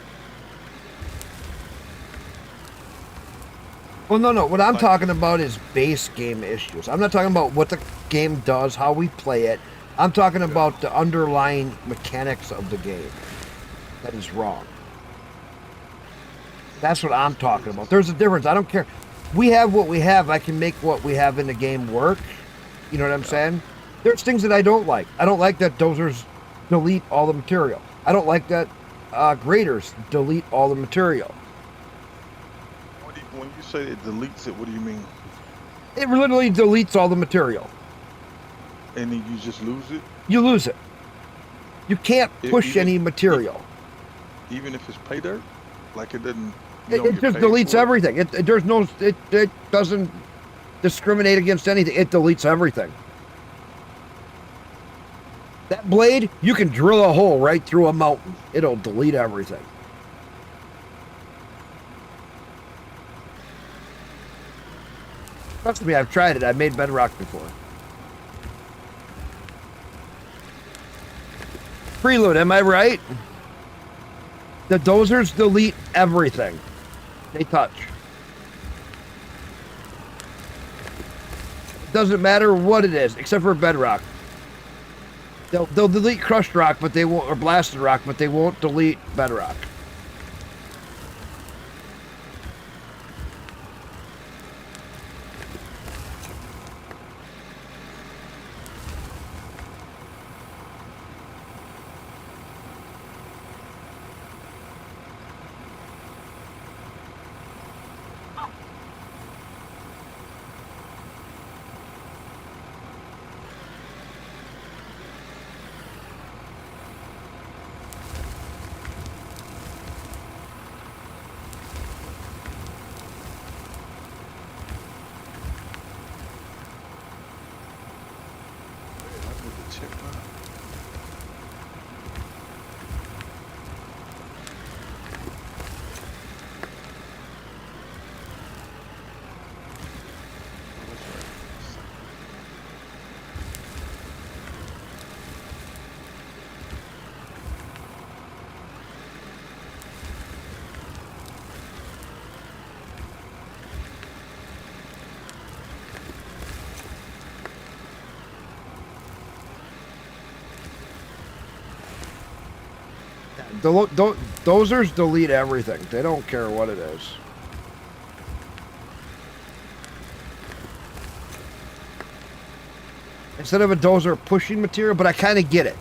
Well, no. What I'm talking about is base game issues. I'm not talking about what the game does, how we play it. I'm talking about the underlying mechanics of the game. That is wrong. That's what I'm talking about. There's a difference. I don't care. We have what we have. I can make what we have in the game work. You know what I'm saying? There's things that I don't like. I don't like that dozers delete all the material. I don't like that graders delete all the material. When you say it deletes it, what do you mean? It literally deletes all the material. And then you just lose it? You lose it. You can't push any material. Even if it's pay dirt? Like it doesn't... It just deletes everything. It doesn't discriminate against anything. It deletes everything. That blade, you can drill a hole right through a mountain. It'll delete everything. Trust me, I've tried it. I've made bedrock before. Prelude, am I right? The dozers delete everything they touch. Doesn't matter what it is, except for bedrock. They'll delete crushed rock, but they won't, or blasted rock, but they won't delete bedrock. Dozers delete everything. They don't care what it is. Instead of a dozer pushing material, but I kind of get it.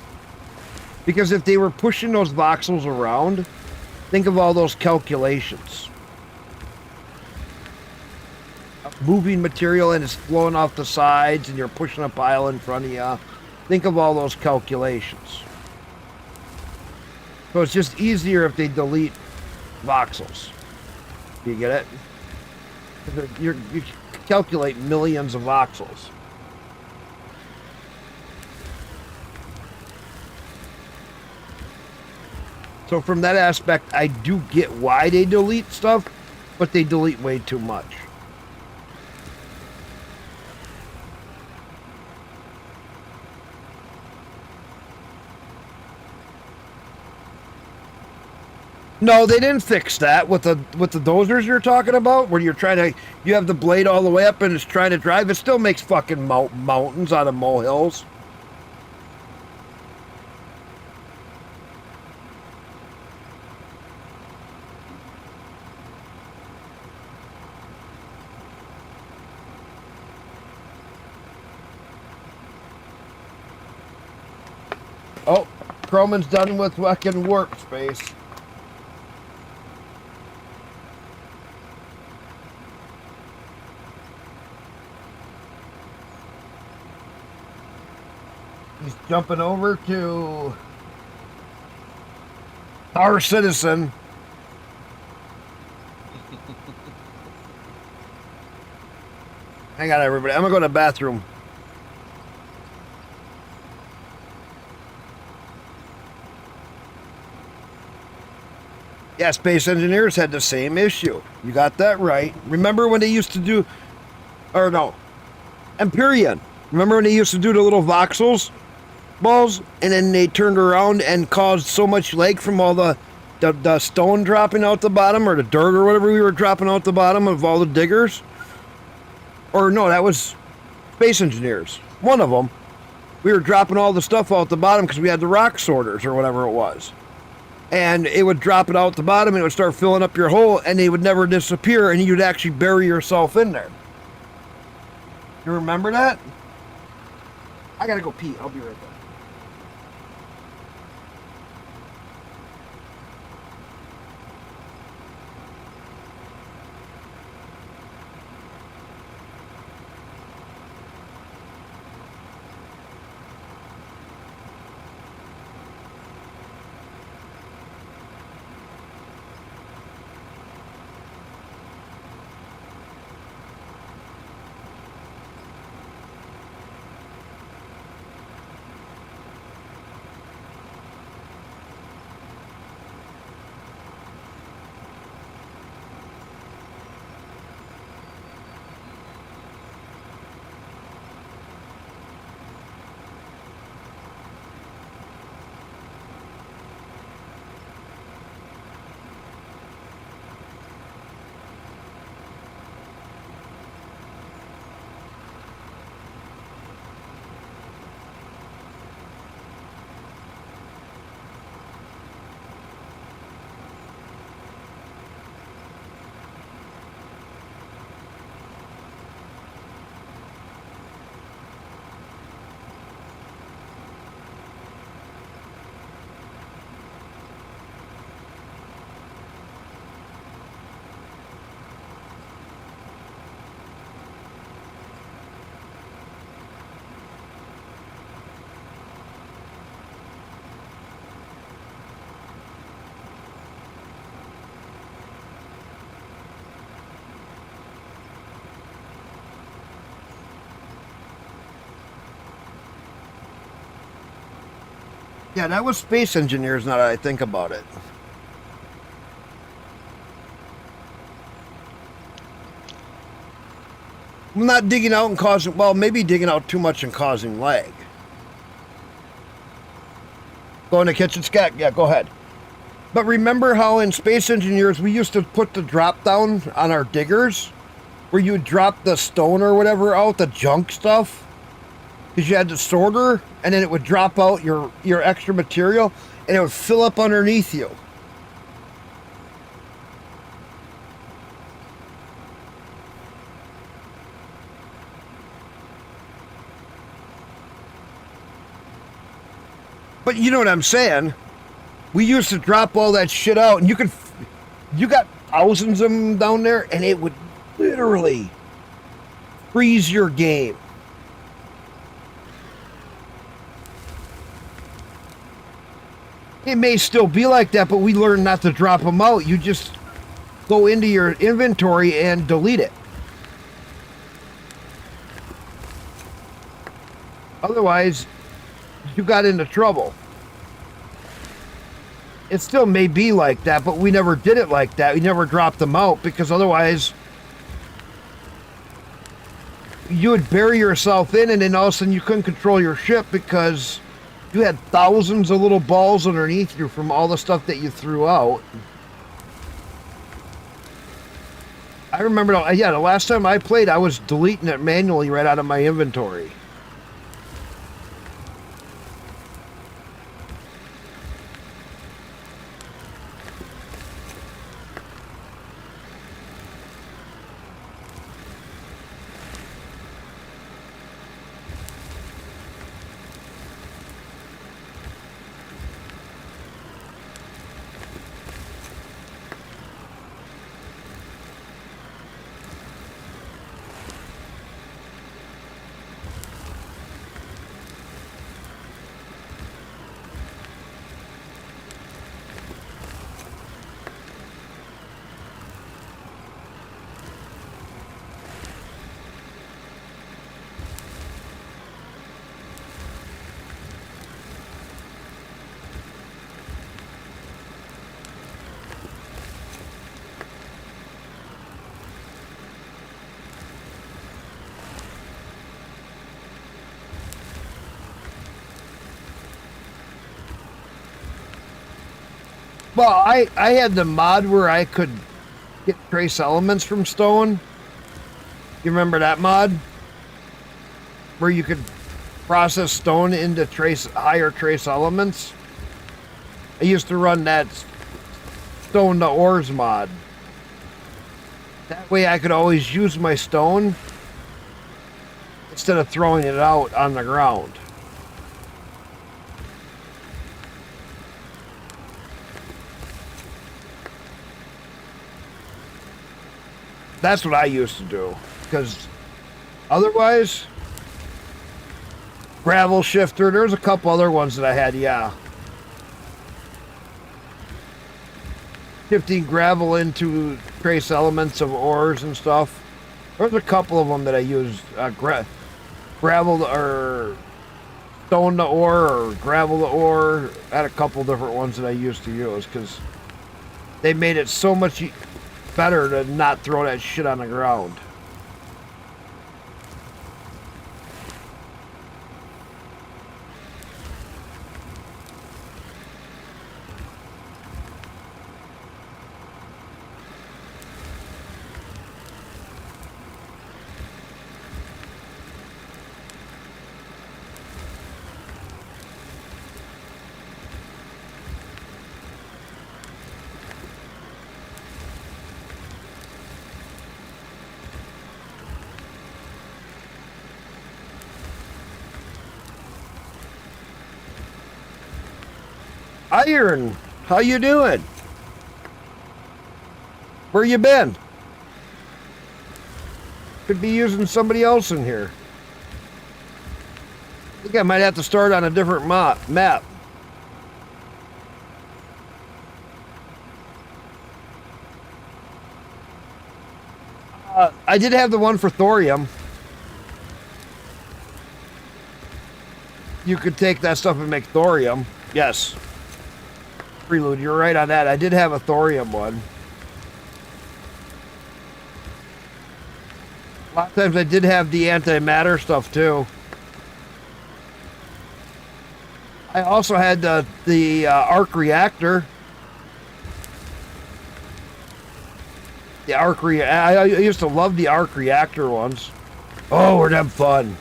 Because if they were pushing those voxels around, think of all those calculations. Moving material and it's flowing off the sides and you're pushing a pile in front of you. Think of all those calculations. So it's just easier if they delete voxels. Do you get it? You calculate millions of voxels. So from that aspect, I do get why they delete stuff, but they delete way too much. No, they didn't fix that with the dozers you're talking about, where you have the blade all the way up and it's trying to drive. It still makes fucking mountains out of molehills. Oh, Croman's done with fucking workspace. He's jumping over to our citizen. Hang on, everybody. I'm gonna go to the bathroom. Yeah, Space Engineers had the same issue. You got that right. Remember when they used to do, or no, Empyrean. Remember when they used to do the little voxels balls, and then they turned around and caused so much lag from all the stone dropping out the bottom, or the dirt or whatever we were dropping out the bottom of all the diggers? Or no, that was Space Engineers. One of them. We were dropping all the stuff out the bottom because we had the rock sorters or whatever it was. And it would drop it out the bottom and it would start filling up your hole and they would never disappear and you'd actually bury yourself in there. You remember that? I gotta go pee. I'll be right back. Yeah, that was Space Engineers, now that I think about it. I'm not digging out and causing, well, maybe digging out too much and causing lag. Go in the kitchen, Scott? Yeah, go ahead. But remember how in Space Engineers we used to put the drop down on our diggers? Where you would drop the stone or whatever out, the junk stuff? Because you had the sorter, and then it would drop out your extra material, and it would fill up underneath you. But you know what I'm saying? We used to drop all that shit out, and you got thousands of them down there, and it would literally freeze your game. It may still be like that, but we learned not to drop them out. You just go into your inventory and delete it. Otherwise, you got into trouble. It still may be like that, but we never did it like that. We never dropped them out because otherwise you would bury yourself in, and then all of a sudden you couldn't control your ship because you had thousands of little balls underneath you from all the stuff that you threw out. I remember, yeah, the last time I played, I was deleting it manually right out of my inventory. Well, I had the mod where I could get trace elements from stone. You remember that mod? Where you could process stone into higher trace elements? I used to run that stone to ores mod. That way I could always use my stone instead of throwing it out on the ground. That's what I used to do. Because otherwise, gravel shifter, there's a couple other ones that I had, yeah. Shifting gravel into trace elements of ores and stuff. There's a couple of them that I used. Gravel or stone to ore or gravel to ore. I had a couple different ones that I used to use because they made it so much better to not throw that shit on the ground. Iron, how you doing? Where you been? Could be using somebody else in here. I think I might have to start on a different map. I did have the one for thorium. You could take that stuff and make thorium. Yes. Prelude, you're right on that. I did have a thorium one. A lot of times I did have the antimatter stuff too. I also had the arc reactor. I used to love the arc reactor ones. Oh, were them fun.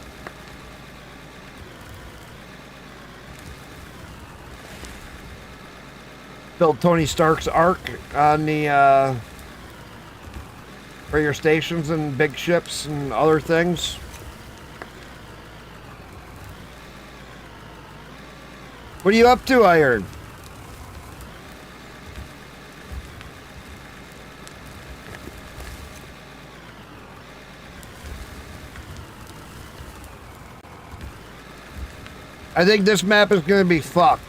Built Tony Stark's arc on the for your stations and big ships and other things. What are you up to, Iron? I think this map is going to be fucked.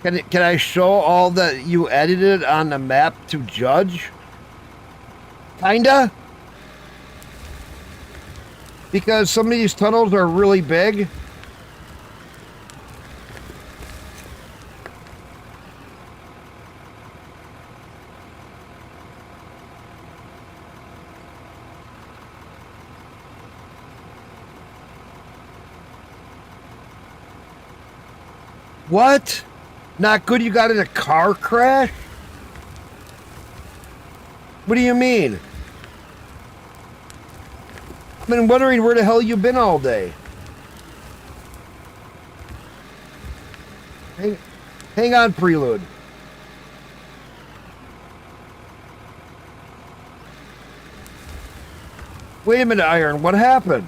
Can I show all that you edited on the map to judge? Kinda? Because some of these tunnels are really big. What? Not good you got in a car crash? What do you mean? I've been wondering where the hell you've been all day. Hang on, Prelude. Wait a minute, Iron. What happened?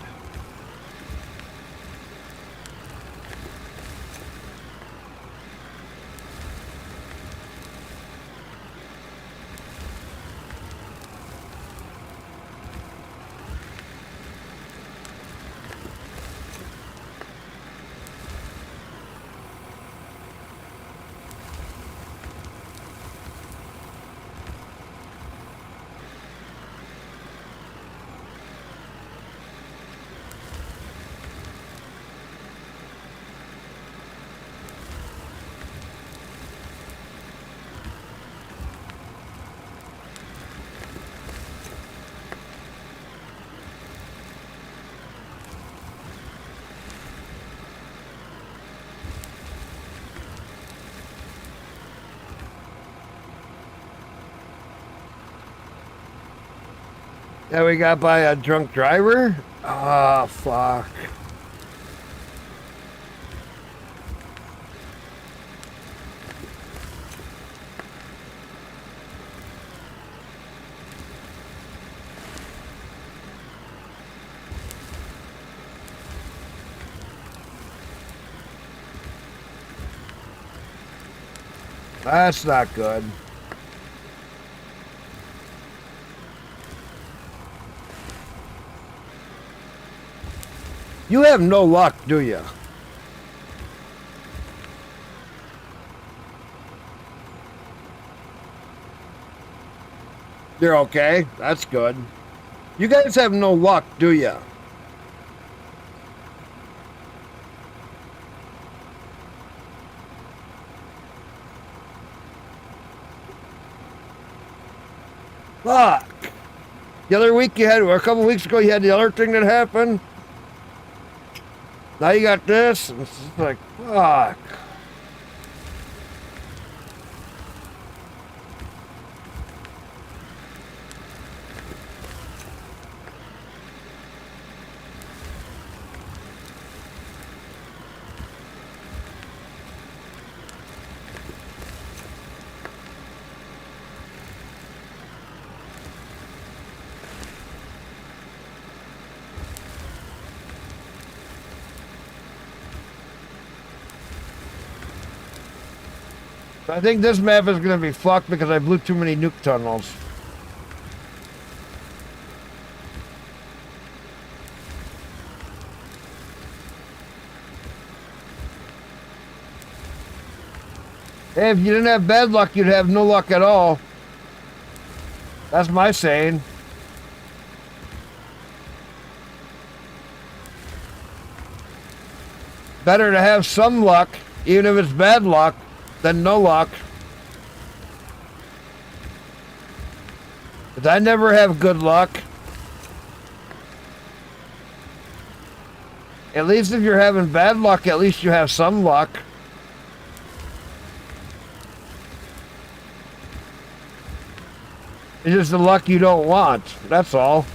Yeah, we got by a drunk driver? Ah, fuck. That's not good. You have no luck, do you? You're okay. That's good. You guys have no luck, do you? Fuck. The other week you had, or a couple weeks ago, you had the other thing that happened. Now you got this, and it's just like, fuck. I think this map is going to be fucked because I blew too many nuke tunnels. Hey, if you didn't have bad luck, you'd have no luck at all. That's my saying. Better to have some luck, even if it's bad luck, than no luck. But I never have good luck. At least if you're having bad luck, at least you have some luck. It's just the luck you don't want. That's all.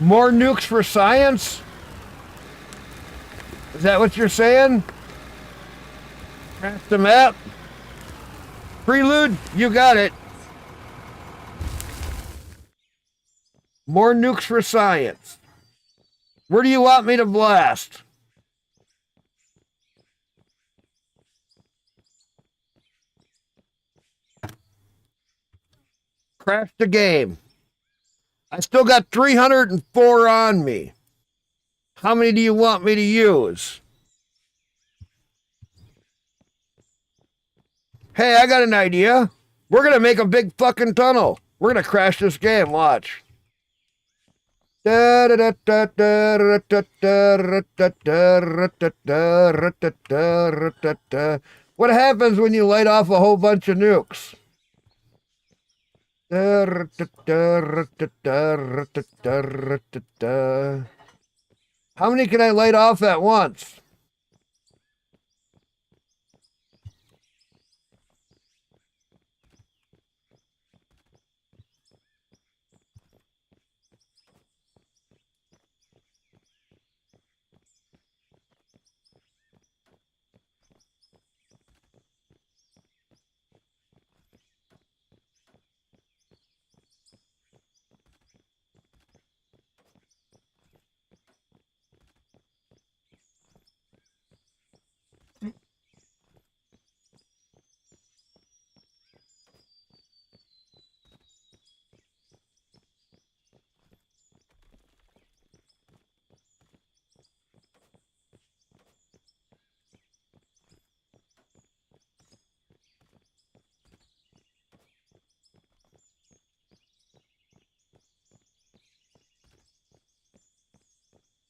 More nukes for science? Is that what you're saying? Crash the map? Prelude, you got it. More nukes for science. Where do you want me to blast? Crash the game. I still got 304 on me. How many do you want me to use? Hey, I got an idea. We're going to make a big fucking tunnel. We're going to crash this game. Watch. What happens when you light off a whole bunch of nukes? How many can I light off at once?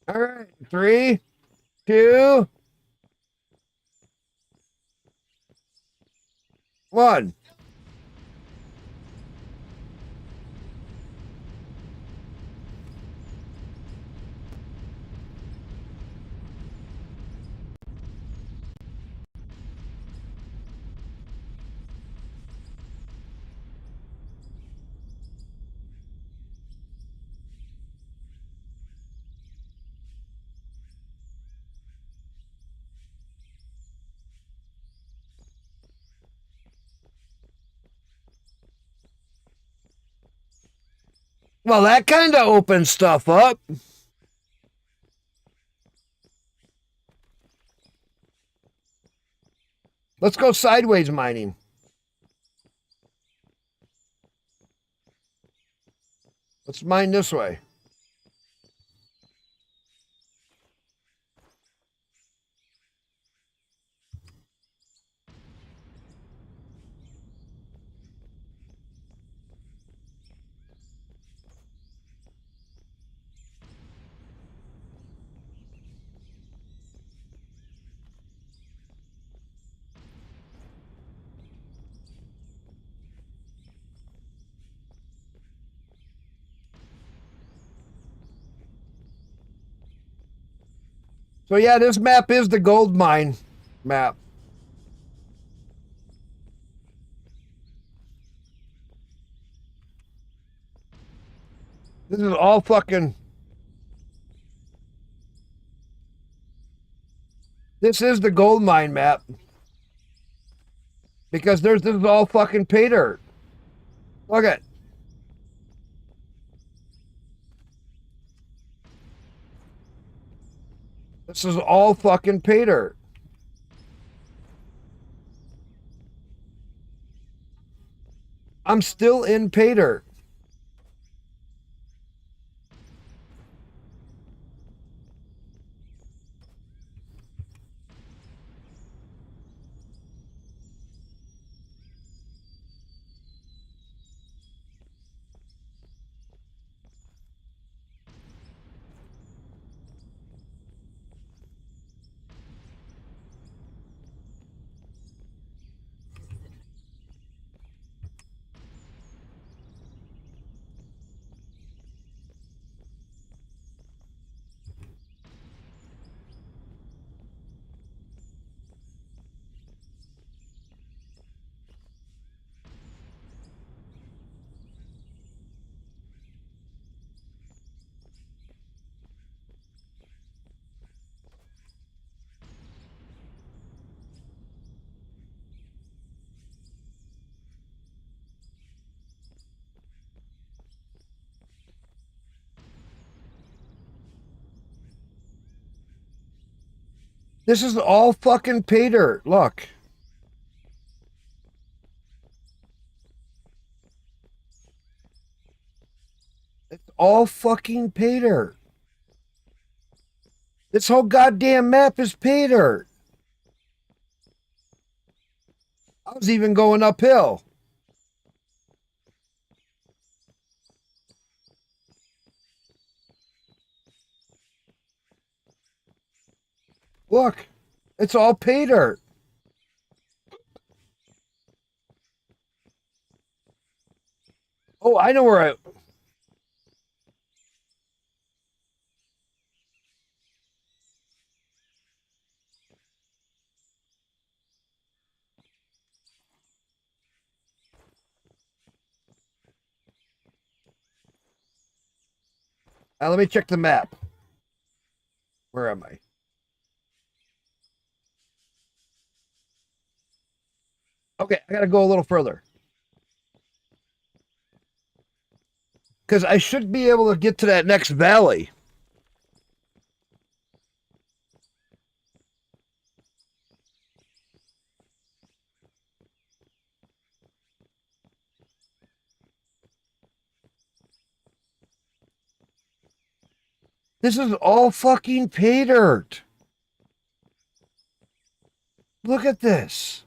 All right, 3, 2, 1. Well, that kind of opens stuff up. Let's go sideways mining. Let's mine this way. So yeah, this map is the gold mine map. This is all fucking... This is the gold mine map. Because this is all fucking pay dirt. Look at. This is all fucking pay dirt. I'm still in pay dirt. This is all fucking pay dirt. Look. It's all fucking pay dirt. This whole goddamn map is pay dirt. I was even going uphill. Look, it's all pay dirt. Oh, I know where I... Let me check the map. Where am I? Okay, I gotta go a little further. Because I should be able to get to that next valley. This is all fucking pay dirt. Look at this.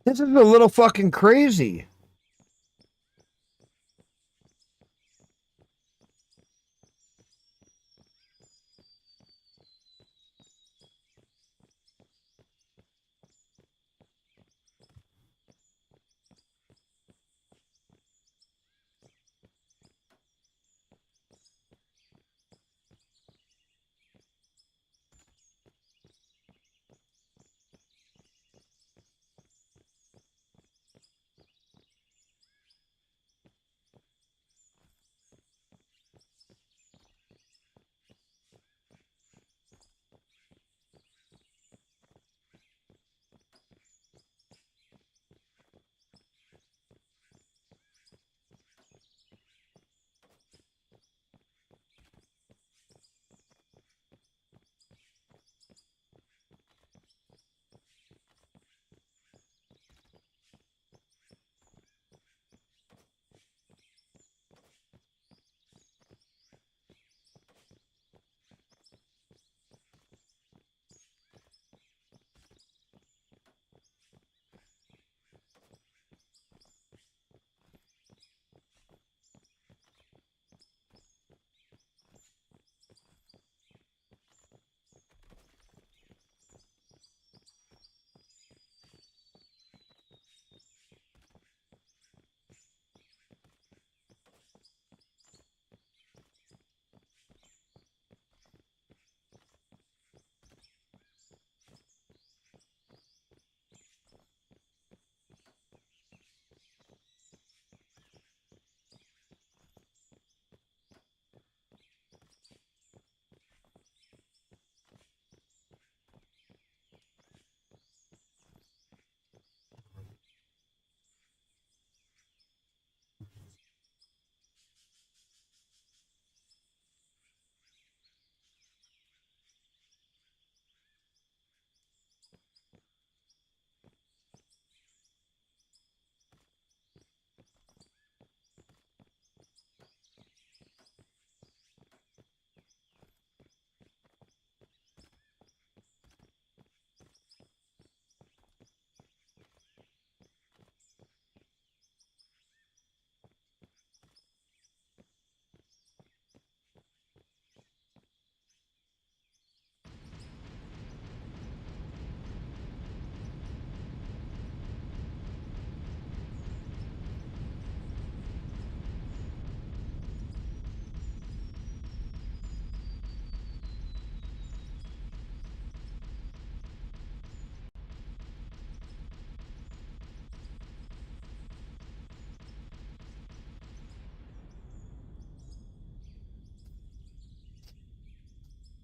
This is a little fucking crazy.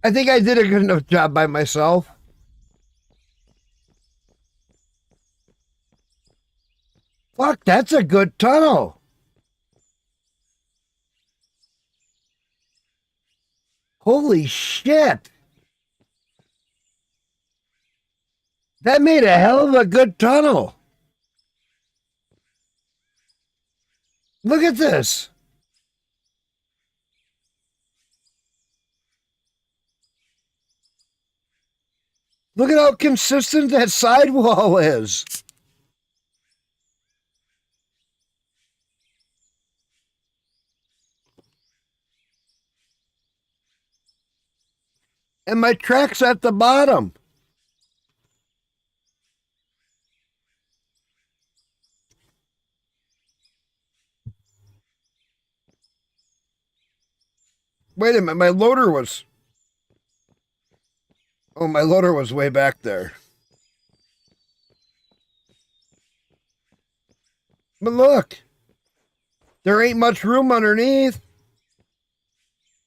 I think I did a good enough job by myself. Fuck, that's a good tunnel. Holy shit. That made a hell of a good tunnel. Look at this. Look at how consistent that sidewall is. And my track's at the bottom. Wait a minute, my loader was... Oh, my loader was way back there. But look, there ain't much room underneath.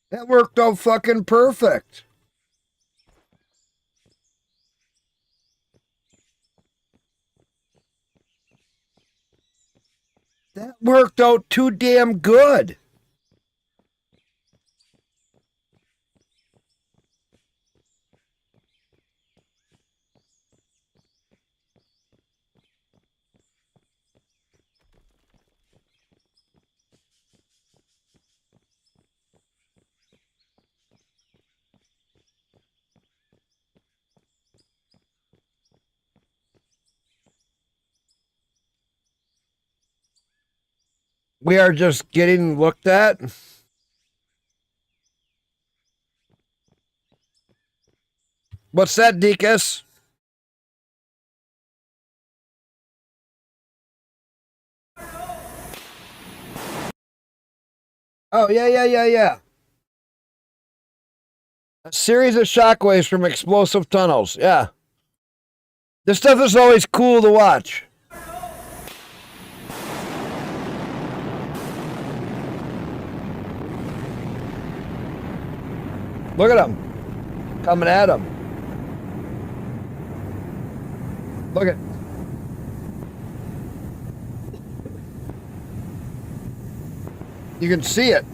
That worked out fucking perfect. That worked out too damn good. We are just getting looked at. What's that, Deaconess? Oh, yeah. A series of shockwaves from explosive tunnels. Yeah. This stuff is always cool to watch. Look at them. Coming at them. Look at... You can see it.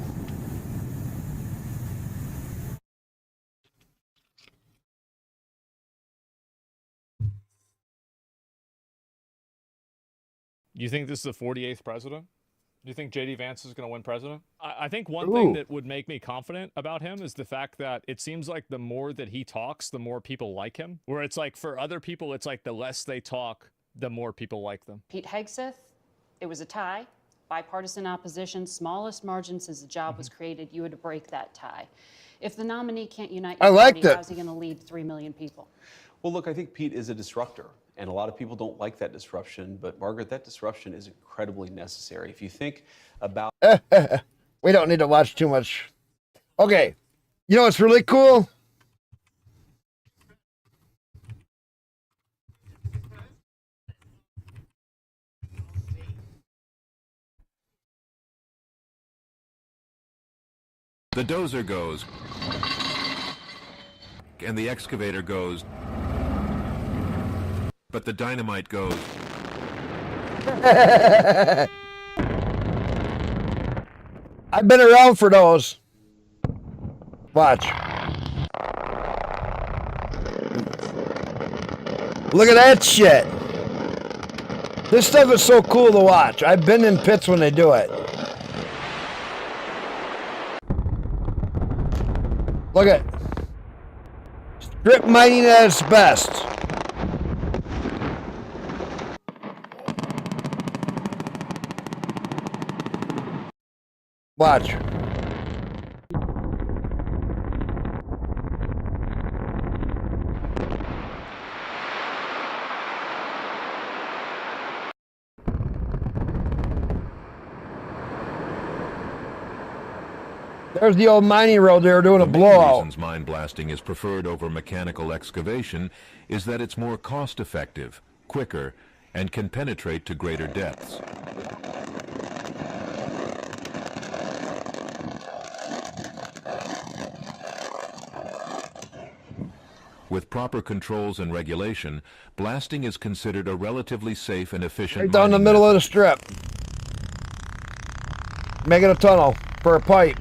Do you think this is the 48th president? Do you think J.D. Vance is going to win president? I think one thing that would make me confident about him is the fact that it seems like the more that he talks, the more people like him. Where it's like for other people, it's like the less they talk, the more people like them. Pete Hegseth, it was a tie. Bipartisan opposition, smallest margin since the job was created. You had to break that tie. If the nominee can't unite your party, how's he going to lead 3 million people? Well, look, I think Pete is a disruptor. And a lot of people don't like that disruption. But, Margaret, that disruption is incredibly necessary. If you think about... We don't need to watch too much. Okay. You know what's really cool? The dozer goes, and the excavator goes, but the dynamite goes. I've been around for those. Watch. Look at that shit. This stuff is so cool to watch. I've been in pits when they do it. Look at strip mining at its best. Watch. There's the old mining road they were doing a blowout. The main reasons mine blasting is preferred over mechanical excavation is that it's more cost-effective, quicker, and can penetrate to greater depths. With proper controls and regulation, blasting is considered a relatively safe and efficient Right down the mining middle of the method. strip. Making a tunnel for a pipe.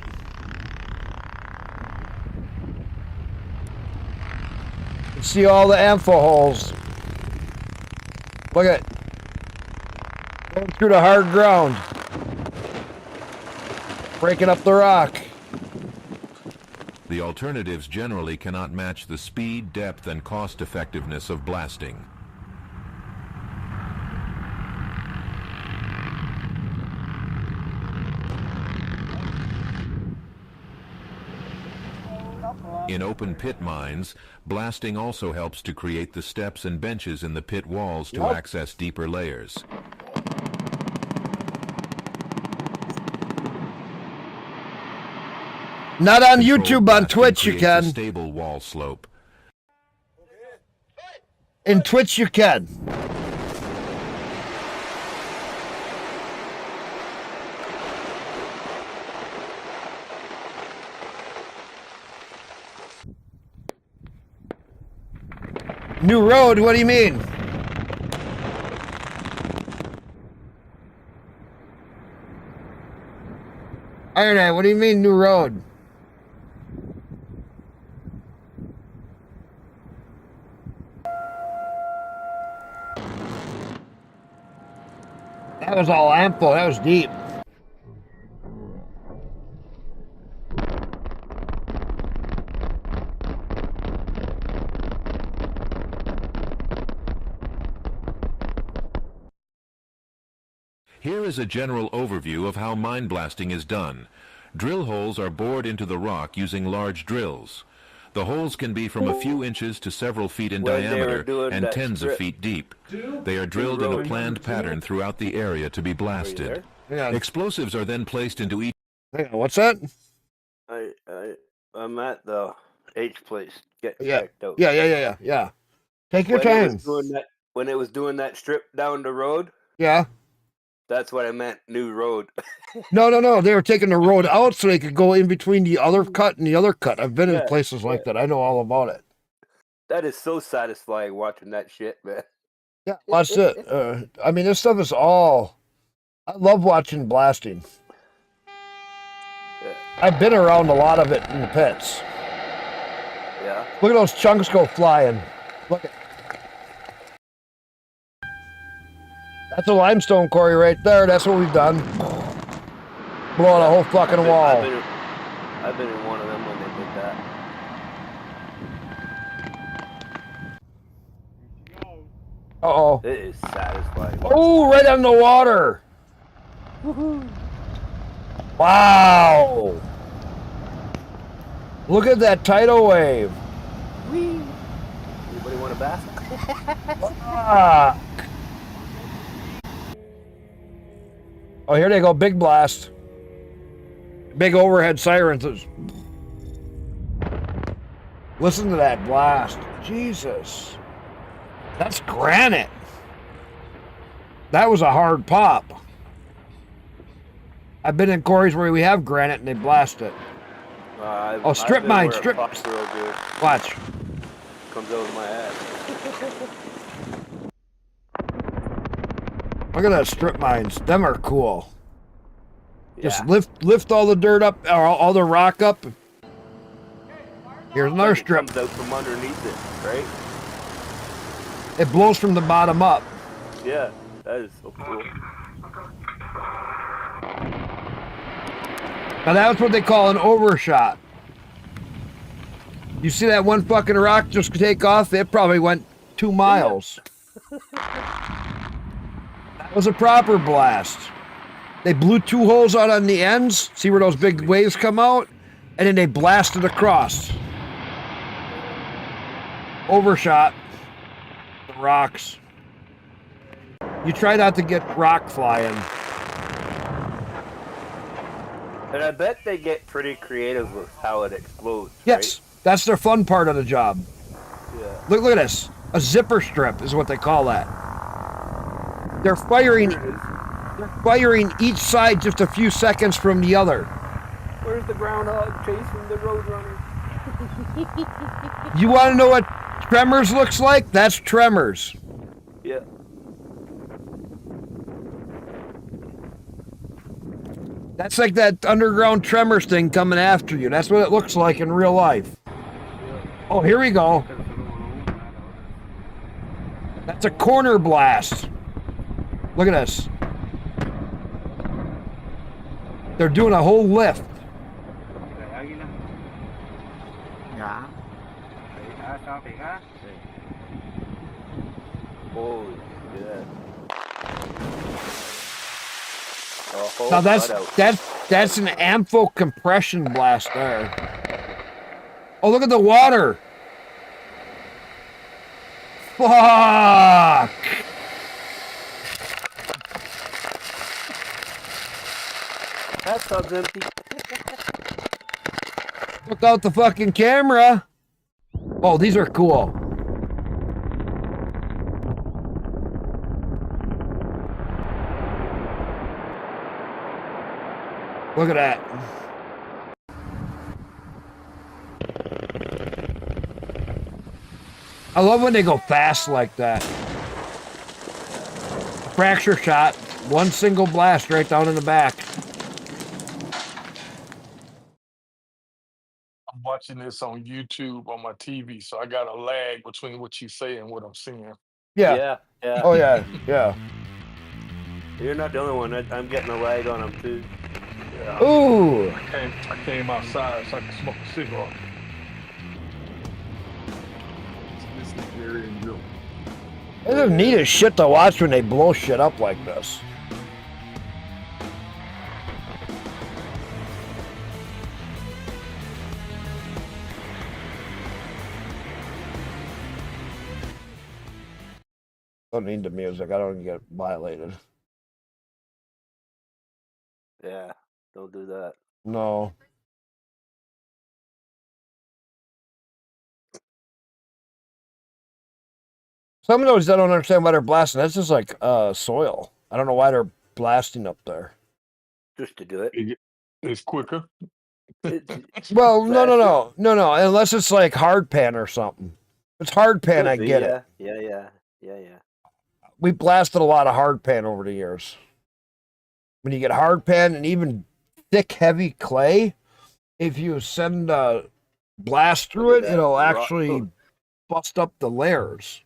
You see all the amphib holes. Look at it. Going through the hard ground. Breaking up the rock. The alternatives generally cannot match the speed, depth, and cost effectiveness of blasting. In open pit mines, blasting also helps to create the steps and benches in the pit walls to access deeper layers. Not on Controlled YouTube, on blasting Twitch you creates a can. stable wall slope. In Twitch you can. New road, what do you mean? Iron Eye, what do you mean new road? That was all ample, that was deep. Here is a general overview of how mine blasting is done. Drill holes are bored into the rock using large drills. The holes can be from a few inches to several feet in When they were diameter doing and that tens of strip. feet deep. They are drilled in a planned pattern throughout the area to be blasted. Explosives are then placed into each. Hang on, what's that? I'm at the H place. Get Yeah. checked out. Yeah. Take your When it time. was doing that, when it was doing that strip down the road, Yeah. that's what I meant. New road. No. They were taking the road out so they could go in between the other cut and the other cut. I've been in Yeah, places like yeah. that. I know all about it. That is so satisfying watching that shit, man. Yeah, watch it. I mean, this stuff is all. I love watching blasting. Yeah. I've been around a lot of it in the pits. Yeah. Look at those chunks go flying. Look at. That's a limestone quarry right there. That's what we've done. Blowing a whole fucking wall. I've been in one of them when they did that. Uh-oh. It is satisfying. Oh, right on the water. Wow. Look at that tidal wave. Anybody want a bath? Ah. Oh, here they go. Big blast. Big overhead sirens. Listen to that blast. Jesus. That's granite. That was a hard pop. I've been in quarries where we have granite and they blast it. Oh, strip mine, strip. Watch. Comes over my ass. Look at that strip mines. Them are cool. Just lift all the dirt up, or all the rock up. Here's another strip. It comes out from underneath it, right? It blows from the bottom up. Yeah, that is so cool. Now that's what they call an overshot. You see that one fucking rock just take off? It probably went 2 miles. That was a proper blast. They blew 2 holes out on the ends. See where those big waves come out? And then they blasted across. Overshot. The rocks. You try not to get rock flying. And I bet they get pretty creative with how it explodes. Yes, that's their fun part of the job. Yeah. Look at this. A zipper strip is what they call that. They're firing each side just a few seconds from the other. Where's the groundhog chasing the road runner? You want to know what Tremors looks like? That's Tremors. Yeah. That's like that underground Tremors thing coming after you. That's what it looks like in real life. Oh, here we go. That's a corner blast. Look at this. They're doing a whole lift. Holy shit. Now that's an ampho compression blast there. Oh, look at the water. Fuck. That sounds empty. Look out the fucking camera. Oh, these are cool. Look at that. I love when they go fast like that. Fracture shot. One single blast right down in the back. I'm watching this on YouTube on my TV, so I got a lag between what you say and what I'm seeing. Yeah. Yeah. Oh, yeah. Yeah. You're not the only one. I'm getting a lag on them too. Yeah. Ooh. I came outside so I could smoke a cigarette. It's the neatest shit to watch when they blow shit up like this. I don't need the music. I don't get violated. Yeah. Don't do that. No. Some of those I don't understand why they're blasting. That's just like soil. I don't know why they're blasting up there. Just to do it. It's quicker. Well, no. Unless it's like hard pan or something. If it's hard pan, I get it. Yeah. We blasted a lot of hard pan over the years. When you get hard pan and even thick, heavy clay, if you send a blast through it, it'll actually bust up the layers.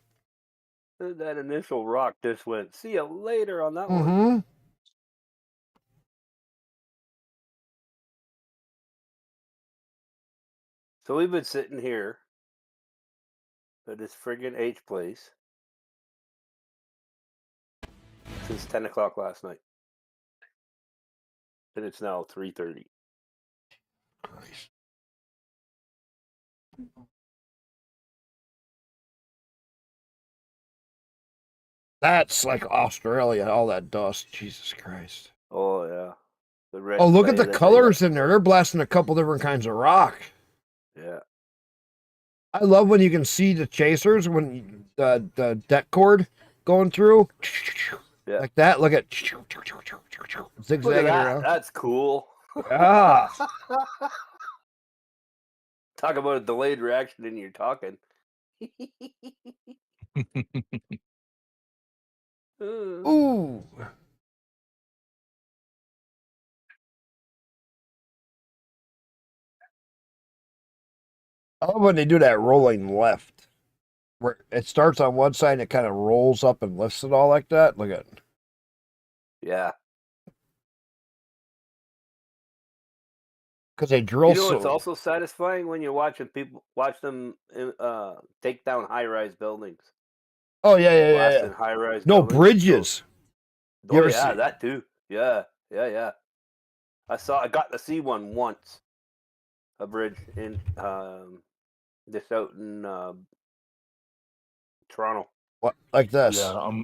That initial rock just went, see you later on that one. Mm-hmm. So we've been sitting here at this friggin' H place since 10 o'clock last night. And it's now 3:30. That's like Australia, all that dust. Jesus Christ. Oh, yeah. The red Oh, look at clay the that colors in there. They're blasting a couple different kinds of rock. Yeah. I love when you can see the chasers when the deck cord going through. Yeah. Like that. Look at zigzagging Look at that. around. That's cool. Yeah. Talk about a delayed reaction in your talking. Ooh. I love when they do that rolling left. Where it starts on one side and it kind of rolls up and lifts it all like that. Look at it. Yeah. Because they drill You know, it's so... also satisfying when you're watching people watch them take down high-rise buildings. Oh, yeah. Blasting high-rise No, buildings. bridges. Oh, You ever yeah, see- that too. Yeah. I got to see one once. A bridge in this out in Toronto. What, like this? Yeah,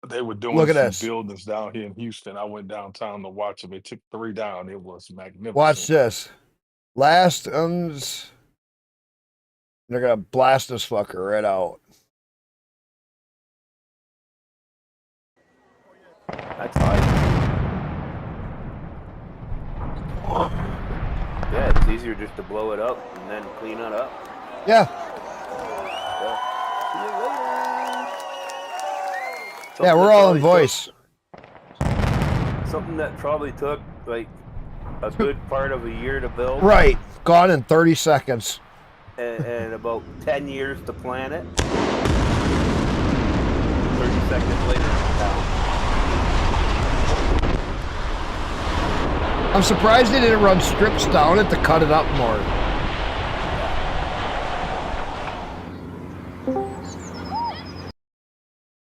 they were doing Look at some this. buildings down here in Houston. I went downtown to watch them. They took 3 down. It was magnificent. Watch this. Last uns. They're gonna blast this fucker right out. That's high. Yeah, it's easier just to blow it up and then clean it up. Yeah. Yeah, we're all in voice. Something that probably took like a good part of a year to build. Right. Gone in 30 seconds. And about 10 years to plan it. 30 seconds later, it's down. I'm surprised they didn't run strips down it to cut it up more.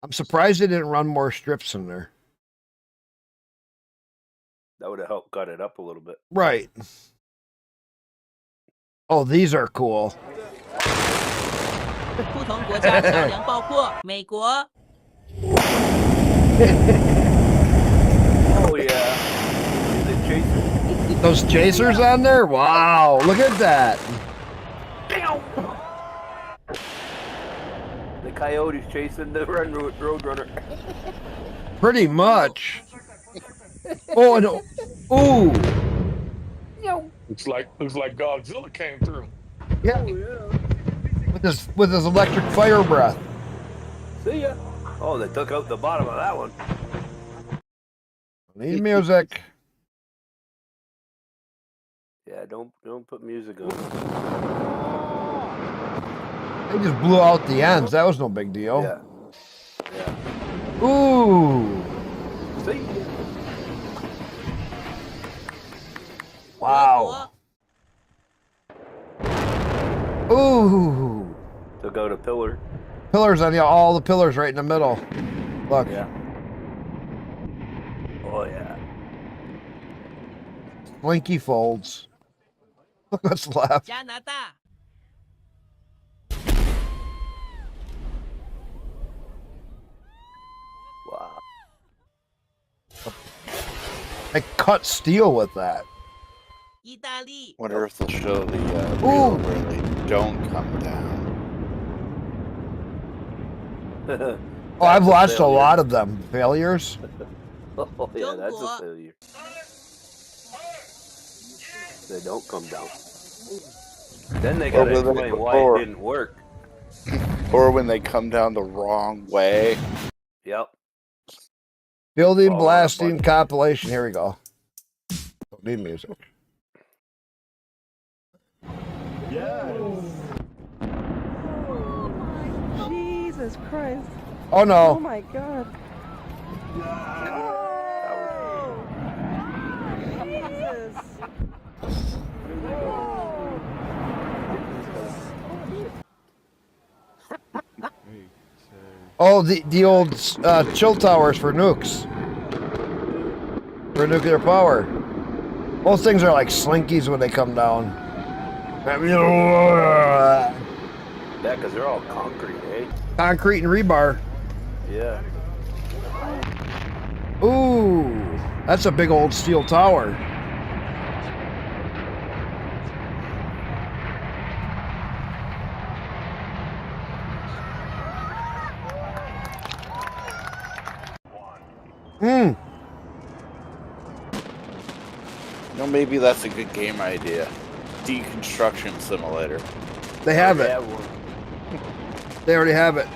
I'm surprised they didn't run more strips in there. That would have helped cut it up a little bit. Right. Oh, these are cool. 不同国家桥梁爆破，美国。 Oh yeah. The chasers. Those chasers on there? Wow, look at that. The coyotes chasing the roadrunner. Pretty much. Oh, and ooh. Looks like Godzilla came through. Yeah. With his electric fire breath. See ya. Oh, they took out the bottom of that one. Need music. Yeah, don't put music on. They just blew out the ends. That was no big deal. Yeah. Yeah. Ooh. See? Wow. Ooh. Took out a pillar. Pillars on all the pillars right in the middle. Look. Yeah. Oh yeah. Slinky folds. Look what's left. 加拿大。 Wow. I cut steel with that. 意大利。 Wonder if they'll show the Ooh. reel where they don't come down. Oh, I've watched a lot of them. Failures. Oh yeah, that's a failure. They don't come down. Then they gotta explain why it didn't work. Or when they come down the wrong way. Yep. Building blasting compilation. Here we go. Don't need music. Jesus Christ. Oh no. Oh my God. Oh, the old chill towers for nukes. For nuclear power. Those things are like slinkies when they come down. Yeah, because they're all concrete, eh? Concrete and rebar. Yeah. Ooh, that's a big old steel tower. Hmm. You know, maybe that's a good game idea. Deconstruction simulator. They have it. They already have it.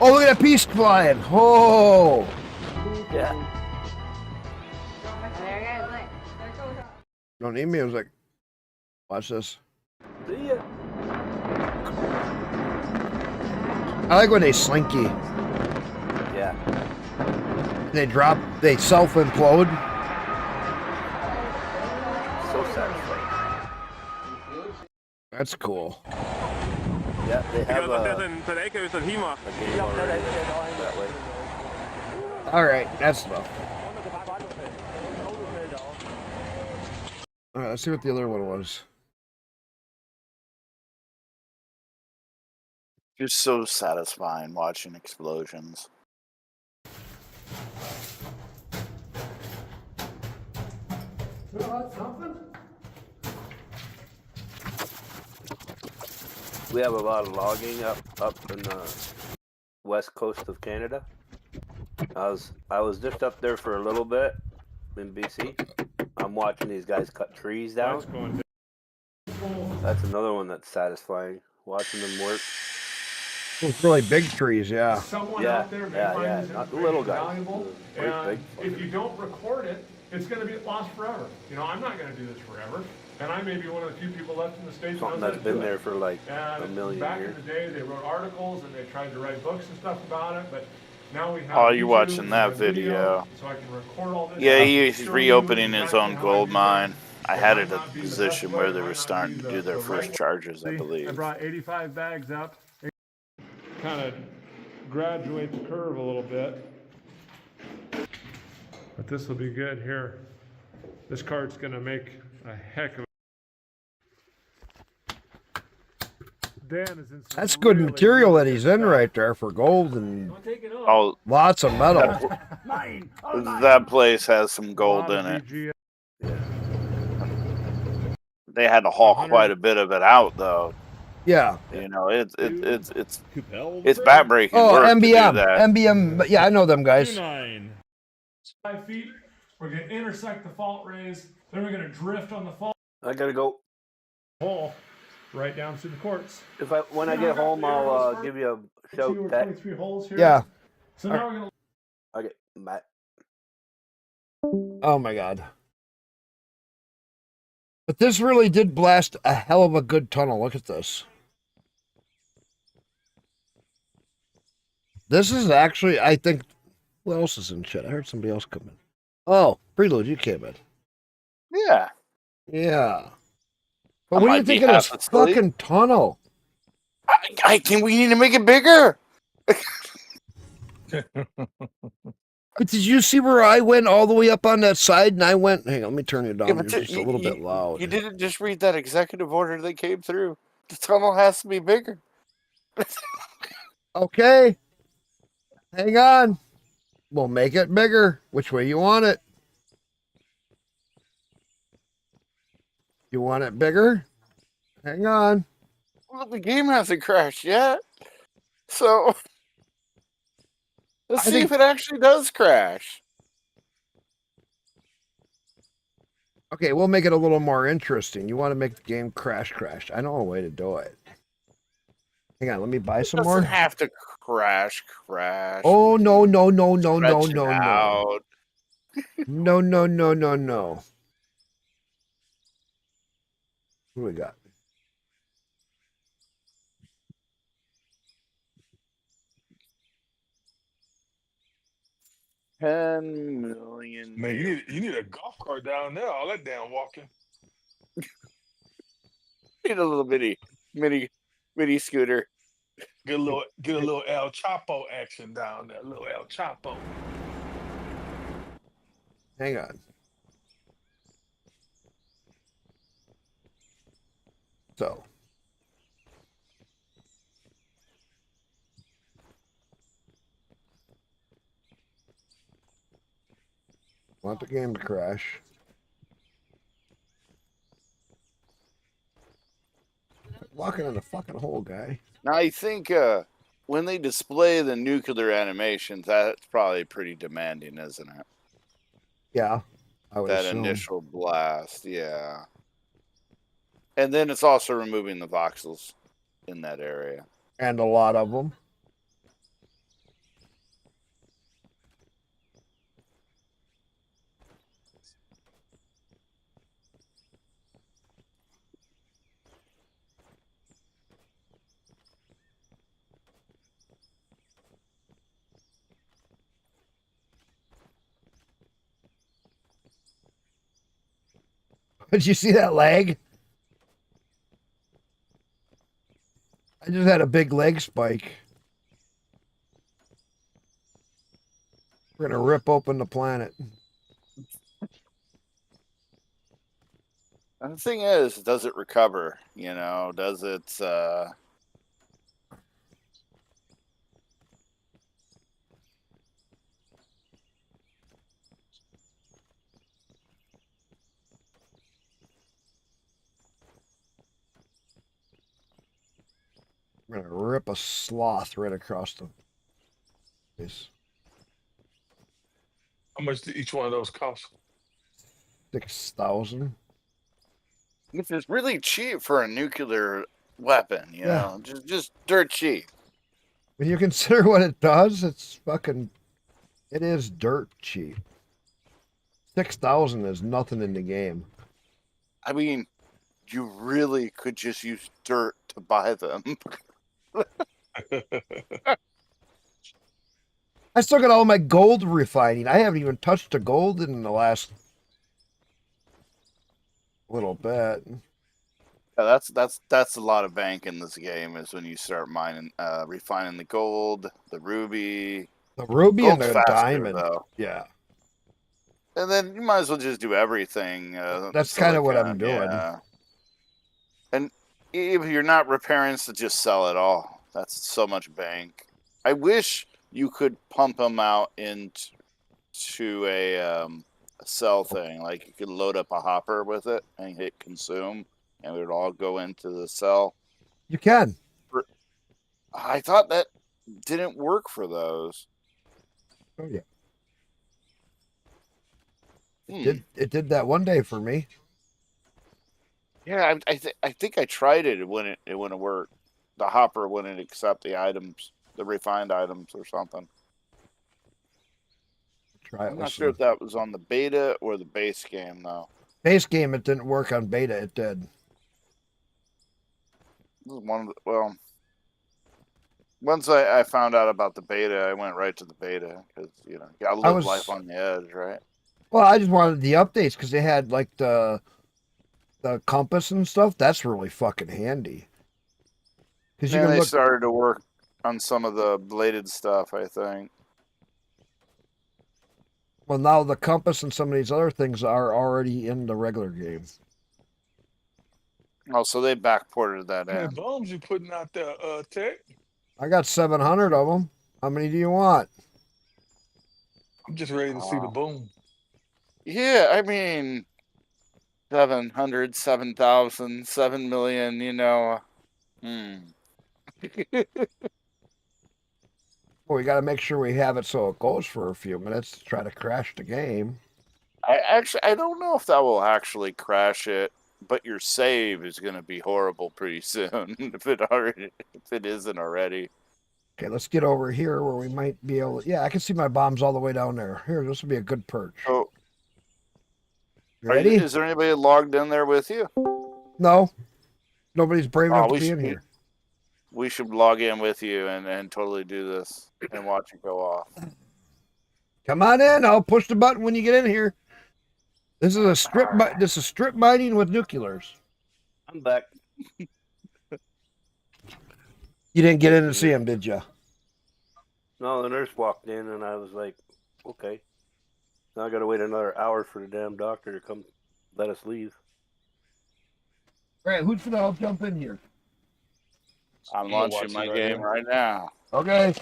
Oh, look at that piece flying. Oh. Yeah. Don't need music. Watch this. See ya. I like when they slinky. Yeah. They drop, they self-implode. So satisfying. That's cool. Yeah, they have a game already that way. All right, that's enough. All right, let's see what the other one was. Just so satisfying watching explosions. We have a lot of logging up in the west coast of Canada. I was just up there for a little bit in BC. I'm watching these guys cut trees down. That's another one that's satisfying. Watching them work. Those really big trees, yeah. Someone Yeah, out there may yeah, find yeah. this Not the little information guys. valuable, The great and big if you don't record it, it's going to be lost forever. You know, I'm not going to do this forever, and I may be one of the few people left in the States that knows Something how that's to been do there it. for like a And million back years. in the day, they wrote articles and they tried to write books and stuff about it, but now we have Oh, you're YouTube, watching we that have video, video. so I can record all this. Yeah, stuff, he's show you reopening his exactly own how I gold do mine. things. I It had might it at not the be the best position way, where it they might were not be starting to do their the first right charges, I way. I believe. brought 85 bags up. Kind of graduate the curve a little bit. But this will be good here. This cart's gonna make a heck of a... Dan is in some That's good really, material really that he's good in stuff. right there for gold and Oh, lots of metal. that place has some gold lot in of it. VGA. They had to haul quite a bit of it out, though. Yeah. You know, it's backbreaking Oh, work to do MBM. that. MBM. But yeah, I know them guys. 5 feet. We're gonna intersect the fault rays. Then we're gonna drift on the fault I gotta go. hole right down through the quartz. When I get home, I'll give you a shout. See, we're That 23 holes here. Yeah. So now we're gonna. Okay, bye. Oh my god. But this really did blast a hell of a good tunnel. Look at this. This is actually, I think, who else is in chat? I heard somebody else come in. Oh, Prelude, you came in. Yeah. Yeah. But I what do you might be think of this half asleep. fucking tunnel? We need to make it bigger. But did you see where I went all the way up on that side and I went, hang on, let me turn you down. Yeah, You're but just a little bit loud. You didn't just read that executive order that came through. The tunnel has to be bigger. Okay. Hang on. We'll make it bigger. Which way you want it? You want it bigger? Hang on. Well, the game hasn't crashed yet. So let's see if it actually does crash. Okay, we'll make it a little more interesting. You want to make the game crash. I know a way to do it. Hang on, let me buy some more. Doesn't have to crash. Oh, no. Stretch it No. out. No. What do we got? $10 million. Man, you need a golf cart down there. All that damn walking. Need a little mini scooter. Get a little El Chapo action down there. A little El Chapo. Hang on. So. Want the game to crash. Walking in a fucking hole, guy. Now I think when they display the nuclear animations, that's probably pretty demanding, isn't it? Yeah, I would That assume. initial blast, yeah. And then it's also removing the voxels in that area. And a lot of them. Did you see that leg? I just had a big leg spike. We're gonna rip open the planet. And the thing is, does it recover? You know, does it We're gonna rip a sloth right across the face. How much did each one of those cost? 6,000. Which is really cheap for a nuclear weapon, you Yeah. know, just dirt cheap. When you consider what it does, it's fucking. It is dirt cheap. 6,000 is nothing in the game. I mean, you really could just use dirt to buy them. I still got all my gold refining. I haven't even touched the gold in the last little bit. Yeah, that's a lot of bank in this game. Is when you start mining, refining the gold, the ruby. The ruby Gold's and the faster, diamond. though. Yeah. And then you might as well just do everything. That's kind of what I'm doing. Yeah. And if you're not repairing, so just sell it all. That's so much bank. I wish you could pump them out into a sell thing. Like you could load up a hopper with it and hit consume, and it would all go into the cell. You can. I thought that didn't work for those. Oh yeah. It did that one day for me. Yeah, I think I tried it. It wouldn't work. The hopper wouldn't accept the items, the refined items or something. Try it. I'm not sure if that was on the beta or the base game though. Base game, it didn't work. On beta, it did. This is one of the, well, once I found out about the beta, I went right to the beta because you know you gotta live life on the edge, right? Well, I just wanted the updates because they had like the compass and stuff. That's really fucking handy. Because Then they started to work on some of the bladed stuff, I think. Well, now the compass and some of these other things are already in the regular game. Oh, so they backported that How many in. bombs you putting out there, Tech? I got 700 of them. How many do you want? I'm just ready to see the boom. Yeah, I mean, 700, 7,000, 7 million, you know. Well, we got to make sure we have it so it goes for a few minutes to try to crash the game. I don't know if that will actually crash it, but your save is going to be horrible pretty soon if it isn't already. Okay, let's get over here where we might be able to... Yeah, I can see my bombs all the way down there. Here, this will be a good perch. Oh, ready? Is there anybody logged in there with you? No. Nobody's brave enough to be in here. We should log in with you and totally do this and watch it go off. Come on in. I'll push the button when you get in here. This is a strip. This is strip mining with nuclears. I'm back. You didn't get in to see him, did you? No, the nurse walked in, and I was like, okay. Now I got to wait another hour for the damn doctor to come let us leave. All right, who's going to help jump in here? I'm launching my game right now. Okay.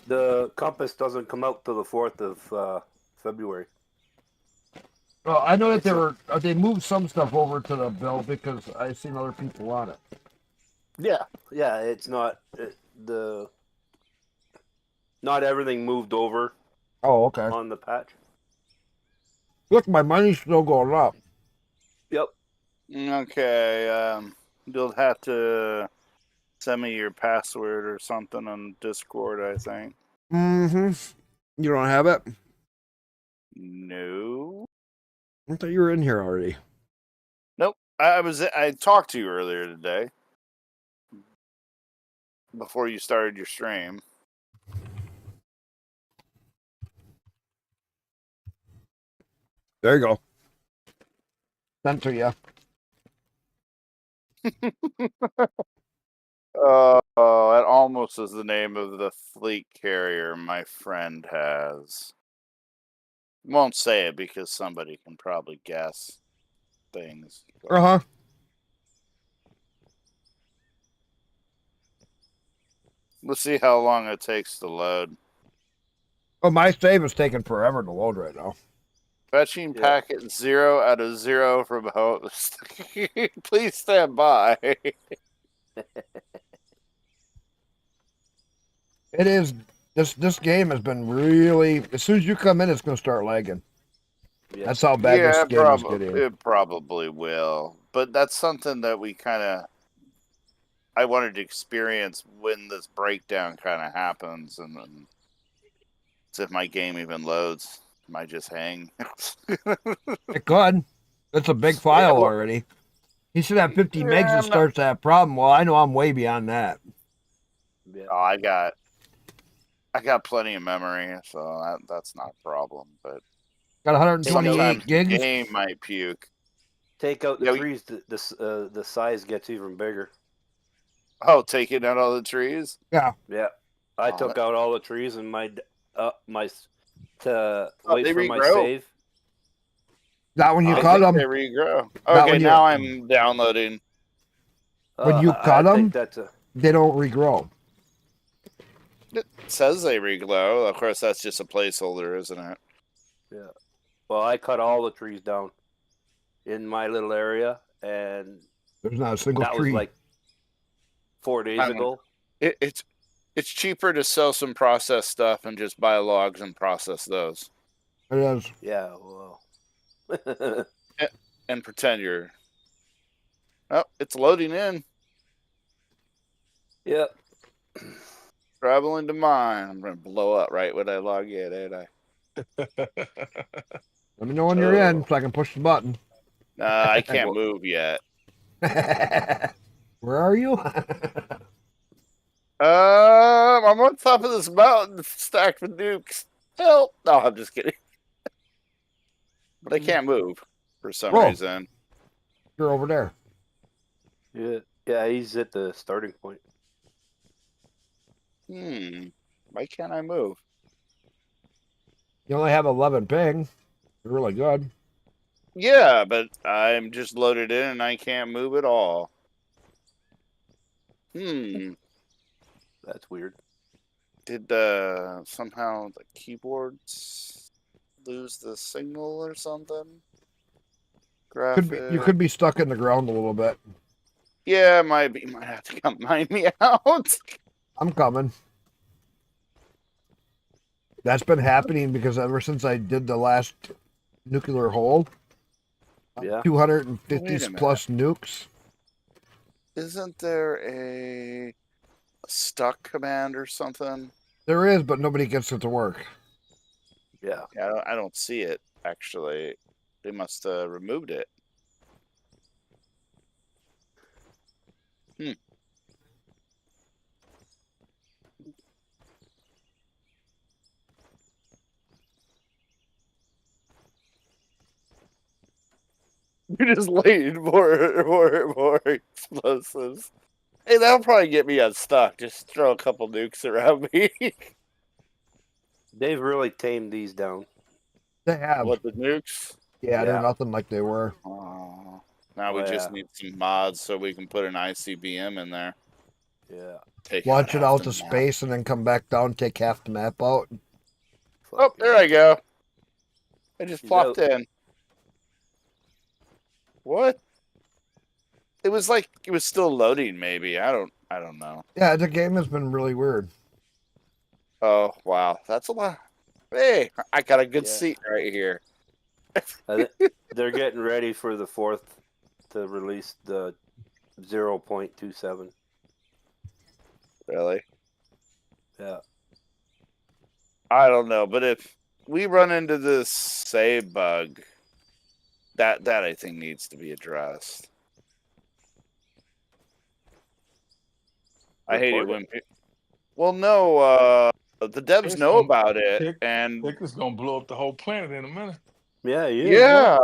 The compass doesn't come out till the 4th of February. Well, I know that they moved some stuff over to the bill because I've seen other people on it. Yeah, it's not not everything moved over. Oh, okay. On the patch. Look, my money's still going up. Yep. Okay, you'll have to send me your password or something on Discord, I think. Mm-hmm. You don't have it? No. I thought you were in here already. Nope. I talked to you earlier today. Before you started your stream. There you go. Sent to you. That almost is the name of the fleet carrier my friend has. Won't say it because somebody can probably guess things. Uh-huh. Let's see how long it takes to load. Oh, my save is taking forever to load right now. Fetching packet 0 out of 0 from host. Please stand by. It is. This game has been really... As soon as you come in, it's going to start lagging. Yeah. That's how bad this game is getting. It probably will. But that's something that we kind of I wanted to experience when this breakdown kind of happens, and then see if my game even loads. Might just hang. It could. That's a big file already. He should have 50 megs and starts that problem. Well, I know I'm way beyond that. Yeah. Oh, I got plenty of memory, so that's not a problem. But Got 128 sometimes gigs. the game might puke. Take out the trees, the size gets even bigger. Oh, taking out all the trees? Yeah. Yeah. I took out all the trees and my wait for they my regrow. save. Not when you I cut think them. they regrow. Not Okay, when you- now I'm downloading. When you cut I them, think that's they don't regrow. It says they reglow. Of course, that's just a placeholder, isn't it? Yeah. Well, I cut all the trees down in my little area, and There's not a single that tree. was like 4 days I don't ago. It's cheaper to sell some processed stuff and just buy logs and process those. It is. Yeah. Well. And pretend you're. Oh, it's loading in. Yep. Traveling to mine. I'm gonna blow up right when I log in, ain't I? Let me know when you're in so I can push the button. I can't move yet. Where are you? I'm on top of this mountain stacked with nukes. Help! No, I'm just kidding. But I can't move for some reason. You're over there. Yeah. Yeah. He's at the starting point. Why can't I move? You only have 11 ping. You're really good. Yeah, but I'm just loaded in and I can't move at all. That's weird. Did somehow the keyboards lose the signal or something? You could be stuck in the ground a little bit. Yeah, it might be. You might have to come mine me out. I'm coming. That's been happening because ever since I did the last nuclear hole, 250 plus nukes. Isn't there a stuck command or something? There is, but nobody gets it to work. Yeah. I don't see it, actually. They must have removed it. You're just waiting more explosives. Hey, that'll probably get me unstuck. Just throw a couple nukes around me. They've really tamed these down. They have. What, the nukes? Yeah, they're nothing like they were. Now we just need some mods so we can put an ICBM in there. Yeah. Launch it out to space and then come back down, take half the map out. Oh, there I go. I just plopped in. What? It was like it was still loading. Maybe I don't know. Yeah, the game has been really weird. Oh wow, that's a lot. Hey, I got a good seat right here. They're getting ready for the 4th to release the 0.27. Really? Yeah. I don't know, but if we run into this save bug, that I think needs to be addressed. I hate it when well, no, the devs know about it, and Dick is gonna blow up the whole planet in a minute. Yeah, yeah.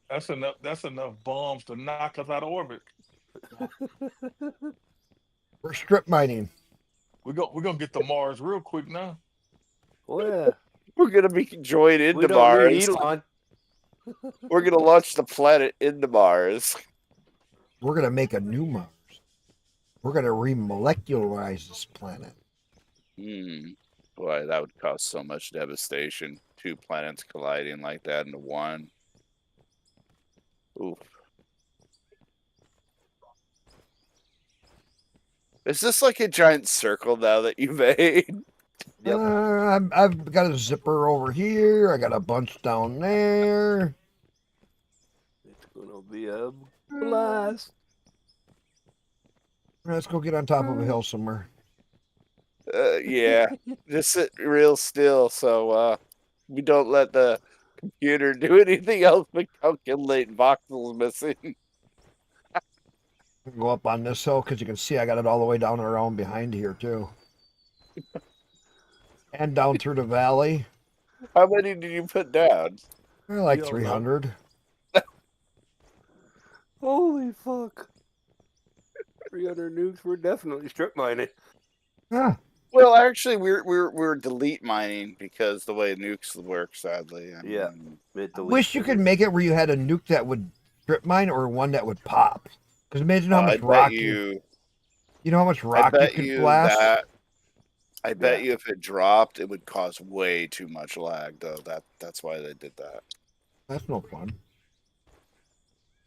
That's enough. That's enough bombs to knock us out of orbit. We're strip mining. We're gonna get to Mars real quick now. Oh yeah. We're gonna be joined into Mars. We're gonna launch the planet into Mars. We're going to make a new Mars. We're going to remolecularize this planet. Boy, that would cause so much devastation. 2 planets colliding like that into one. Oof. Is this like a giant circle now that you made? I've got a zipper over here. I got a bunch down there. It's gonna be a blast. Let's go get on top of a hill somewhere. Yeah, just sit real still so we don't let the computer do anything else but calculate voxels missing. Go up on this hill because you can see I got it all the way down and around behind here too. And down through the valley. How many did you put down? Like 300. Holy fuck. 300 nukes, we're definitely strip mining. Yeah. Well, actually, we're delete mining because the way nukes work, sadly. I Wish you could make it where you had a nuke that would strip mine or one that would pop. Because imagine how much rock you know how much rock you could blast? I bet you if it dropped, it would cause way too much lag, though. That's why they did that. That's no fun.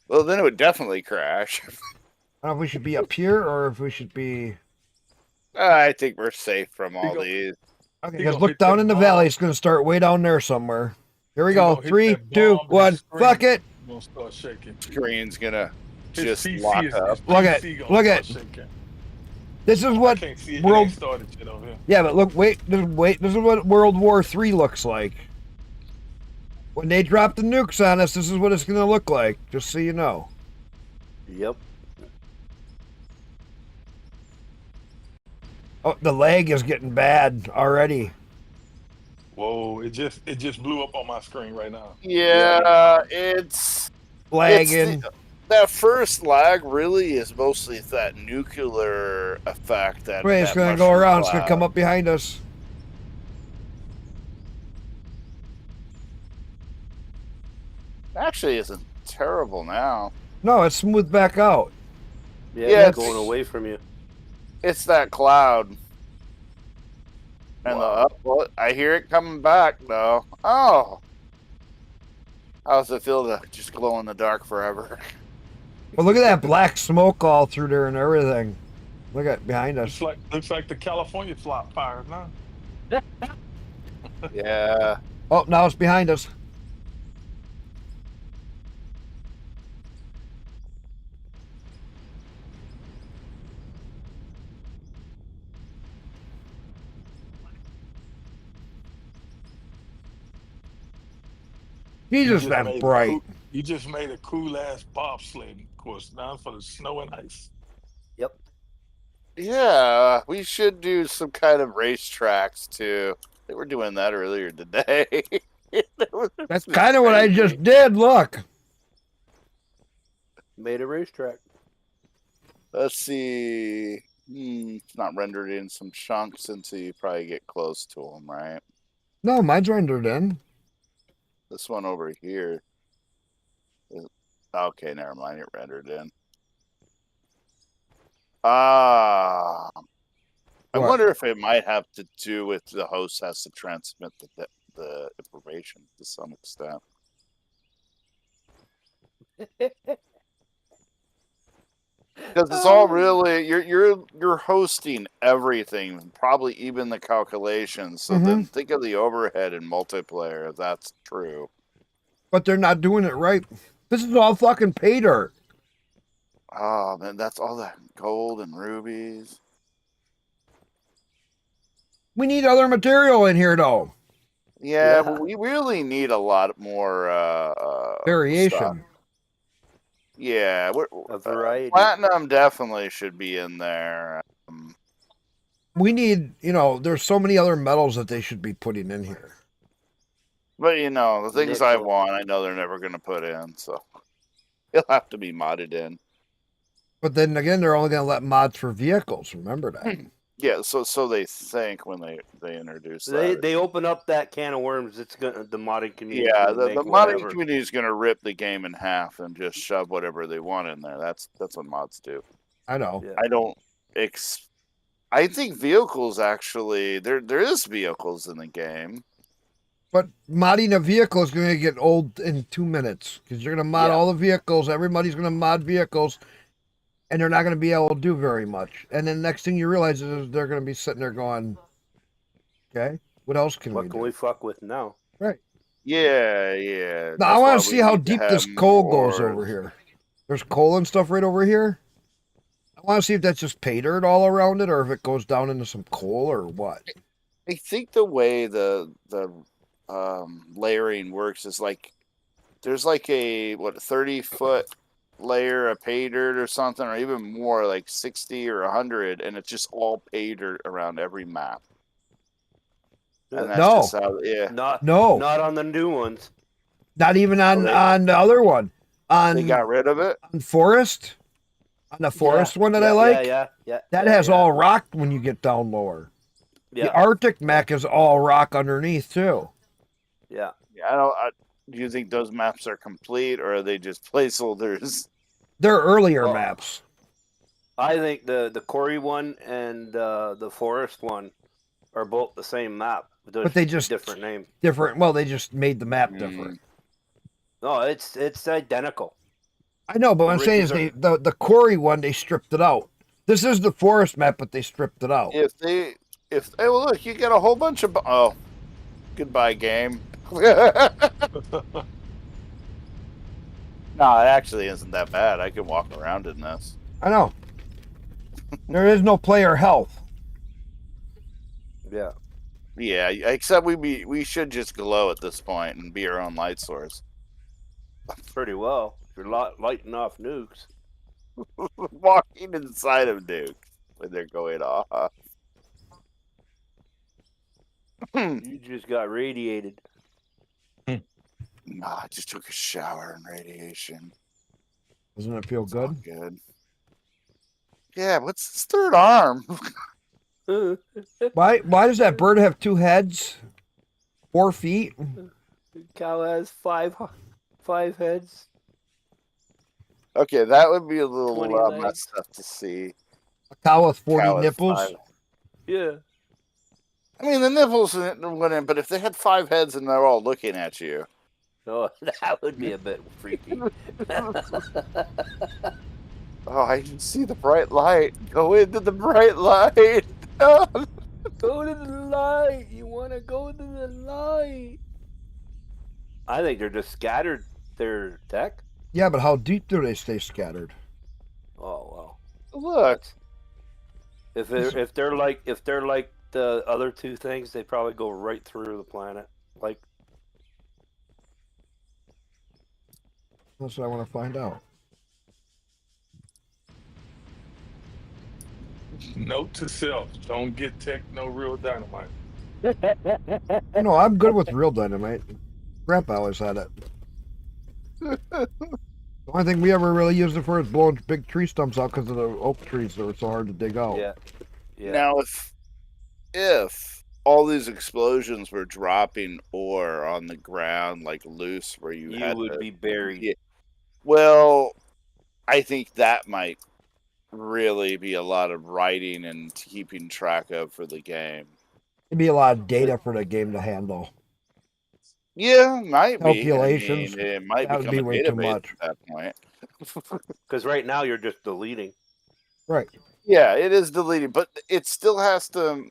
Well, then it would definitely crash. I don't know if we should be up here or if we should be... I think we're safe from all these. Okay, because look down in the valley. It's going to start way down there somewhere. Here we go. 3, 2, 1. Fuck it. Gonna start shaking. Screen's gonna His just PC lock is- up. his Look at PC gonna look at. start shaking. This is what Can't see it. It world. ain't started yet over here. Yeah, but look, wait. This is what World War III looks like. When they drop the nukes on us, this is what it's going to look like. Just so you know. Yep. Oh, the lag is getting bad already. Whoa! It just blew up on my screen right now. Yeah, it's lagging. That first lag really is mostly that nuclear effect. Wait, it's going to go around. It's going to come up behind us. Actually, isn't terrible now. No, it's smoothed back out. Yeah, it's going away from you. It's that cloud. And well, I hear it coming back though. Oh, how's it feel to just glow in the dark forever? Well, look at that black smoke all through there and everything. Look at behind us. Looks like the California flop fires now. Yeah. Oh, now it's behind us. Jesus, that's bright. You just made a cool ass bobsled course down for the snow and ice. Yep. Yeah, we should do some kind of racetracks too. They were doing that earlier today. That's kind of what I just did. Look. Made a racetrack. Let's see. It's not rendered in some chunks until you probably get close to them, right? No, mine's rendered in. This one over here. Okay, never mind. It rendered in. I wonder if it might have to do with the host has to transmit the information to some extent. Because it's all really you're hosting everything, probably even the calculations. So then think of the overhead in multiplayer if that's true. But they're not doing it right. This is all fucking pay dirt. Oh man, that's all that gold and rubies. We need other material in here though. Yeah, but we really need a lot more variation. Stuff. Yeah, a variety. Platinum definitely should be in there. We need, there's so many other metals that they should be putting in here. But the things I want, I know they're never going to put in, so it'll have to be modded in. But then again, they're only going to let mods for vehicles. Remember that. Yeah, so they think when they introduce that. They open up that can of worms. It's gonna the modding community. Yeah, the modding community is going to rip the game in half and just shove whatever they want in there. That's what mods do. I know. Yeah. I don't. I think vehicles actually there is vehicles in the game. But modding a vehicle is going to get old in 2 minutes because you're going to mod all the vehicles. Everybody's going to mod vehicles. And they're not going to be able to do very much. And then next thing you realize is they're going to be sitting there going, okay, what else can we do? What can we fuck with now? Right. Yeah. Now, I want to see how deep this coal goes over here. There's coal and stuff right over here. I want to see if that's just pay dirt all around it, or if it goes down into some coal, or what. I think the way the layering works is like there's like a 30-foot layer of pay dirt or something, or even more, like 60 or 100, and it's just all pay dirt around every map. And that's No. just how, yeah. Not on the new ones. Not even on they- on the other one. On They got rid of it. on Forest. On the Forest one that I like. That has all rock when you get down lower. Yeah. The Arctic mech is all rock underneath too. Yeah. Do you think those maps are complete, or are they just placeholders? They're earlier maps. I think the Quarry one and the Forest one are both the same map, But they just different name. Different. Well, they just made the map different. No, it's identical. I know, but what I'm saying is ridges the Quarry one, they stripped it out. This is the Forest map, but they stripped it out. Well, look, you get a whole bunch of goodbye game. No, it actually isn't that bad. I can walk around in this. I know. There is no player health. Yeah. Yeah, except we should just glow at this point and be our own light source. Pretty well. If you're lighting off nukes. Walking inside of nukes when they're going off. You just got radiated. Nah, I just took a shower in radiation. Doesn't it feel good? Good. Yeah, what's his third arm? Why does that bird have two heads? 4 feet? Cow has five heads. Okay, that would be a little 20 messed legs. up to see. A cow with 40 Cow with nipples? 5. Yeah. I mean, the nipples went in, but if they had 5 heads and they're all looking at you. Oh, that would be a bit freaky. Oh, I can see the bright light. Go into the bright light. Go to the light. You want to go to the light. I think they're just scattered their tech. Yeah, but how deep do they stay scattered? Oh well. Look. If they're like the other two things, they probably go right through the planet. Like That's what I want to find out. Note to self: don't get no real dynamite. No, I'm good with real dynamite. Grandpa always had it. The only thing we ever really used it for is blowing big tree stumps out because of the oak trees that were so hard to dig out. Yeah. Now, if all these explosions were dropping ore on the ground, like loose, where you would be buried. Yeah. Well, I think that might really be a lot of writing and keeping track of for the game. It'd be a lot of data for the game to handle. Yeah, might Calculations. be. I mean, it might That would become be a way too database much. at that point. Because right now you're just deleting. Right. Yeah, it is deleted, but it still has to.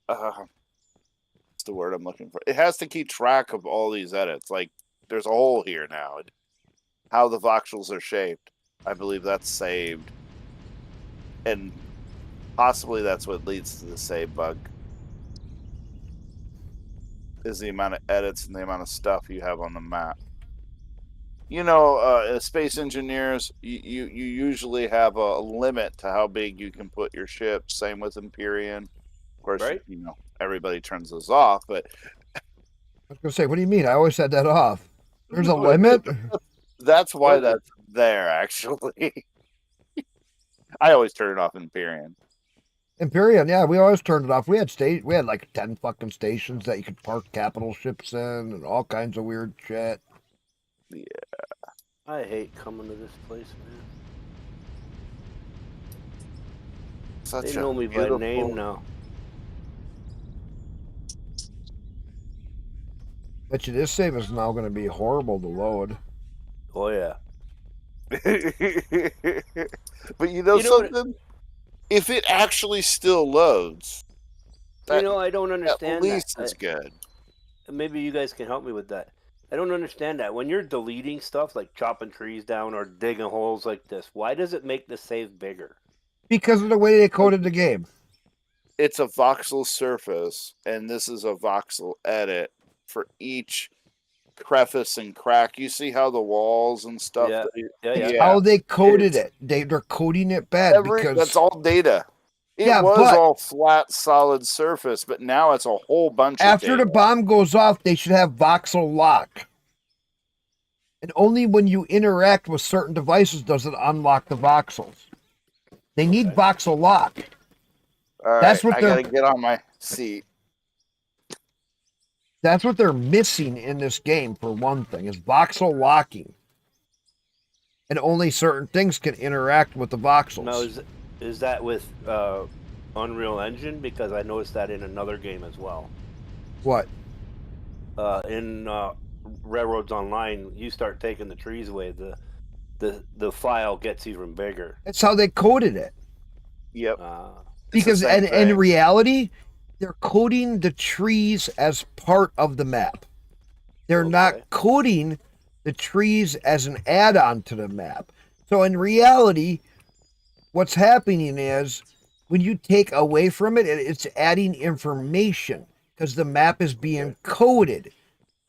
What's the word I'm looking for? It has to keep track of all these edits. Like, there's a hole here now. How the voxels are shaped. I believe that's saved. And possibly that's what leads to the save bug. Is the amount of edits and the amount of stuff you have on the map. You know, as space engineers, you usually have a limit to how big you can put your ship. Same with Empyrean. Of course, right? You know, everybody turns those off, but I was going to say, what do you mean? I always had that off. There's a limit? That's why that's there, actually. I always turn it off in Empyrean. Empyrean, yeah, we always turned it off. We had like 10 fucking stations that you could park capital ships in and all kinds of weird shit. Yeah. I hate coming to this place, man. They know me by name now. Bet you this save is now going to be horrible to load. Oh, yeah. But you know something? If it actually still loads, I don't understand at least that. it's good. Maybe you guys can help me with that. I don't understand that. When you're deleting stuff like chopping trees down or digging holes like this, why does it make the save bigger? Because of the way they coded the game. It's a voxel surface, and this is a voxel edit for each crevice and crack. You see how the walls and stuff. Yeah, It's how they coded It's- it. They're coding it bad because That's all data. It Yeah, was but- all flat, solid surface, but now it's a whole bunch after of the data. bomb goes off, they should have voxel lock. And only when you interact with certain devices does it unlock the voxels. They need voxel lock. All right, That's what I they're- gotta get on my seat. That's what they're missing in this game, for one thing, is voxel locking. And only certain things can interact with the voxels. Now, is that with Unreal Engine? Because I noticed that in another game as well. What? In Railroads Online, you start taking the trees away, the file gets even bigger. That's how they coded it. Yep. Because in reality, they're coding the trees as part of the map. They're not coding the trees as an add-on to the map. So in reality, what's happening is when you take away from it, it's adding information because the map is being coded.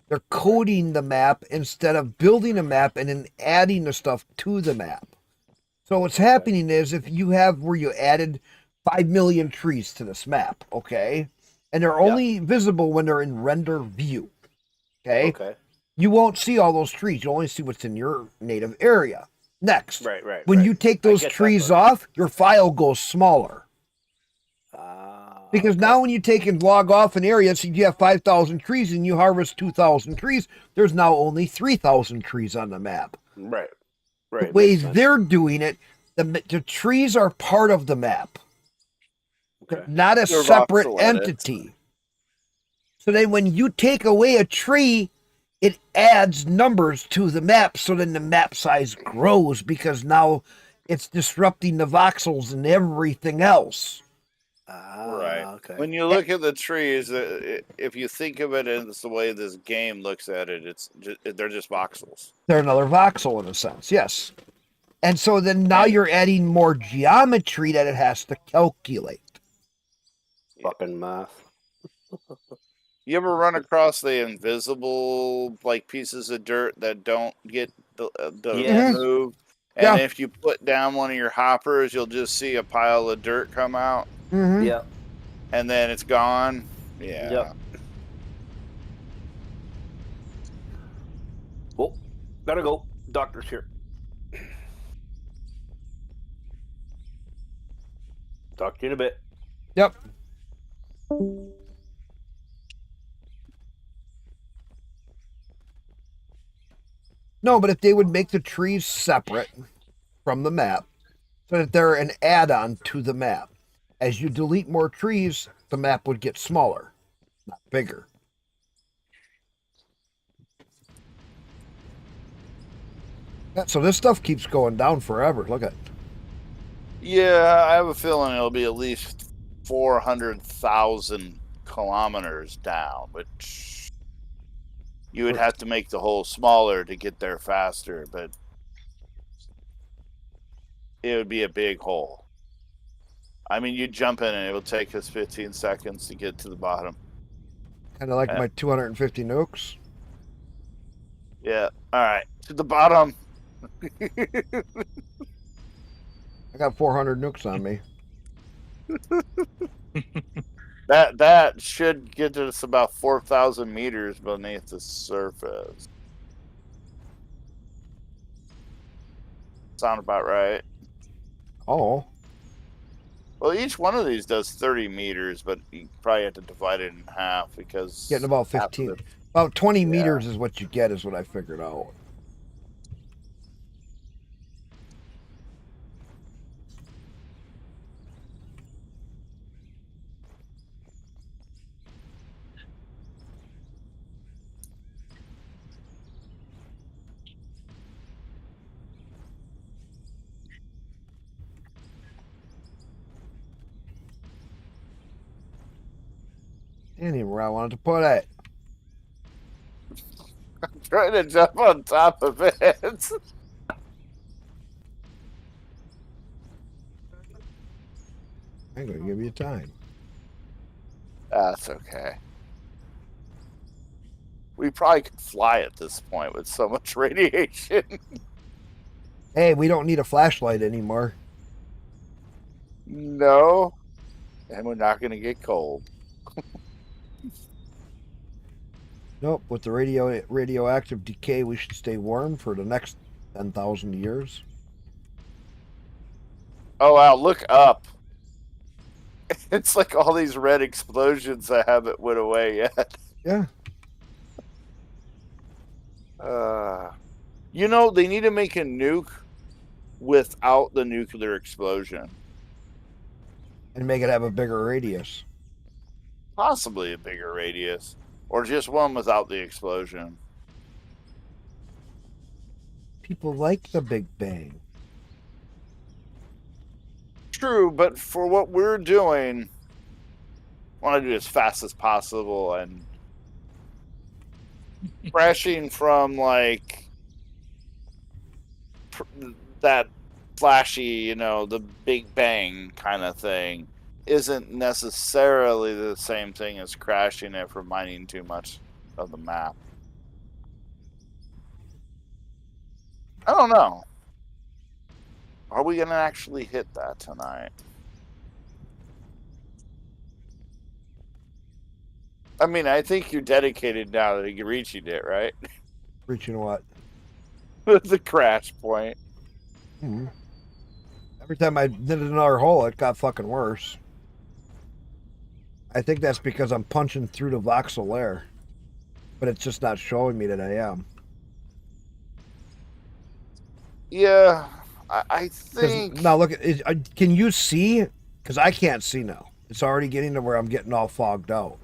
They're coding the map instead of building a map and then adding the stuff to the map. So what's happening is if you have where you added 5 million trees to this map, okay? And they're only visible when they're in render view, okay? You won't see all those trees. You only see what's in your native area. Next, when you take those trees off, your file goes smaller. Because now when you take and log off an area, so you have 5,000 trees and you harvest 2,000 trees, there's now only 3,000 trees on the map. Right. The way they're doing it, the trees are part of the map. They're not a They're separate voxel edits. entity. So then when you take away a tree, it adds numbers to the map, so then the map size grows because now it's disrupting the voxels and everything else. Right. When you look at the trees, if you think of it as the way this game looks at it, they're just voxels. They're another voxel in a sense, yes. And so then now you're adding more geometry that it has to calculate. Fucking math. You ever run across the invisible pieces of dirt that don't get moved? And if you put down one of your hoppers, you'll just see a pile of dirt come out. Yeah. And then it's gone. Yeah. Yep. Oh, gotta go. Doctor's here. Talk to you in a bit. Yep. No, but if they would make the trees separate from the map, so that they're an add-on to the map. As you delete more trees, the map would get smaller, not bigger. Yeah, so this stuff keeps going down forever. Look at it. Yeah, I have a feeling it'll be at least 400,000 kilometers down, which you would have to make the hole smaller to get there faster, but it would be a big hole. I mean, you jump in and it will take us 15 seconds to get to the bottom. Kind of like my 250 nukes. Yeah. All right. To the bottom. I got 400 nukes on me. That should get us about 4,000 meters beneath the surface. Sound about right? Oh. Well, each one of these does 30 meters, but you probably have to divide it in half because Getting about 15. About 20 meters is what you get, is what I figured out. Anyway, where I wanted to put it. I'm trying to jump on top of it. I'm gonna give you time. That's okay. We probably could fly at this point with so much radiation. Hey, we don't need a flashlight anymore. No. And we're not going to get cold. Nope. With the radioactive decay, we should stay warm for the next 10,000 years. Oh, wow. Look up. It's like all these red explosions that haven't went away yet. Yeah. You know, they need to make a nuke without the nuclear explosion. And make it have a bigger radius. Possibly a bigger radius. Or just one without the explosion. People like the Big Bang. True, but for what we're doing, I want to do it as fast as possible, and crashing from like that flashy, you know, the Big Bang kind of thing isn't necessarily the same thing as crashing it from mining too much of the map. I don't know. Are we going to actually hit that tonight? I mean, I think you're dedicated now to reaching it, right? Reaching what? The crash point. Mm-hmm. Every time I did another hole, it got fucking worse. I think that's because I'm punching through the voxel layer. But it's just not showing me that I am. Yeah, I think... Now look, can you see? Because I can't see now. It's already getting to where I'm getting all fogged out.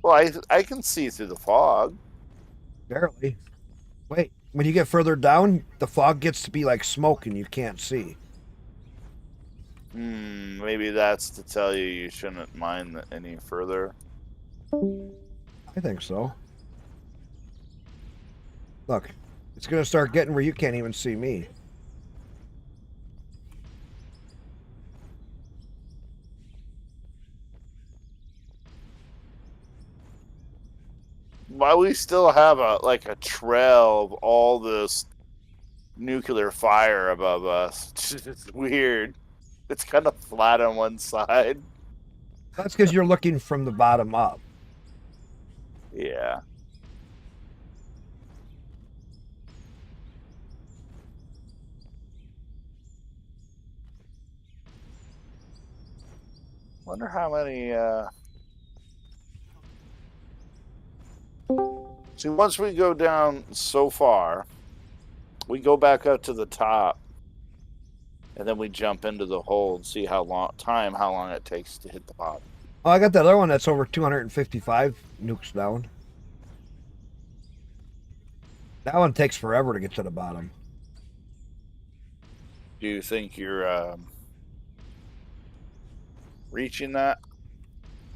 Well, I can see through the fog. Barely. Wait, when you get further down, the fog gets to be like smoke and you can't see. Maybe that's to tell you shouldn't mine any further. I think so. Look, it's going to start getting where you can't even see me. Why we still have a trail of all this nuclear fire above us. It's weird. It's kind of flat on one side. That's because you're looking from the bottom up. Yeah. Wonder how many, See, once we go down so far, we go back up to the top, and then we jump into the hole and see how long it takes to hit the bottom. Oh, I got that other one that's over 255 nukes down. That one takes forever to get to the bottom. Do you think you're reaching that?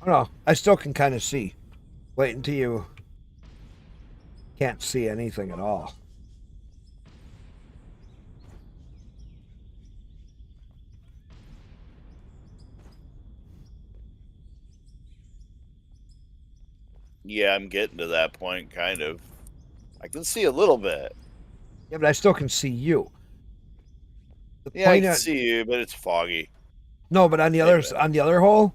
I don't know. I still can kind of see. Wait until you can't see anything at all. Yeah, I'm getting to that point, kind of. I can see a little bit. Yeah, but I still can see you. Yeah, I can see you, but it's foggy. No, but on the other hole,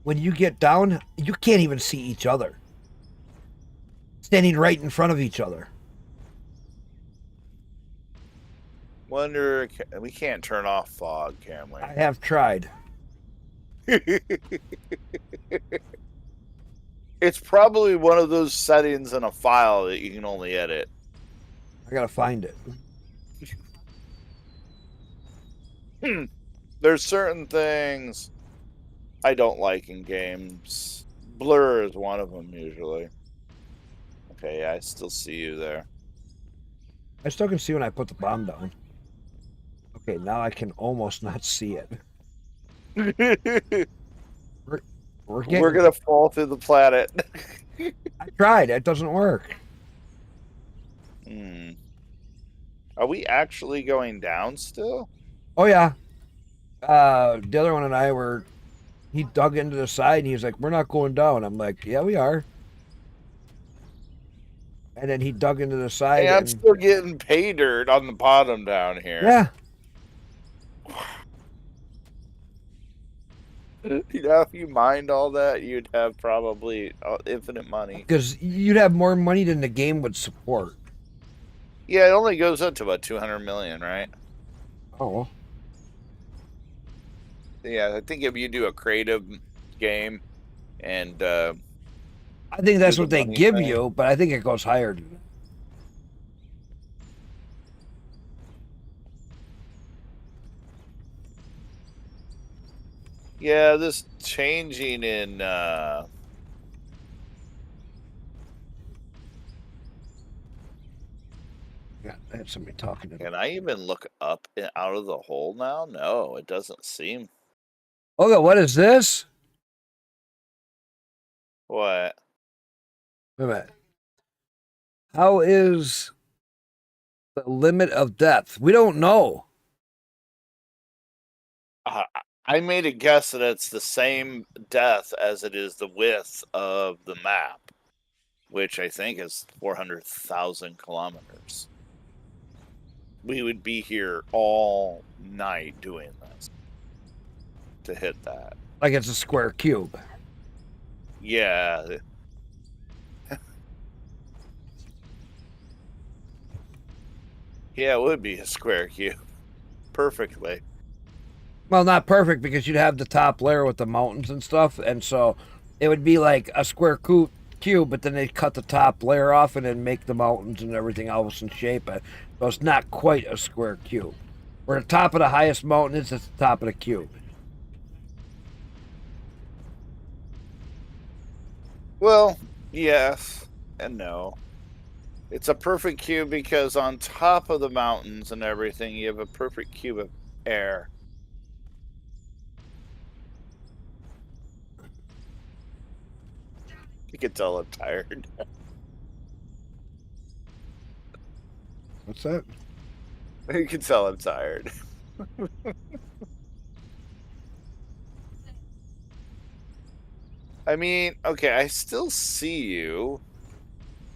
when you get down, you can't even see each other. Standing right in front of each other. Wonder, we can't turn off fog, can we? I have tried. It's probably one of those settings in a file that you can only edit. I gotta find it. There's certain things I don't like in games. Blur is one of them, usually. Okay, yeah, I still see you there. I still can see when I put the bomb down. Okay, now I can almost not see it. We're gonna fall through the planet. I tried. It doesn't work. Are we actually going down still? Oh yeah. The other one and I were. He dug into the side and he was like, "We're not going down." I'm like, "Yeah, we are." And then he dug into the side. Hey, I'm and still getting pay dirt on the bottom down here. Yeah. You know, if you mined all that, you'd have probably infinite money. Because you'd have more money than the game would support. Yeah, it only goes up to about 200 million, right? Oh. Yeah, I think if you do a creative game and I think that's do what the they money give thing. you, but I think it goes higher than that. Yeah, this changing in Yeah, I had somebody talking to me. Can I even look up and out of the hole now? No, it doesn't seem. Okay, what is this? What? Wait a minute. How is the limit of depth? We don't know. I made a guess that it's the same depth as it is the width of the map, which I think is 400,000 kilometers. We would be here all night doing this to hit that. Like it's a square cube. Yeah. Yeah, it would be a square cube. Perfectly. Well, not perfect because you'd have the top layer with the mountains and stuff, and so it would be like a square cube, but then they'd cut the top layer off and then make the mountains and everything else and shape it. So it's not quite a square cube. Where the top of the highest mountain is, it's the top of the cube. Well, yes and no. It's a perfect cube because on top of the mountains and everything, you have a perfect cube of air. You can tell I'm tired. What's that? You can tell I'm tired. I mean, okay, I still see you.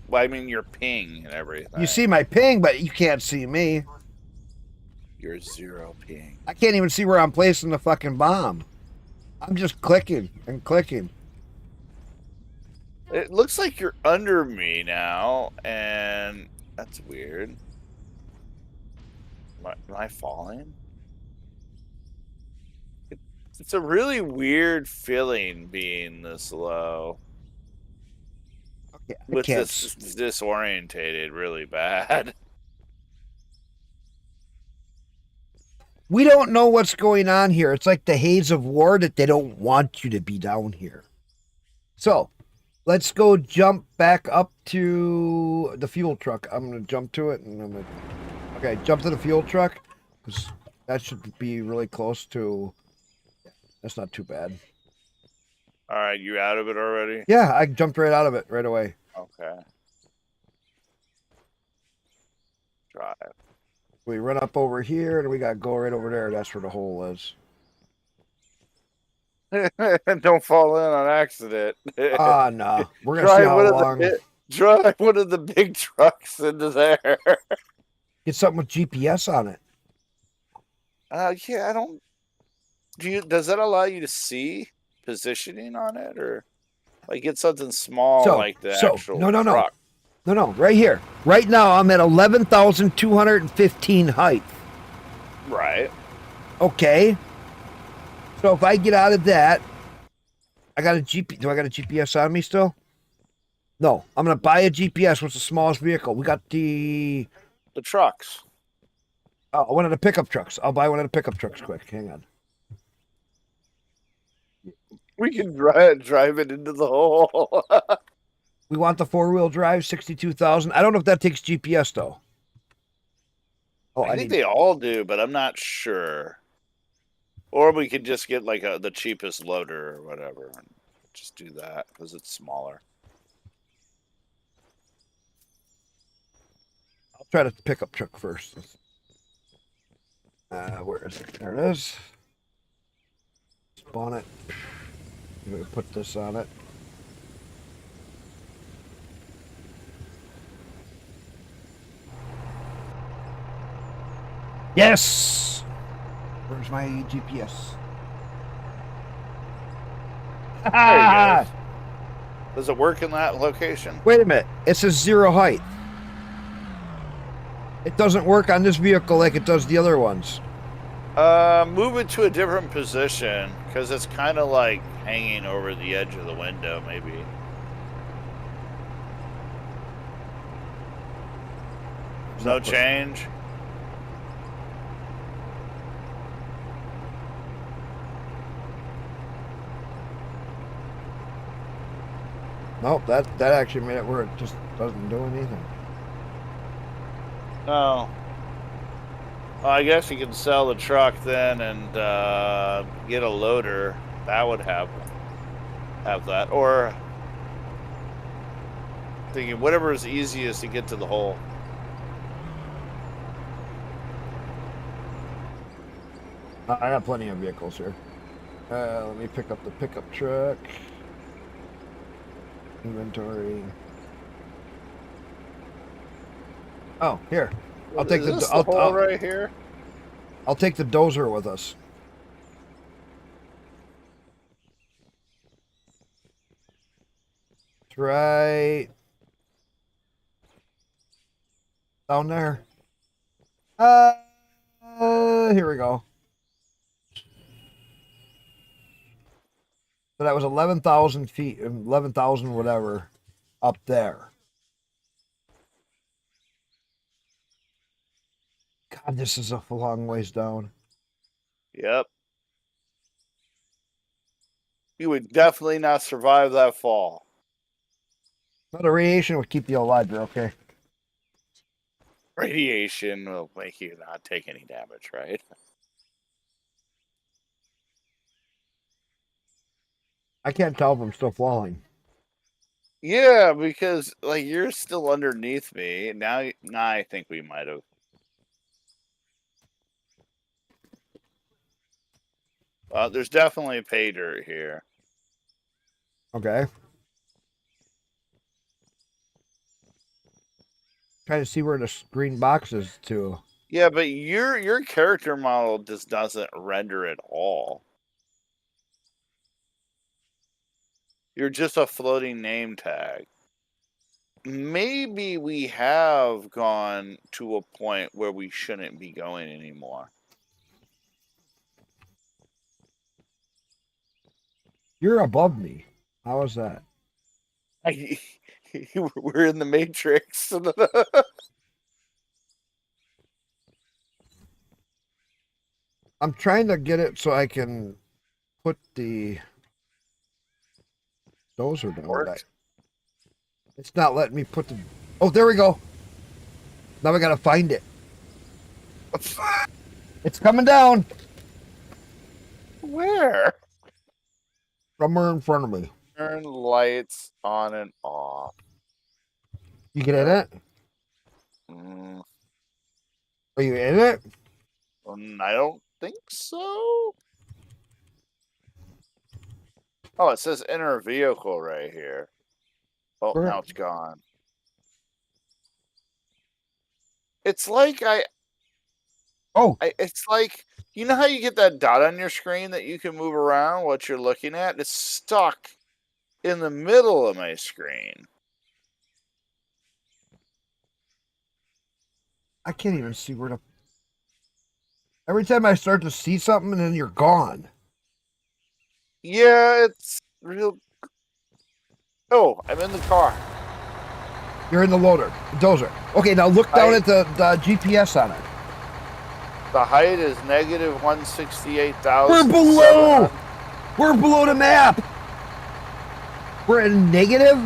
Well, I mean, your ping and everything. You see my ping, but you can't see me. Your zero ping. I can't even see where I'm placing the fucking bomb. I'm just clicking and clicking. It looks like you're under me now, and that's weird. Am I falling? It's a really weird feeling being this low. Okay, With this disorientated really bad. We don't know what's going on here. It's like the haze of war that they don't want you to be down here. So, let's go jump back up to the fuel truck. I'm going to jump to it. And I'm gonna... Okay, jump to the fuel truck. Because that should be really close to... That's not too bad. All right, you out of it already? Yeah, I jumped right out of it right away. Okay. Drive. We run up over here, and we got to go right over there. That's where the hole is. Don't fall in on accident. Ah, no. We're going to see how long... Drive one of the big trucks into there. Get something with GPS on it. Yeah, I don't... Does that allow you to see positioning on it? Or like get something small like the actual truck? No, right here. Right now, I'm at 11,215 height. Right. Okay. So if I get out of that, I got a GPS. Do I got a GPS on me still? No. I'm going to buy a GPS. What's the smallest vehicle? We got the trucks. Oh, one of the pickup trucks. I'll buy one of the pickup trucks quick. Hang on. We can drive it into the hole. We want the four-wheel drive, 62,000. I don't know if that takes GPS though. Oh, I think they all do, but I'm not sure. Or we could just get like the cheapest loader or whatever, and just do that because it's smaller. I'll try the pickup truck first. Where is it? There it is. Spawn it. I'm gonna put this on it. Yes! Where's my GPS? There you go. Does it work in that location? Wait a minute. It says 0 height. It doesn't work on this vehicle like it does the other ones. Move it to a different position, because it's kind of like hanging over the edge of the window, maybe. No change? Nope, that actually made it where it just doesn't do anything. No. Well, I guess you can sell the truck then and get a loader. That would have that. Or thinking whatever is easiest to get to the hole. I got plenty of vehicles here. Let me pick up the pickup truck. Inventory. Oh, here. I'll take the hole right here. I'll take the dozer with us. It's right down there. Here we go. So that was 11,000 feet, 11,000 whatever up there. God, this is a long ways down. Yep. You would definitely not survive that fall. But the radiation would keep you alive, you're okay. Radiation will make you not take any damage, right? I can't tell if I'm still falling. Yeah, because like you're still underneath me. Now I think we might have. There's definitely pay dirt here. Okay. Trying to see where the green box is to. Yeah, but your character model just doesn't render at all. You're just a floating name tag. Maybe we have gone to a point where we shouldn't be going anymore. You're above me. How is that? We're in the Matrix. I'm trying to get it so I can put the dozer down. It's not letting me put the... Oh, there we go. Now we gotta find it. It's coming down. Where? Somewhere in front of me. Turn lights on and off. You get in it? Are you in it? I don't think so. Oh, it says enter vehicle right here. Oh, Where? now it's gone. It's like it's like, you know how you get that dot on your screen that you can move around what you're looking at? It's stuck in the middle of my screen. I can't even see where to... Every time I start to see something and then you're gone. Yeah, it's real... Oh, I'm in the car. You're in the loader. Dozer. Okay, now look down at the GPS on it. The height is negative 168,000. We're below! We're below the map! We're in negative?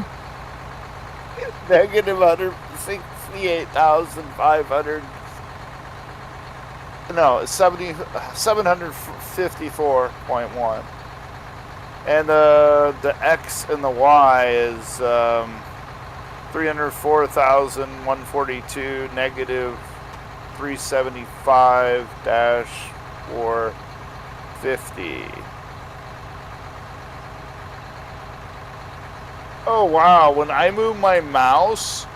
Negative 168,500. No, 754.1. And the X and the Y is 304,142 negative 375-450. Oh wow, when I move my mouse.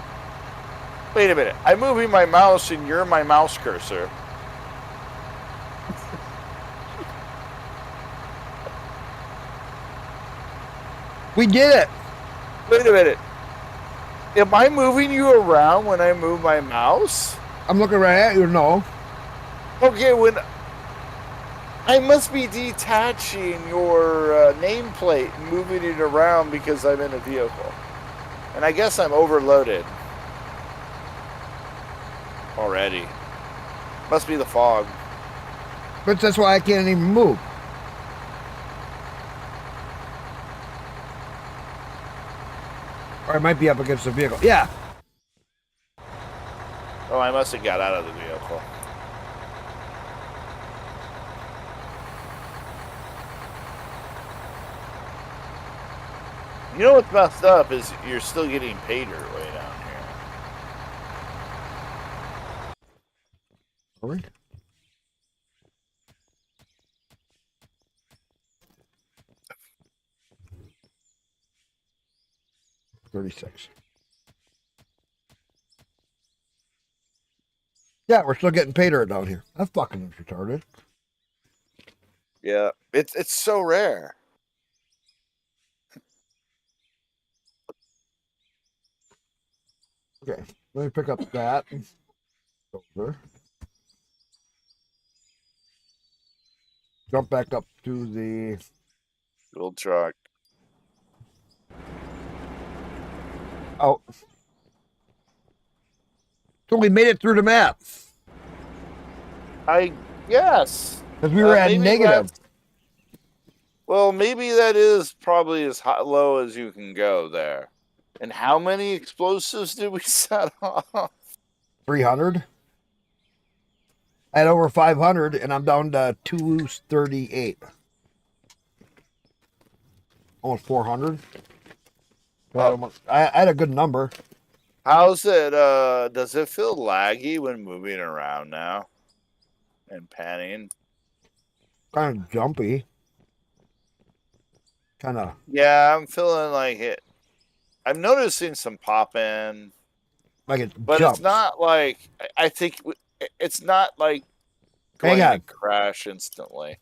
Wait a minute. I'm moving my mouse and you're my mouse cursor. We did it. Wait a minute. Am I moving you around when I move my mouse? I'm looking right at you. No. Okay, when I must be detaching your nameplate and moving it around because I'm in a vehicle. And I guess I'm overloaded. Already. Must be the fog. But that's why I can't even move. Or I might be up against the vehicle. Yeah. Oh, I must have got out of the vehicle. You know what's messed up is you're still getting paid your way down here. All right. $36. Yeah, we're still getting paid her down here. That's fucking retarded. Yeah, it's so rare. Okay, let me pick up that. Over. Jump back up to the Little truck. Oh. So we made it through the map. Yes. Because we were at Maybe negative. Well, maybe that is probably as low as you can go there. And how many explosives did we set off? 300. I had over 500, and I'm down to 238. Almost 400. I had a good number. How's it? Does it feel laggy when moving around now and panning? Kind of jumpy. Kind of. Yeah, I'm feeling like it. I'm noticing some pop in. Like it But jumps. it's not like I think it's not like going Hang on. to crash instantly.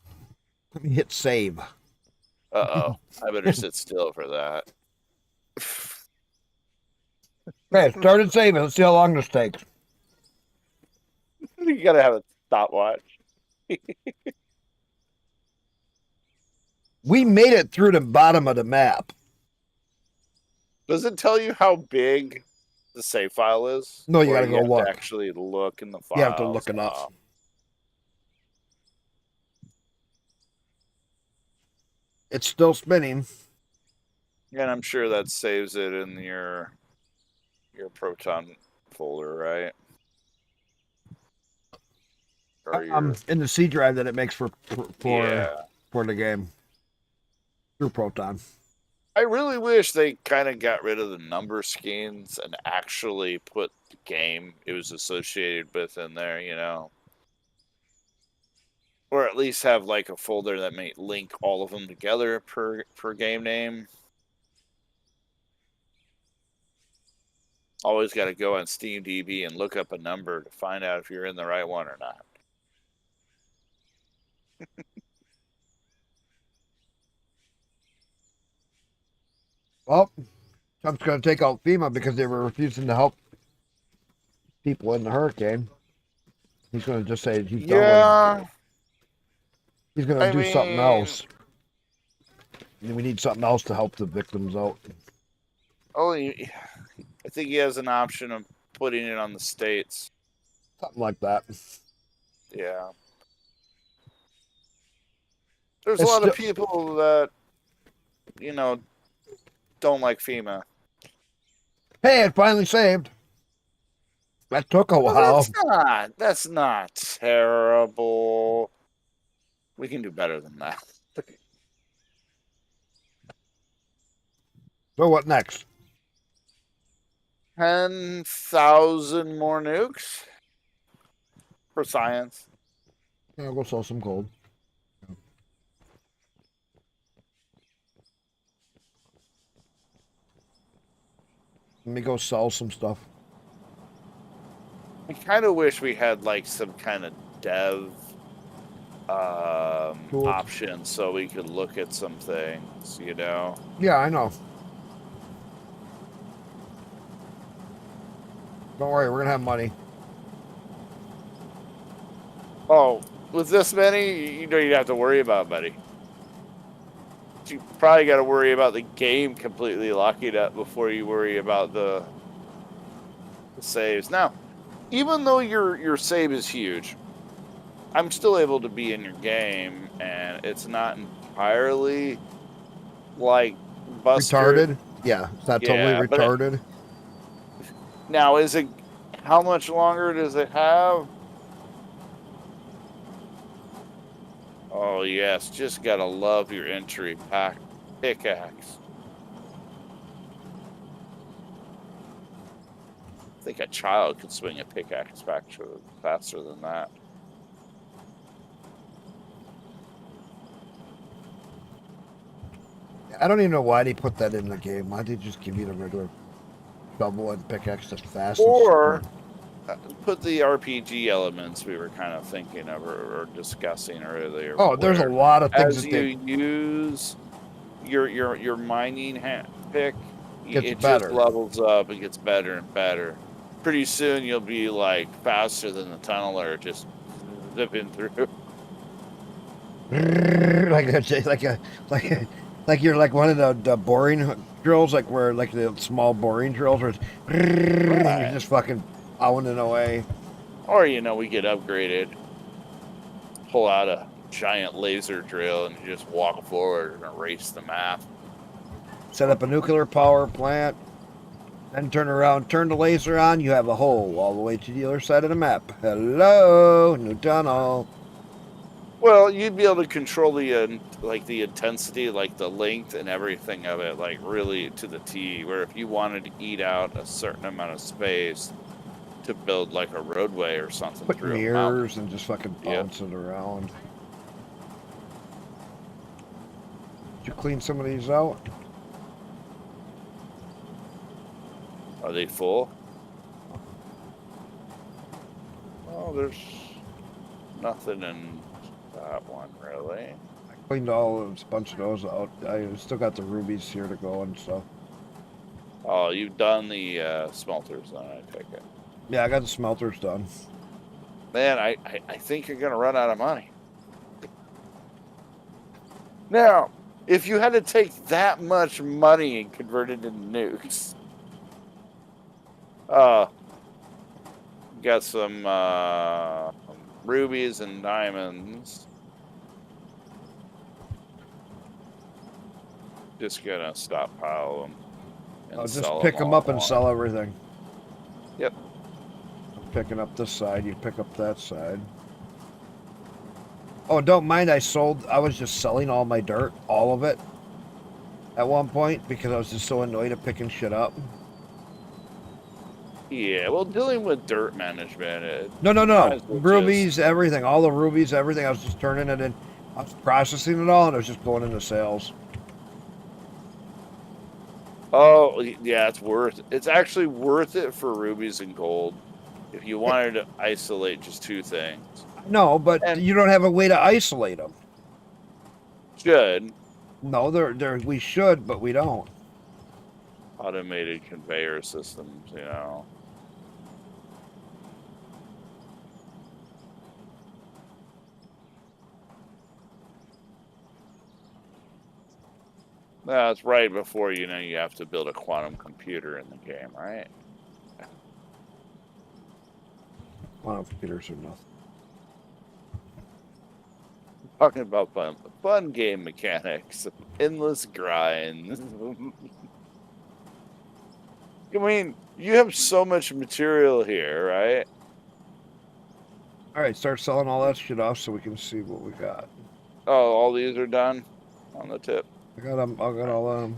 Let me hit save. Uh-oh. I better sit still for that. Okay, started saving. Let's see how long this takes. You gotta have a stopwatch. We made it through the bottom of the map. Does it tell you how big the save file is? No, you Or gotta go have look. to actually look in the files. You have to look it up. It's still spinning. And I'm sure that saves it in your Proton folder, right? Or your In the C drive that it makes for Yeah. the game through Proton. I really wish they kind of got rid of the number schemes and actually put the game it was associated with in there, you know. Or at least have like a folder that may link all of them together per game name. Always got to go on SteamDB and look up a number to find out if you're in the right one or not. Well, Trump's going to take out FEMA because they were refusing to help people in the hurricane. He's going to just say he's done with it. He's going to do something else. And we need something else to help the victims out. Oh, I think he has an option of putting it on the states. Something like that. Yeah. There's a lot of people that, you know, don't like FEMA. Hey, it finally saved. That took a while. That's not terrible. We can do better than that. So what next? 10,000 more nukes for science. Yeah, I'll go sell some gold. Let me go sell some stuff. I kind of wish we had like some kind of dev option so we could look at some things, you know? Yeah, I know. Don't worry, we're gonna have money. Oh, with this many, you know, you'd have to worry about money. You probably got to worry about the game completely locking up before you worry about the saves. Now, even though your save is huge, I'm still able to be in your game, and it's not entirely like busted. Retarded? Yeah, it's not totally Yeah, but retarded. now is it? How much longer does it have? Oh yes, just gotta love your entry pack pickaxe. I think a child could swing a pickaxe faster than that. I don't even know why they put that in the game. Why did they just give you the regular shovel and pickaxe that's fast? Or put the RPG elements we were kind of thinking of or discussing earlier. Oh, there's a lot of things as that you use your mining pick, Gets it better. just levels up. It gets better and better. Pretty soon you'll be like faster than the tunneler, just zipping through. like you're like one of the boring drills, like where like the small boring drills where it's and you're just fucking pounding away. Or you know, we get upgraded, pull out a giant laser drill and you just walk forward and erase the map. Set up a nuclear power plant, then turn around, turn the laser on, you have a hole all the way to the other side of the map. Hello, new tunnel. Well, you'd be able to control the like the intensity, like the length and everything of it, like really to the T. Where if you wanted to eat out a certain amount of space to build like a roadway or something Put through mirrors and just fucking bounce Yep. it around. Did you clean some of these out? Are they full? Well, there's nothing in that one really. Cleaned a bunch of those out. I still got the rubies here to go and stuff. Oh, you've done the smelters then, I take it. Yeah, I got the smelters done. Man, I think you're gonna run out of money. Now, if you had to take that much money and convert it into nukes, got some rubies and diamonds. Just gonna stockpile them. And I'll just sell pick them all up and at sell once. everything. Yep. I'm picking up this side, you pick up that side. Oh, don't mind, I was just selling all my dirt, all of it, at one point, because I was just so annoyed at picking shit up. Yeah, well, dealing with dirt management. No. might as well Rubies, everything, all the rubies, everything, I was just turning it in. I was processing it all, and it was just going into sales. Oh, yeah, it's actually worth it for rubies and gold if you wanted to isolate just two things. No, but you don't have a way to isolate them. Should. No, we should, but we don't. Automated conveyor systems, you know. That's right before, you know, you have to build a quantum computer in the game, right? Quantum computers are nothing. Talking about fun game mechanics, endless grinds. I mean, you have so much material here, right? All right, start selling all that shit off so we can see what we got. Oh, all these are done on the tip. I got all of them.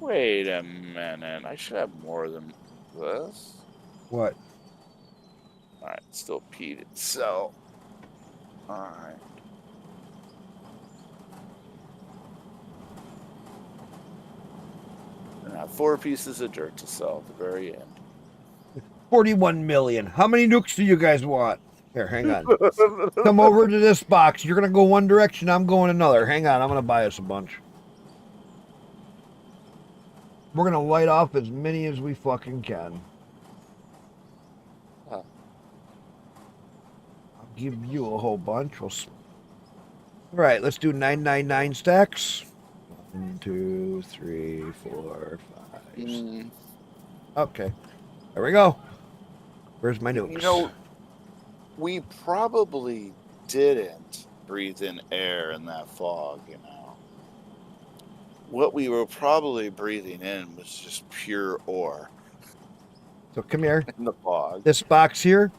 Wait a minute. I should have more than this. What? Alright, still peated. So, alright. And I have 4 pieces of dirt to sell at the very end. 41 million. How many nukes do you guys want? Here, hang on. Come over to this box. You're going to go one direction. I'm going another. Hang on. I'm going to buy us a bunch. We're going to light off as many as we fucking can. Oh. I'll give you a whole bunch. All right, let's do 999 stacks. 1, 2, 3, 4, 5. Okay. There we go. Where's my nukes? You know, we probably didn't breathe in air in that fog, you know. What we were probably breathing in was just pure ore. So come here. In the fog. This box here.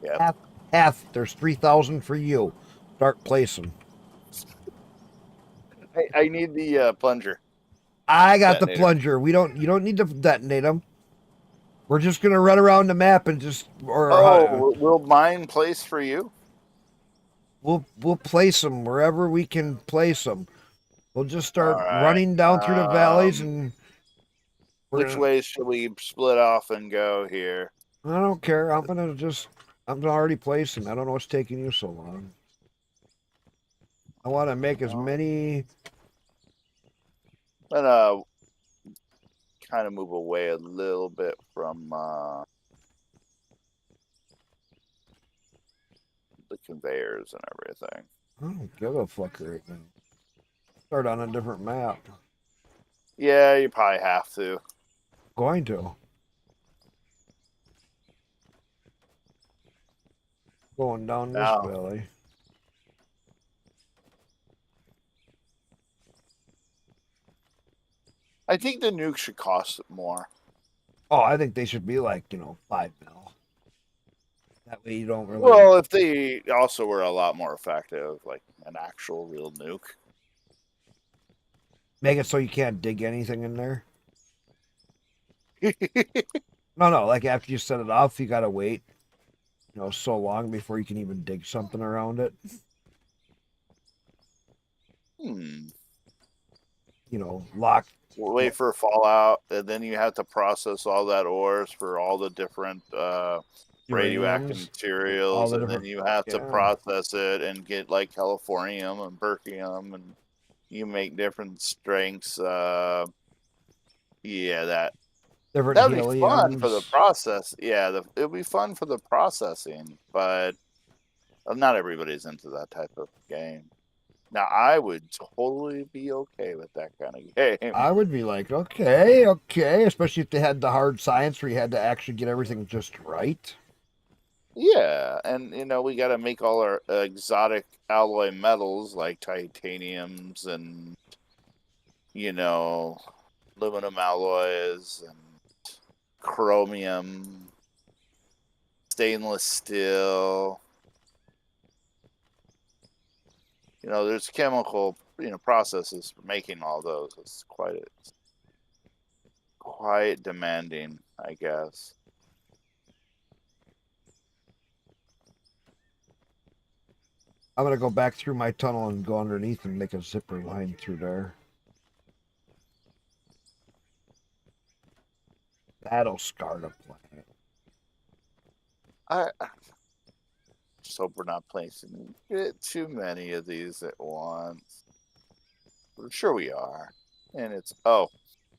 Yep. Half. There's 3,000 for you. Start placing. I need the plunger. I got Detonator. the plunger. You don't need to detonate them. We're just gonna run around the map and just will mine place for you? We'll place them wherever we can place them. We'll just start All right. running down through the valleys and. Which way should we split off and go here? I don't care. I'm already placing. I don't know what's taking you so long. I want to make as many. I'm gonna kind of move away a little bit from the conveyors and everything. I don't give a fuck right now. Start on a different map. Yeah, you probably have to. Going to. Going down this valley. I think the nuke should cost more. Oh, I think they should be like, 5 mil. That way you don't really. Well, if they also were a lot more effective, like an actual real nuke. Make it so you can't dig anything in there. No. Like after you set it off, you gotta wait, so long before you can even dig something around it. Lock. Wait for fallout, and then you have to process all that ores for all the different radioactive materials, and then you have to process it and get like californium and berkelium, and you make different strengths. That would be fun for the process. Yeah, it would be fun for the processing, but not everybody's into that type of game. Now, I would totally be okay with that kind of game. I would be like, okay, especially if they had the hard science where you had to actually get everything just right. Yeah, and we got to make all our exotic alloy metals like titaniums and aluminum alloys and chromium, stainless steel. There's chemical, processes for making all those. It's quite demanding, I guess. I'm gonna go back through my tunnel and go underneath and make a zipper line through there. That'll scar the planet. I just hope we're not placing too many of these at once. I'm sure we are. And it's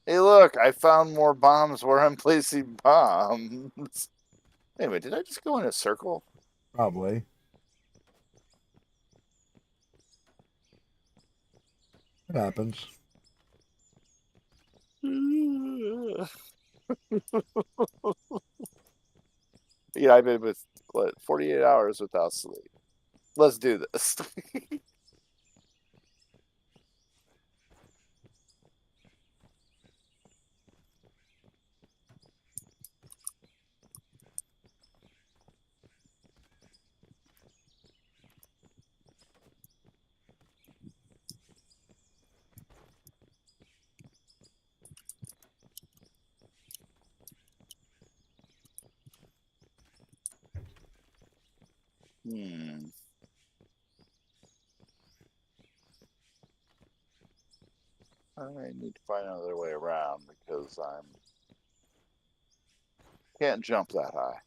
hey, look! I found more bombs where I'm placing bombs. Anyway, did I just go in a circle? Probably. It happens. I've been with 48 hours without sleep. Let's do this. I need to find another way around because can't jump that high.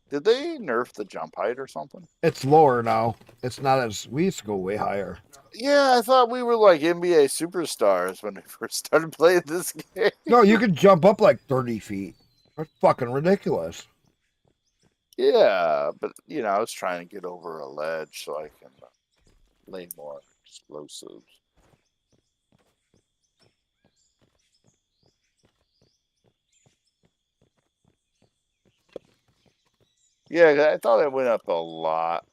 Did they nerf the jump height or something? It's lower now. It's not as we used to go way higher. Yeah, I thought we were like NBA superstars when we first started playing this game. No, you could jump up like 30 feet. That's fucking ridiculous. Yeah, but you know, I was trying to get over a ledge so I can lay more explosives. Yeah, I thought it went up a lot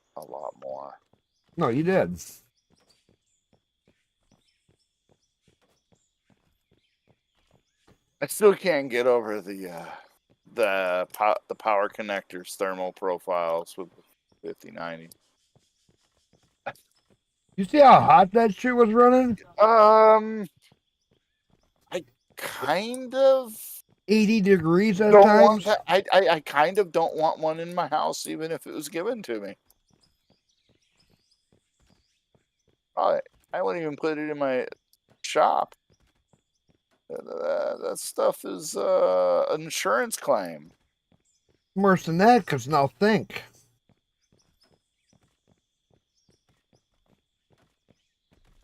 more. No, you did. I still can't get over the power connectors thermal profiles with the 5090. You see how hot that shit was running? I kind of 80 degrees at don't times. want that. I kind of don't want one in my house, even if it was given to me. I wouldn't even put it in my shop. That stuff is an insurance claim. Worse than that, because now think.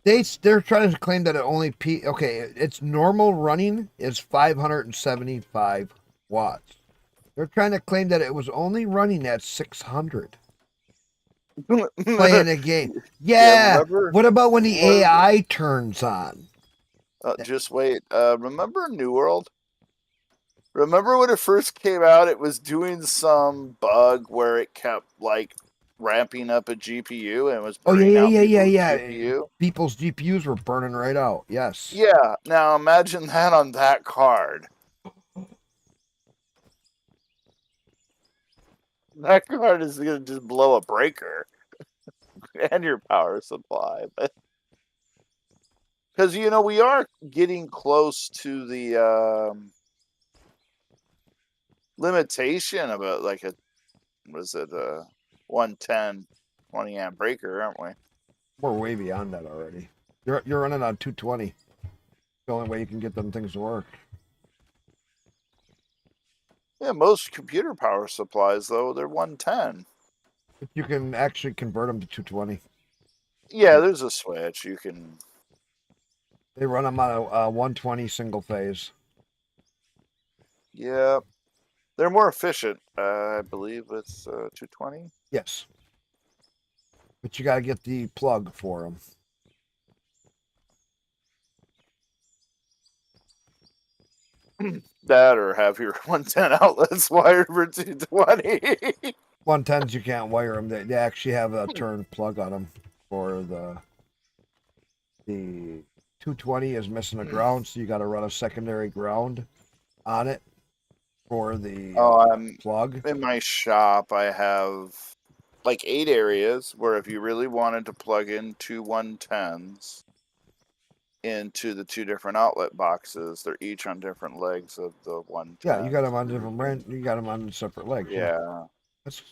They're trying to claim that it only its normal running is 575 watts. They're trying to claim that it was only running at 600. Playing a game. Yeah. What about when the AI turns on? Just wait. Remember New World? Remember when it first came out, it was doing some bug where it kept like ramping up a GPU and it was burning out people's GPU? People's GPUs were burning right out. Yes. Yeah. Now imagine that on that card. That card is going to just blow a breaker and your power supply. But because, you know, we are getting close to the limitation of like a 110 20 amp breaker, aren't we? We're way beyond that already. You're running on 220. The only way you can get them things to work. Yeah, most computer power supplies, though, they're 110. But you can actually convert them to 220. Yeah, there's a switch. You can... They run them on a 120 single phase. Yeah. They're more efficient, I believe, with 220. Yes. But you got to get the plug for them. That or have your 110 outlets wired for 220. 110s you can't wire them. They actually have a turn plug on them for the 220 is missing a ground, so you got to run a secondary ground on it for the plug. In my shop, I have like 8 areas where if you really wanted to plug in two 110s into the 2 different outlet boxes, they're each on different legs of the 110. Yeah, you got them on different brand. You got them on separate legs. Yeah. That's...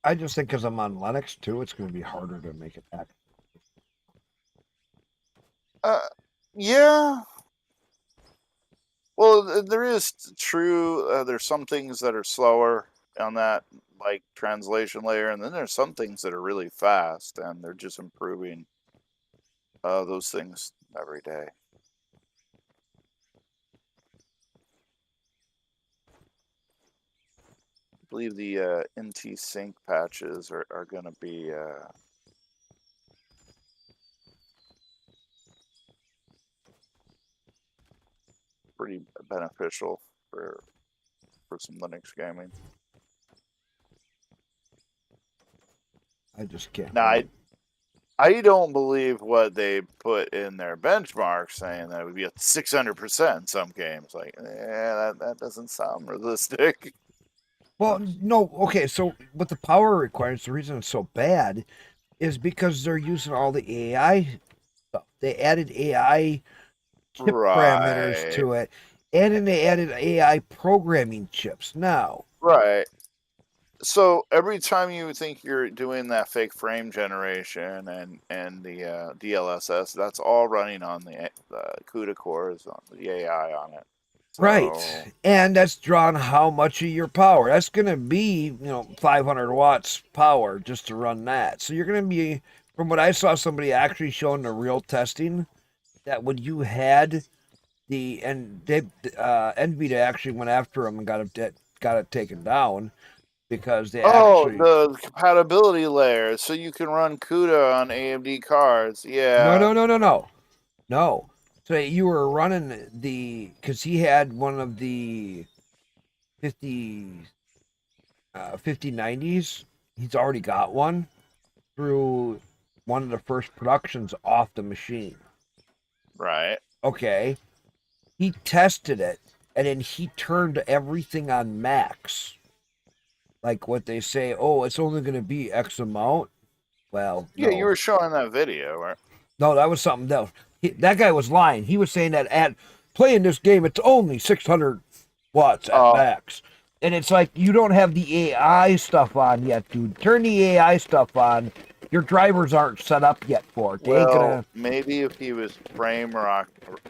I just think because I'm on Linux too, it's going to be harder to make it back. Yeah. Well, there is true. There's some things that are slower on that, like translation layer, and then there's some things that are really fast, and they're just improving those things every day. I believe the NT Sync patches are going to be pretty beneficial for some Linux gaming. I just can't. Now, I don't believe what they put in their benchmark saying that it would be at 600% in some games. Like, that doesn't sound realistic. Well, no, okay, so with the power requirements, the reason it's so bad is because they're using all the AI stuff. They added AI chip parameters Right. to it, and then they added AI programming chips. Now, Right. So every time you think you're doing that fake frame generation and the DLSS, that's all running on the CUDA cores, on the AI on it. So, right, and that's drawing how much of your power? That's going to be 500 watts power just to run that. So you're going to be, from what I saw, somebody actually showing the real testing that when you had NVIDIA actually went after them and got it taken down because they actually the compatibility layer, so you can run CUDA on AMD cards. Yeah. no. So you were running because he had one of the 5090s. He's already got one through one of the first productions off the machine. Right. Okay. He tested it and then he turned everything on max. Like what they say, oh, it's only going to be X amount. Well, Yeah, no. you were showing that video, right? No, that was something else. That guy was lying. He was saying that at playing this game, it's only 600 watts at max. And it's like, you don't have the AI stuff on yet, dude. Turn the AI stuff on. Your drivers aren't set up yet for it. They ain't gonna... maybe if he was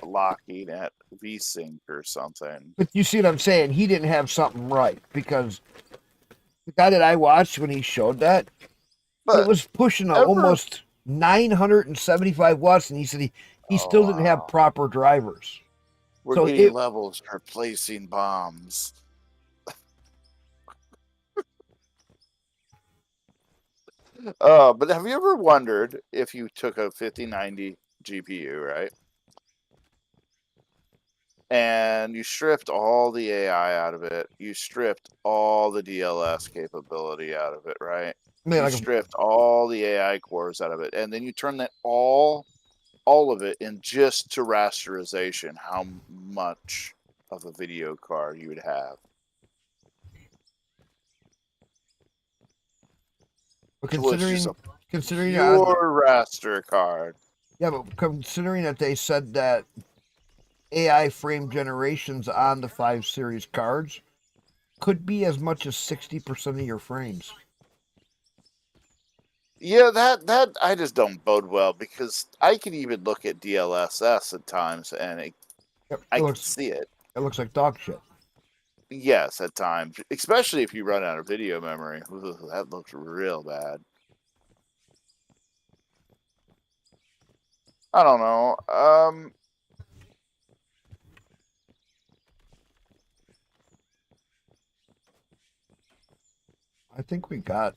locking at VSync or something. But you see what I'm saying? He didn't have something right because the guy that I watched when he showed that, it was pushing almost 975 watts, and he said he still didn't have proper drivers. We're So getting levels for placing bombs. But have you ever wondered if you took a 5090 GPU, right? And you stripped all the AI out of it. You stripped all the DLS capability out of it, right? Man, you stripped all the AI cores out of it. And then you turn that all of it in just to rasterization, how much of a video card you would have. But considering your raster card. Yeah, but considering that they said that AI frame generations on the 5 series cards could be as much as 60% of your frames. Yeah, that I just don't bode well because I can even look at DLSS at times and I can see it. It looks like dog shit. Yes, at times, especially if you run out of video memory. Ooh, that looks real bad. I don't know. I think we got...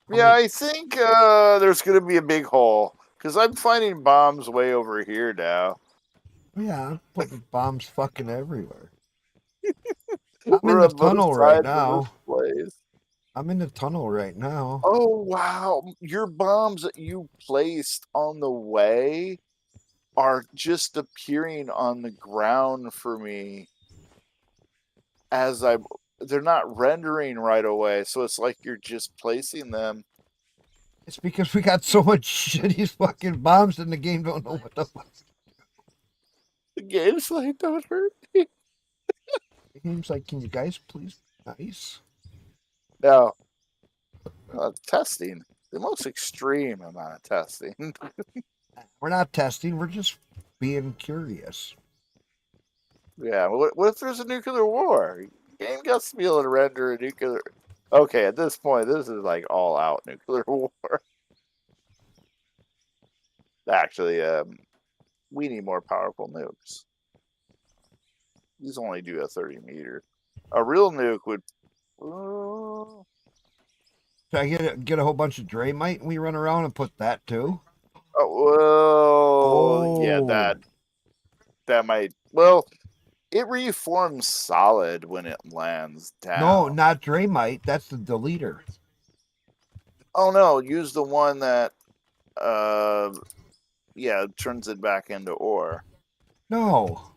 Yeah, I think there's going to be a big hole because I'm finding bombs way over here now. Yeah, I'm putting bombs fucking everywhere. I'm We're in the on both tunnel right sides of now. this place. I'm in the tunnel right now. Oh, wow. Your bombs that you placed on the way are just appearing on the ground for me as they're not rendering right away. So it's like you're just placing them. It's because we got so much shitty fucking bombs in the game, don't know what the fuck. The game's like, don't hurt me. The game's like, can you guys please be nice? No. Testing. The most extreme amount of testing. We're not testing, we're just being curious. Yeah, what if there's a nuclear war? The game gets to be able to render a nuclear... Okay, at this point, this is like all-out nuclear war. Actually, we need more powerful nukes. These only do a 30 meter. A real nuke would... Should I get a whole bunch of Draymite and we run around and put that too? Yeah, that might... Well, it reforms solid when it lands down. No, not Draymite. That's the deleter. Oh no, use the one that turns it back into ore. No.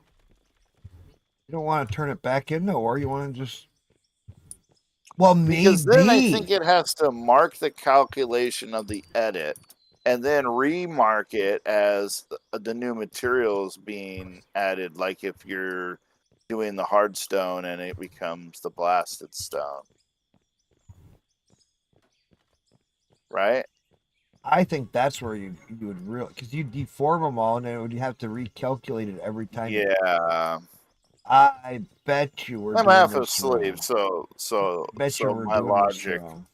You don't want to turn it back into ore, you want to just... Well, because maybe. then I think it has to mark the calculation of the edit and then remark it as the new materials being added, like if you're doing the hard stone and it becomes the blasted stone. Right? I think that's where you would really, because you deform them all, and then would you have to recalculate it every time. Yeah. I bet you we're I'm doing half this asleep, wrong. so Bet you we're my doing this logic. wrong.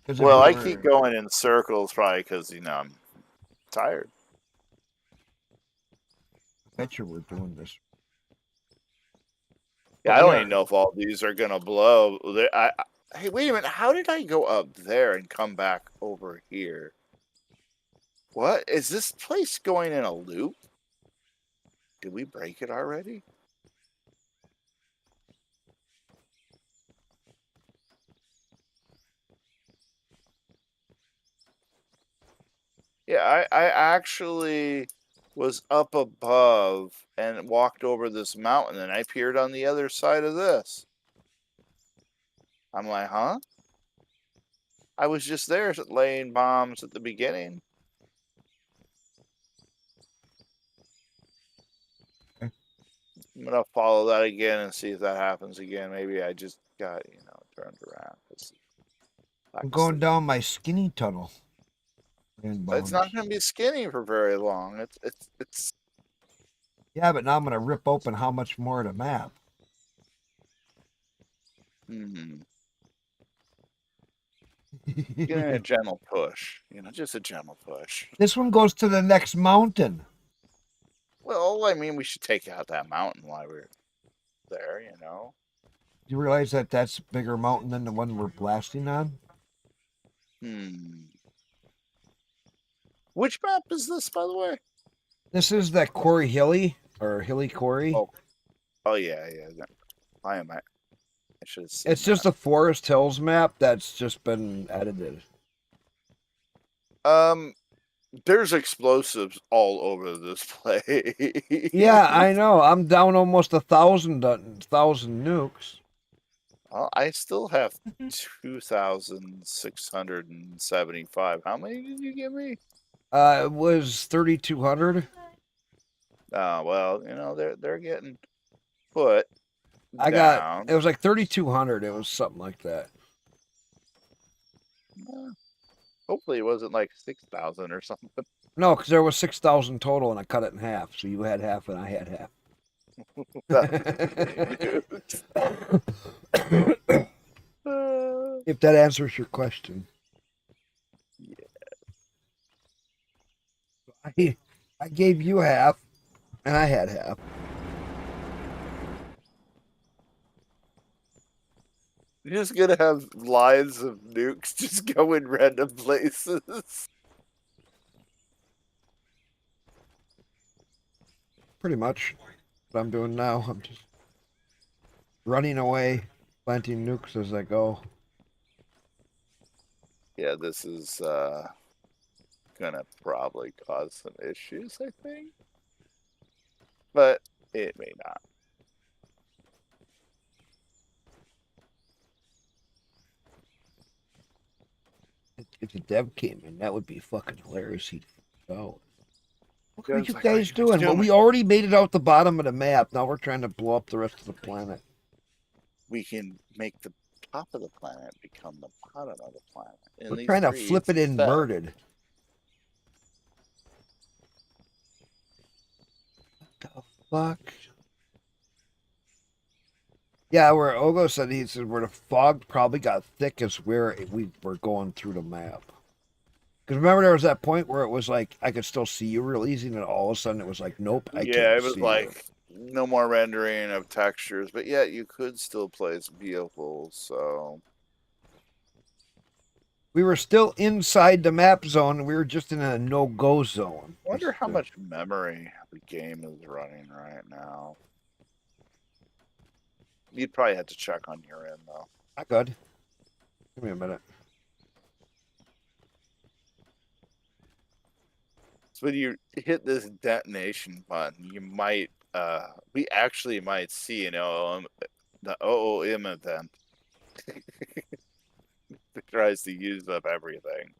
'Cause if Well, we I keep were- going in circles probably because I'm tired. Bet you we're doing this. Yeah, But I we don't are- even know if all these are gonna blow. Hey, wait a minute. How did I go up there and come back over here? What is this place going in a loop? Did we break it already? Yeah, I actually was up above and walked over this mountain, and I appeared on the other side of this. I'm like, huh? I was just there laying bombs at the beginning. I'm gonna follow that again and see if that happens again. Maybe I just got, turned around. I'm going down my skinny tunnel. It's not gonna be skinny for very long. It's Yeah, but now I'm gonna rip open how much more of the map. Getting a gentle push, just a gentle push. This one goes to the next mountain. Well, I mean, we should take out that mountain while we're there, Do you realize that that's a bigger mountain than the one we're blasting on? Which map is this, by the way? This is that Quarry Hilly, or Hilly Quarry. Oh yeah. I should have seen It's just a Forest Hills map that's just been edited. There's explosives all over this place. Yeah, I know. I'm down almost 1,000 nukes. Well, I still have 2,675. How many did you give me? It was 3,200. Well, they're getting put I down. got, it was like 3,200. It was something like that. Hopefully it wasn't like 6,000 or something. No, because there was 6,000 total, and I cut it in half. So you had half, and I had half. If that answers your question. Yeah. I gave you half, and I had half. You're just gonna have lines of nukes just go in random places. Pretty much what I'm doing now. I'm just running away, planting nukes as I go. Yeah, this is gonna probably cause some issues, I think. But it may not. If the dev came in, that would be fucking hilarious. He'd go. What Yeah, are it's you like, guys what are you doing? Well, doing? we already made it out the bottom of the map. Now we're trying to blow up the rest of the planet. We can make the top of the planet become the bottom of the planet. And We're these trying to trees flip it inverted. What the fuck? Yeah, where Ogo said, he said where the fog probably got thick is where we were going through the map. Because remember there was that point where it was like I could still see you real easy, and then all of a sudden it was like, nope, I can't see it was you. like no more rendering of textures, but yet you could still place vehicles, so We were still inside the map zone. We were just in a no-go zone. I wonder how much memory the game is running right now. You'd probably have to check on your end, though. I could. Give me a minute. So when you hit this detonation button, you might, we actually might see an the OOM event. It tries to use up everything.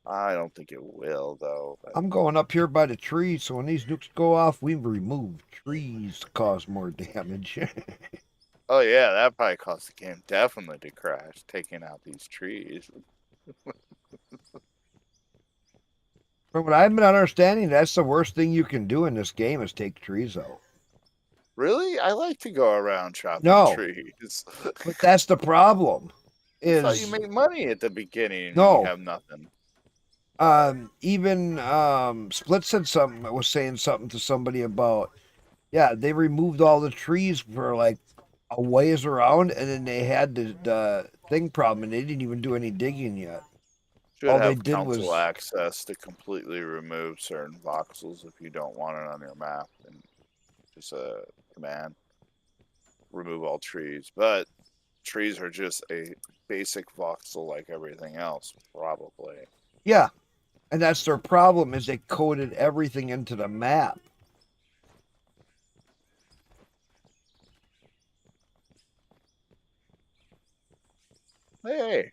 I don't think it will, though. But... I'm going up here by the trees, so when these nukes go off, we remove trees to cause more damage. Oh yeah, that probably caused the game definitely to crash, taking out these trees. From what I've been understanding, that's the worst thing you can do in this game is take trees out. Really? I like to go around chopping No. trees. But that's the problem. I thought Is you made money at the beginning when No. you have nothing. Even Split said something. I was saying something to somebody about, yeah, they removed all the trees for like a ways around, and then they had the thing problem, and they didn't even do any digging yet. Should All they have did council was access to completely remove certain voxels if you don't want it on your map, and just a command remove all trees. But trees are just a basic voxel like everything else, probably. yeah, and that's their problem is they coded everything into the map. Hey,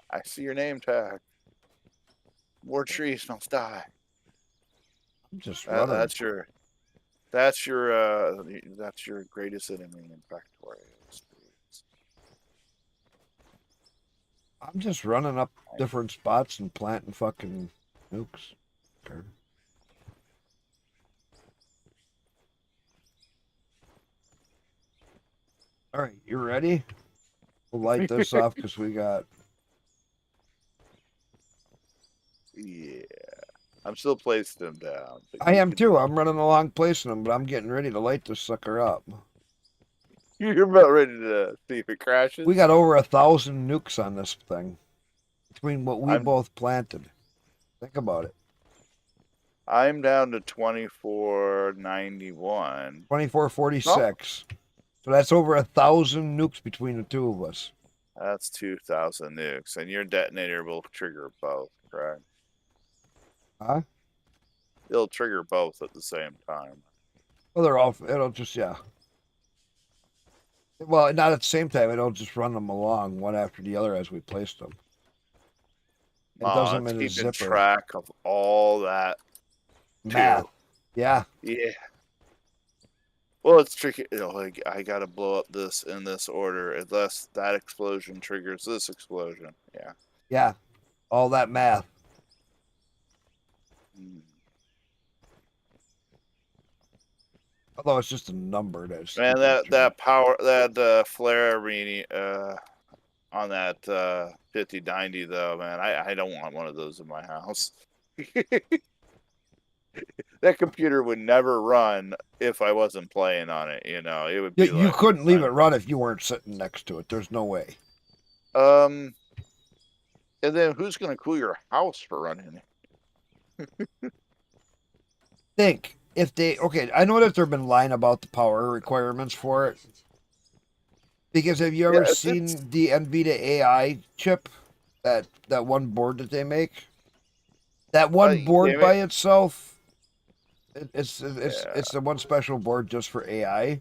I see your name tag. More trees must die. I'm just running. That's your greatest enemy in Factorio. I'm just running up different spots and planting fucking nukes. Okay. All right, you ready? We'll light this off because we got. Yeah, I'm still placing them down. I am too. I'm running along placing them, but I'm getting ready to light this sucker up. You're about ready to see if it crashes? We got over 1,000 nukes on this thing between what we both planted. Think about it. I'm down to 2491. 2446. So that's over 1,000 nukes between the two of us. That's 2,000 nukes, and your detonator will trigger both, correct? Huh? It'll trigger both at the same time. Well, they're all. It'll just Well, not at the same time. It'll just run them along one after the other as we place them. It does them in a keeping zipper. track of all that Math. too. Yeah. Yeah. Well, it's tricky. Like I gotta blow up this in this order, unless that explosion triggers this explosion. Yeah. Yeah. All that math. Although it's just a number. That's Man, that power flare arena on that 5090 though, man, I don't want one of those in my house. That computer would never run if I wasn't playing on it. You know, it would be. You couldn't leave it run if you weren't sitting next to it. There's no way. And then who's gonna cool your house for running it? Think if they I know that they've been lying about the power requirements for it. Because have you ever seen the NVIDIA AI chip, that one board that they make? That one board by itself, it's the one special board just for AI.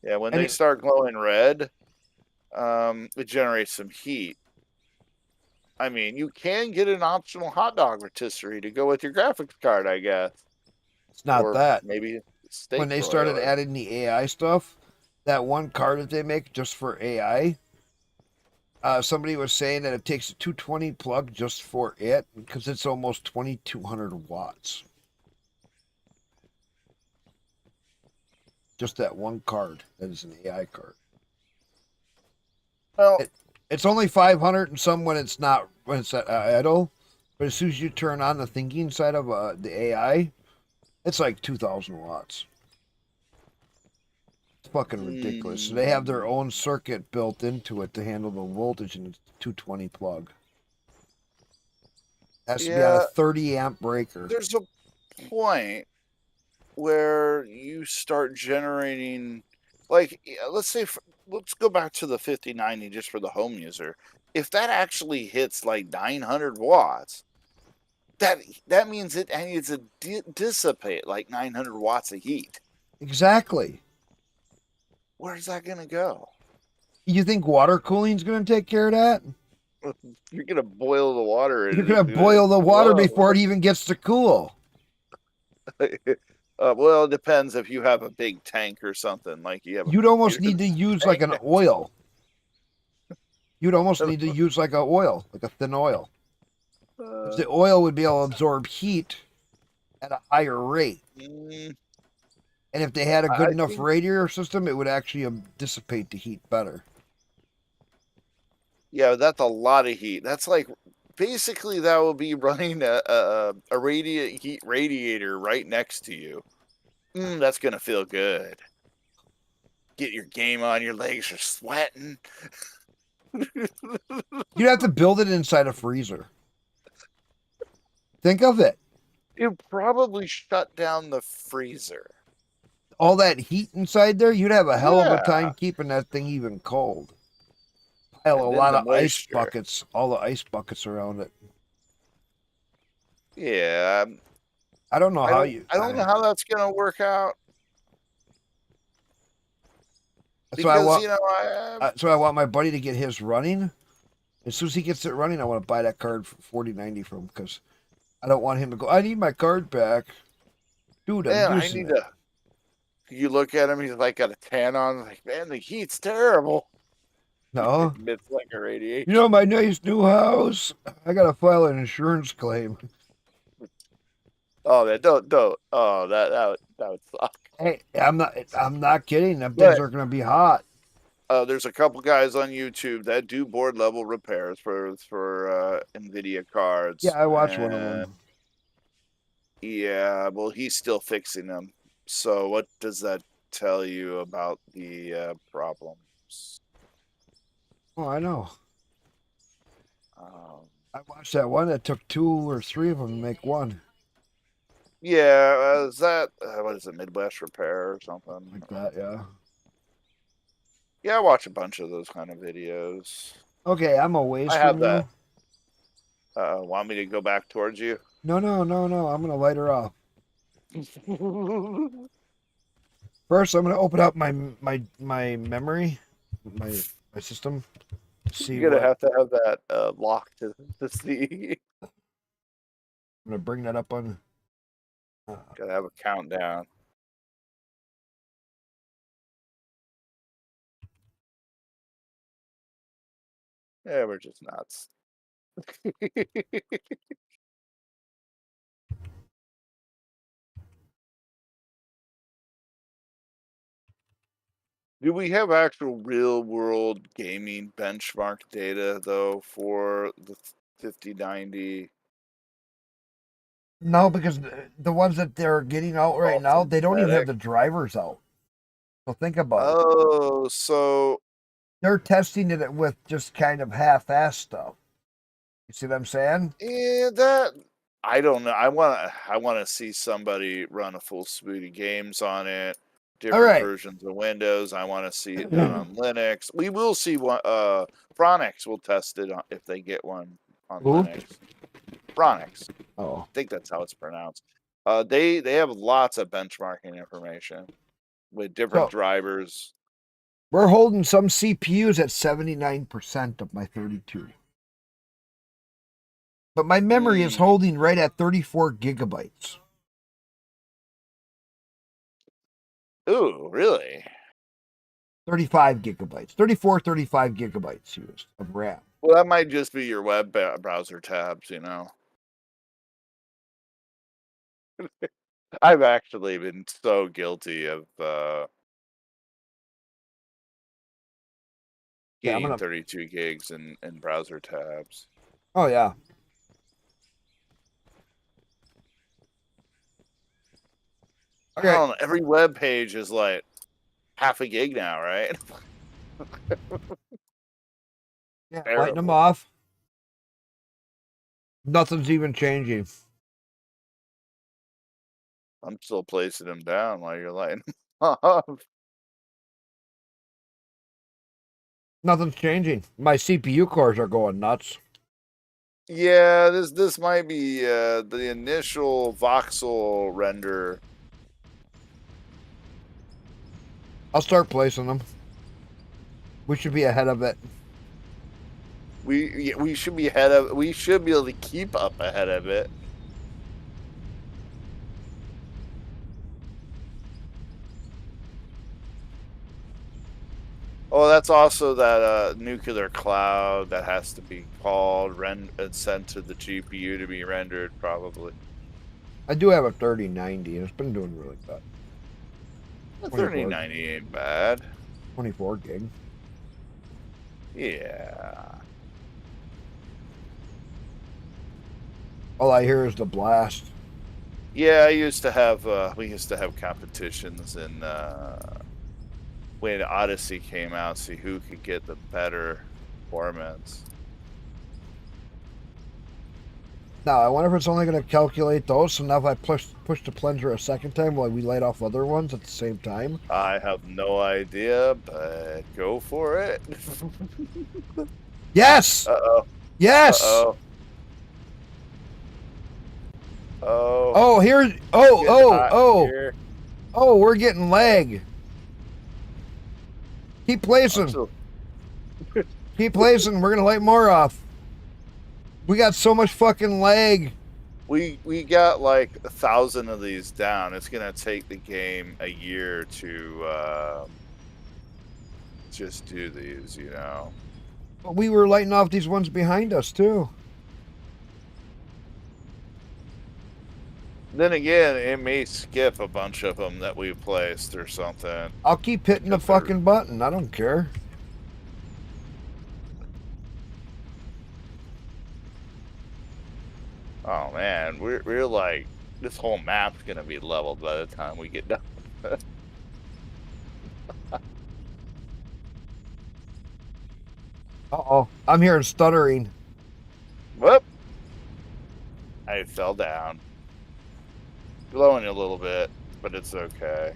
Yeah, when they start glowing red, it generates some heat. I mean, you can get an optional hot dog rotisserie to go with your graphics card, I guess. It's not that. Maybe steak when they broiler. started adding the AI stuff, that one card that they make just for AI, somebody was saying that it takes a 220 plug just for it because it's almost 2,200 watts. Just that one card that is an AI card. Well, it's only 500 and some when it's not idle, but as soon as you turn on the thinking side of the AI, it's like 2,000 watts. It's fucking ridiculous. So they have their own circuit built into it to handle the voltage, and it's a 220 plug. Has to be on a 30 amp breaker. There's a point where you start generating, like, let's go back to the 5090 just for the home user. If that actually hits like 900 watts, that means it needs to dissipate like 900 watts of heat. Exactly. Where's that going to go? You think water cooling is going to take care of that? You're gonna boil the water. You're gonna boil the water before it even gets to cool. Well, it depends if you have a big tank or something. Like you have. You'd almost need to use like an oil. You'd almost need to use like a oil, like a thin oil. The oil would be able to absorb heat at a higher rate. And if they had a good enough radiator system, it would actually dissipate the heat better. Yeah, that's a lot of heat. That's like basically that will be running a heat radiator right next to you. That's gonna feel good. Get your game on. Your legs are sweating. You'd have to build it inside a freezer. Think of it. You'd probably shut down the freezer. All that heat inside there, you'd have a hell of a time keeping that thing even cold. Pile a lot of ice buckets, all the ice buckets around it. Yeah. I don't know how you. I don't know how that's gonna work out. That's why I want. That's why I want my buddy to get his running. As soon as he gets it running, I want to buy that card for $40.90 from him because I don't want him to go. I need my card back, dude. I'm using it. You look at him; he's like got a tan on. Like, man, the heat's terrible. No, it's like a radiation. You know my nice new house. I gotta file an insurance claim. Oh, man, don't. Oh, that would suck. Hey, I'm not kidding. Them things are gonna be hot. There's a couple guys on YouTube that do board level repairs for NVIDIA cards. Yeah, I watched one of them. Yeah, well, he's still fixing them. So, what does that tell you about the problems? Oh, I know. I watched that one that took 2 or 3 of them to make one. Yeah, is that what is it, Midwest Repair or something like that? Yeah. Yeah, I watch a bunch of those kind of videos. Okay, I'm a ways I have from that. Want me to go back towards you? No. I'm gonna light her off. First, I'm gonna open up my memory, my system. See, You're gonna have to have that locked to see. I'm gonna bring that up on. Gotta have a countdown. Yeah, we're just nuts. Do we have actual real world gaming benchmark data though for the 5090? No, because the ones that they're getting out right now, they don't even have the drivers out. So think about it. Oh, so they're testing it with just kind of half-assed stuff. You see what I'm saying? Yeah, that I don't know. I want to see somebody run a full suite of games on it, different versions of Windows. I want to see it done on Linux. We will see one. Phronix will test it if they get one on Linux. Phronix. Oh, I think that's how it's pronounced. They have lots of benchmarking information with different drivers. We're holding some CPUs at 79% of my 32. But my memory is holding right at 34 gigabytes. Ooh, really? 35 gigabytes. 35 gigabytes used of RAM. Well, that might just be your web browser tabs, you know. I've actually been so guilty of getting 32 gigs in browser tabs. Oh, yeah. Okay. I don't know, every web page is like half a gig now, right? Yeah, lighting them off. Nothing's even changing. I'm still placing them down while you're lighting them off. Nothing's changing. My CPU cores are going nuts. Yeah, this might be the initial voxel render. I'll start placing them. We should be ahead of it. We should be ahead of. We should be able to keep up ahead of it. Oh, that's also that nuclear cloud that has to be called and sent to the GPU to be rendered, probably. I do have a 3090, and it's been doing really good. The 3090 ain't bad. 24 gig. Yeah. All I hear is the blast. Yeah, I used to have. We used to have competitions in when Odyssey came out, see who could get the better performance. Now, I wonder if it's only going to calculate those, so now if I push the plunger a second time, will we light off other ones at the same time? I have no idea, but go for it. Yes! Uh-oh. Yes! Uh-oh. Oh. Oh, here's... Getting Oh, hot here. Oh, we're getting lag. Keep placing. Keep placing. We're going to light more off. We got so much fucking lag. We got like 1,000 of these down. It's gonna take the game a year to just do these, you know. But we were lighting off these ones behind us too. Then again, it may skip a bunch of them that we placed or something. I'll keep hitting the fucking button. I don't care. Oh man, we're like, this whole map's gonna be leveled by the time we get done. Uh-oh. I'm hearing stuttering. Whoop! I fell down. Glowing a little bit, but it's okay.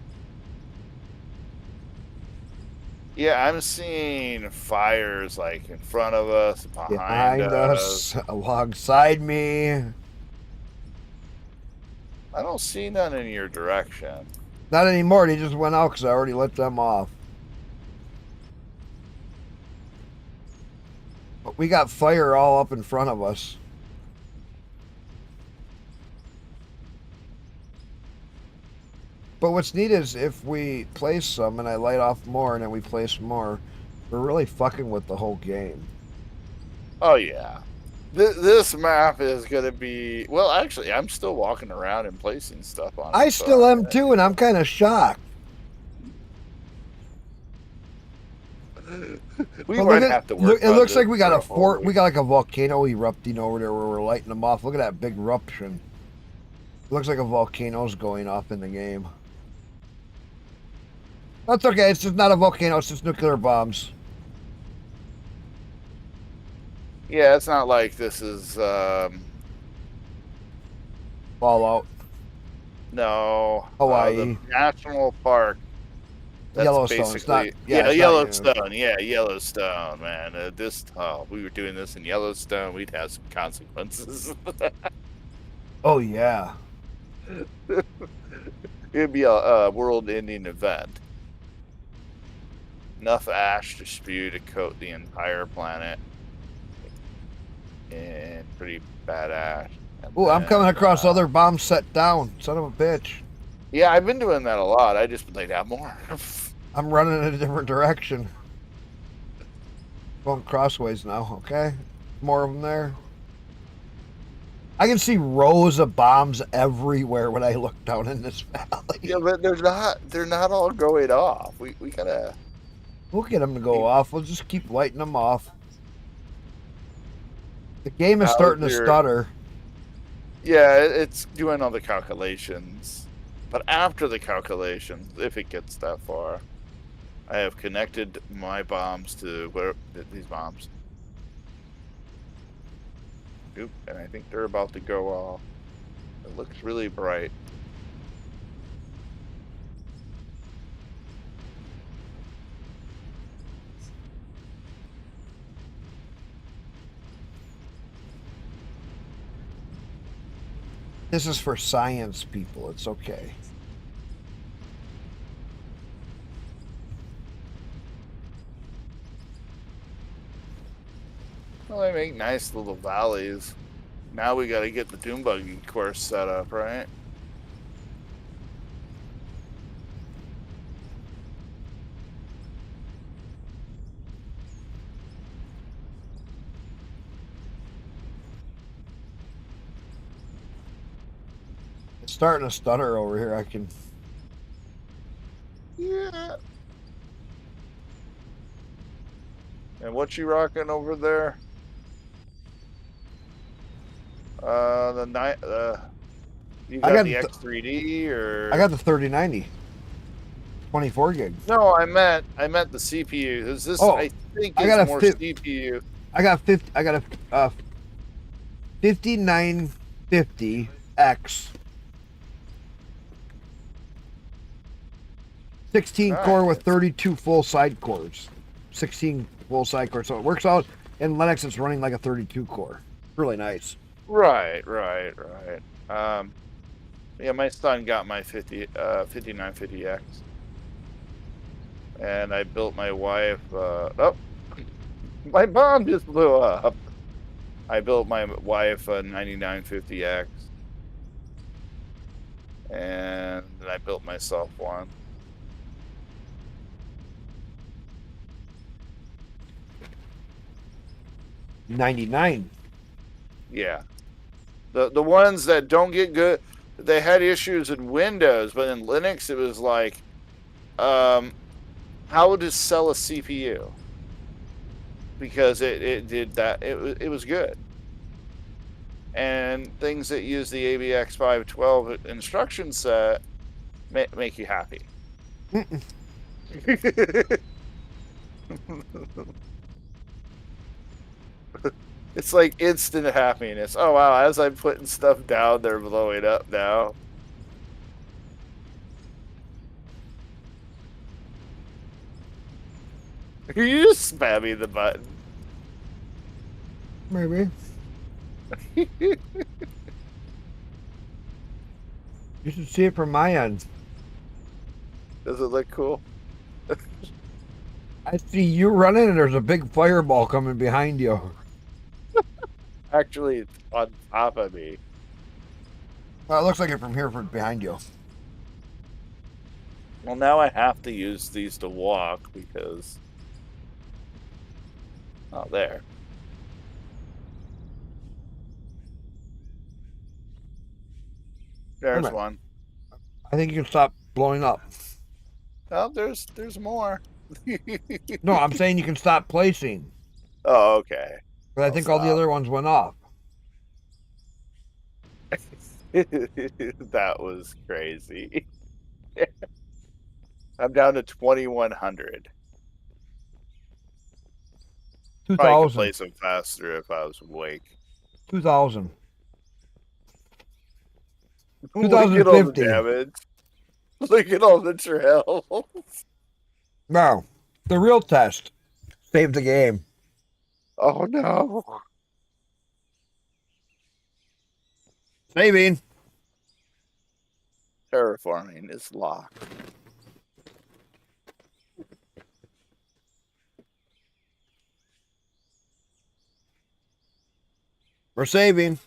Yeah, I'm seeing fires like in front of us, behind us, alongside me. I don't see none in your direction. Not anymore. They just went out because I already lit them off. But we got fire all up in front of us. But what's neat is if we place some and I light off more and then we place more, we're really fucking with the whole game. Oh yeah. This map is going to be... Well, actually, I'm still walking around and placing stuff on it. I still am too, and I'm kind of shocked. We might have to work It on looks this like we got for a fort. We got like a volcano erupting over there where we're lighting them off. Look at that big eruption. It looks like a volcano's going off in the game. That's okay. It's just not a volcano. It's just nuclear bombs. Yeah, it's not like this is... Fallout. No. Hawaii. The national park. That's Yellowstone. basically... It's not, yeah, it's Yellowstone. Not, yeah, Yellowstone, man. We were doing this in Yellowstone, we'd have some consequences. Oh, yeah. It'd be a world-ending event. Enough ash to spew to coat the entire planet. And pretty bad ash. Oh, I'm coming across other bombs set down. Son of a bitch. Yeah, I've been doing that a lot. I just laid out more. I'm running in a different direction. Going crossways now, okay? More of them there. I can see rows of bombs everywhere when I look down in this valley. Yeah, but they're not all going off. We gotta... We'll get them to go off. We'll just keep lighting them off. The game is starting to stutter. Yeah, it's doing all the calculations. But after the calculations, if it gets that far, I have connected my bombs to these bombs. Oop, and I think they're about to go off. It looks really bright. This is for science people. It's okay. Well, they make nice little valleys. Now we got to get the dune buggy course set up, right? It's starting to stutter over here. I can. Yeah. And what you rocking over there? The night. You got the X3D or? I got the 3090. 24 gig. No, I meant the CPU. Is this? Oh, I think I it's got a more fif- CPU. I got a 5950X 16 core with 32 full side cores. 16 full side cores. So it works out in Linux. It's running like a 32 core. Really nice. Right. Yeah, my son got my 5950X, and I built my wife. Oh, my bomb just blew up. I built my wife a 9950X, and then I built myself one. $99. Yeah, the ones that don't get good, they had issues in Windows, but in Linux it was like, how to sell a CPU, because it did that. It was good. And things that use the ABX 512 instruction set make you happy. It's like instant happiness. Oh wow, as I'm putting stuff down, they're blowing up now. You just spamming the button. Maybe. You should see it from my end. Does it look cool? I see you running and there's a big fireball coming behind you. Actually, it's on top of me. Well, it looks like it from here, from behind you. Well, now I have to use these to walk because... Oh, there. There's one. I think you can stop blowing up. Oh, there's more. No, I'm saying you can stop placing. Oh, okay. But I think all the other ones went off. That was crazy. I'm down to 2100. Probably could play some faster if I was awake. 2000. Look at all the damage. Look at all the trails. No, the real test. Save the game. Oh no. Saving. Terraforming is locked. We're saving.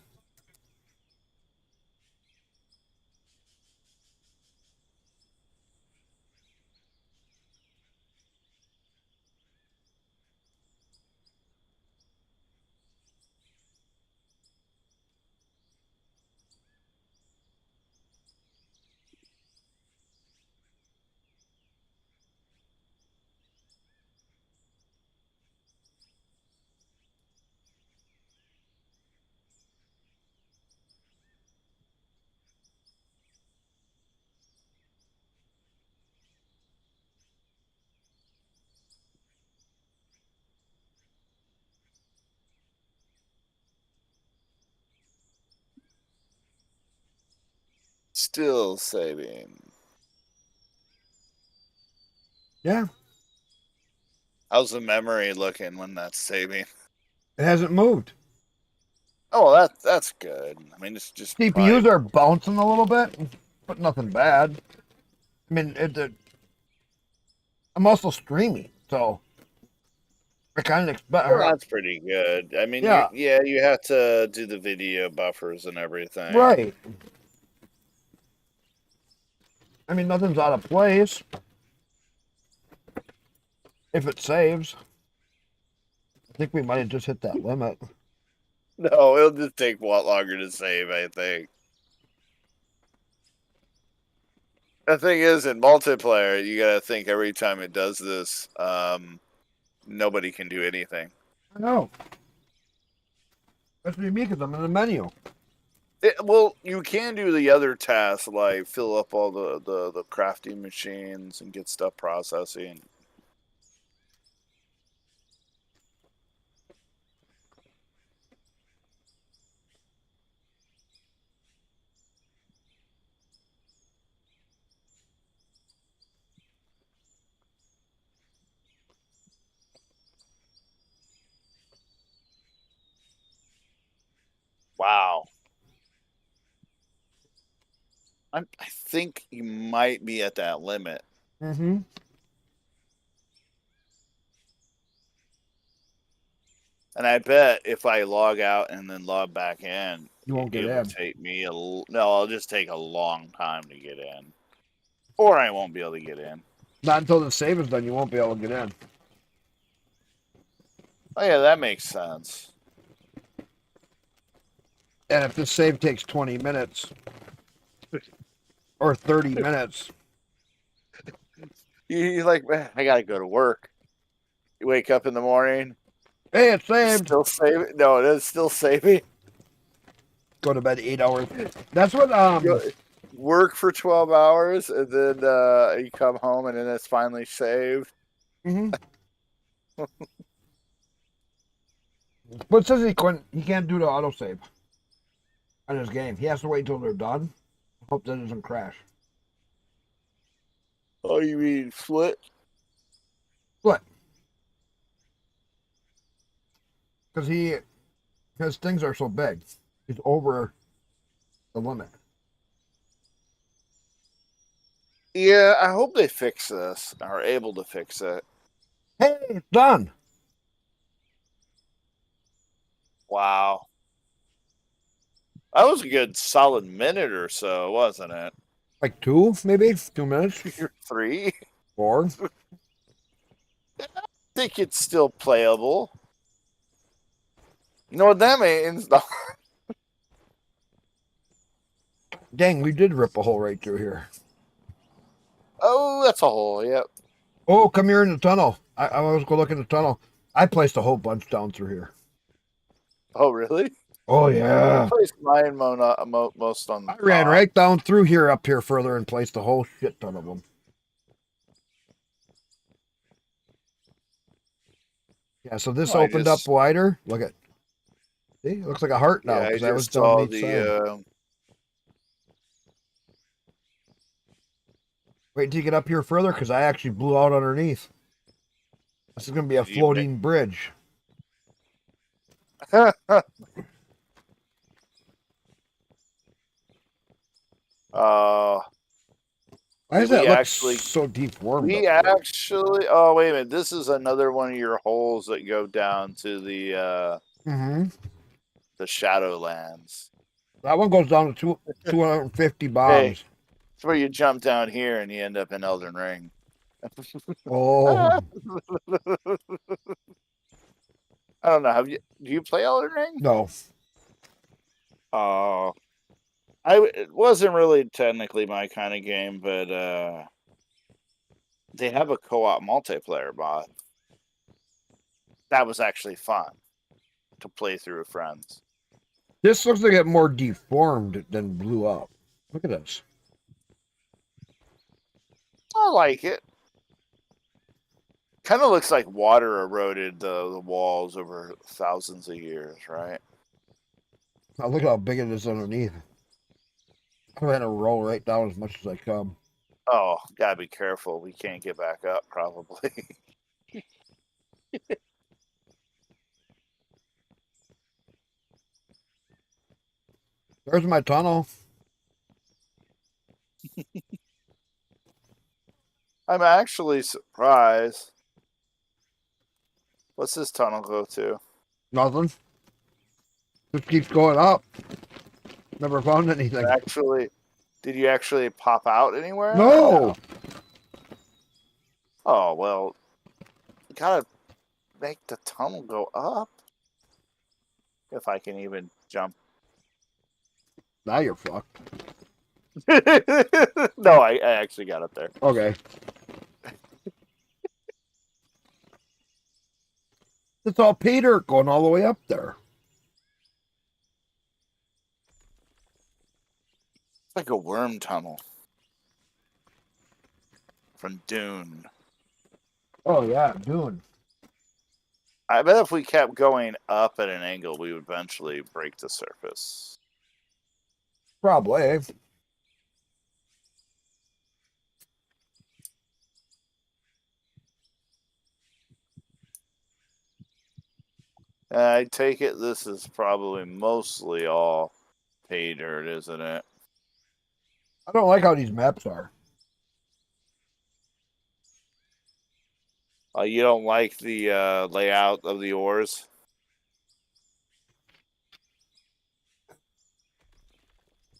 Still saving. Yeah. How's the memory looking when that's saving? It hasn't moved. Oh, well, that's good. I mean, it's just CPUs are bouncing a little bit, but nothing bad. I mean, I'm also streaming, so I kind of expect. Well, that's pretty good. I mean, Yeah. you have to do the video buffers and everything. Right. I mean, nothing's out of place. If it saves. I think we might have just hit that limit. No, it'll just take a lot longer to save, I think. The thing is, in multiplayer, you gotta think every time it does this, nobody can do anything. I know. That's me because I'm in the menu. Well, you can do the other tasks, like fill up all the crafting machines and get stuff processing. Wow. I think you might be at that limit. Mm-hmm. And I bet if I log out and then log back in, You won't get it in. will take me no, I'll just take a long time to get in. Or I won't be able to get in. Not until the save is done, you won't be able to get in. Oh yeah, that makes sense. And if this save takes 20 minutes or 30 minutes, You're like, man, I gotta go to work. You wake up in the morning. Hey, it's saved. Still saving? No, it is still saving. Go to bed 8 hours. That's what You work for 12 hours and then you come home and then it's finally saved. Mm-hmm. But it says he can't do the autosave on his game. He has to wait until they're done. Hope that doesn't crash. Oh, you mean split? Split. Because his things are so big. He's over the limit. Yeah, I hope they fix this. Are able to fix it. Hey, it's done. Wow. That was a good solid minute or so, wasn't it? Like 2, maybe? 2 minutes? 3? 4? I think it's still playable. You know what that means? Dang, we did rip a hole right through here. Oh, that's a hole, yep. Oh, come here in the tunnel. I was going to look in the tunnel. I placed a whole bunch down through here. Oh, really? Oh, yeah. I placed mine most on the I ran top. right down through here, up here further, and placed a whole shit ton of them. Yeah, so this opened up wider. Look at. See, it looks like a heart now because I was down each side. Wait until you get up here further because I actually blew out underneath. This is going to be a floating bridge. Why does that look so deformed? Oh, wait a minute. This is another one of your holes that go down to the the Shadowlands. That one goes down to 250 bombs. Hey, it's where you jump down here and you end up in Elden Ring. Oh. I don't know. Do you play Elden Ring? No. Oh. It wasn't really technically my kind of game, but they have a co-op multiplayer mod. That was actually fun to play through with friends. This looks like it more deformed than blew up. Look at this. I like it. Kind of looks like water eroded the walls over thousands of years, right? Now look how big it is underneath. I'm going to roll right down as much as I come. Oh, gotta be careful. We can't get back up, probably. There's my tunnel. I'm actually surprised. What's this tunnel go to? Nothing. Just keeps going up. Never found anything. Actually, did you actually pop out anywhere? No. Oh, well, you gotta make the tunnel go up. If I can even jump. Now you're fucked. No, I actually got up there. Okay. It's all pay dirt going all the way up there. It's like a worm tunnel from Dune. Oh yeah, Dune. I bet if we kept going up at an angle, we would eventually break the surface. Probably. I take it this is probably mostly all pay dirt, isn't it? I don't like how these maps are. You don't like the layout of the ores?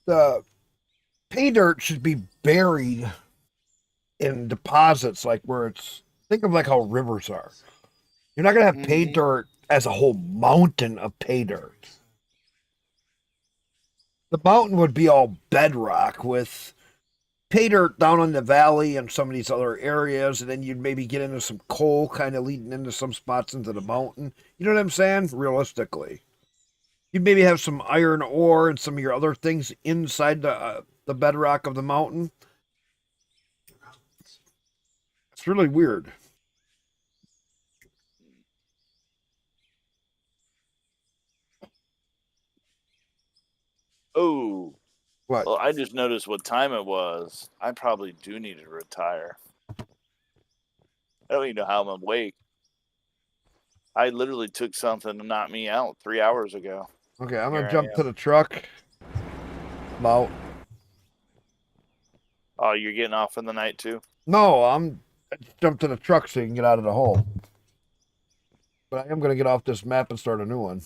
The pay dirt should be buried in deposits, like where it's. Think of like how rivers are. You're not gonna have pay dirt as a whole mountain of pay dirt. The mountain would be all bedrock with pay dirt down in the valley and some of these other areas, and then you'd maybe get into some coal kind of leading into some spots into the mountain. You know what I'm saying? Realistically. You'd maybe have some iron ore and some of your other things inside the bedrock of the mountain. It's really weird. Oh. What? Well, I just noticed what time it was. I probably do need to retire. I don't even know how I'm awake. I literally took something to knock me out 3 hours ago. Okay, I'm Here gonna I jump am. to the truck. I'm out. Oh, you're getting off in the night too? No, I jump to the truck so you can get out of the hole. But I am gonna get off this map and start a new one.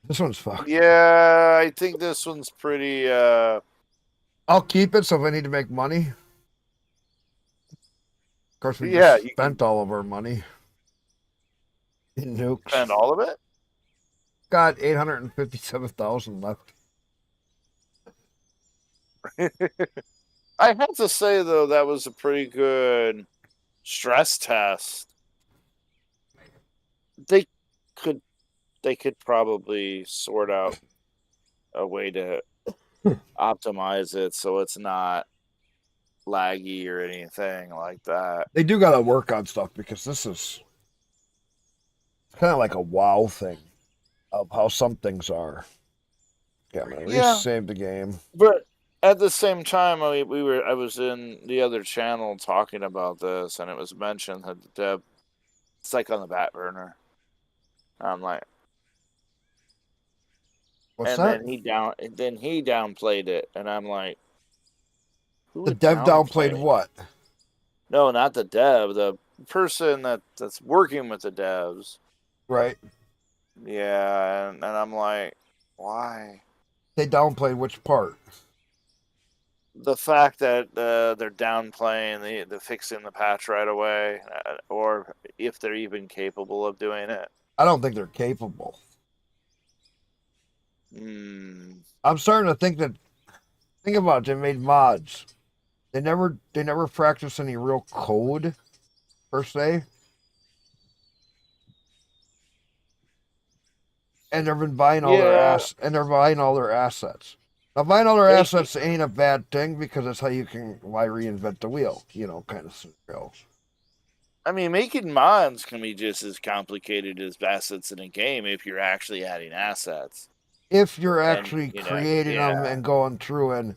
This one's fucked. Yeah, I think this one's pretty. I'll keep it, so if I need to make money. Of course, we Yeah, just you spent all of our money in nukes. spend all of it. Got 857,000 left. I have to say though, that was a pretty good stress test. They could probably sort out a way to optimize it so it's not laggy or anything like that. They do gotta work on stuff because this is kind of like a WoW thing of how some things are. Yeah, I'm gonna Yeah. resave the game. But at the same time, I was in the other channel talking about this, and it was mentioned that it's like on the back burner. I'm like, What's and that? then he downplayed it, and I'm like, who The would dev downplayed downplay? what? No, not the dev, the person that's working with the devs. Right. Yeah, and I'm like, why? They downplayed which part? The fact that they're downplaying the fixing the patch right away, or if they're even capable of doing it. I don't think they're capable. I'm starting to think that. Think about it. They made mods. They never practice any real code, per se. And they've been buying all their assets. Now, buying all their assets ain't a bad thing because that's how you can reinvent the wheel, kind of scenario. I mean, making mods can be just as complicated as assets in a game if you're actually adding assets. If you're actually creating them and going through and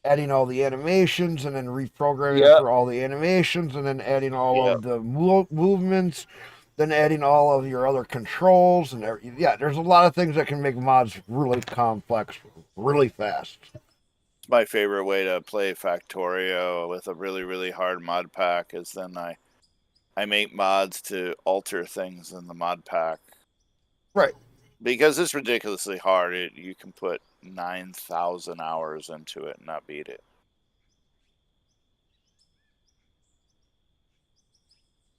adding all the animations and then reprogramming it for all the animations and then adding all of the movements, then adding all of your other controls and there's a lot of things that can make mods really complex, really fast. It's my favorite way to play Factorio with a really, really hard mod pack is then I I make mods to alter things in the mod pack. Right. Because it's ridiculously hard. You can put 9,000 hours into it and not beat it.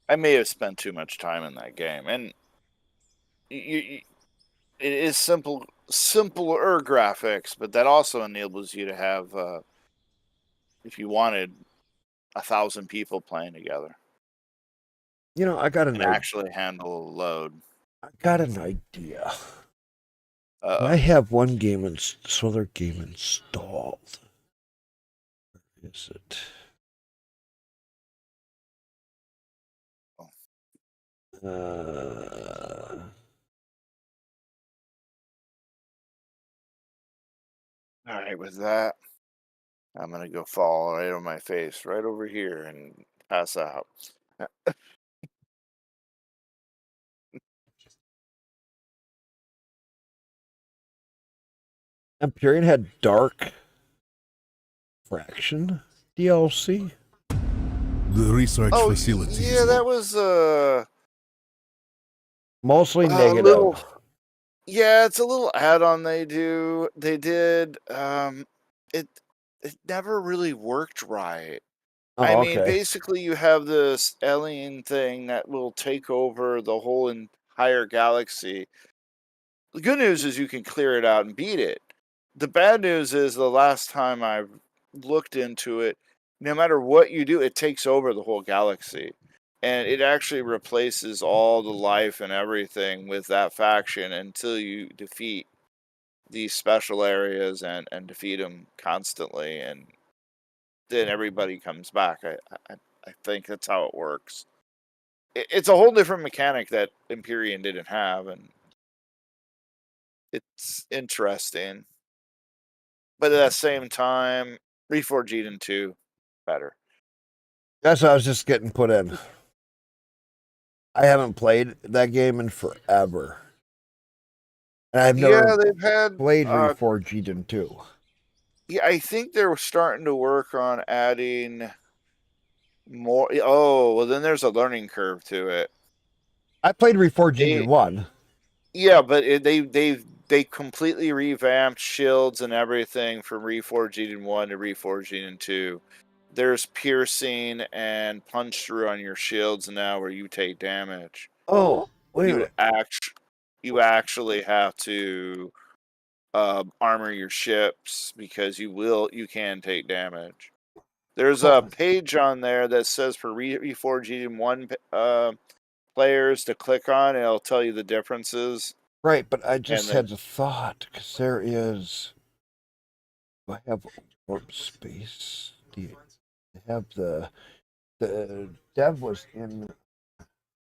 I may have spent too much time in that game, and it is simpler graphics, but that also enables you to have, if you wanted, 1,000 people playing together. You know, I got an and actually handle load. I got an idea. Uh-oh. I have one game this other game installed. Where is it? All right, with that, I'm gonna go fall right on my face, right over here, and pass out. Empyrean had Dark Fraction DLC. The research facilities. Yeah, that was Mostly a negative. little. Yeah, it's a little add-on they did. It never really worked right. Oh, I mean, okay. basically, you have this alien thing that will take over the whole entire galaxy. The good news is you can clear it out and beat it. The bad news is the last time I looked into it, no matter what you do, it takes over the whole galaxy. And it actually replaces all the life and everything with that faction until you defeat these special areas and defeat them constantly. And then everybody comes back. I think that's how it works. It's a whole different mechanic that Empyrean didn't have, and it's interesting. But at the same time, Reforged Eden 2 better. That's what I was just getting put in. I haven't played that game in forever. And I've never they've had played Reforged Eden 2. Yeah, I think they're starting to work on adding more. Oh, well, then there's a learning curve to it. I played Reforged Eden 1. Yeah, but they completely revamped shields and everything from Reforged Eden 1 to Reforged Eden 2. There's piercing and punch through on your shields now where you take damage. Oh, wait a minute. You actually have to armor your ships because you can take damage. There's a page on there that says for Reforged Eden 1 players to click on, and it'll tell you the differences. Right, but I just had the thought, because there is... I have warp space. I have the dev was in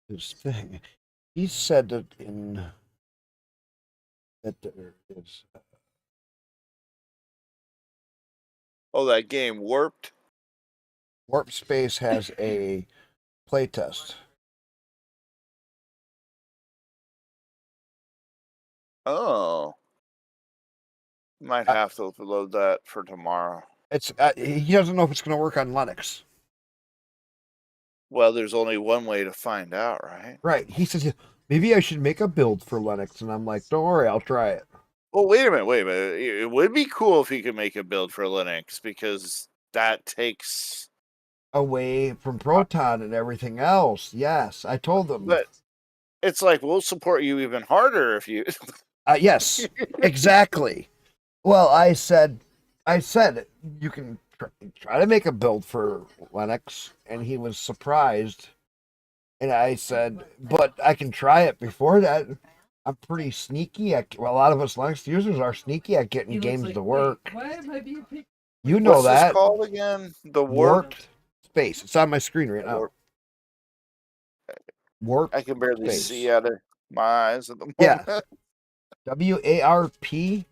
his thing. He said that that there is... Oh, that game Warped? Warp Space has a playtest. Oh. Might have to load that for tomorrow. It's he doesn't know if it's going to work on Linux. Well, there's only one way to find out, right? Right. He says, maybe I should make a build for Linux. And I'm like, don't worry, I'll try it. Well, wait a minute. It would be cool if he could make a build for Linux, because that takes away from Proton and everything else. Yes, I told them. But it's like, we'll support you even harder if you... Yes, exactly. Well, I said you can try to make a build for Linux, and he was surprised. And I said, but I can try it before that. I'm pretty sneaky. A lot of us Linux users are sneaky at getting games to work. Why am I being picked? You know What's that. this called again? The Warped Space. It's on my screen right now. Warped I can barely Space. see out of my eyes at the moment. Yeah. WARPED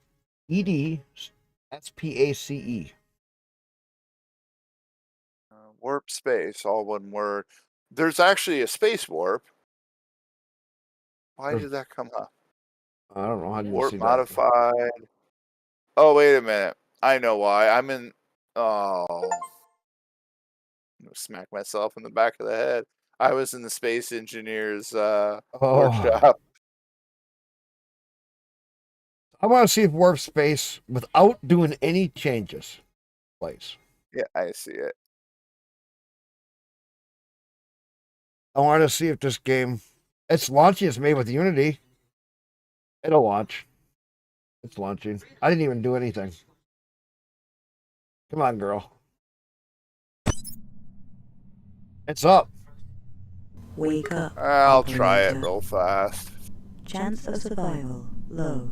SPACE. Warp Space, all one word. There's actually a space warp. Why did that come up? I don't know. How did you Warp see modified. Oh, wait a minute. I know why. I'm in. Oh. I'm going to smack myself in the back of the head. I was in the space engineers Oh. workshop. I want to see if warp space without doing any changes. Place. Yeah, I see it. I want to see if this game, it's launching. It's made with Unity. It'll launch. It's launching. I didn't even do anything. Come on, girl. It's up. Wake up. I'll try it operator. real fast. Chance of survival low.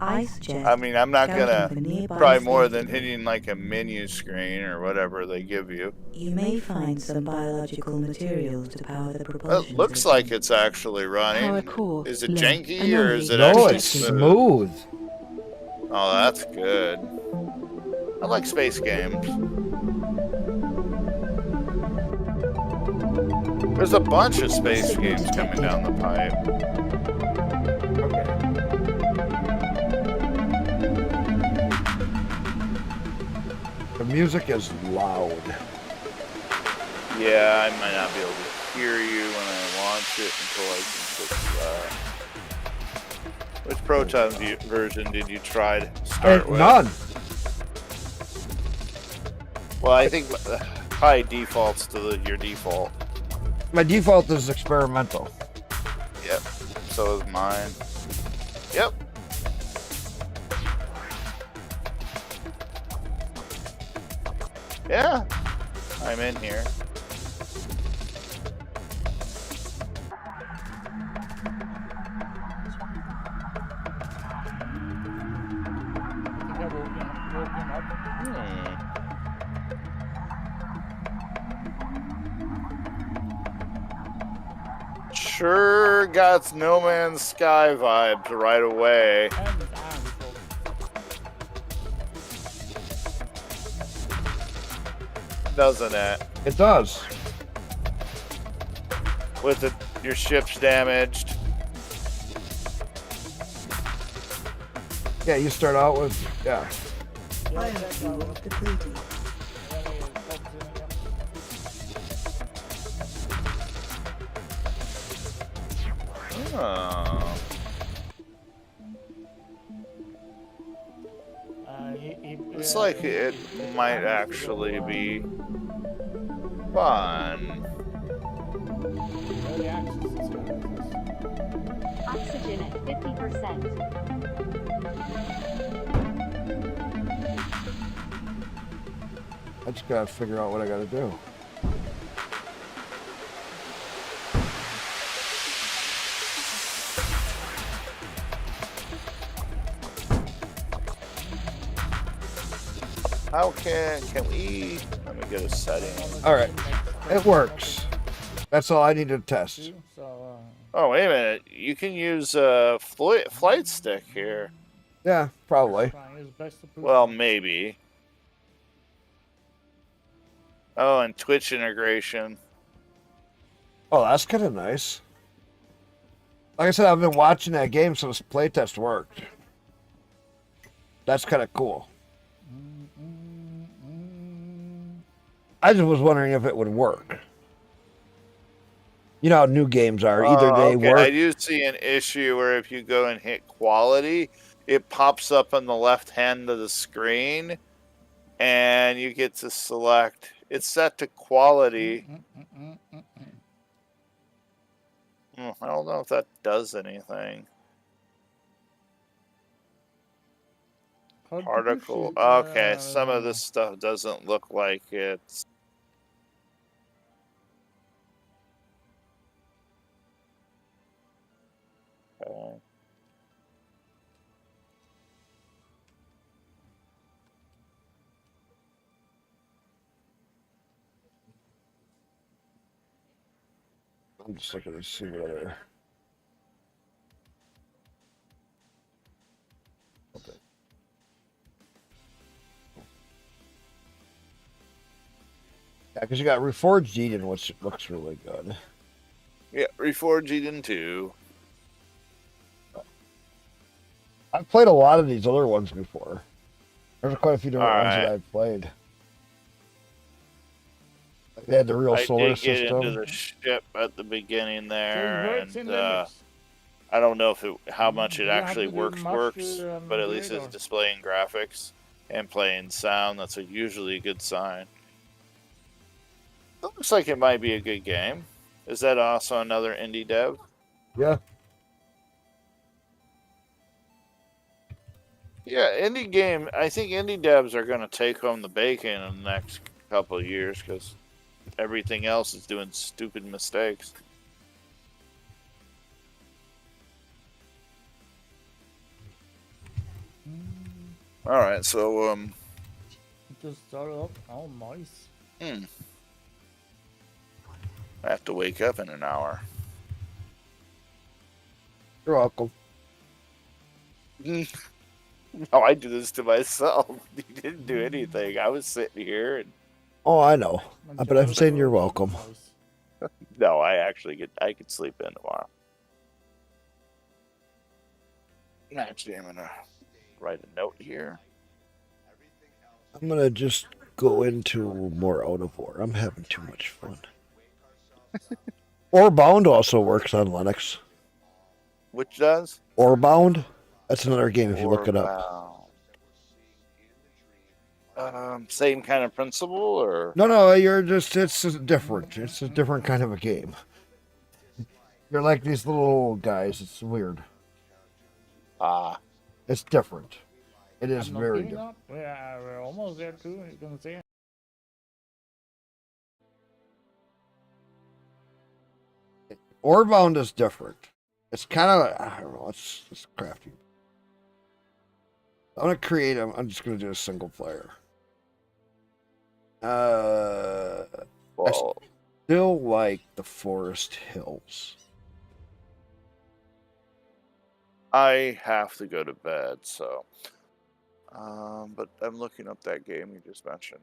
I suggest. I mean, I'm not scouting gonna for nearby try more safe than hitting like a menu screen or whatever they give you. You may find some biological materials to power the It propulsion looks system. like it's actually running. Power core Is it low. janky or is it No, actually it's smooth. Oh, that's good. I like space games. There's a bunch of space games coming down the pipe. The music is loud. Yeah, I might not be able to hear you when I launch it until I can fix that. Which Proton version did you try to start with? None. Well, I think high defaults to your default. My default is experimental. Yep. So is mine. Yep. Yeah. I'm in here. Sure got No Man's Sky vibes right away. Doesn't it? It does. With your ship's damaged. Yeah, you start out with, yeah. Biofuel depleted. Oh. It's like it might actually be fun. Oxygen at 50%. I just gotta figure out what I gotta do. How can we? Let me get a setting. All right, it works. That's all I need to test. Oh, wait a minute. You can use a flight stick here. Yeah, probably. Well, maybe. Oh, and Twitch integration. Oh, that's kind of nice. Like I said, I've been watching that game since playtest worked. That's kind of cool. I just was wondering if it would work. You know how new games are. Either they okay. work. I do see an issue where if you go and hit quality, it pops up on the left hand of the screen, and you get to select. It's set to quality. I don't know if that does anything. Particle. Okay, some of this stuff doesn't look like it's. Okay. I'm just looking to see what other. Okay. Yeah, because you got Reforged Eden, which looks really good. Yeah, Reforged Eden 2. I've played a lot of these other ones before. There's quite a few different ones that Alright. I've played. They had the real I solar did get into system. the ship at the beginning So it there, works and in Linux. I don't know if how much it You have actually to do works, much to but at do least it, it's or- displaying graphics and playing sound. That's usually a good sign. It looks like it might be a good game. Is that also another indie dev? Yeah. Yeah, indie game. I think indie devs are going to take home the bacon in the next couple of years because everything else is doing stupid mistakes. All right, so Just start up. Oh, nice. I have to wake up in an hour. You're welcome. No, I do this to myself. You didn't do anything. I was sitting here and. Oh, I know. But I'm saying you're welcome. No, I could sleep in tomorrow. Actually, I'm gonna write a note here. I'm gonna just go into more out of war. I'm having too much fun. Orbound also works on Linux. Which does? Orbound? That's another game if you look it up. Same kind of principle, or No, it's different. It's a different kind of a game. You're like these little guys. It's weird. It's different. It is I'm not very giving different. up. We're almost there too. You can see. Orbound is different. It's kind of, I don't know, it's crafty. I'm just gonna do a single player. I still like the Forest Hills. I have to go to bed, so. But I'm looking up that game you just mentioned.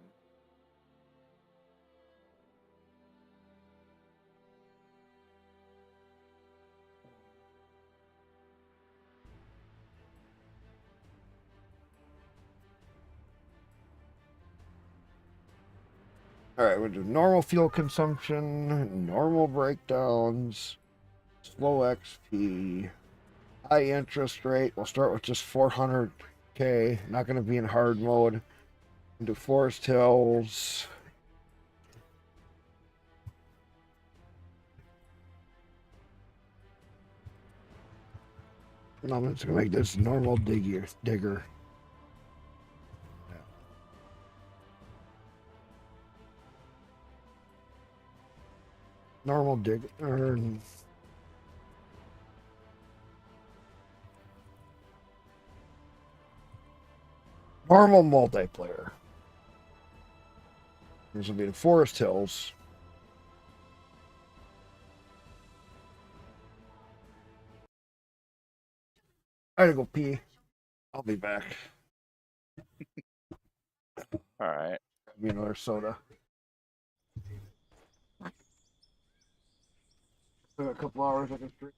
Alright, we'll do normal fuel consumption, normal breakdowns, slow XP, high interest rate. We'll start with just 400k. Not going to be in hard mode. We'll do Forest Hills. And I'm just going to make this normal digger. Normal digger. Normal multiplayer. This will be the Forest Hills. I gotta go pee. I'll be back. All right. Grab me another soda. Still got a couple hours I can drink.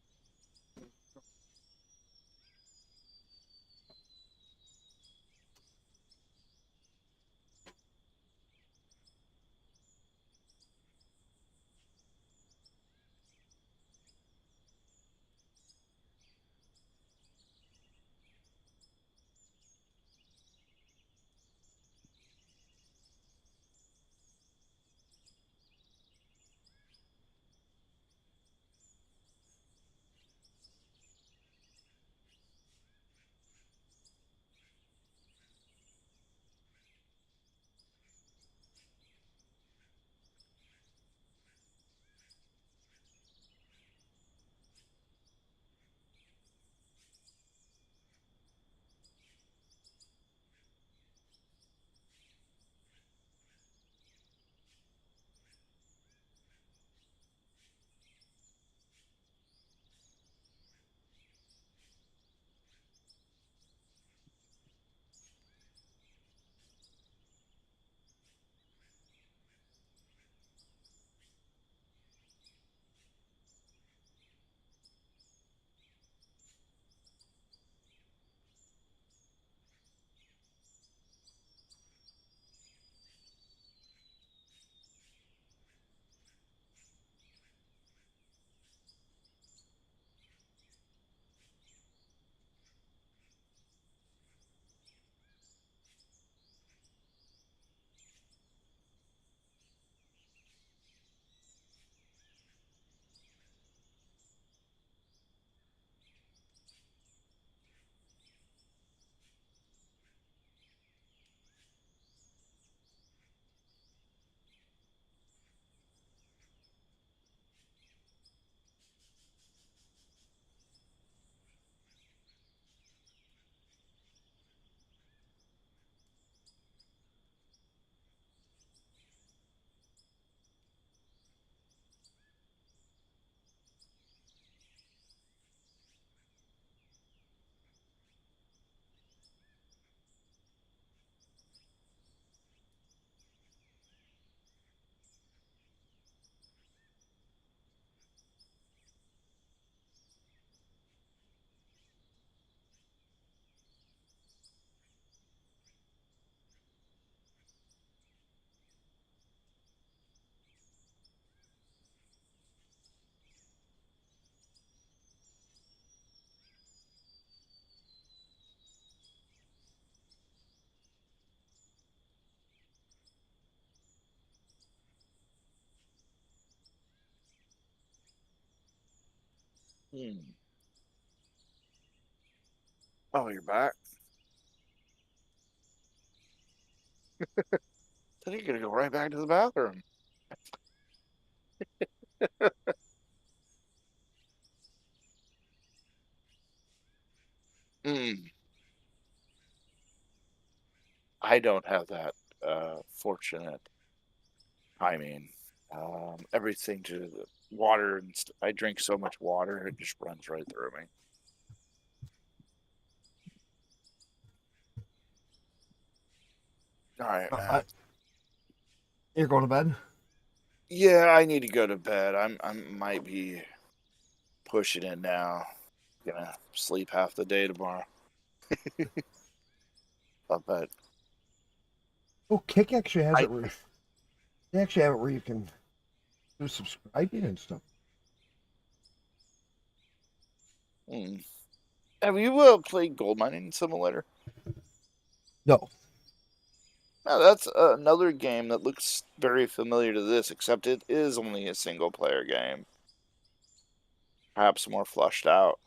Hmm. Oh, you're back. Then you're gonna go right back to the bathroom. Hmm. I don't have that fortunate timing. Everything to the water and I drink so much water, it just runs right through me. All right, man. You're going to bed? Yeah, I need to go to bed. I might be pushing it now. Gonna sleep half the day tomorrow. But Oh, Kick actually has it. They actually have it where you can do subscribing and stuff. Have you played Gold Mining Simulator? No. No, that's another game that looks very familiar to this, except it is only a single player game. Perhaps more flushed out.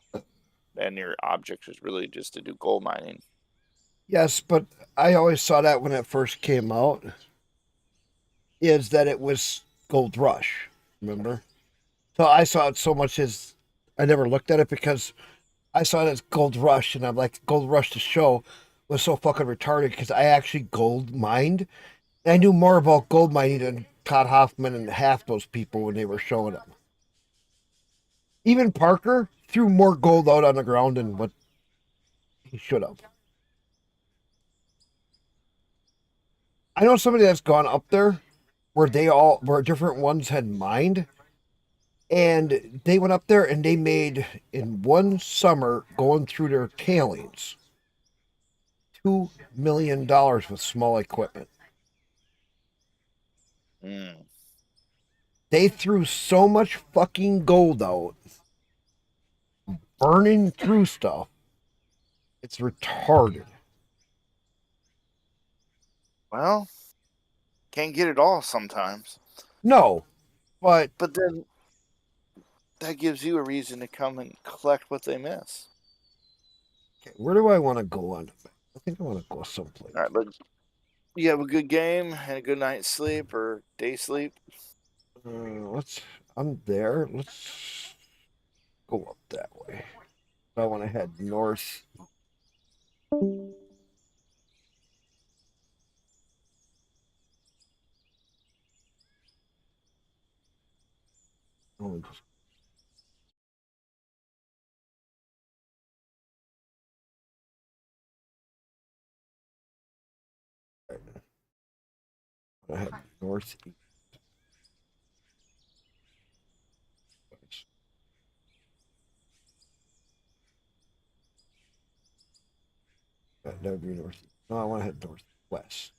And your object is really just to do gold mining. Yes, but I always saw that when it first came out, is that it was Gold Rush, remember? So I saw it so much as I never looked at it because I saw it as Gold Rush, and I'm like, Gold Rush, the show was so fucking retarded because I actually gold mined. And I knew more about gold mining than Todd Hoffman and half those people when they were showing them. Even Parker threw more gold out on the ground than what he should have. I know somebody that's gone up there where different ones had mined, and they went up there and they made in one summer going through their tailings $2 million with small equipment. They threw so much fucking gold out, burning through stuff. It's retarded. Well, can't get it all sometimes. No, but then that gives you a reason to come and collect what they miss. okay, where do I want to go on? I think I want to go someplace. All right, but you have a good game and a good night's sleep or day sleep. I'm there. Let's go up that way. I want to head north. Oh, just I head northeast. That would be northeast. No, I want to head northwest.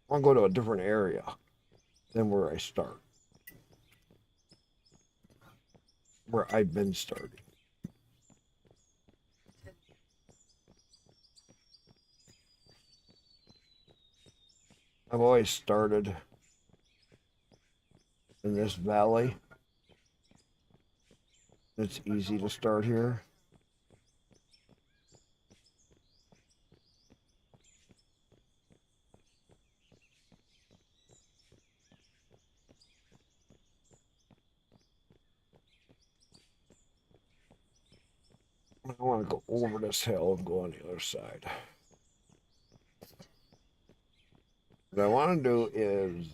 I want to go to a different area than where I start. Where I've been starting. I've always started in this valley. It's easy to start here. I want to go over this hill and go on the other side. What I want to do is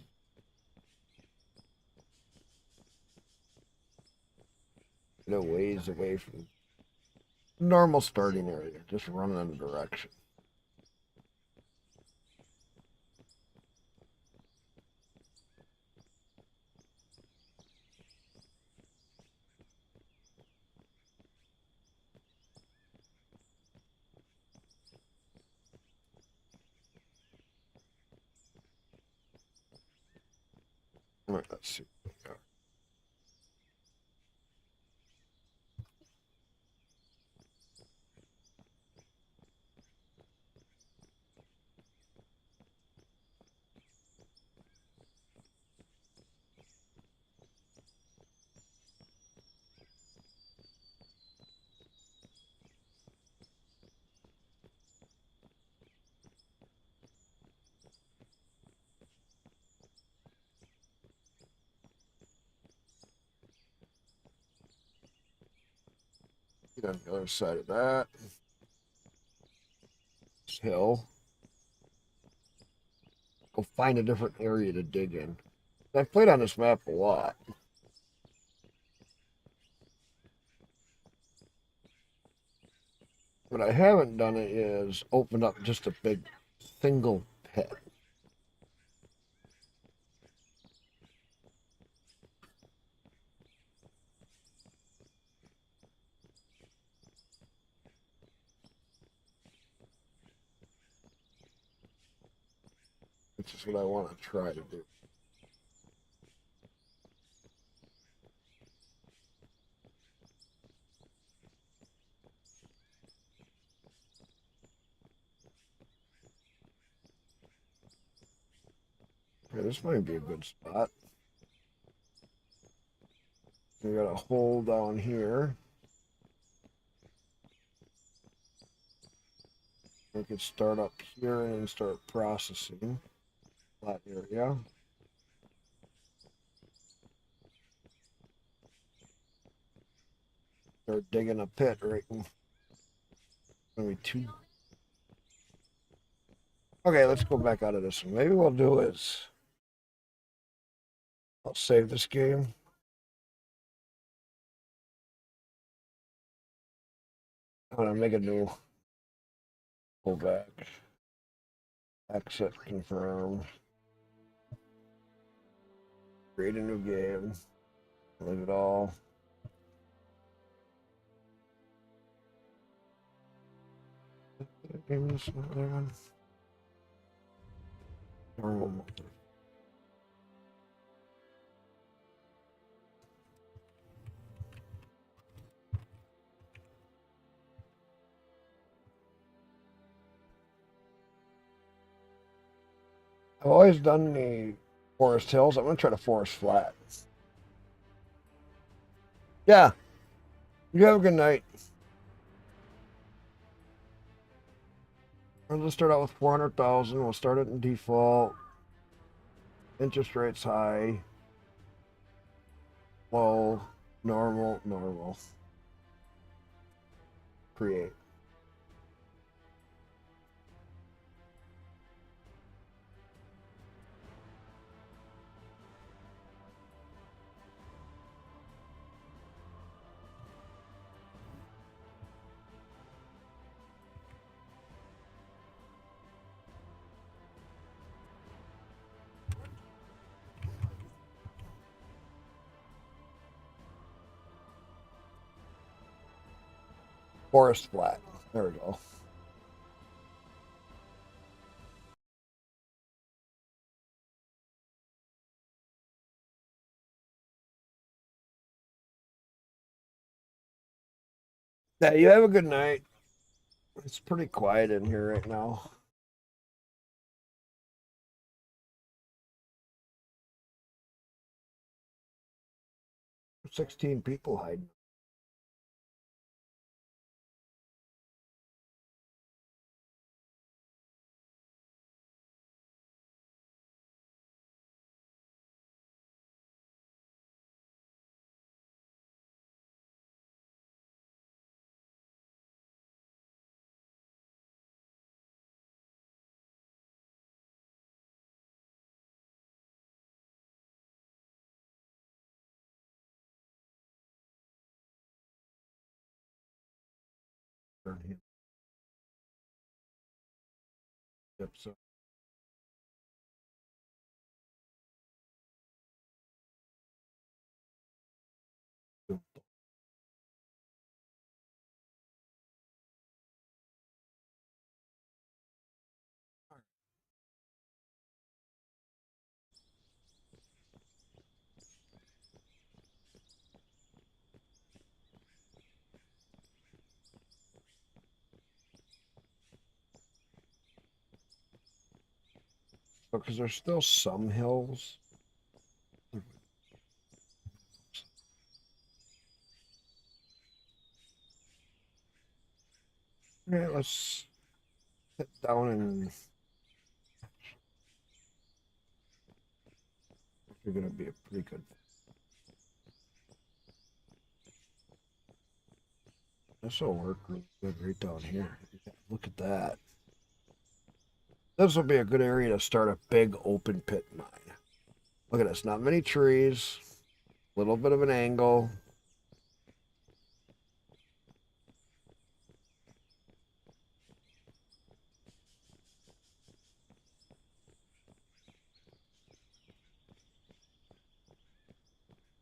get a ways away from normal starting area, just run in a direction. All right, let's see. Get on the other side of that. This hill. Go find a different area to dig in. I've played on this map a lot. What I haven't done it is open up just a big single pit. Which is what I want to try to do. Yeah, this might be a good spot. We got a hole down here. We could start up here and start processing that area. Start digging a pit right in. Maybe two. Okay, let's go back out of this one. Maybe what we'll do is I'll save this game. I'm gonna make a new pull back. Exit confirm. Create a new game. Leave it all. Game this other one. Normal mode. I've always done the Forest Hills. I'm gonna try the Forest Flat. Yeah. You have a good night. Let's start out with 400,000. We'll start it in default. Interest rates high. Low. Normal. Normal. Create. Forest Flat. There we go. Yeah, you have a good night. It's pretty quiet in here right now. There's 16 people hiding. Yep, so. Because there's still some hills. Okay, let's sit down and you're gonna be a pretty good. This will work really good right down here. Look at that. This will be a good area to start a big open pit mine. Look at this. Not many trees. A little bit of an angle.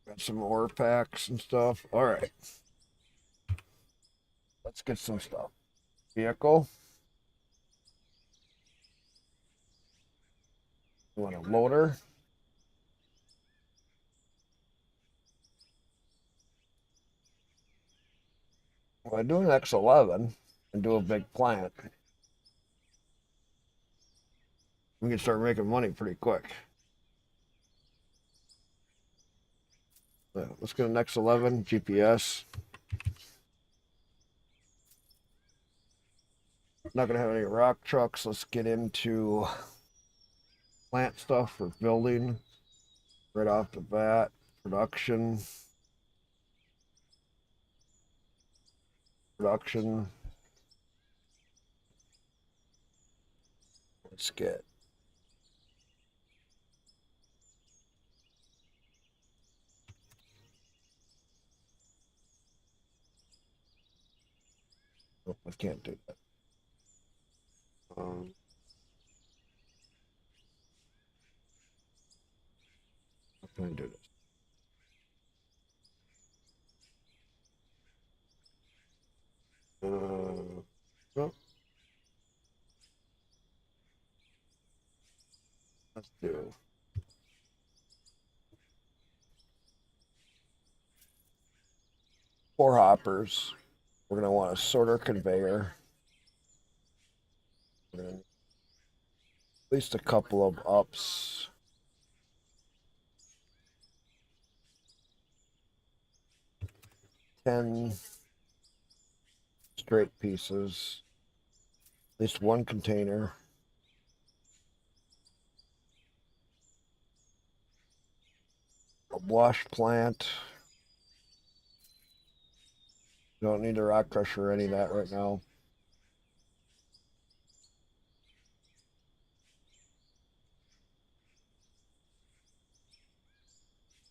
Got some ore packs and stuff. All right. Let's get some stuff. Vehicle. You want a loader. Well, I do an X11 and do a big plant. We can start making money pretty quick. Let's get an X11 GPS. Not gonna have any rock trucks. Let's get into plant stuff for building right off the bat. Production. Let's get I can't do that. I'm gonna do this. Well, let's do 4 hoppers. We're gonna want a sorter conveyor. At least a couple of ups. Ten straight pieces. At least one container. A wash plant. Don't need a rock crusher or any of that right now.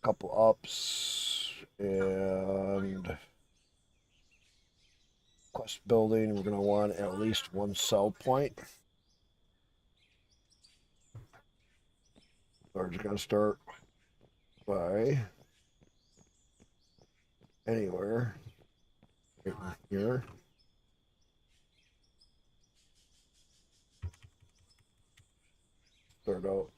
Couple ups and quest building. We're gonna want at least one cell point. We're just gonna start by anywhere here. Start out.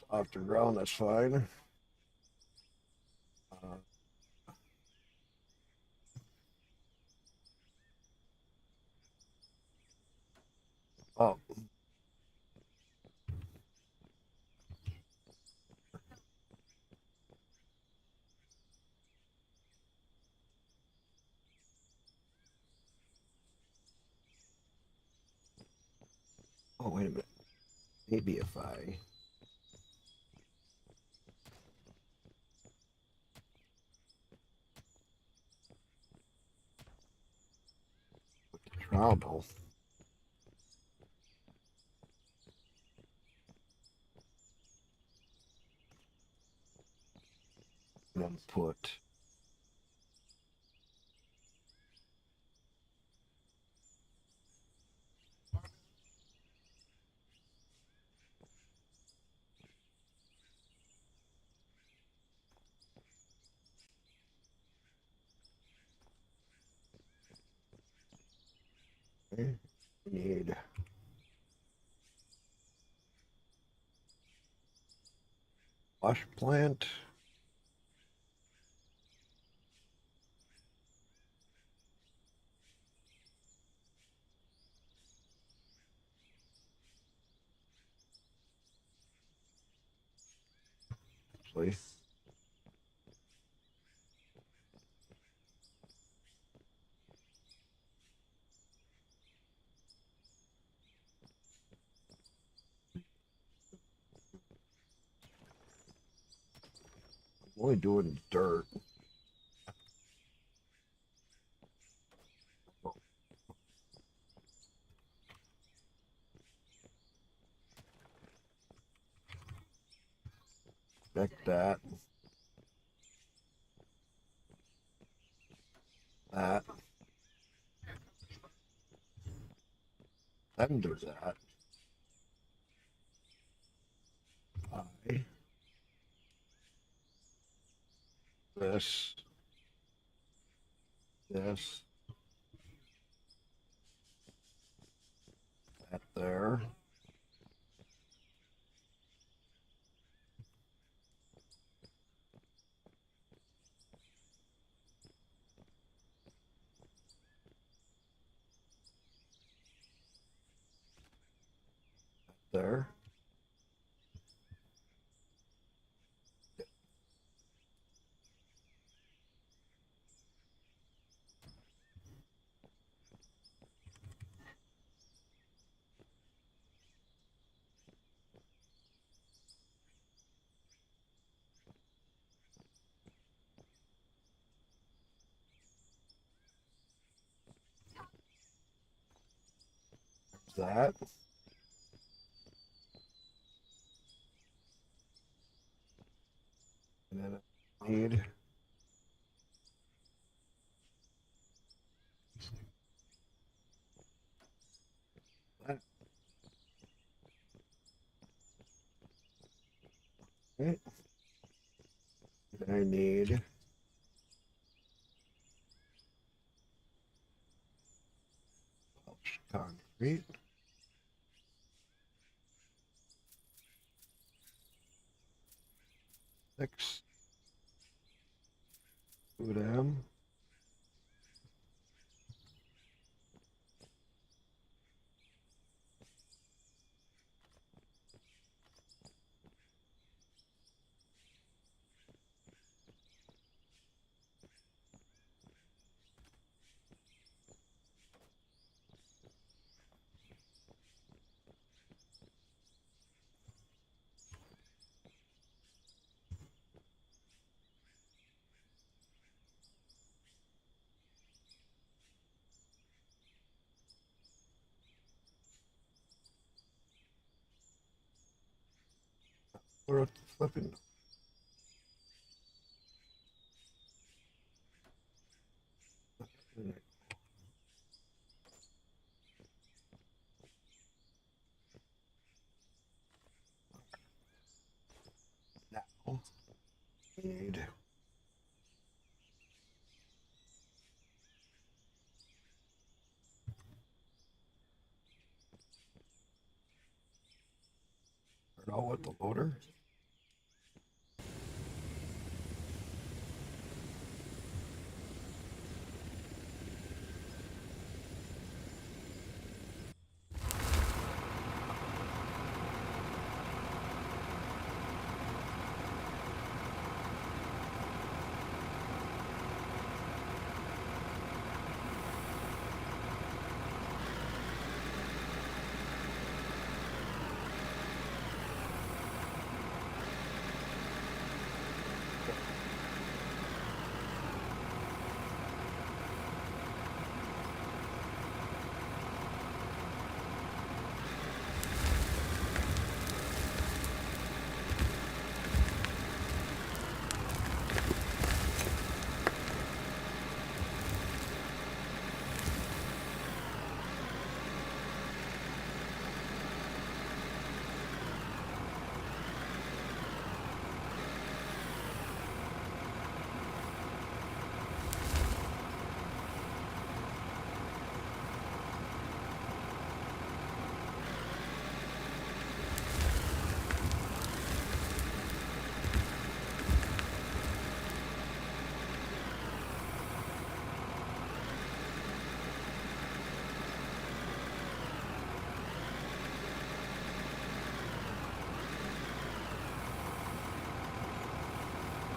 Off the ground, that's fine. Oh. Oh, wait a minute. Maybe if I trouble. Then put need wash plant. Actually, only doing dirt. Check that. That. Then do that. This. This. That there. There. That. And then I need that. Okay. Then I need concrete. Six. 2 them. What flipping? Now need start out with the loader.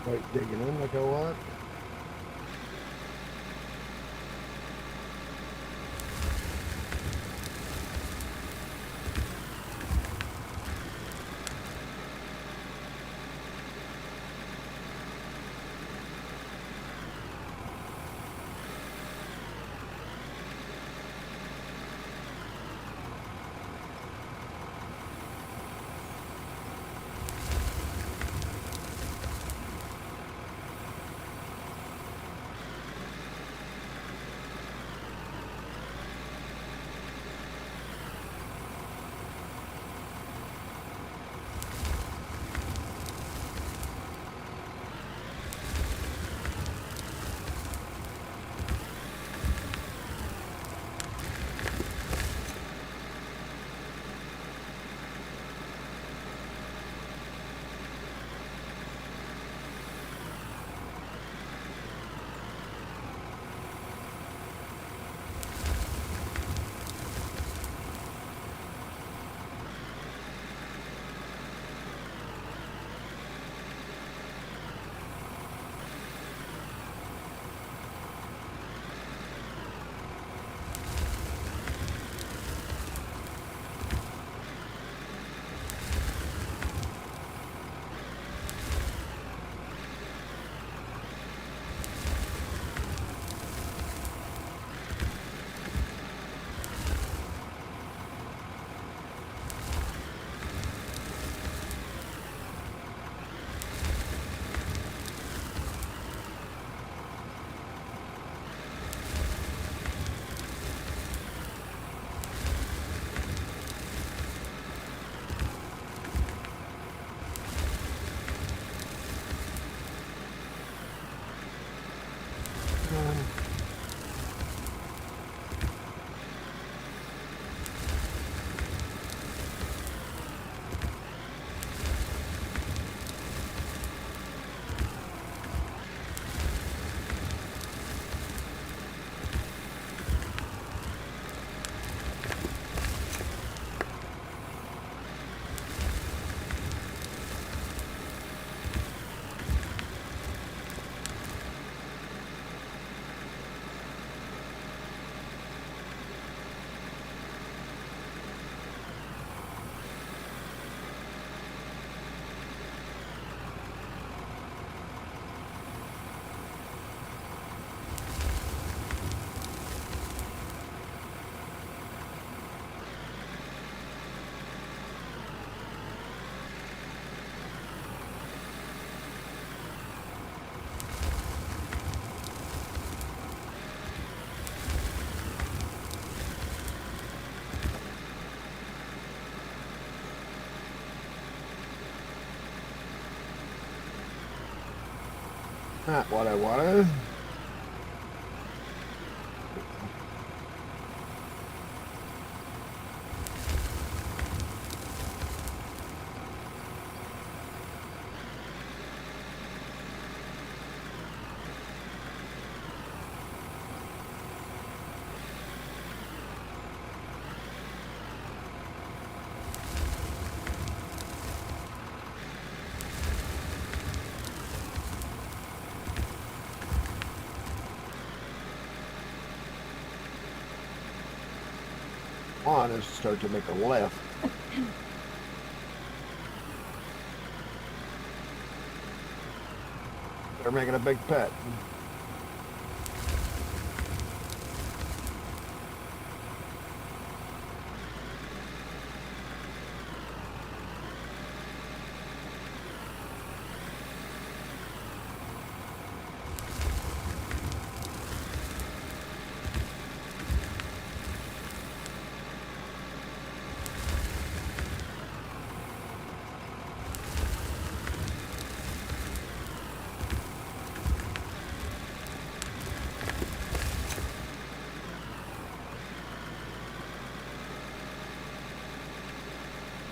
Right, digging in like I want. Not what I wanted. On is start to make a left. They're making a big pet.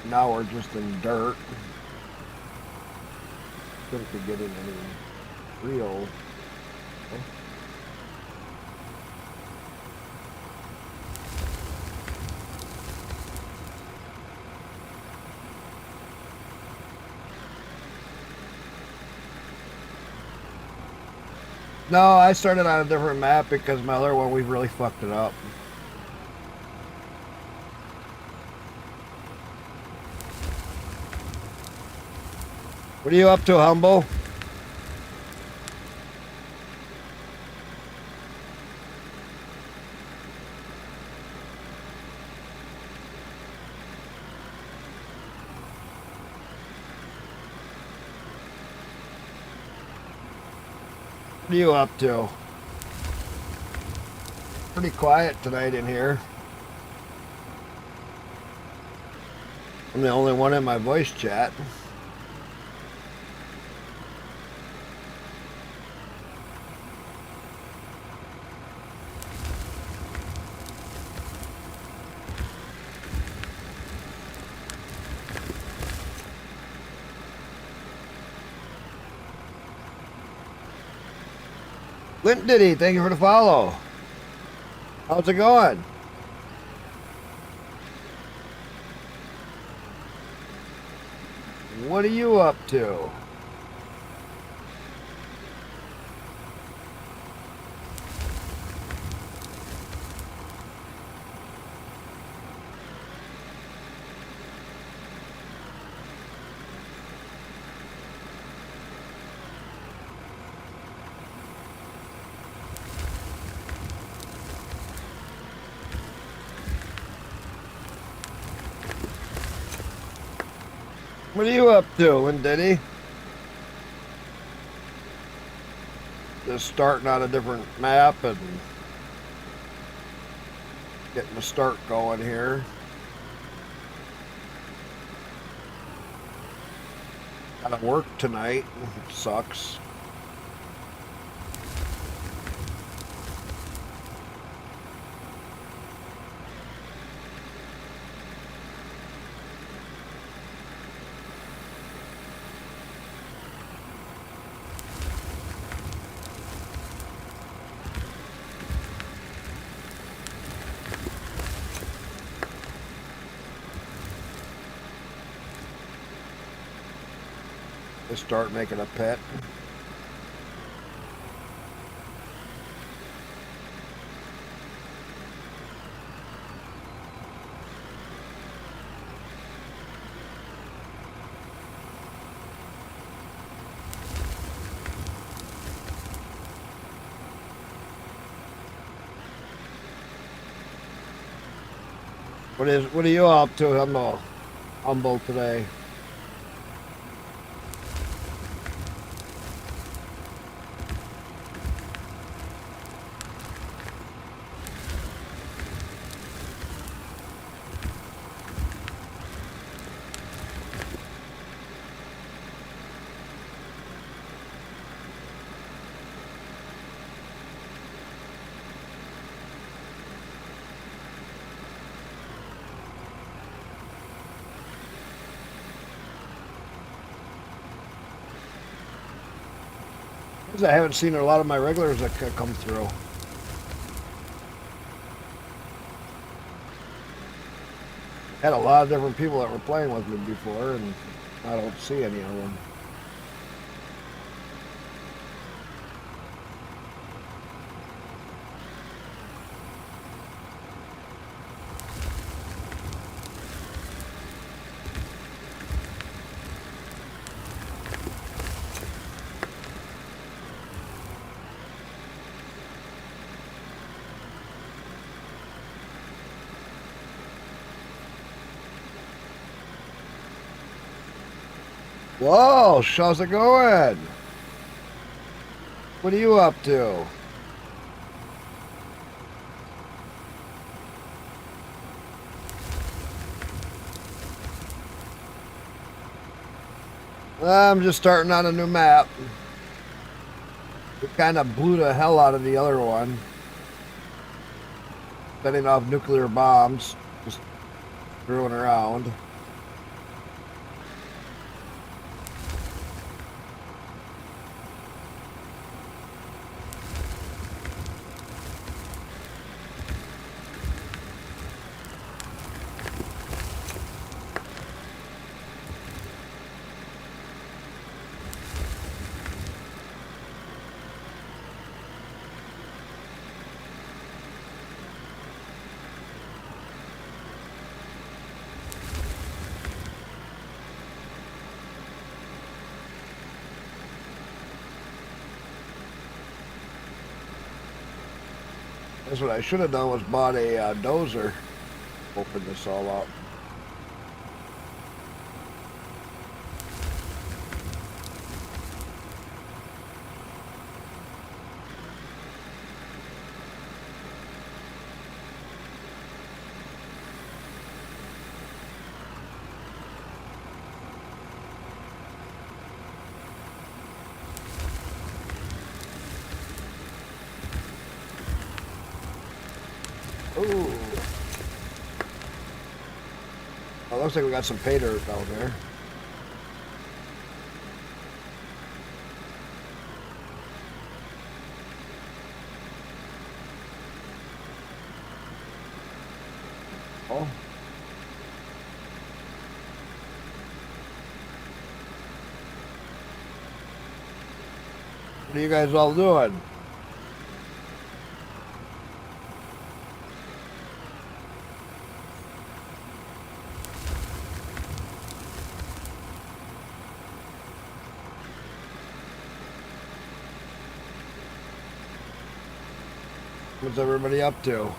Now we're just in dirt. Couldn't be getting any real. No, I started on a different map because my other one, we really fucked it up. What are you up to, Humble? What are you up to? Pretty quiet tonight in here. I'm the only one in my voice chat. Clint Diddy, thank you for the follow. How's it going? What are you up to? What are you up to, Diddy? Just starting on a different map and getting the start going here. Gotta work tonight. It sucks. Start making a pet. What are you up to, Humble today? Because I haven't seen a lot of my regulars that come through. Had a lot of different people that were playing with me before, and I don't see any of them. Whoa, how's it going? What are you up to? I'm just starting on a new map. We kind of blew the hell out of the other one. Setting off nuclear bombs, just screwing around. That's what I should have done, was bought a dozer. Open this all up. Ooh. Oh, looks like we got some pay dirt down there. Oh. What are you guys all doing? What's everybody up to?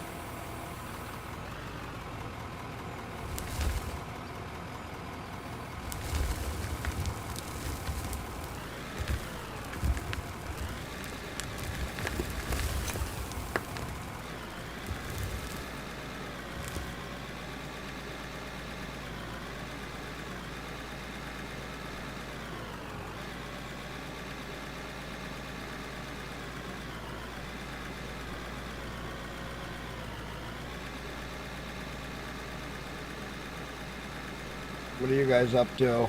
What are you guys up to?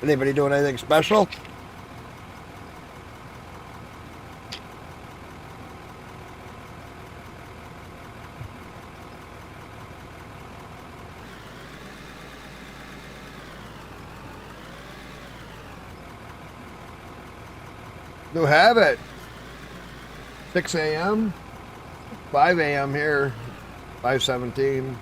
Anybody doing anything special? You have it. 6 a.m. 5 a.m. here. 5:17.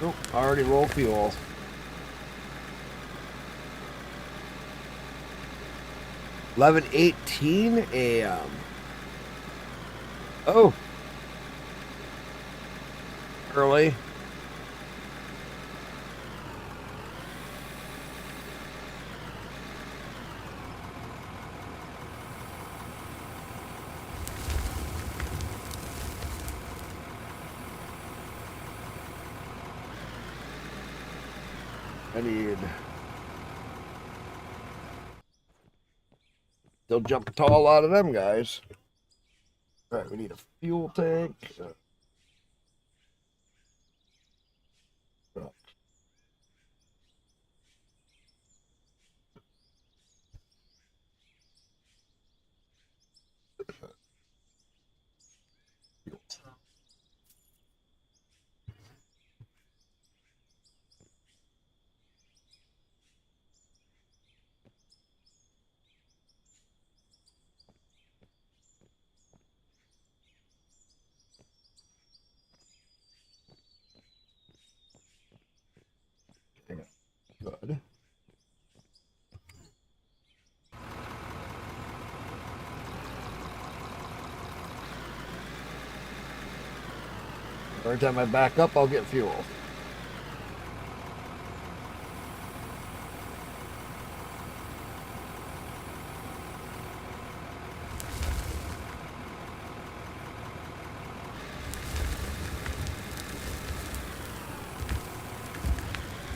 Oh, already roll fuel. 11:18 a.m. Oh, early. I need. They'll jump tall out of them guys. All right, we need a fuel tank. Good. Every time I back up, I'll get fuel.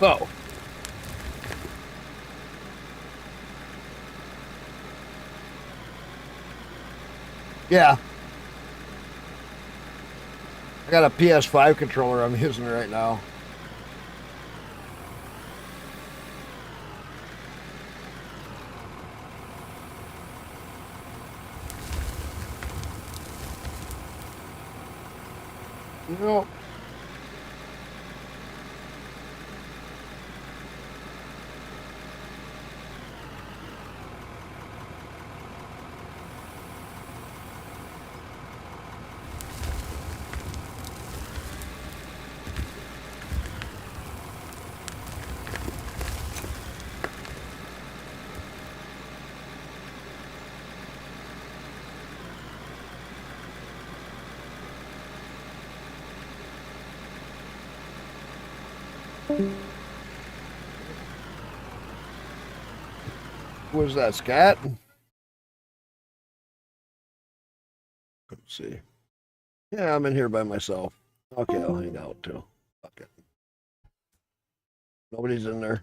So. Yeah. I got a PS5 controller I'm using right now. You know, who was that, Scat? Let's see. Yeah, I'm in here by myself. Okay, I'll hang out too. Okay. Nobody's in there.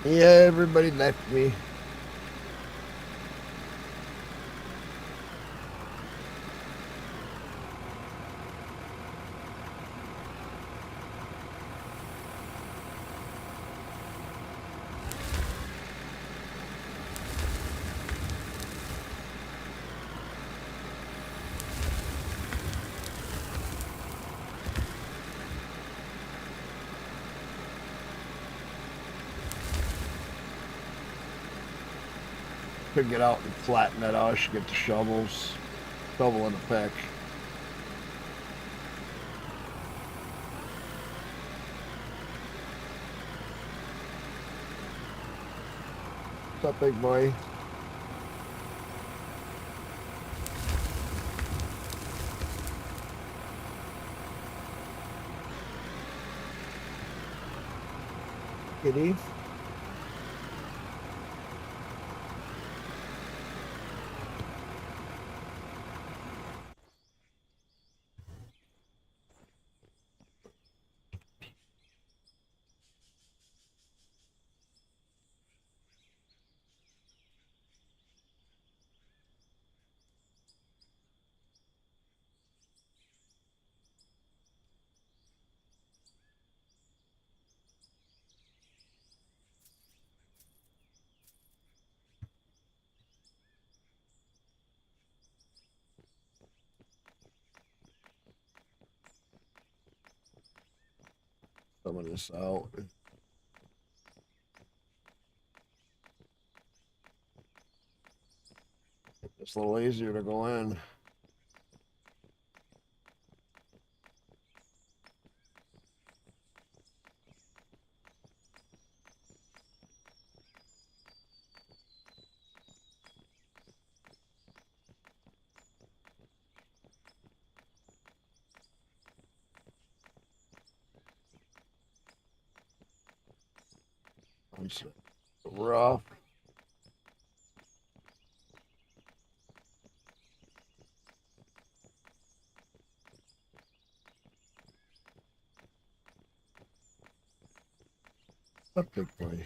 Yeah, everybody left me. Could get out and flatten that out. I should get the shovels. Shovel in the pick. What's up, big boy? Kitty. Some of this out. It's a little easier to go in. It's rough. Up big boy.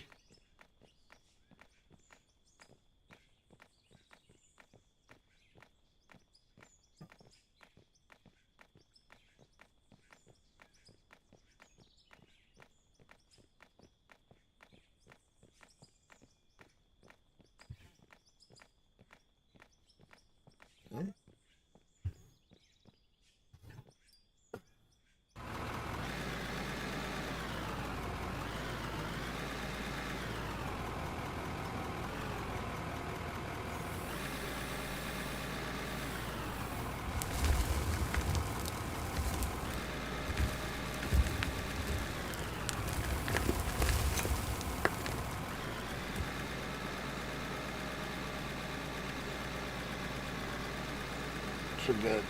So good.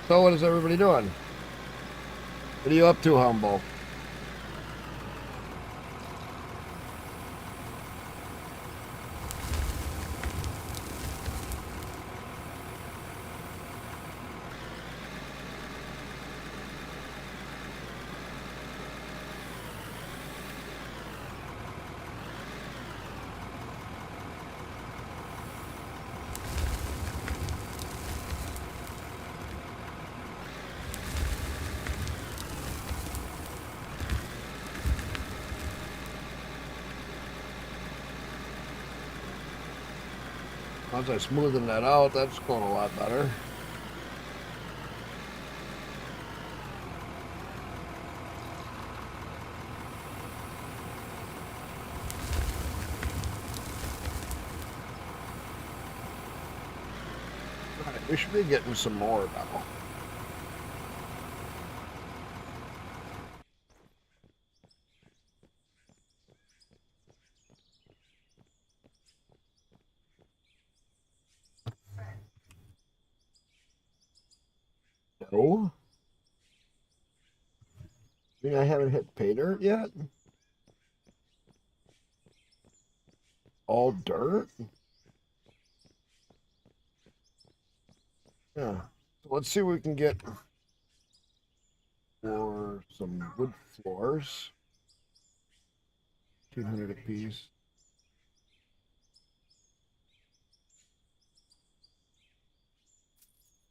So what is everybody doing? What are you up to, Humble? Once I smoothen that out, that's going a lot better. All right, we should be getting some more now. No? I think I haven't hit pay dirt yet. All dirt? Yeah. So let's see what we can get for some wood floors. 200 apiece.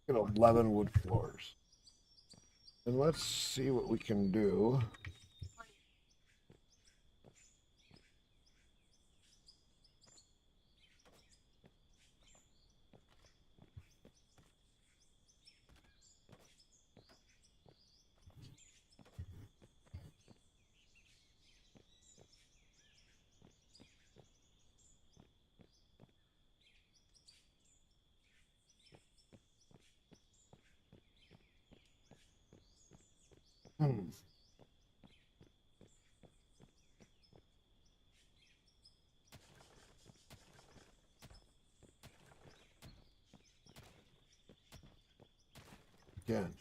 Get 11 wood floors. And let's see what we can do. Again.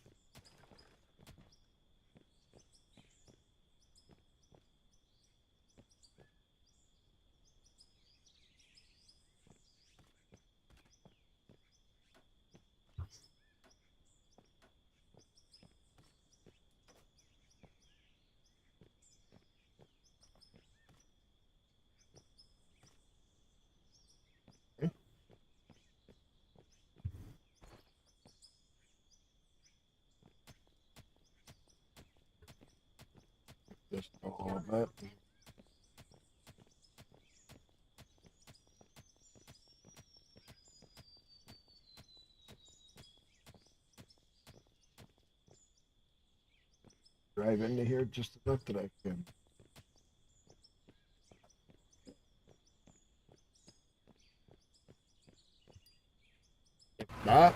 this a little bit. Drive into here just enough that I can. If not,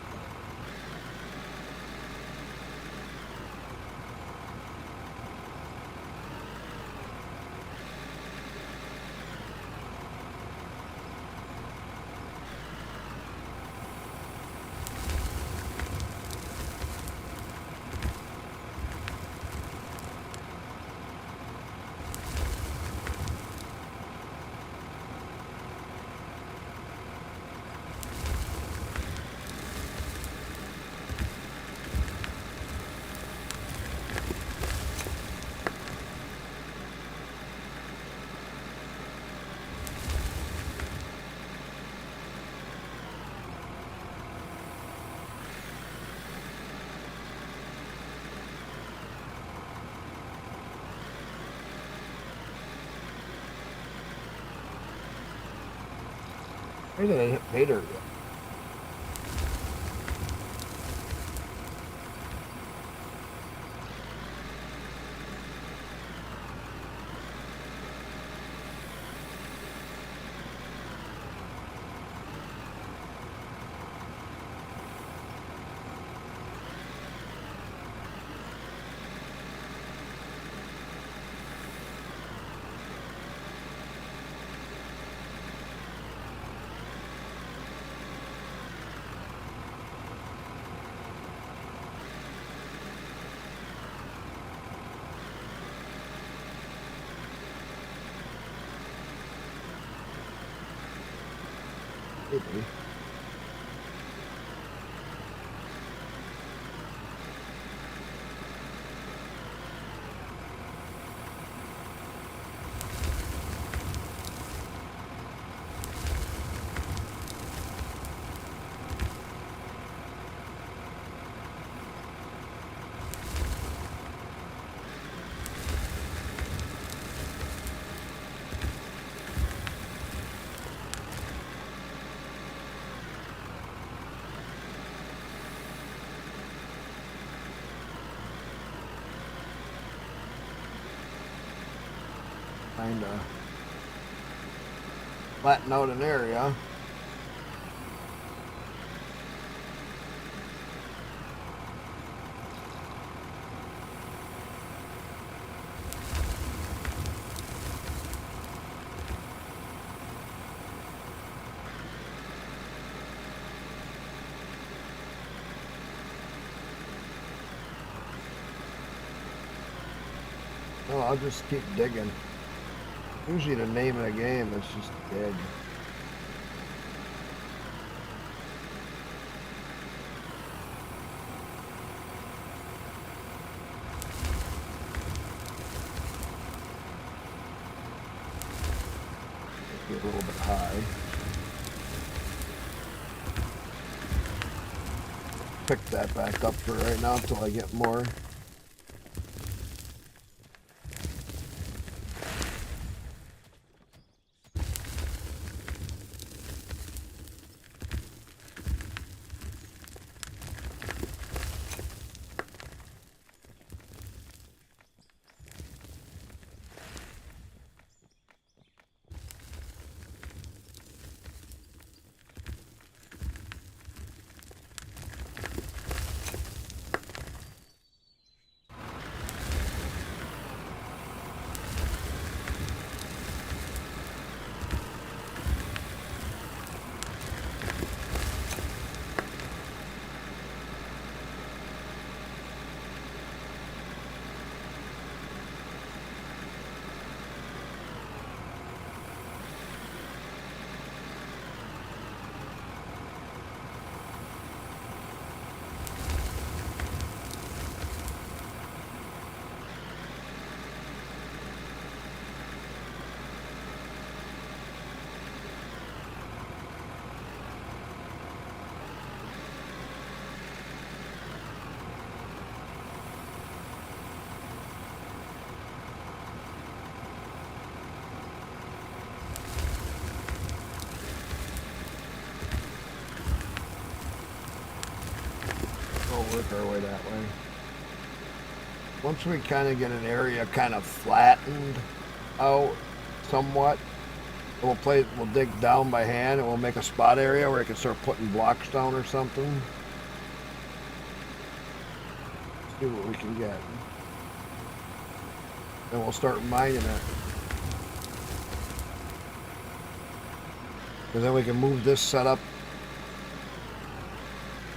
I didn't hit Vader yet. Maybe. Kind of flatten out an area. Well, I'll just keep digging. Usually the name of the game is just dead. Get a little bit high. Pick that back up for right now until I get more. work our way that way. Once we kind of get an area kind of flattened out somewhat, we'll dig down by hand and we'll make a spot area where we can start putting blocks down or something. See what we can get. Then we'll start mining it. And then we can move this setup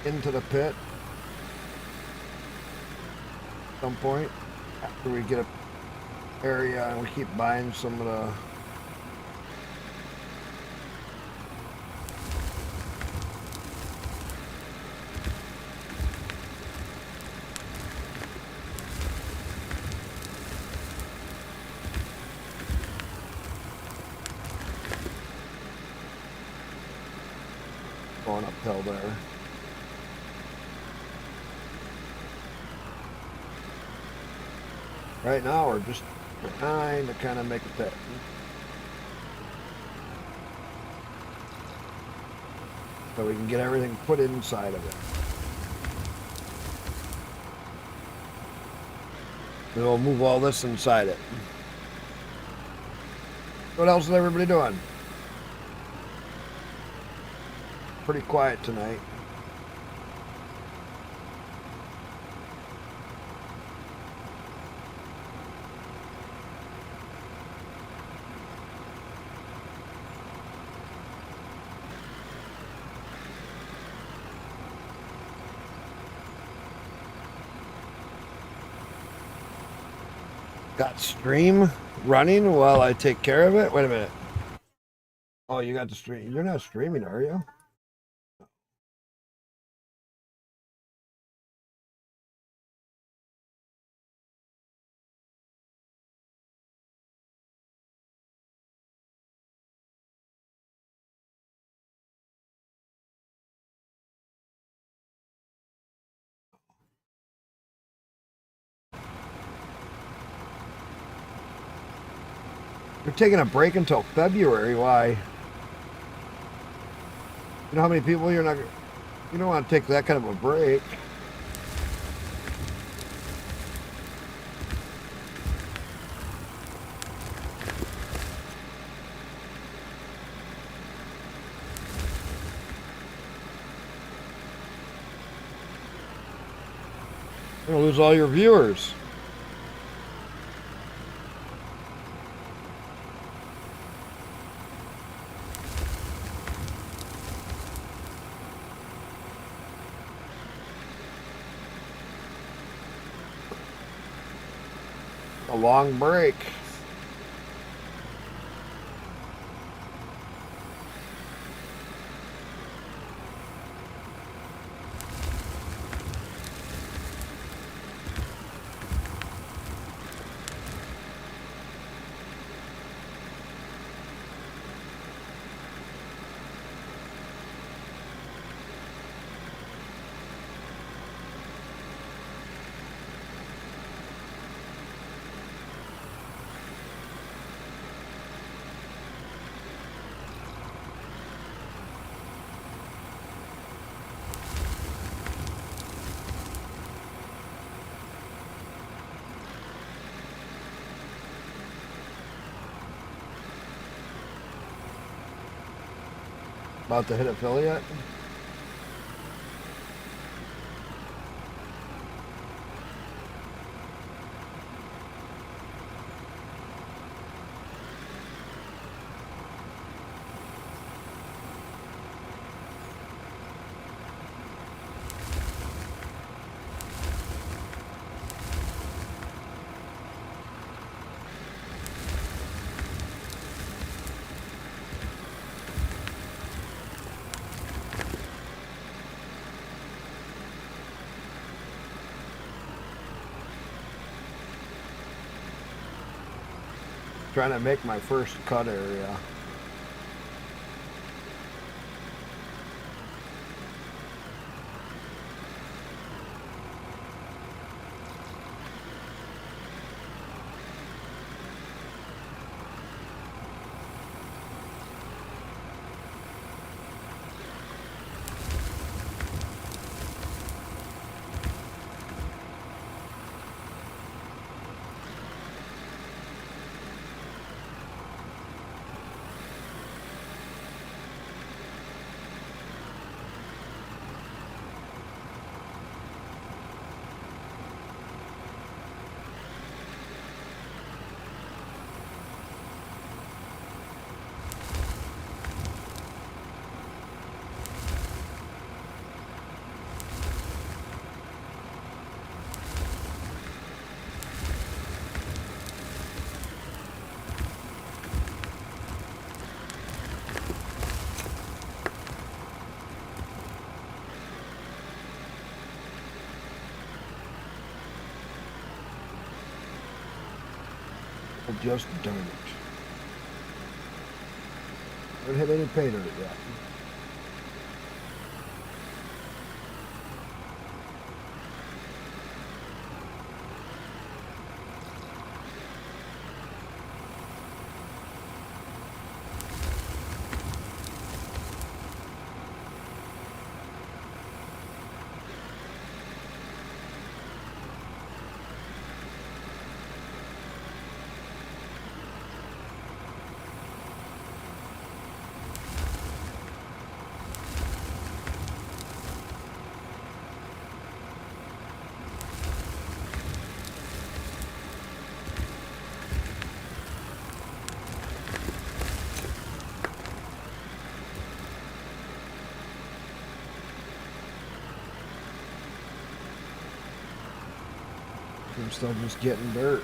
into the pit at some point after we get a area and we keep buying some of the going uphill there. Right now we're just trying to kind of make a pit. So we can get everything put inside of it. Then we'll move all this inside it. What else is everybody doing? Pretty quiet tonight. Got stream running while I take care of it? Wait a minute. Oh, you got the stream. You're not streaming, are you? You're taking a break until February. Why? You know how many people you don't want to take that kind of a break. You're gonna lose all your viewers. A long break. About to hit affiliate. Trying to make my first cut area. Well, just darn it. I haven't hit any paint on it yet. I'm still just getting dirt.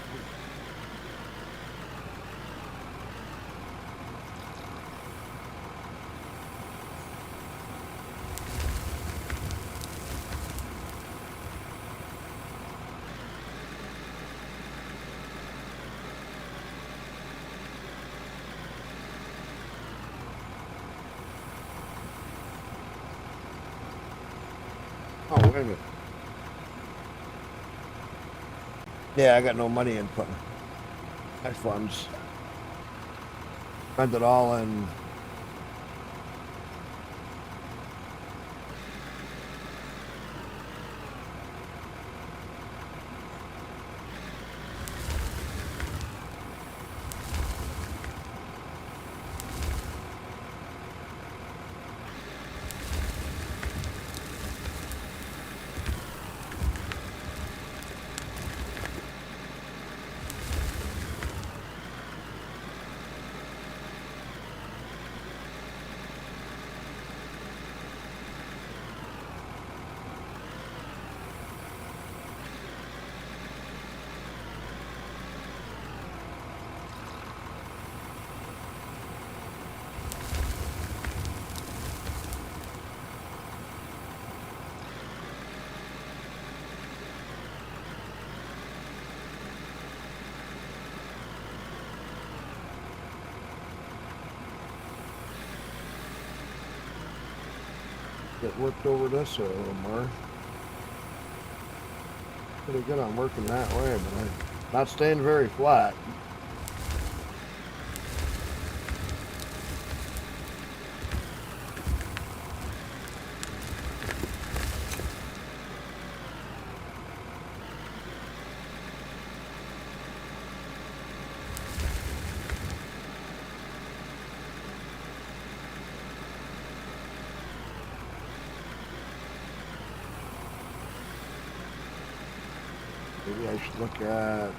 Oh, wait a minute. Yeah, I got no money in my funds. Spent it all in get worked over this way a little more. Pretty good on working that way, but I'm not staying very flat. Maybe I should look at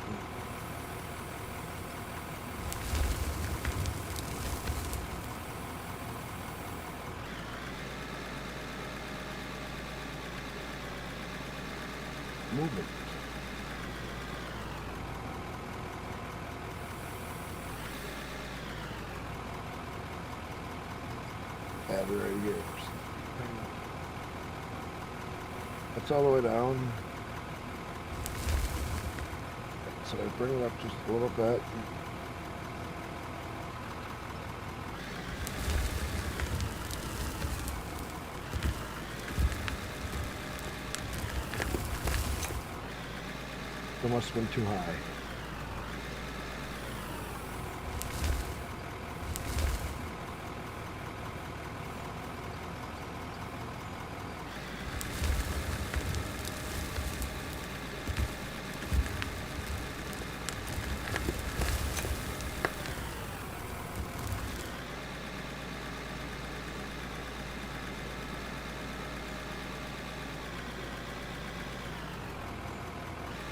movement. Add radiators. That's all the way down. So I bring it up just a little bit. It must have been too high.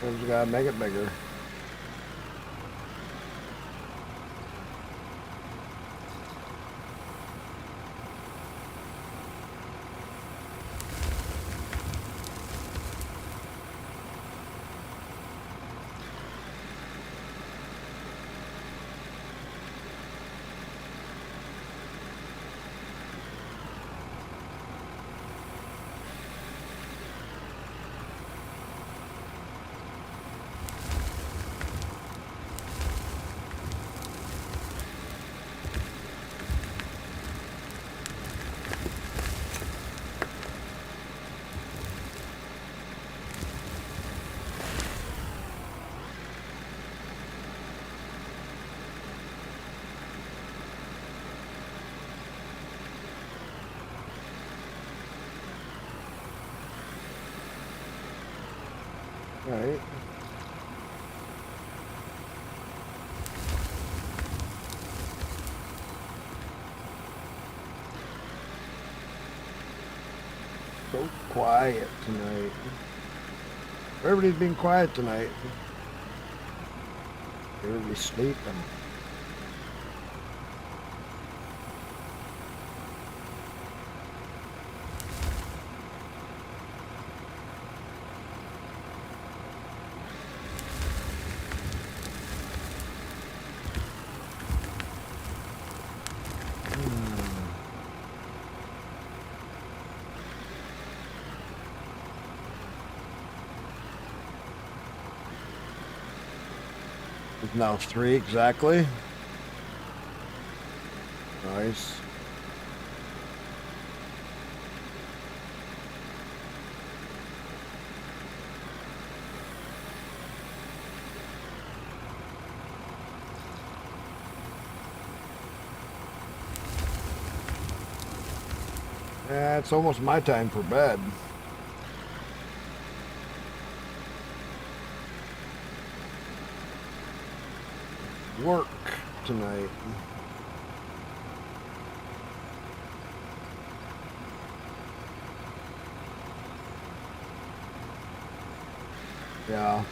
We just gotta make it bigger. All right. So quiet tonight. Everybody's been quiet tonight. Everybody's sleeping. It's now 3 exactly. Nice. Yeah, it's almost my time for bed. Work tonight. Yeah.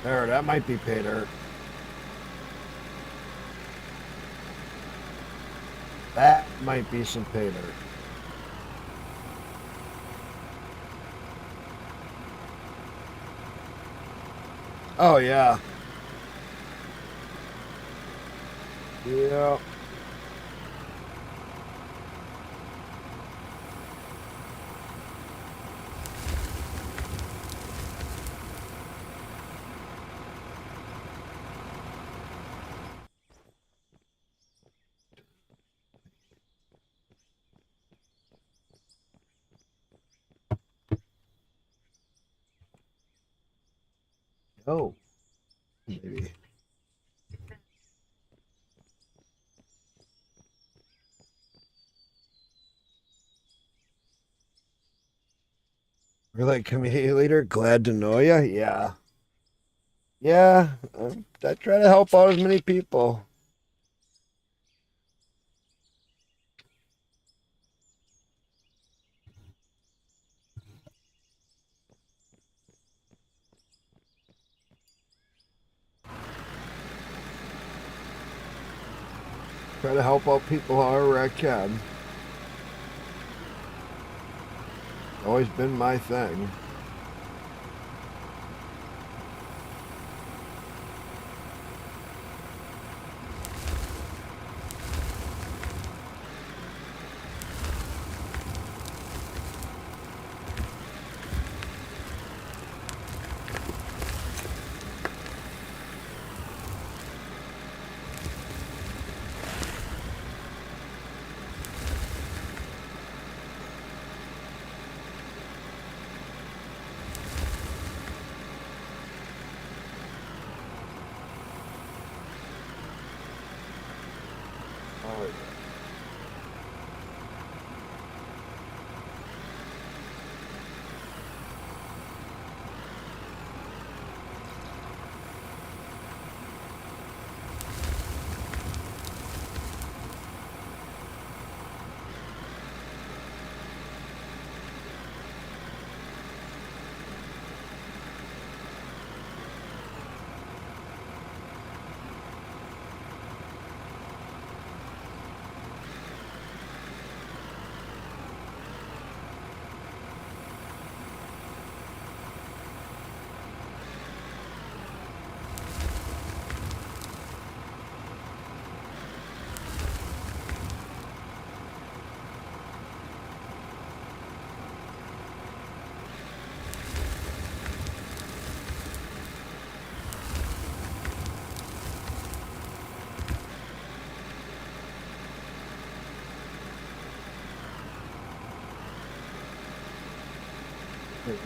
There, that might be pay dirt. That might be some pay dirt. Oh, yeah. Yeah. Oh, maybe. We're like community leader, glad to know you. Yeah. Yeah, I try to help out as many people. Try to help out people however I can. Always been my thing.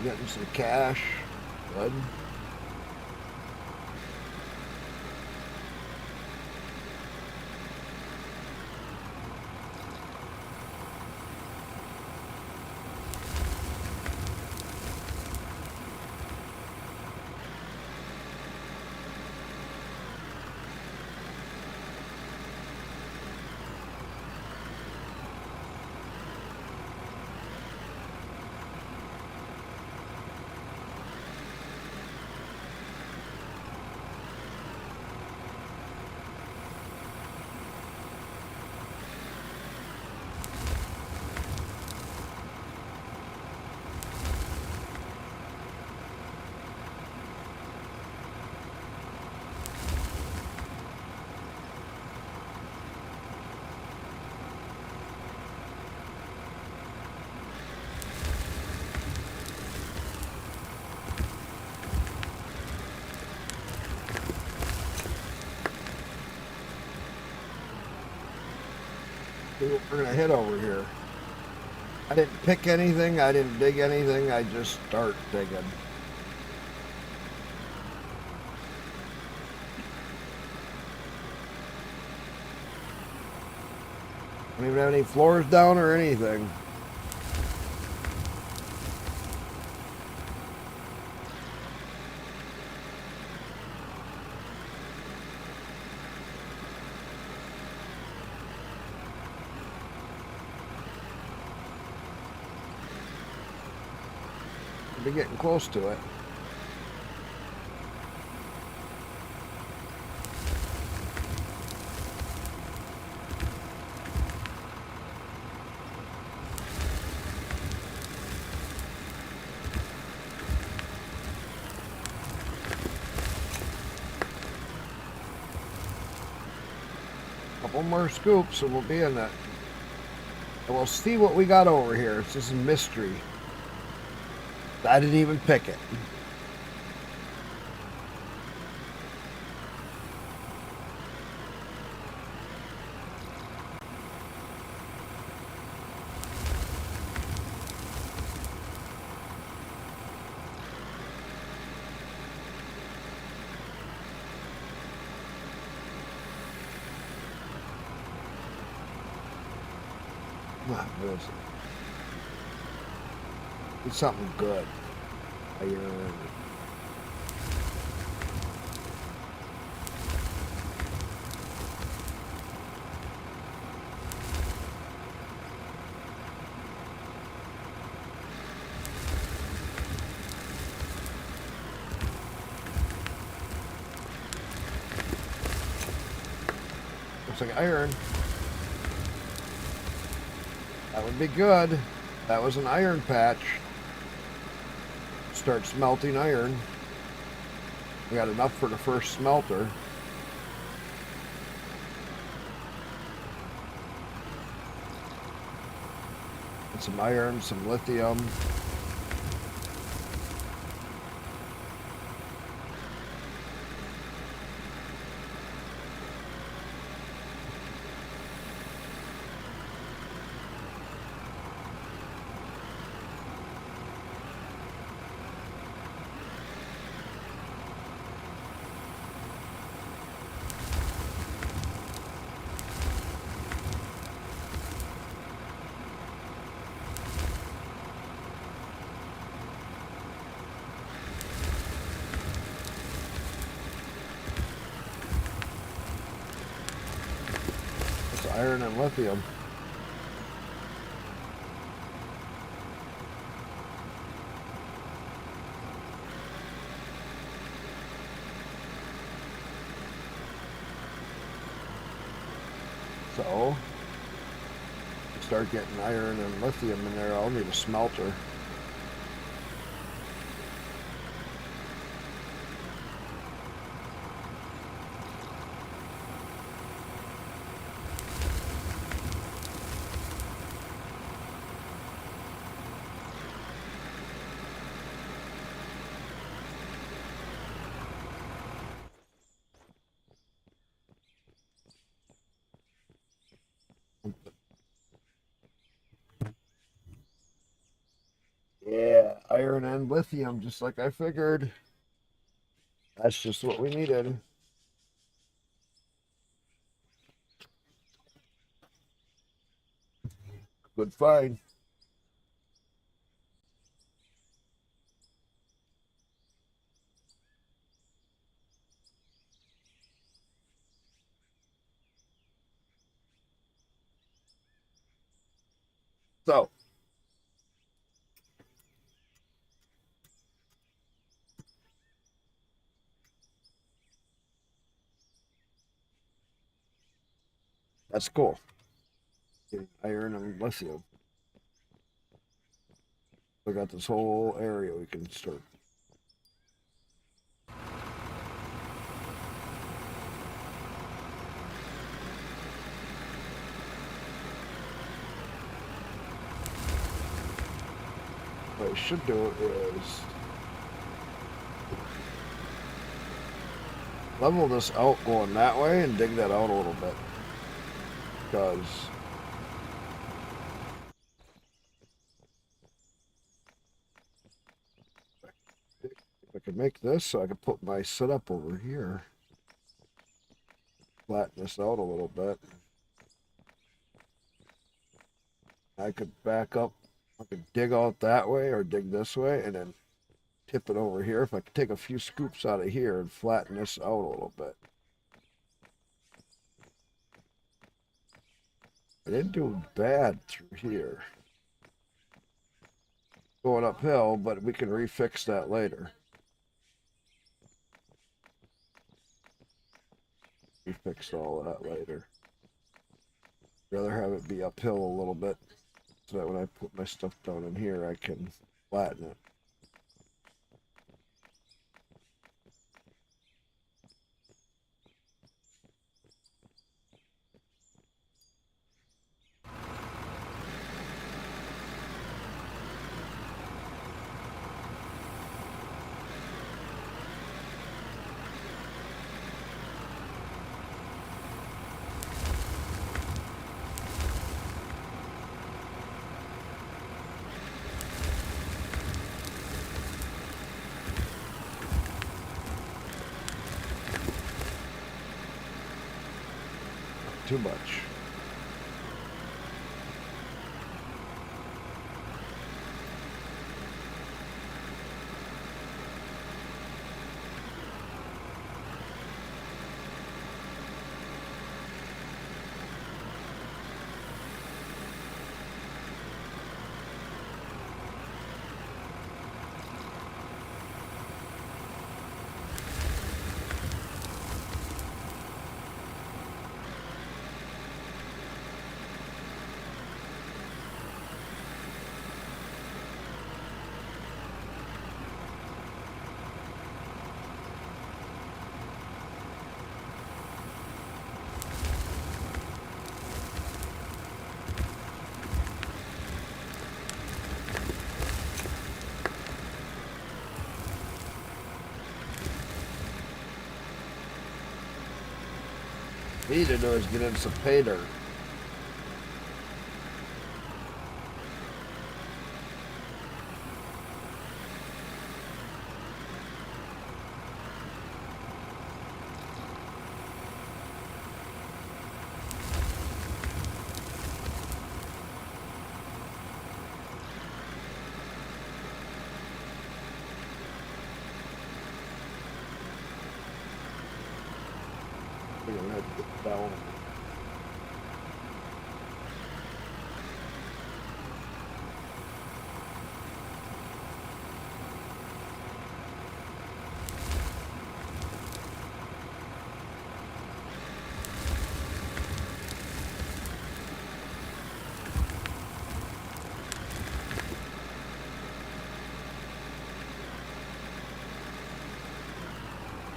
Getting some cash. Good. See what we're gonna hit over here. I didn't pick anything, I didn't dig anything, I just start digging. Don't even have any floors down or anything. Be getting close to it. Couple more scoops and we'll be in it. And we'll see what we got over here. It's just a mystery. I didn't even pick it. What is it? It's something good. Iron. Looks like iron. That would be good. That was an iron patch. Start smelting iron. We got enough for the first smelter. And some iron, some lithium. Iron and lithium. So, start getting iron and lithium in there. I'll need a smelter. iron and lithium, just like I figured. That's just what we needed. Good find. So, that's cool. Iron and lithium. We got this whole area we can start. What I should do is level this out going that way and dig that out a little bit. Because if I could make this so I could put my setup over here. Flatten this out a little bit. I could back up. I could dig out that way or dig this way and then tip it over here. If I could take a few scoops out of here and flatten this out a little bit. I didn't do bad through here. Going uphill, but we can refix that later. Refix all of that later. Rather have it be uphill a little bit so that when I put my stuff down in here, I can flatten it. Too much. Need to do is get in some pay dirt. We're gonna have to get down.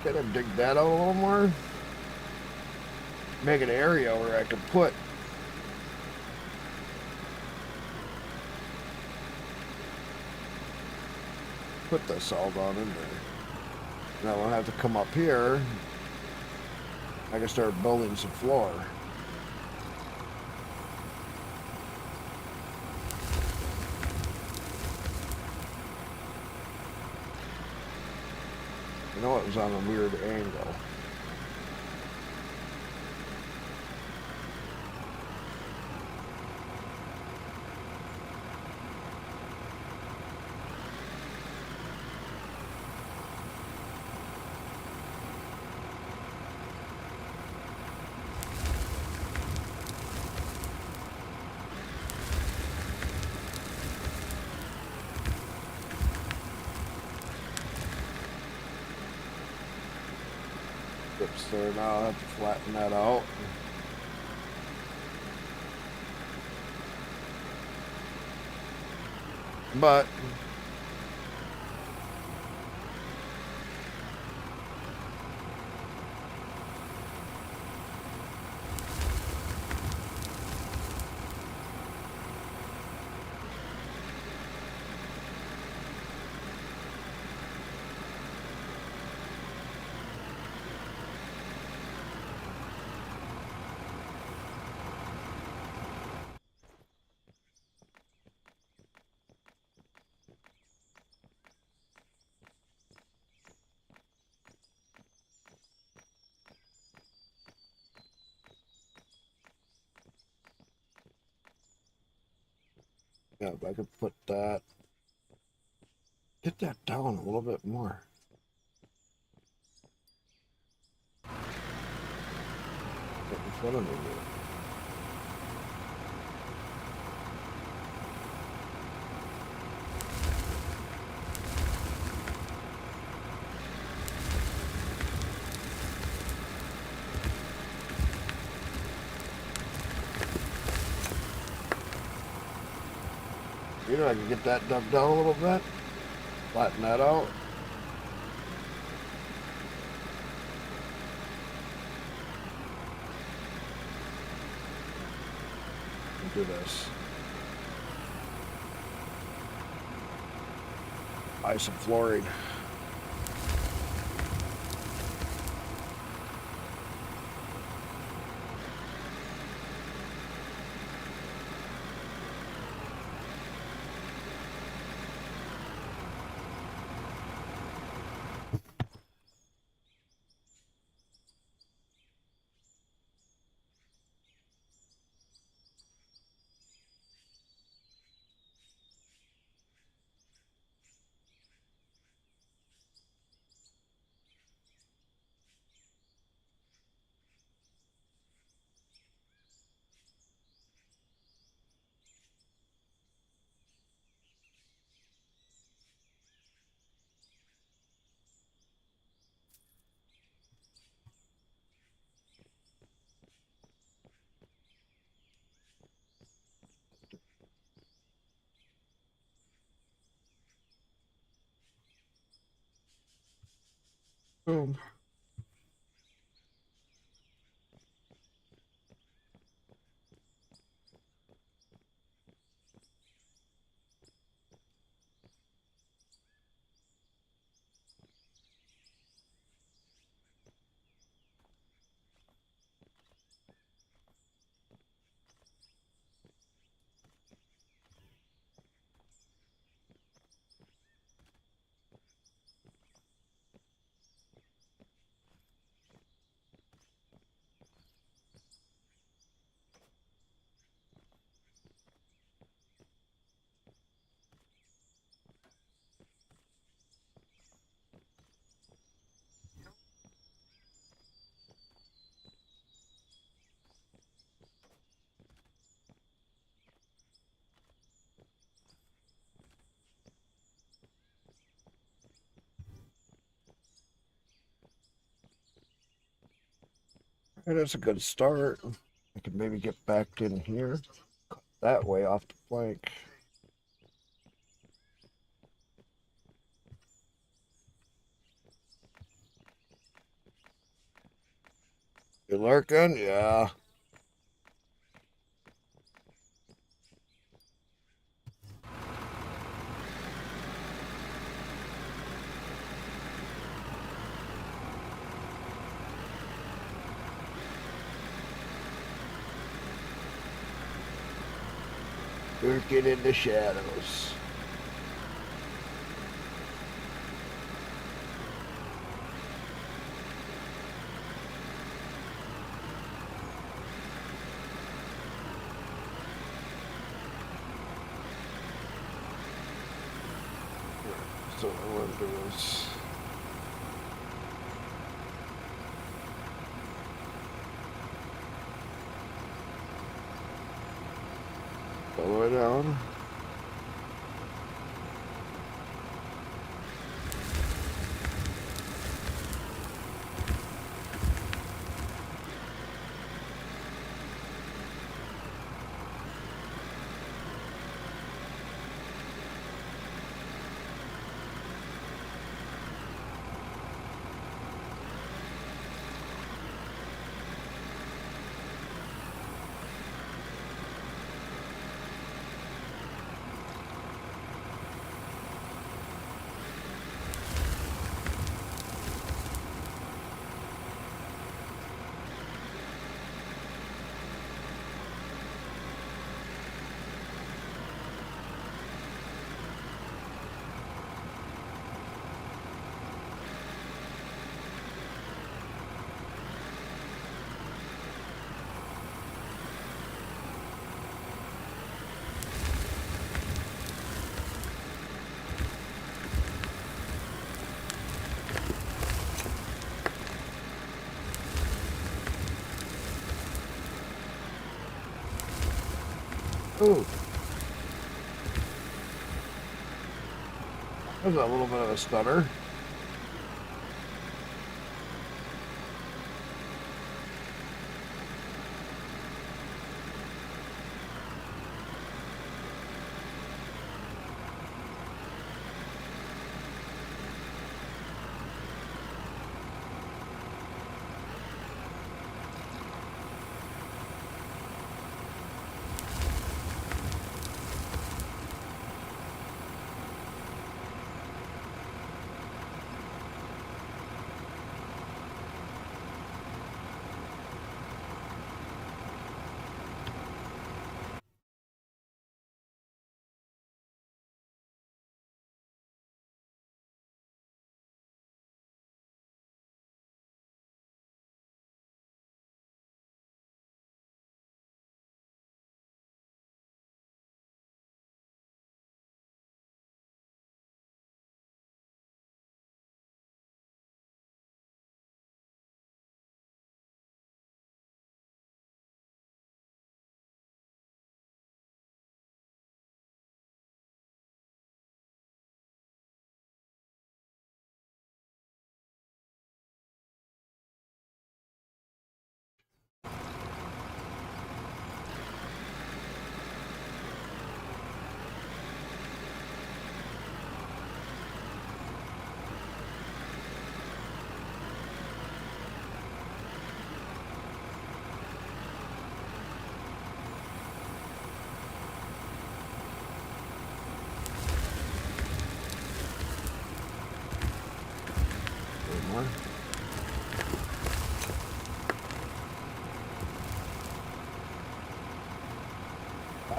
Can I dig that out a little more? Make an area where I can put this all down in there. Now I'll have to come up here. I can start building some floor. You know, it was on a weird angle. Dips there now. I have to flatten that out. But yeah, if I could put that, get that down a little bit more. Get in front of me here. You know, I can get that dug down a little bit, flatten that out. And do this. Buy some fluorine. Boom. And that's a good start. I could maybe get back in here. Cut that way off the flank. You lurking? Yeah. Lurking in the shadows. So what I want to do is all the way down. Ooh. There's a little bit of a stutter.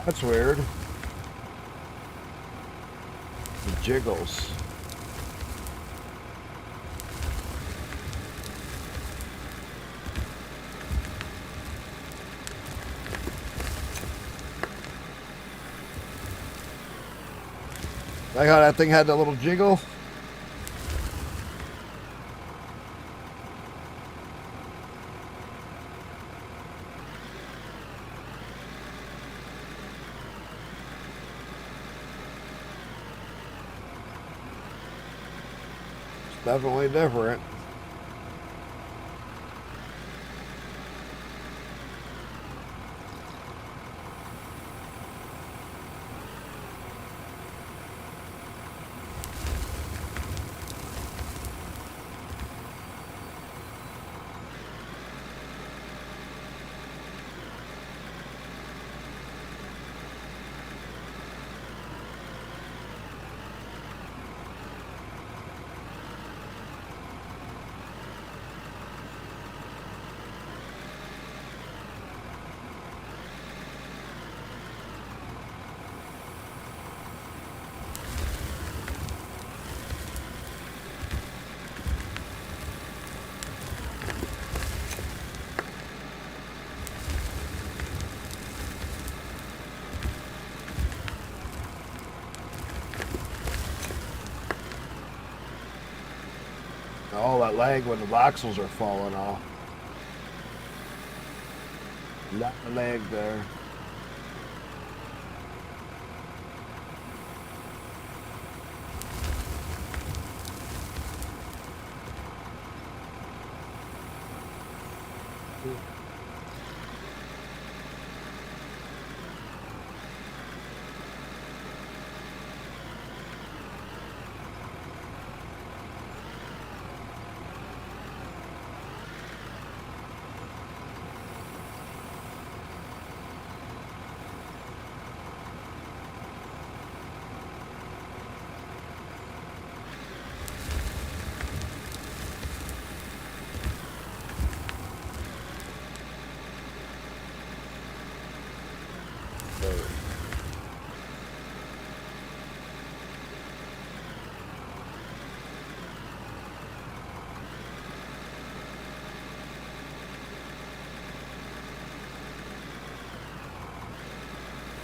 That's weird. The jiggles. Like how that thing had that little jiggle? It's definitely different. All that lag when the voxels are falling off. Not the lag there.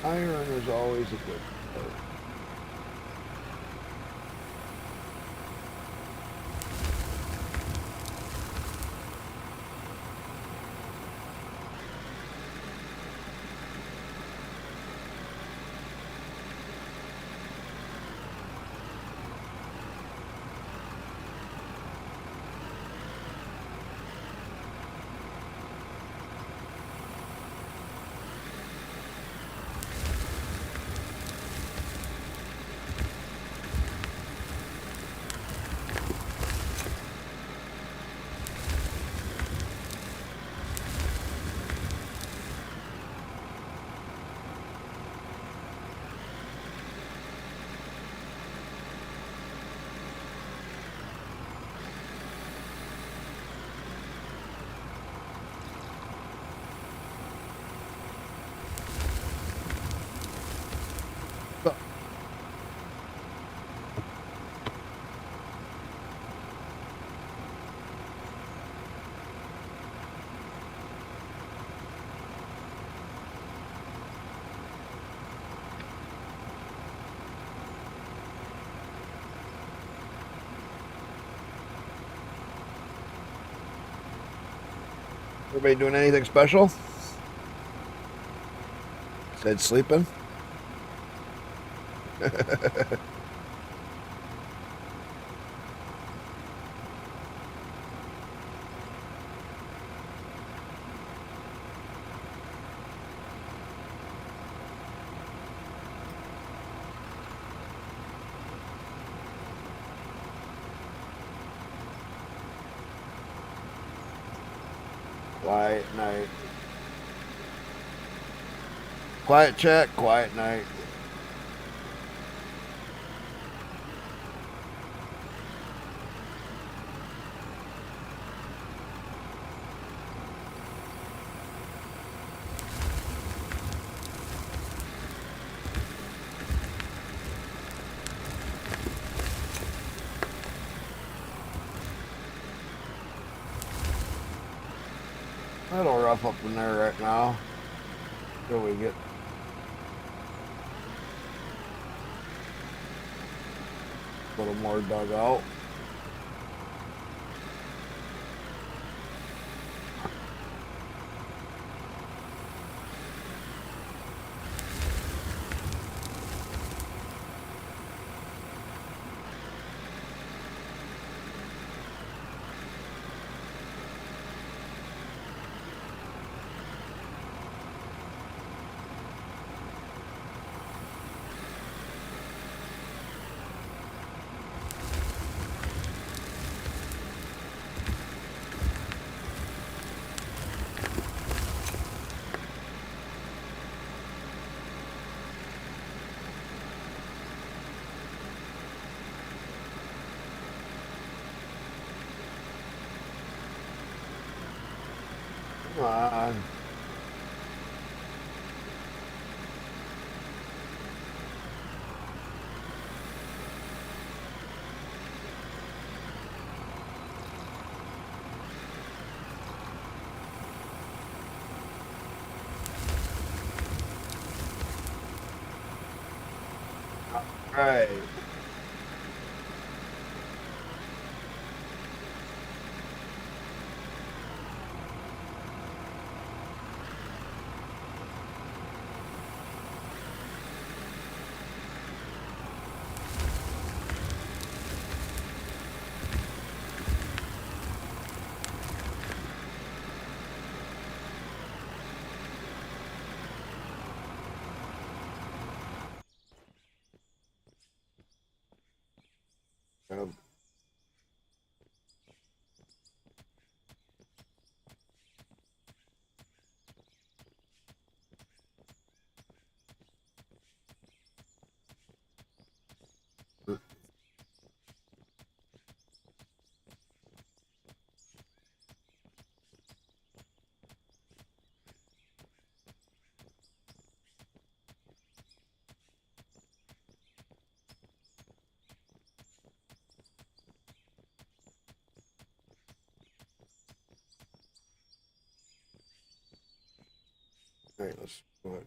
Iron is always a good color. Everybody doing anything special? Said sleeping. Quiet night. Quiet chat, quiet night. A little rough up in there right now. Till we get a little more dug out. Come on. All right. All right, let's do it.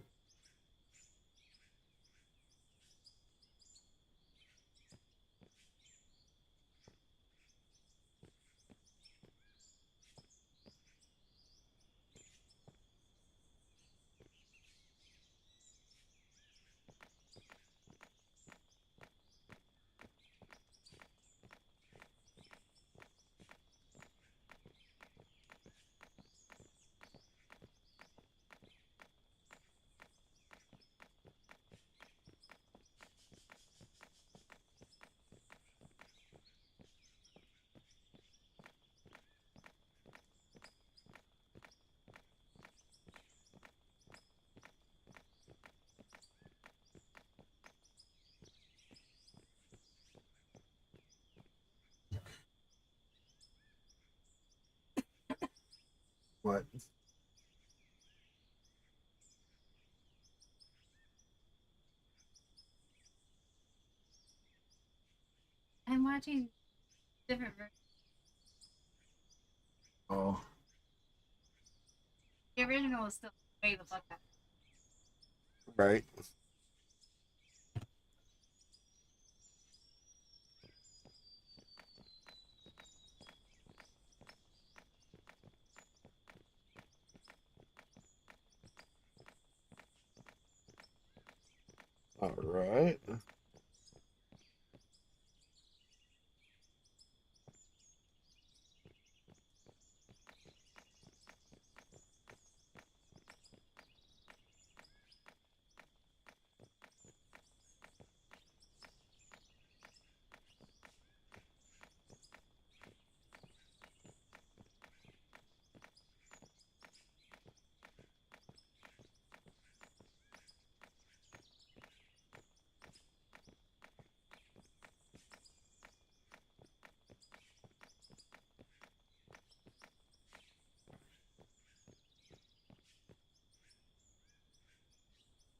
What? I'm watching different versions. Oh. The original is still way the fuck up. Right. All right.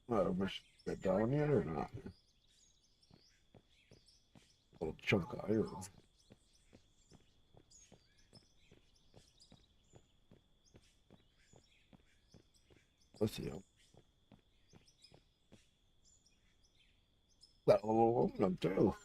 Was it down yet or not? A little chunk of iron. Lithium. Got a little aluminum too.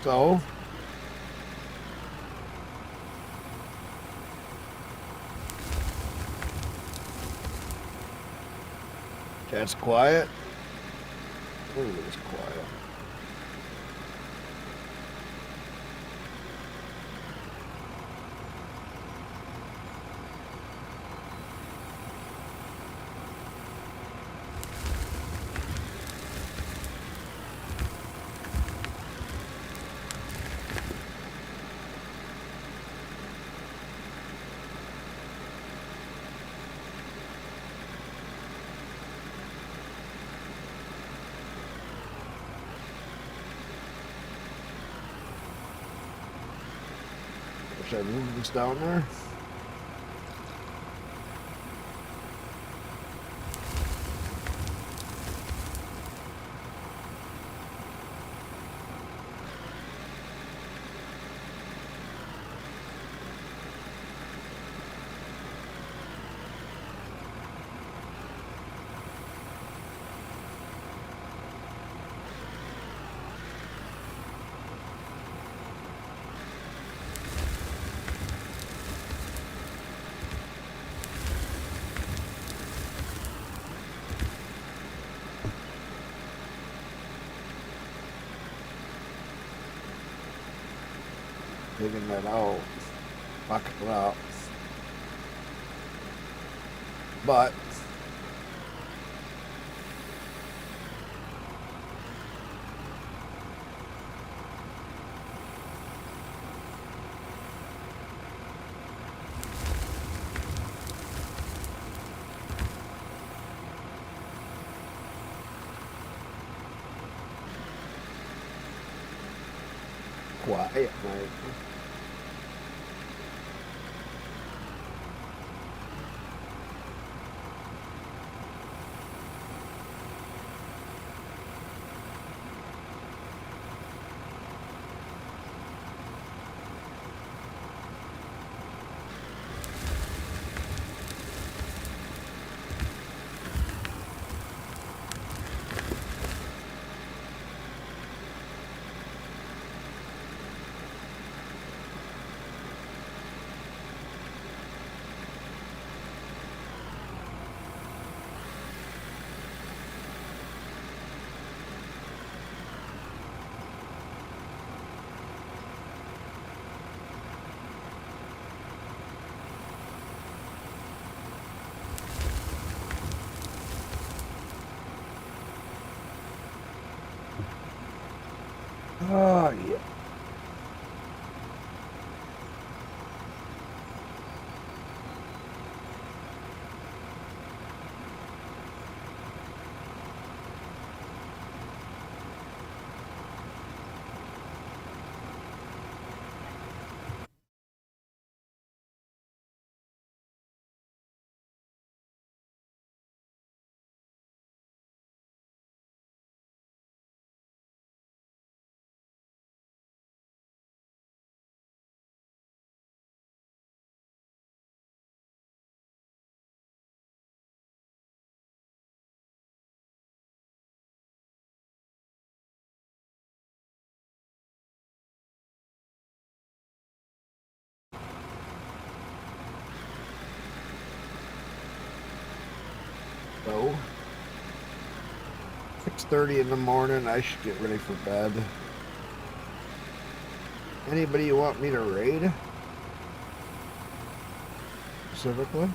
So, that's quiet. Ooh, it's quiet. Should I move this down there? Digging that out, bucking it up. But quiet, Mike. Oh, yeah. So 6:30 in the morning, I should get ready for bed. Anybody you want me to raid? Specifically?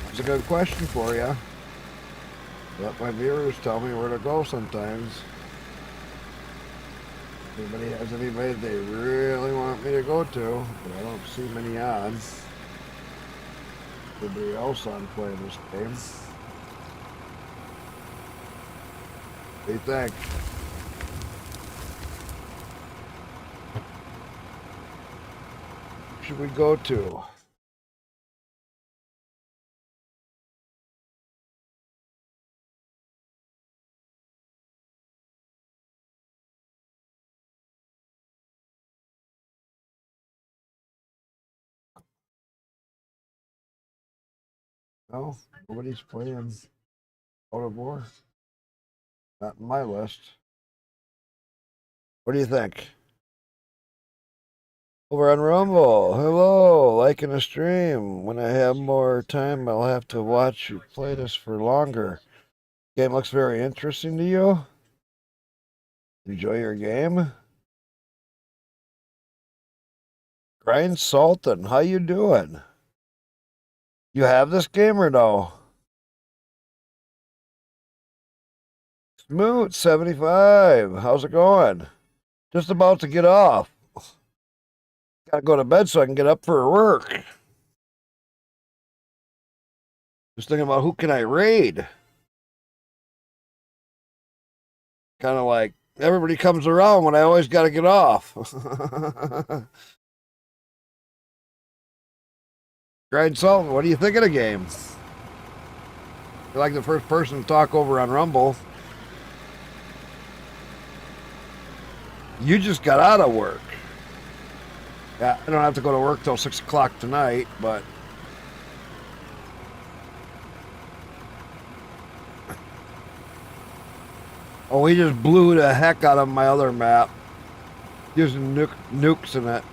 That's a good question for you. Let my viewers tell me where to go sometimes. Anybody has anybody they really want me to go to, but I don't see many odds. Anybody else on playing this game? What do you think? Who should we go to? No, nobody's playing Out of War. Not in my list. What do you think? Over on Rumble. Hello, liking the stream. When I have more time, I'll have to watch you play this for longer. Game looks very interesting to you. Enjoy your game. Grind Sultan, how you doing? You have this game or no? Smoot 75. How's it going? Just about to get off. Gotta go to bed so I can get up for work. Just thinking about who can I raid. Kind of like everybody comes around when I always got to get off. Grind Sultan, what do you think of the game? You're like the first person to talk over on Rumble. You just got out of work. Yeah, I don't have to go to work till 6 o'clock tonight, but oh, he just blew the heck out of my other map using nukes in it.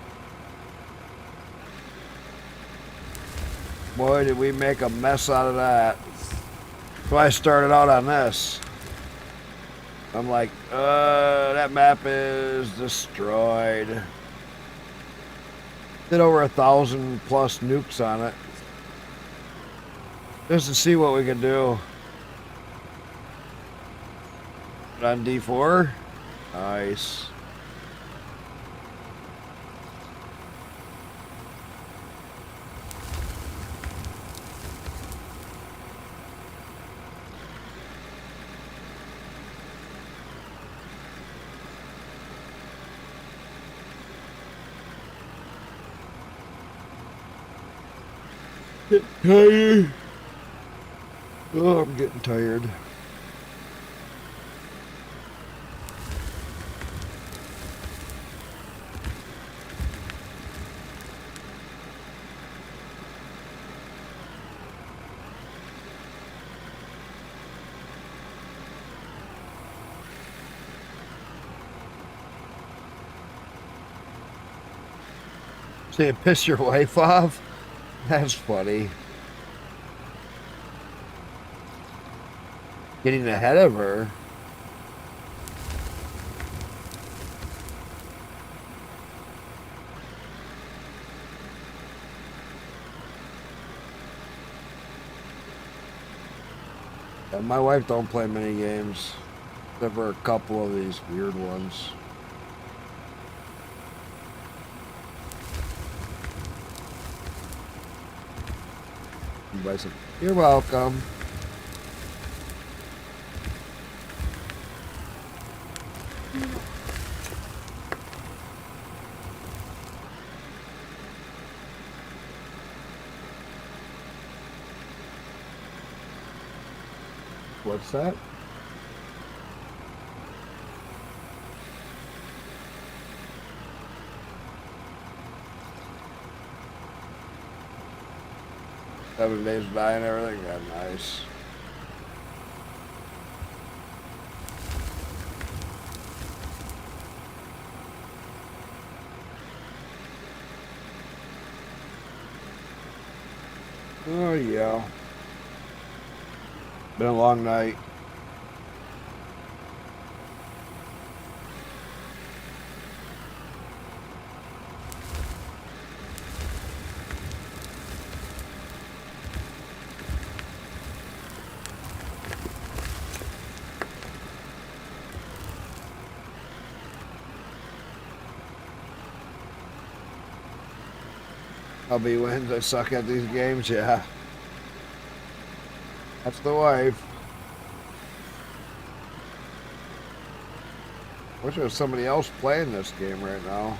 Boy, did we make a mess out of that. So I started out on this. I'm like, that map is destroyed. Did over 1,000 plus nukes on it. Just to see what we could do. On D4. Nice. Tired. Oh, I'm getting tired. Say, piss your wife off? That's funny. Getting ahead of her. Yeah, my wife don't play many games, except for a couple of these weird ones. You're welcome. What's that? Seven days by and everything. Yeah, nice. Oh yeah. Been a long night. Hubby wins. I suck at these games. Yeah. That's the wife. Wish there was somebody else playing this game right now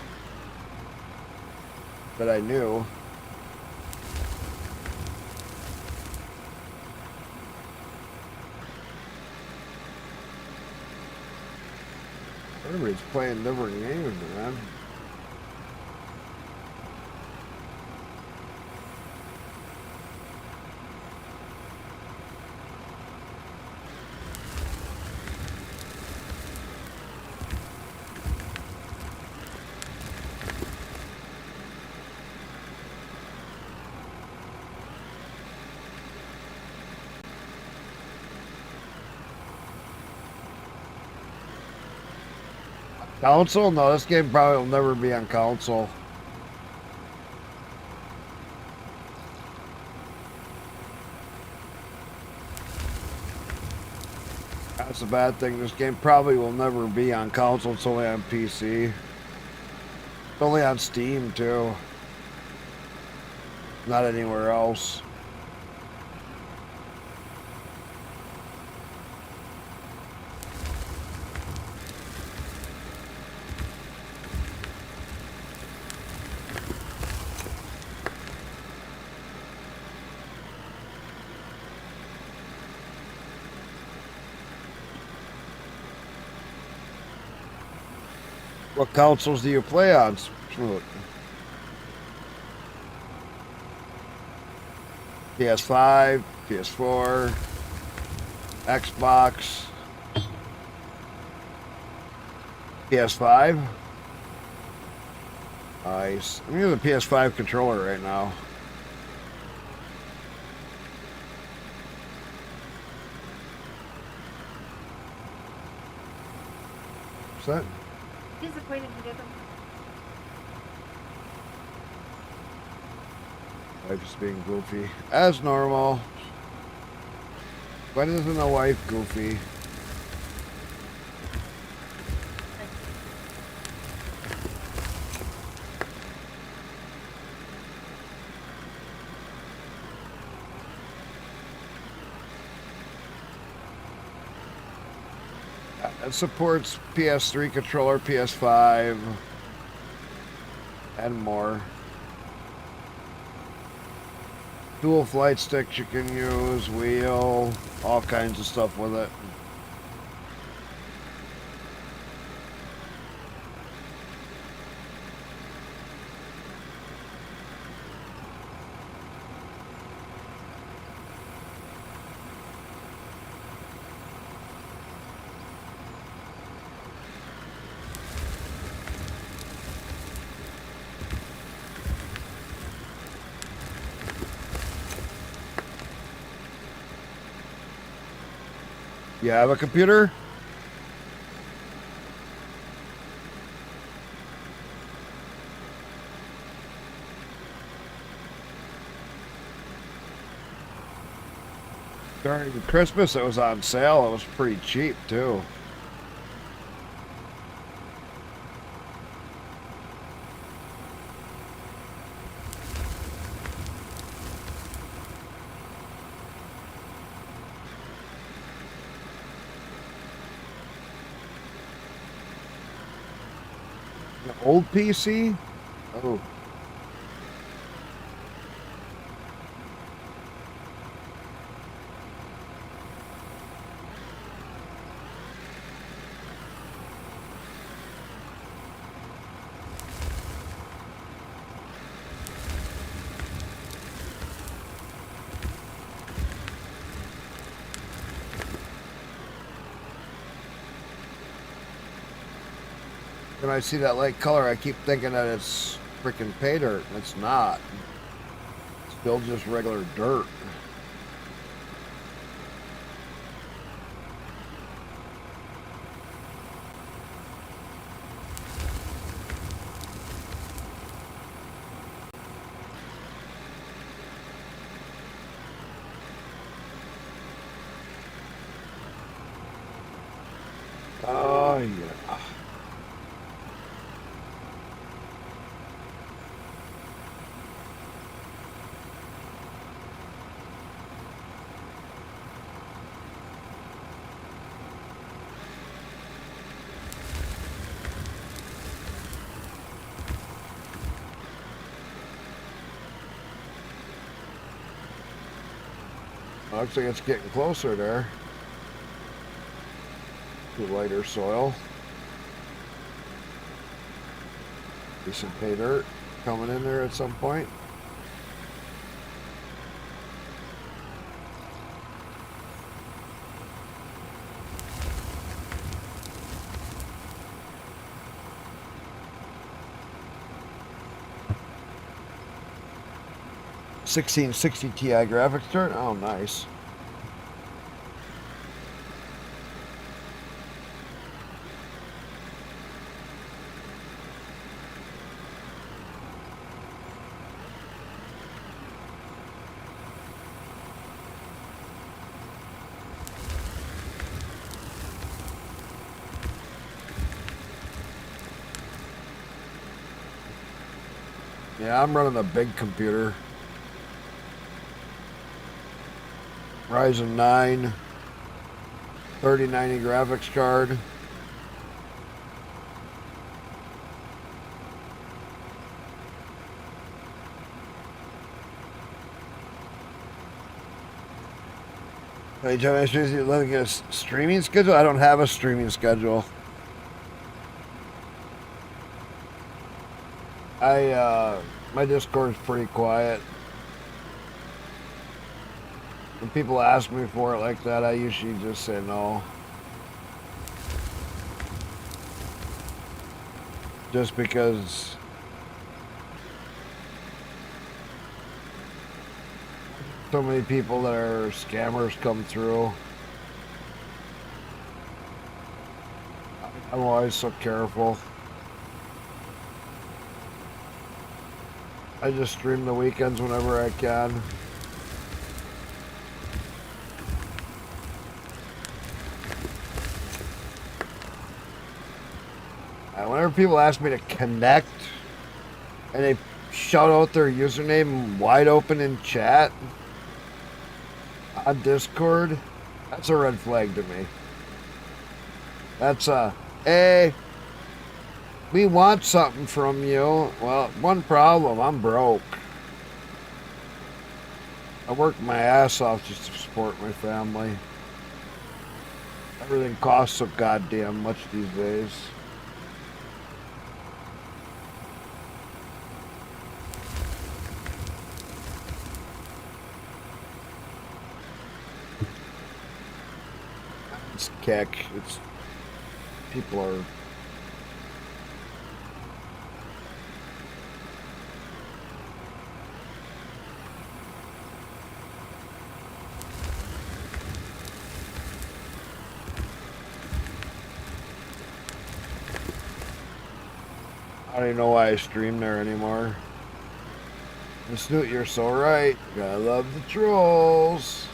that I knew. Everybody's playing different games, man. Console? No, this game probably will never be on console. That's a bad thing. This game probably will never be on console. It's only on PC. It's only on Steam, too. Not anywhere else. What consoles do you play on? PS5, PS4, Xbox, PS5. Nice. I'm using the PS5 controller right now. What's that? Disappointed he didn't. Wife is being goofy. As normal. Why isn't the wife goofy? It supports PS3 controller, PS5, and more. Dual flight sticks you can use, wheel, all kinds of stuff with it. You have a computer? During Christmas, it was on sale. It was pretty cheap, too. An old PC? Oh. When I see that light color, I keep thinking that it's freaking pay dirt. It's not. It's still just regular dirt. Oh, yeah. Looks like it's getting closer there. To lighter soil. Decent pay dirt coming in there at some point. $1660 Ti graphics card. Oh, nice. Yeah, I'm running a big computer. Ryzen 9 3090 graphics card. Hey, John, you looking at a streaming schedule? I don't have a streaming schedule. My Discord's pretty quiet. When people ask me for it like that, I usually just say no. Just because so many people that are scammers come through. I'm always so careful. I just stream the weekends whenever I can. Whenever people ask me to connect and they shout out their username wide open in chat on Discord, that's a red flag to me. That's hey, we want something from you. Well, one problem, I'm broke. I work my ass off just to support my family. Everything costs so goddamn much these days. It's kick. It's people are. I don't even know why I stream there anymore. Snoot, you're so right. Gotta love the trolls.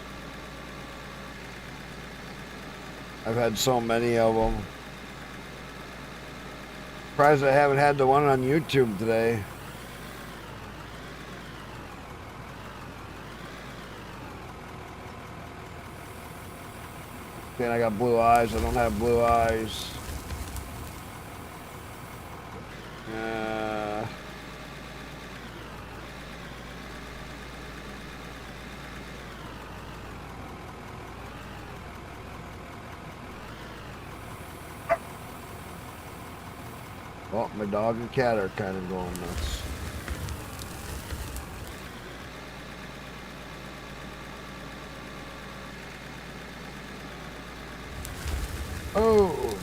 I've had so many of them. Surprised I haven't had the one on YouTube today. Man, I got blue eyes. I don't have blue eyes. Well, my dog and cat are kind of going nuts. Oh!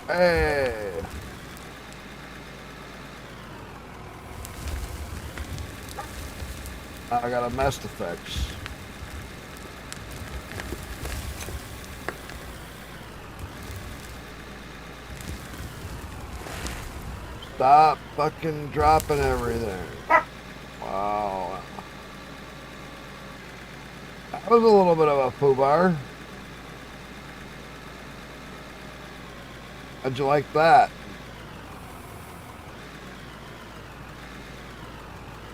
Hey! I got a mess to fix. Stop fucking dropping everything. Wow. That was a little bit of a foobar. How'd you like that?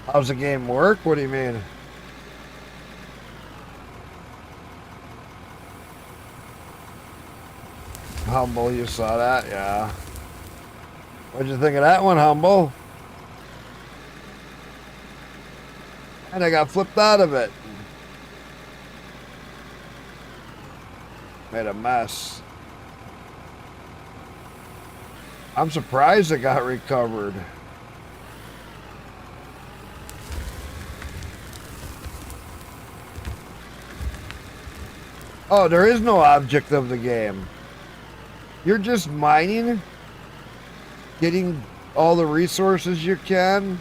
How's the game work? What do you mean? Humble, you saw that? Yeah. What'd you think of that one, Humble? And I got flipped out of it. Made a mess. I'm surprised it got recovered. Oh, there is no object of the game. You're just mining, getting all the resources you can,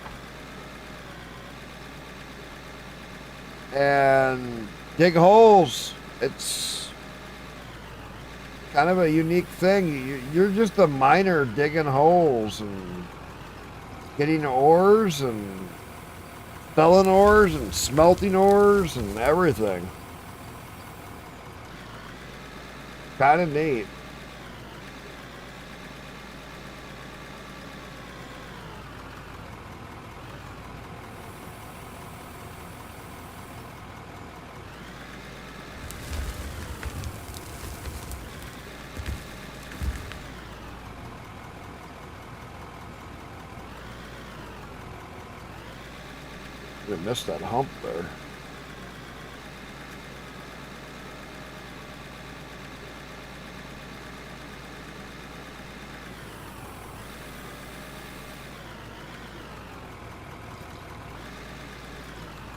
and dig holes. It's kind of a unique thing. You're just a miner digging holes and getting ores and selling ores and smelting ores and everything. Kind of neat. I missed that hump there.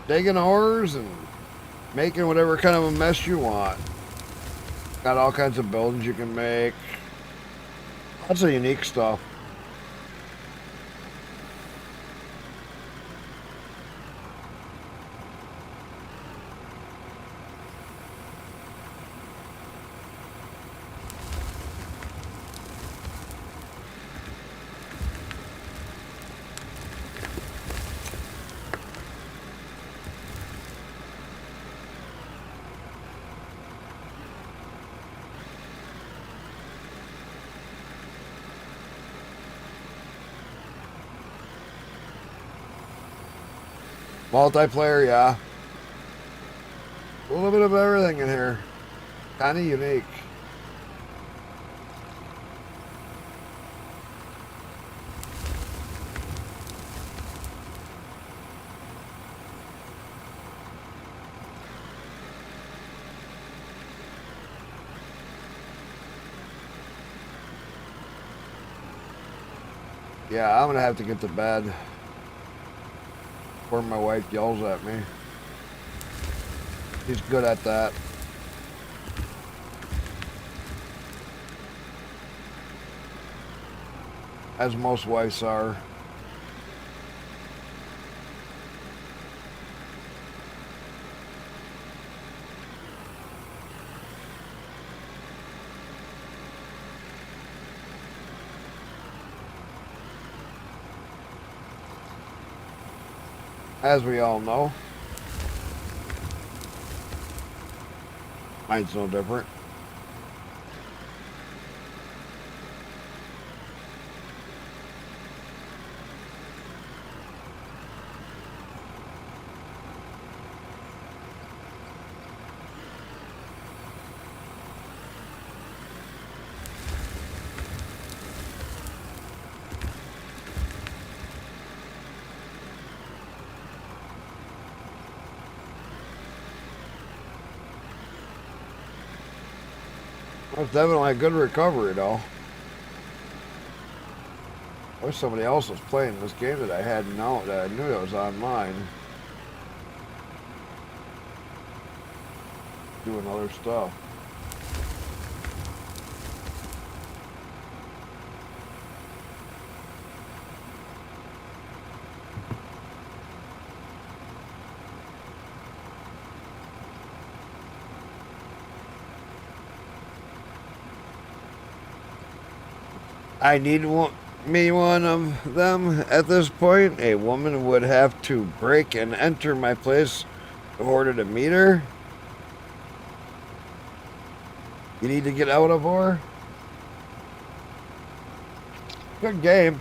Digging ores and making whatever kind of a mess you want. Got all kinds of buildings you can make. Lots of unique stuff. Multiplayer, yeah. A little bit of everything in here. Kind of unique. Yeah, I'm gonna have to get to bed before my wife yells at me. She's good at that. As most wives are. As we all know. Mine's no different. That's definitely a good recovery, though. I wish somebody else was playing this game that I hadn't known, that I knew it was online. Doing other stuff. I need one of them at this point. A woman would have to break and enter my place in order to meet her. You need to get out of her. Good game.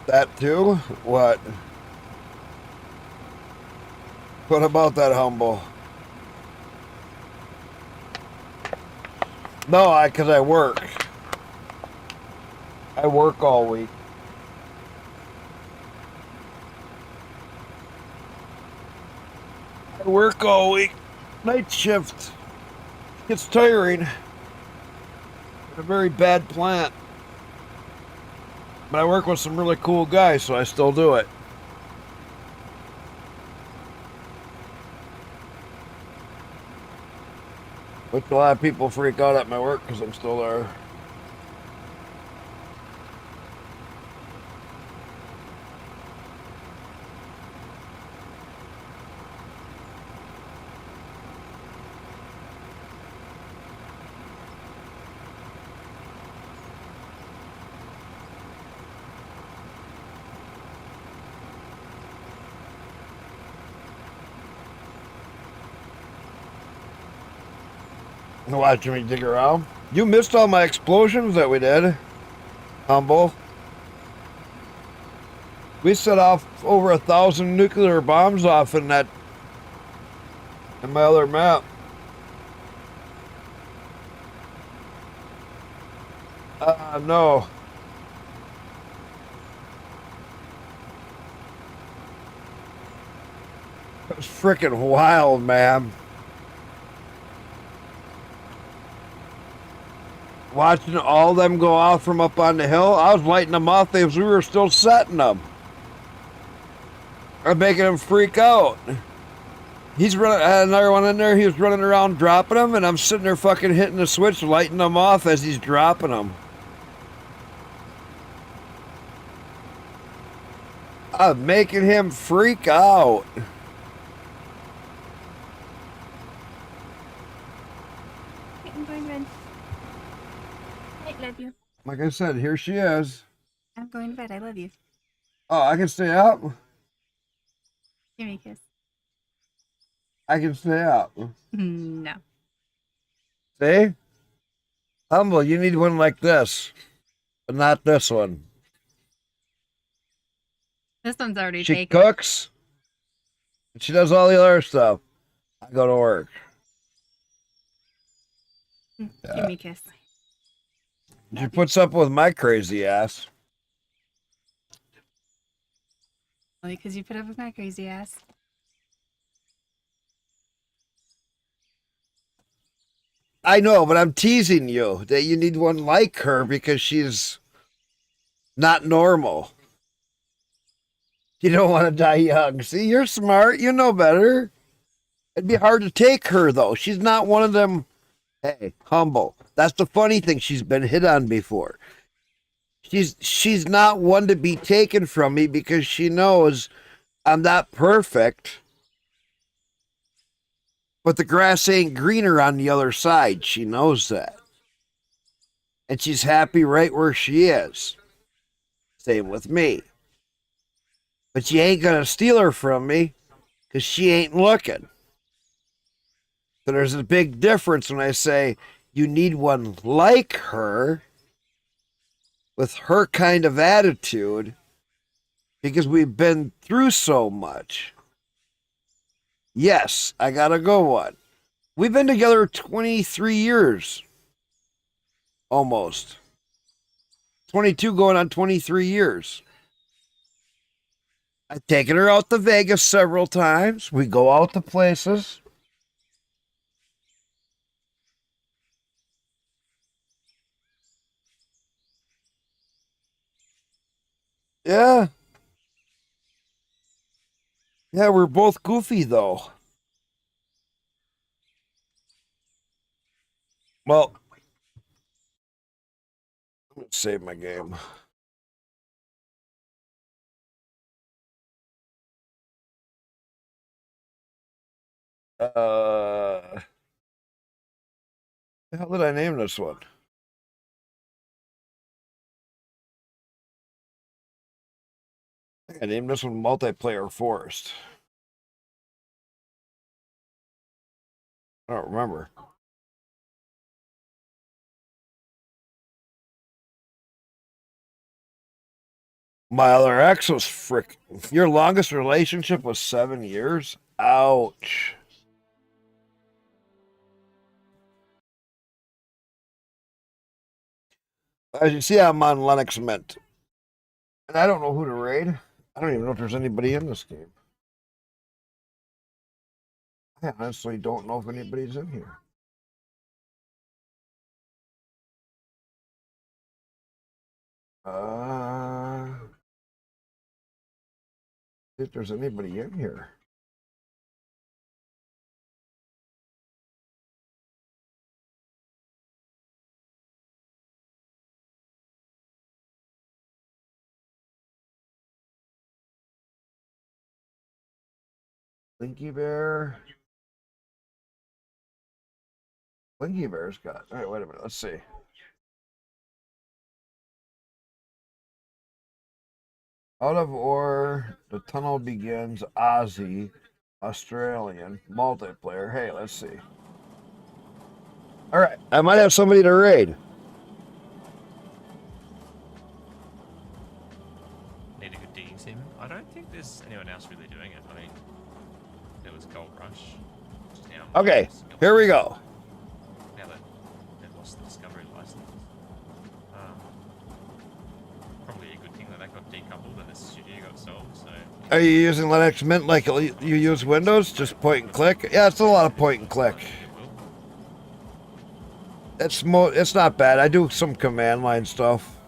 That too? What? What about that humble? No, because I work. I work all week. I work all week. Night shift. Gets tiring. A very bad plant. But I work with some really cool guys, so I still do it. Which a lot of people freak out at my work because I'm still there. Watching me dig around. You missed all my explosions that we did, Humble. We set off over 1,000 nuclear bombs off in my other map. No. It was freaking wild, man. Watching all them go off from up on the hill, I was lighting them off as we were still setting them. I'm making him freak out. He's running, I had another one in there, he was running around dropping them, and I'm sitting there fucking hitting the switch, lighting them off as he's dropping them. I'm making him freak out. I'm going to bed. I love you. Like I said, here she is. I'm going to bed. I love you. Oh, I can stay up? Give me a kiss. I can stay up. No. See? Humble, you need one like this, but not this one. This one's already She taken. cooks. And she does all the other stuff. I go to work. Give me a kiss. She puts up with my crazy ass. Only because you put up with my crazy ass. I know, but I'm teasing you that you need one like her because she's not normal. You don't want to die young. See, you're smart. You know better. It'd be hard to take her, though. She's not one of them. Hey, Humble. That's the funny thing. She's been hit on before. She's not one to be taken from me because she knows I'm not perfect. But the grass ain't greener on the other side. She knows that. And she's happy right where she is. Same with me. But you ain't going to steal her from me because she ain't looking. So there's a big difference when I say you need one like her with her kind of attitude because we've been through so much. Yes, I got a good one. We've been together 23 years. Almost. 22 going on 23 years. I've taken her out to Vegas several times. We go out to places. Yeah. Yeah, we're both goofy, though. Well, I'm going to save my game. How did I name this one? I named this one Multiplayer Forest. I don't remember. My other ex was frick. Your longest relationship was 7 years? Ouch. As you see, I'm on Linux Mint. And I don't know who to raid. I don't even know if there's anybody in this game. I honestly don't know if anybody's in here. If there's anybody in here. Blinky Bear. Blinky Bear's got. All right, wait a minute. Let's see. Out of ore, the tunnel begins. Aussie, Australian, multiplayer. Hey, let's see. All right, I might have somebody to raid. Need a good digging sim. I don't think there's anyone else really doing it. I mean, there was Gold Rush. Just now, Okay, here we go. now that they've lost the discovery license. Probably a good thing that got decoupled and the studio got sold. So. Are you using Linux Mint like you use Windows? Just point and click? Yeah, it's a lot of point and click. It's not bad. I do some command line stuff.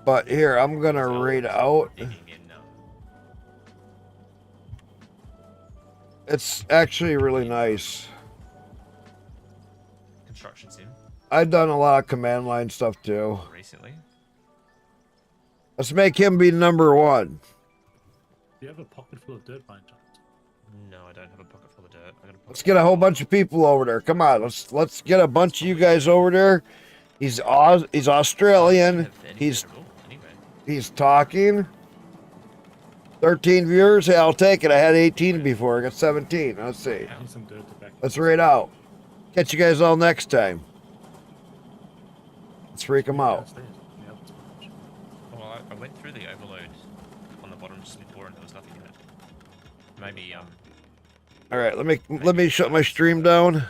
But here, I'm gonna raid out. It's actually really nice. Construction sim. I've done a lot of command line stuff too. Recently. Let's make him be number one. Do you have a pocket full of dirt by any chance? No, I don't have a pocket full of dirt. I got a Let's get a whole bunch of people over there. Come on, let's get a bunch of you guys over there. He's Australian. He's talking. 13 viewers. Hey, I'll take it. I had 18 before. I got 17. Let's see. Let's raid out. Catch you guys all next time. Let's freak them out. Well, I went through the overload on the bottom just before, and there was nothing in it. Maybe All right, let me shut my stream down.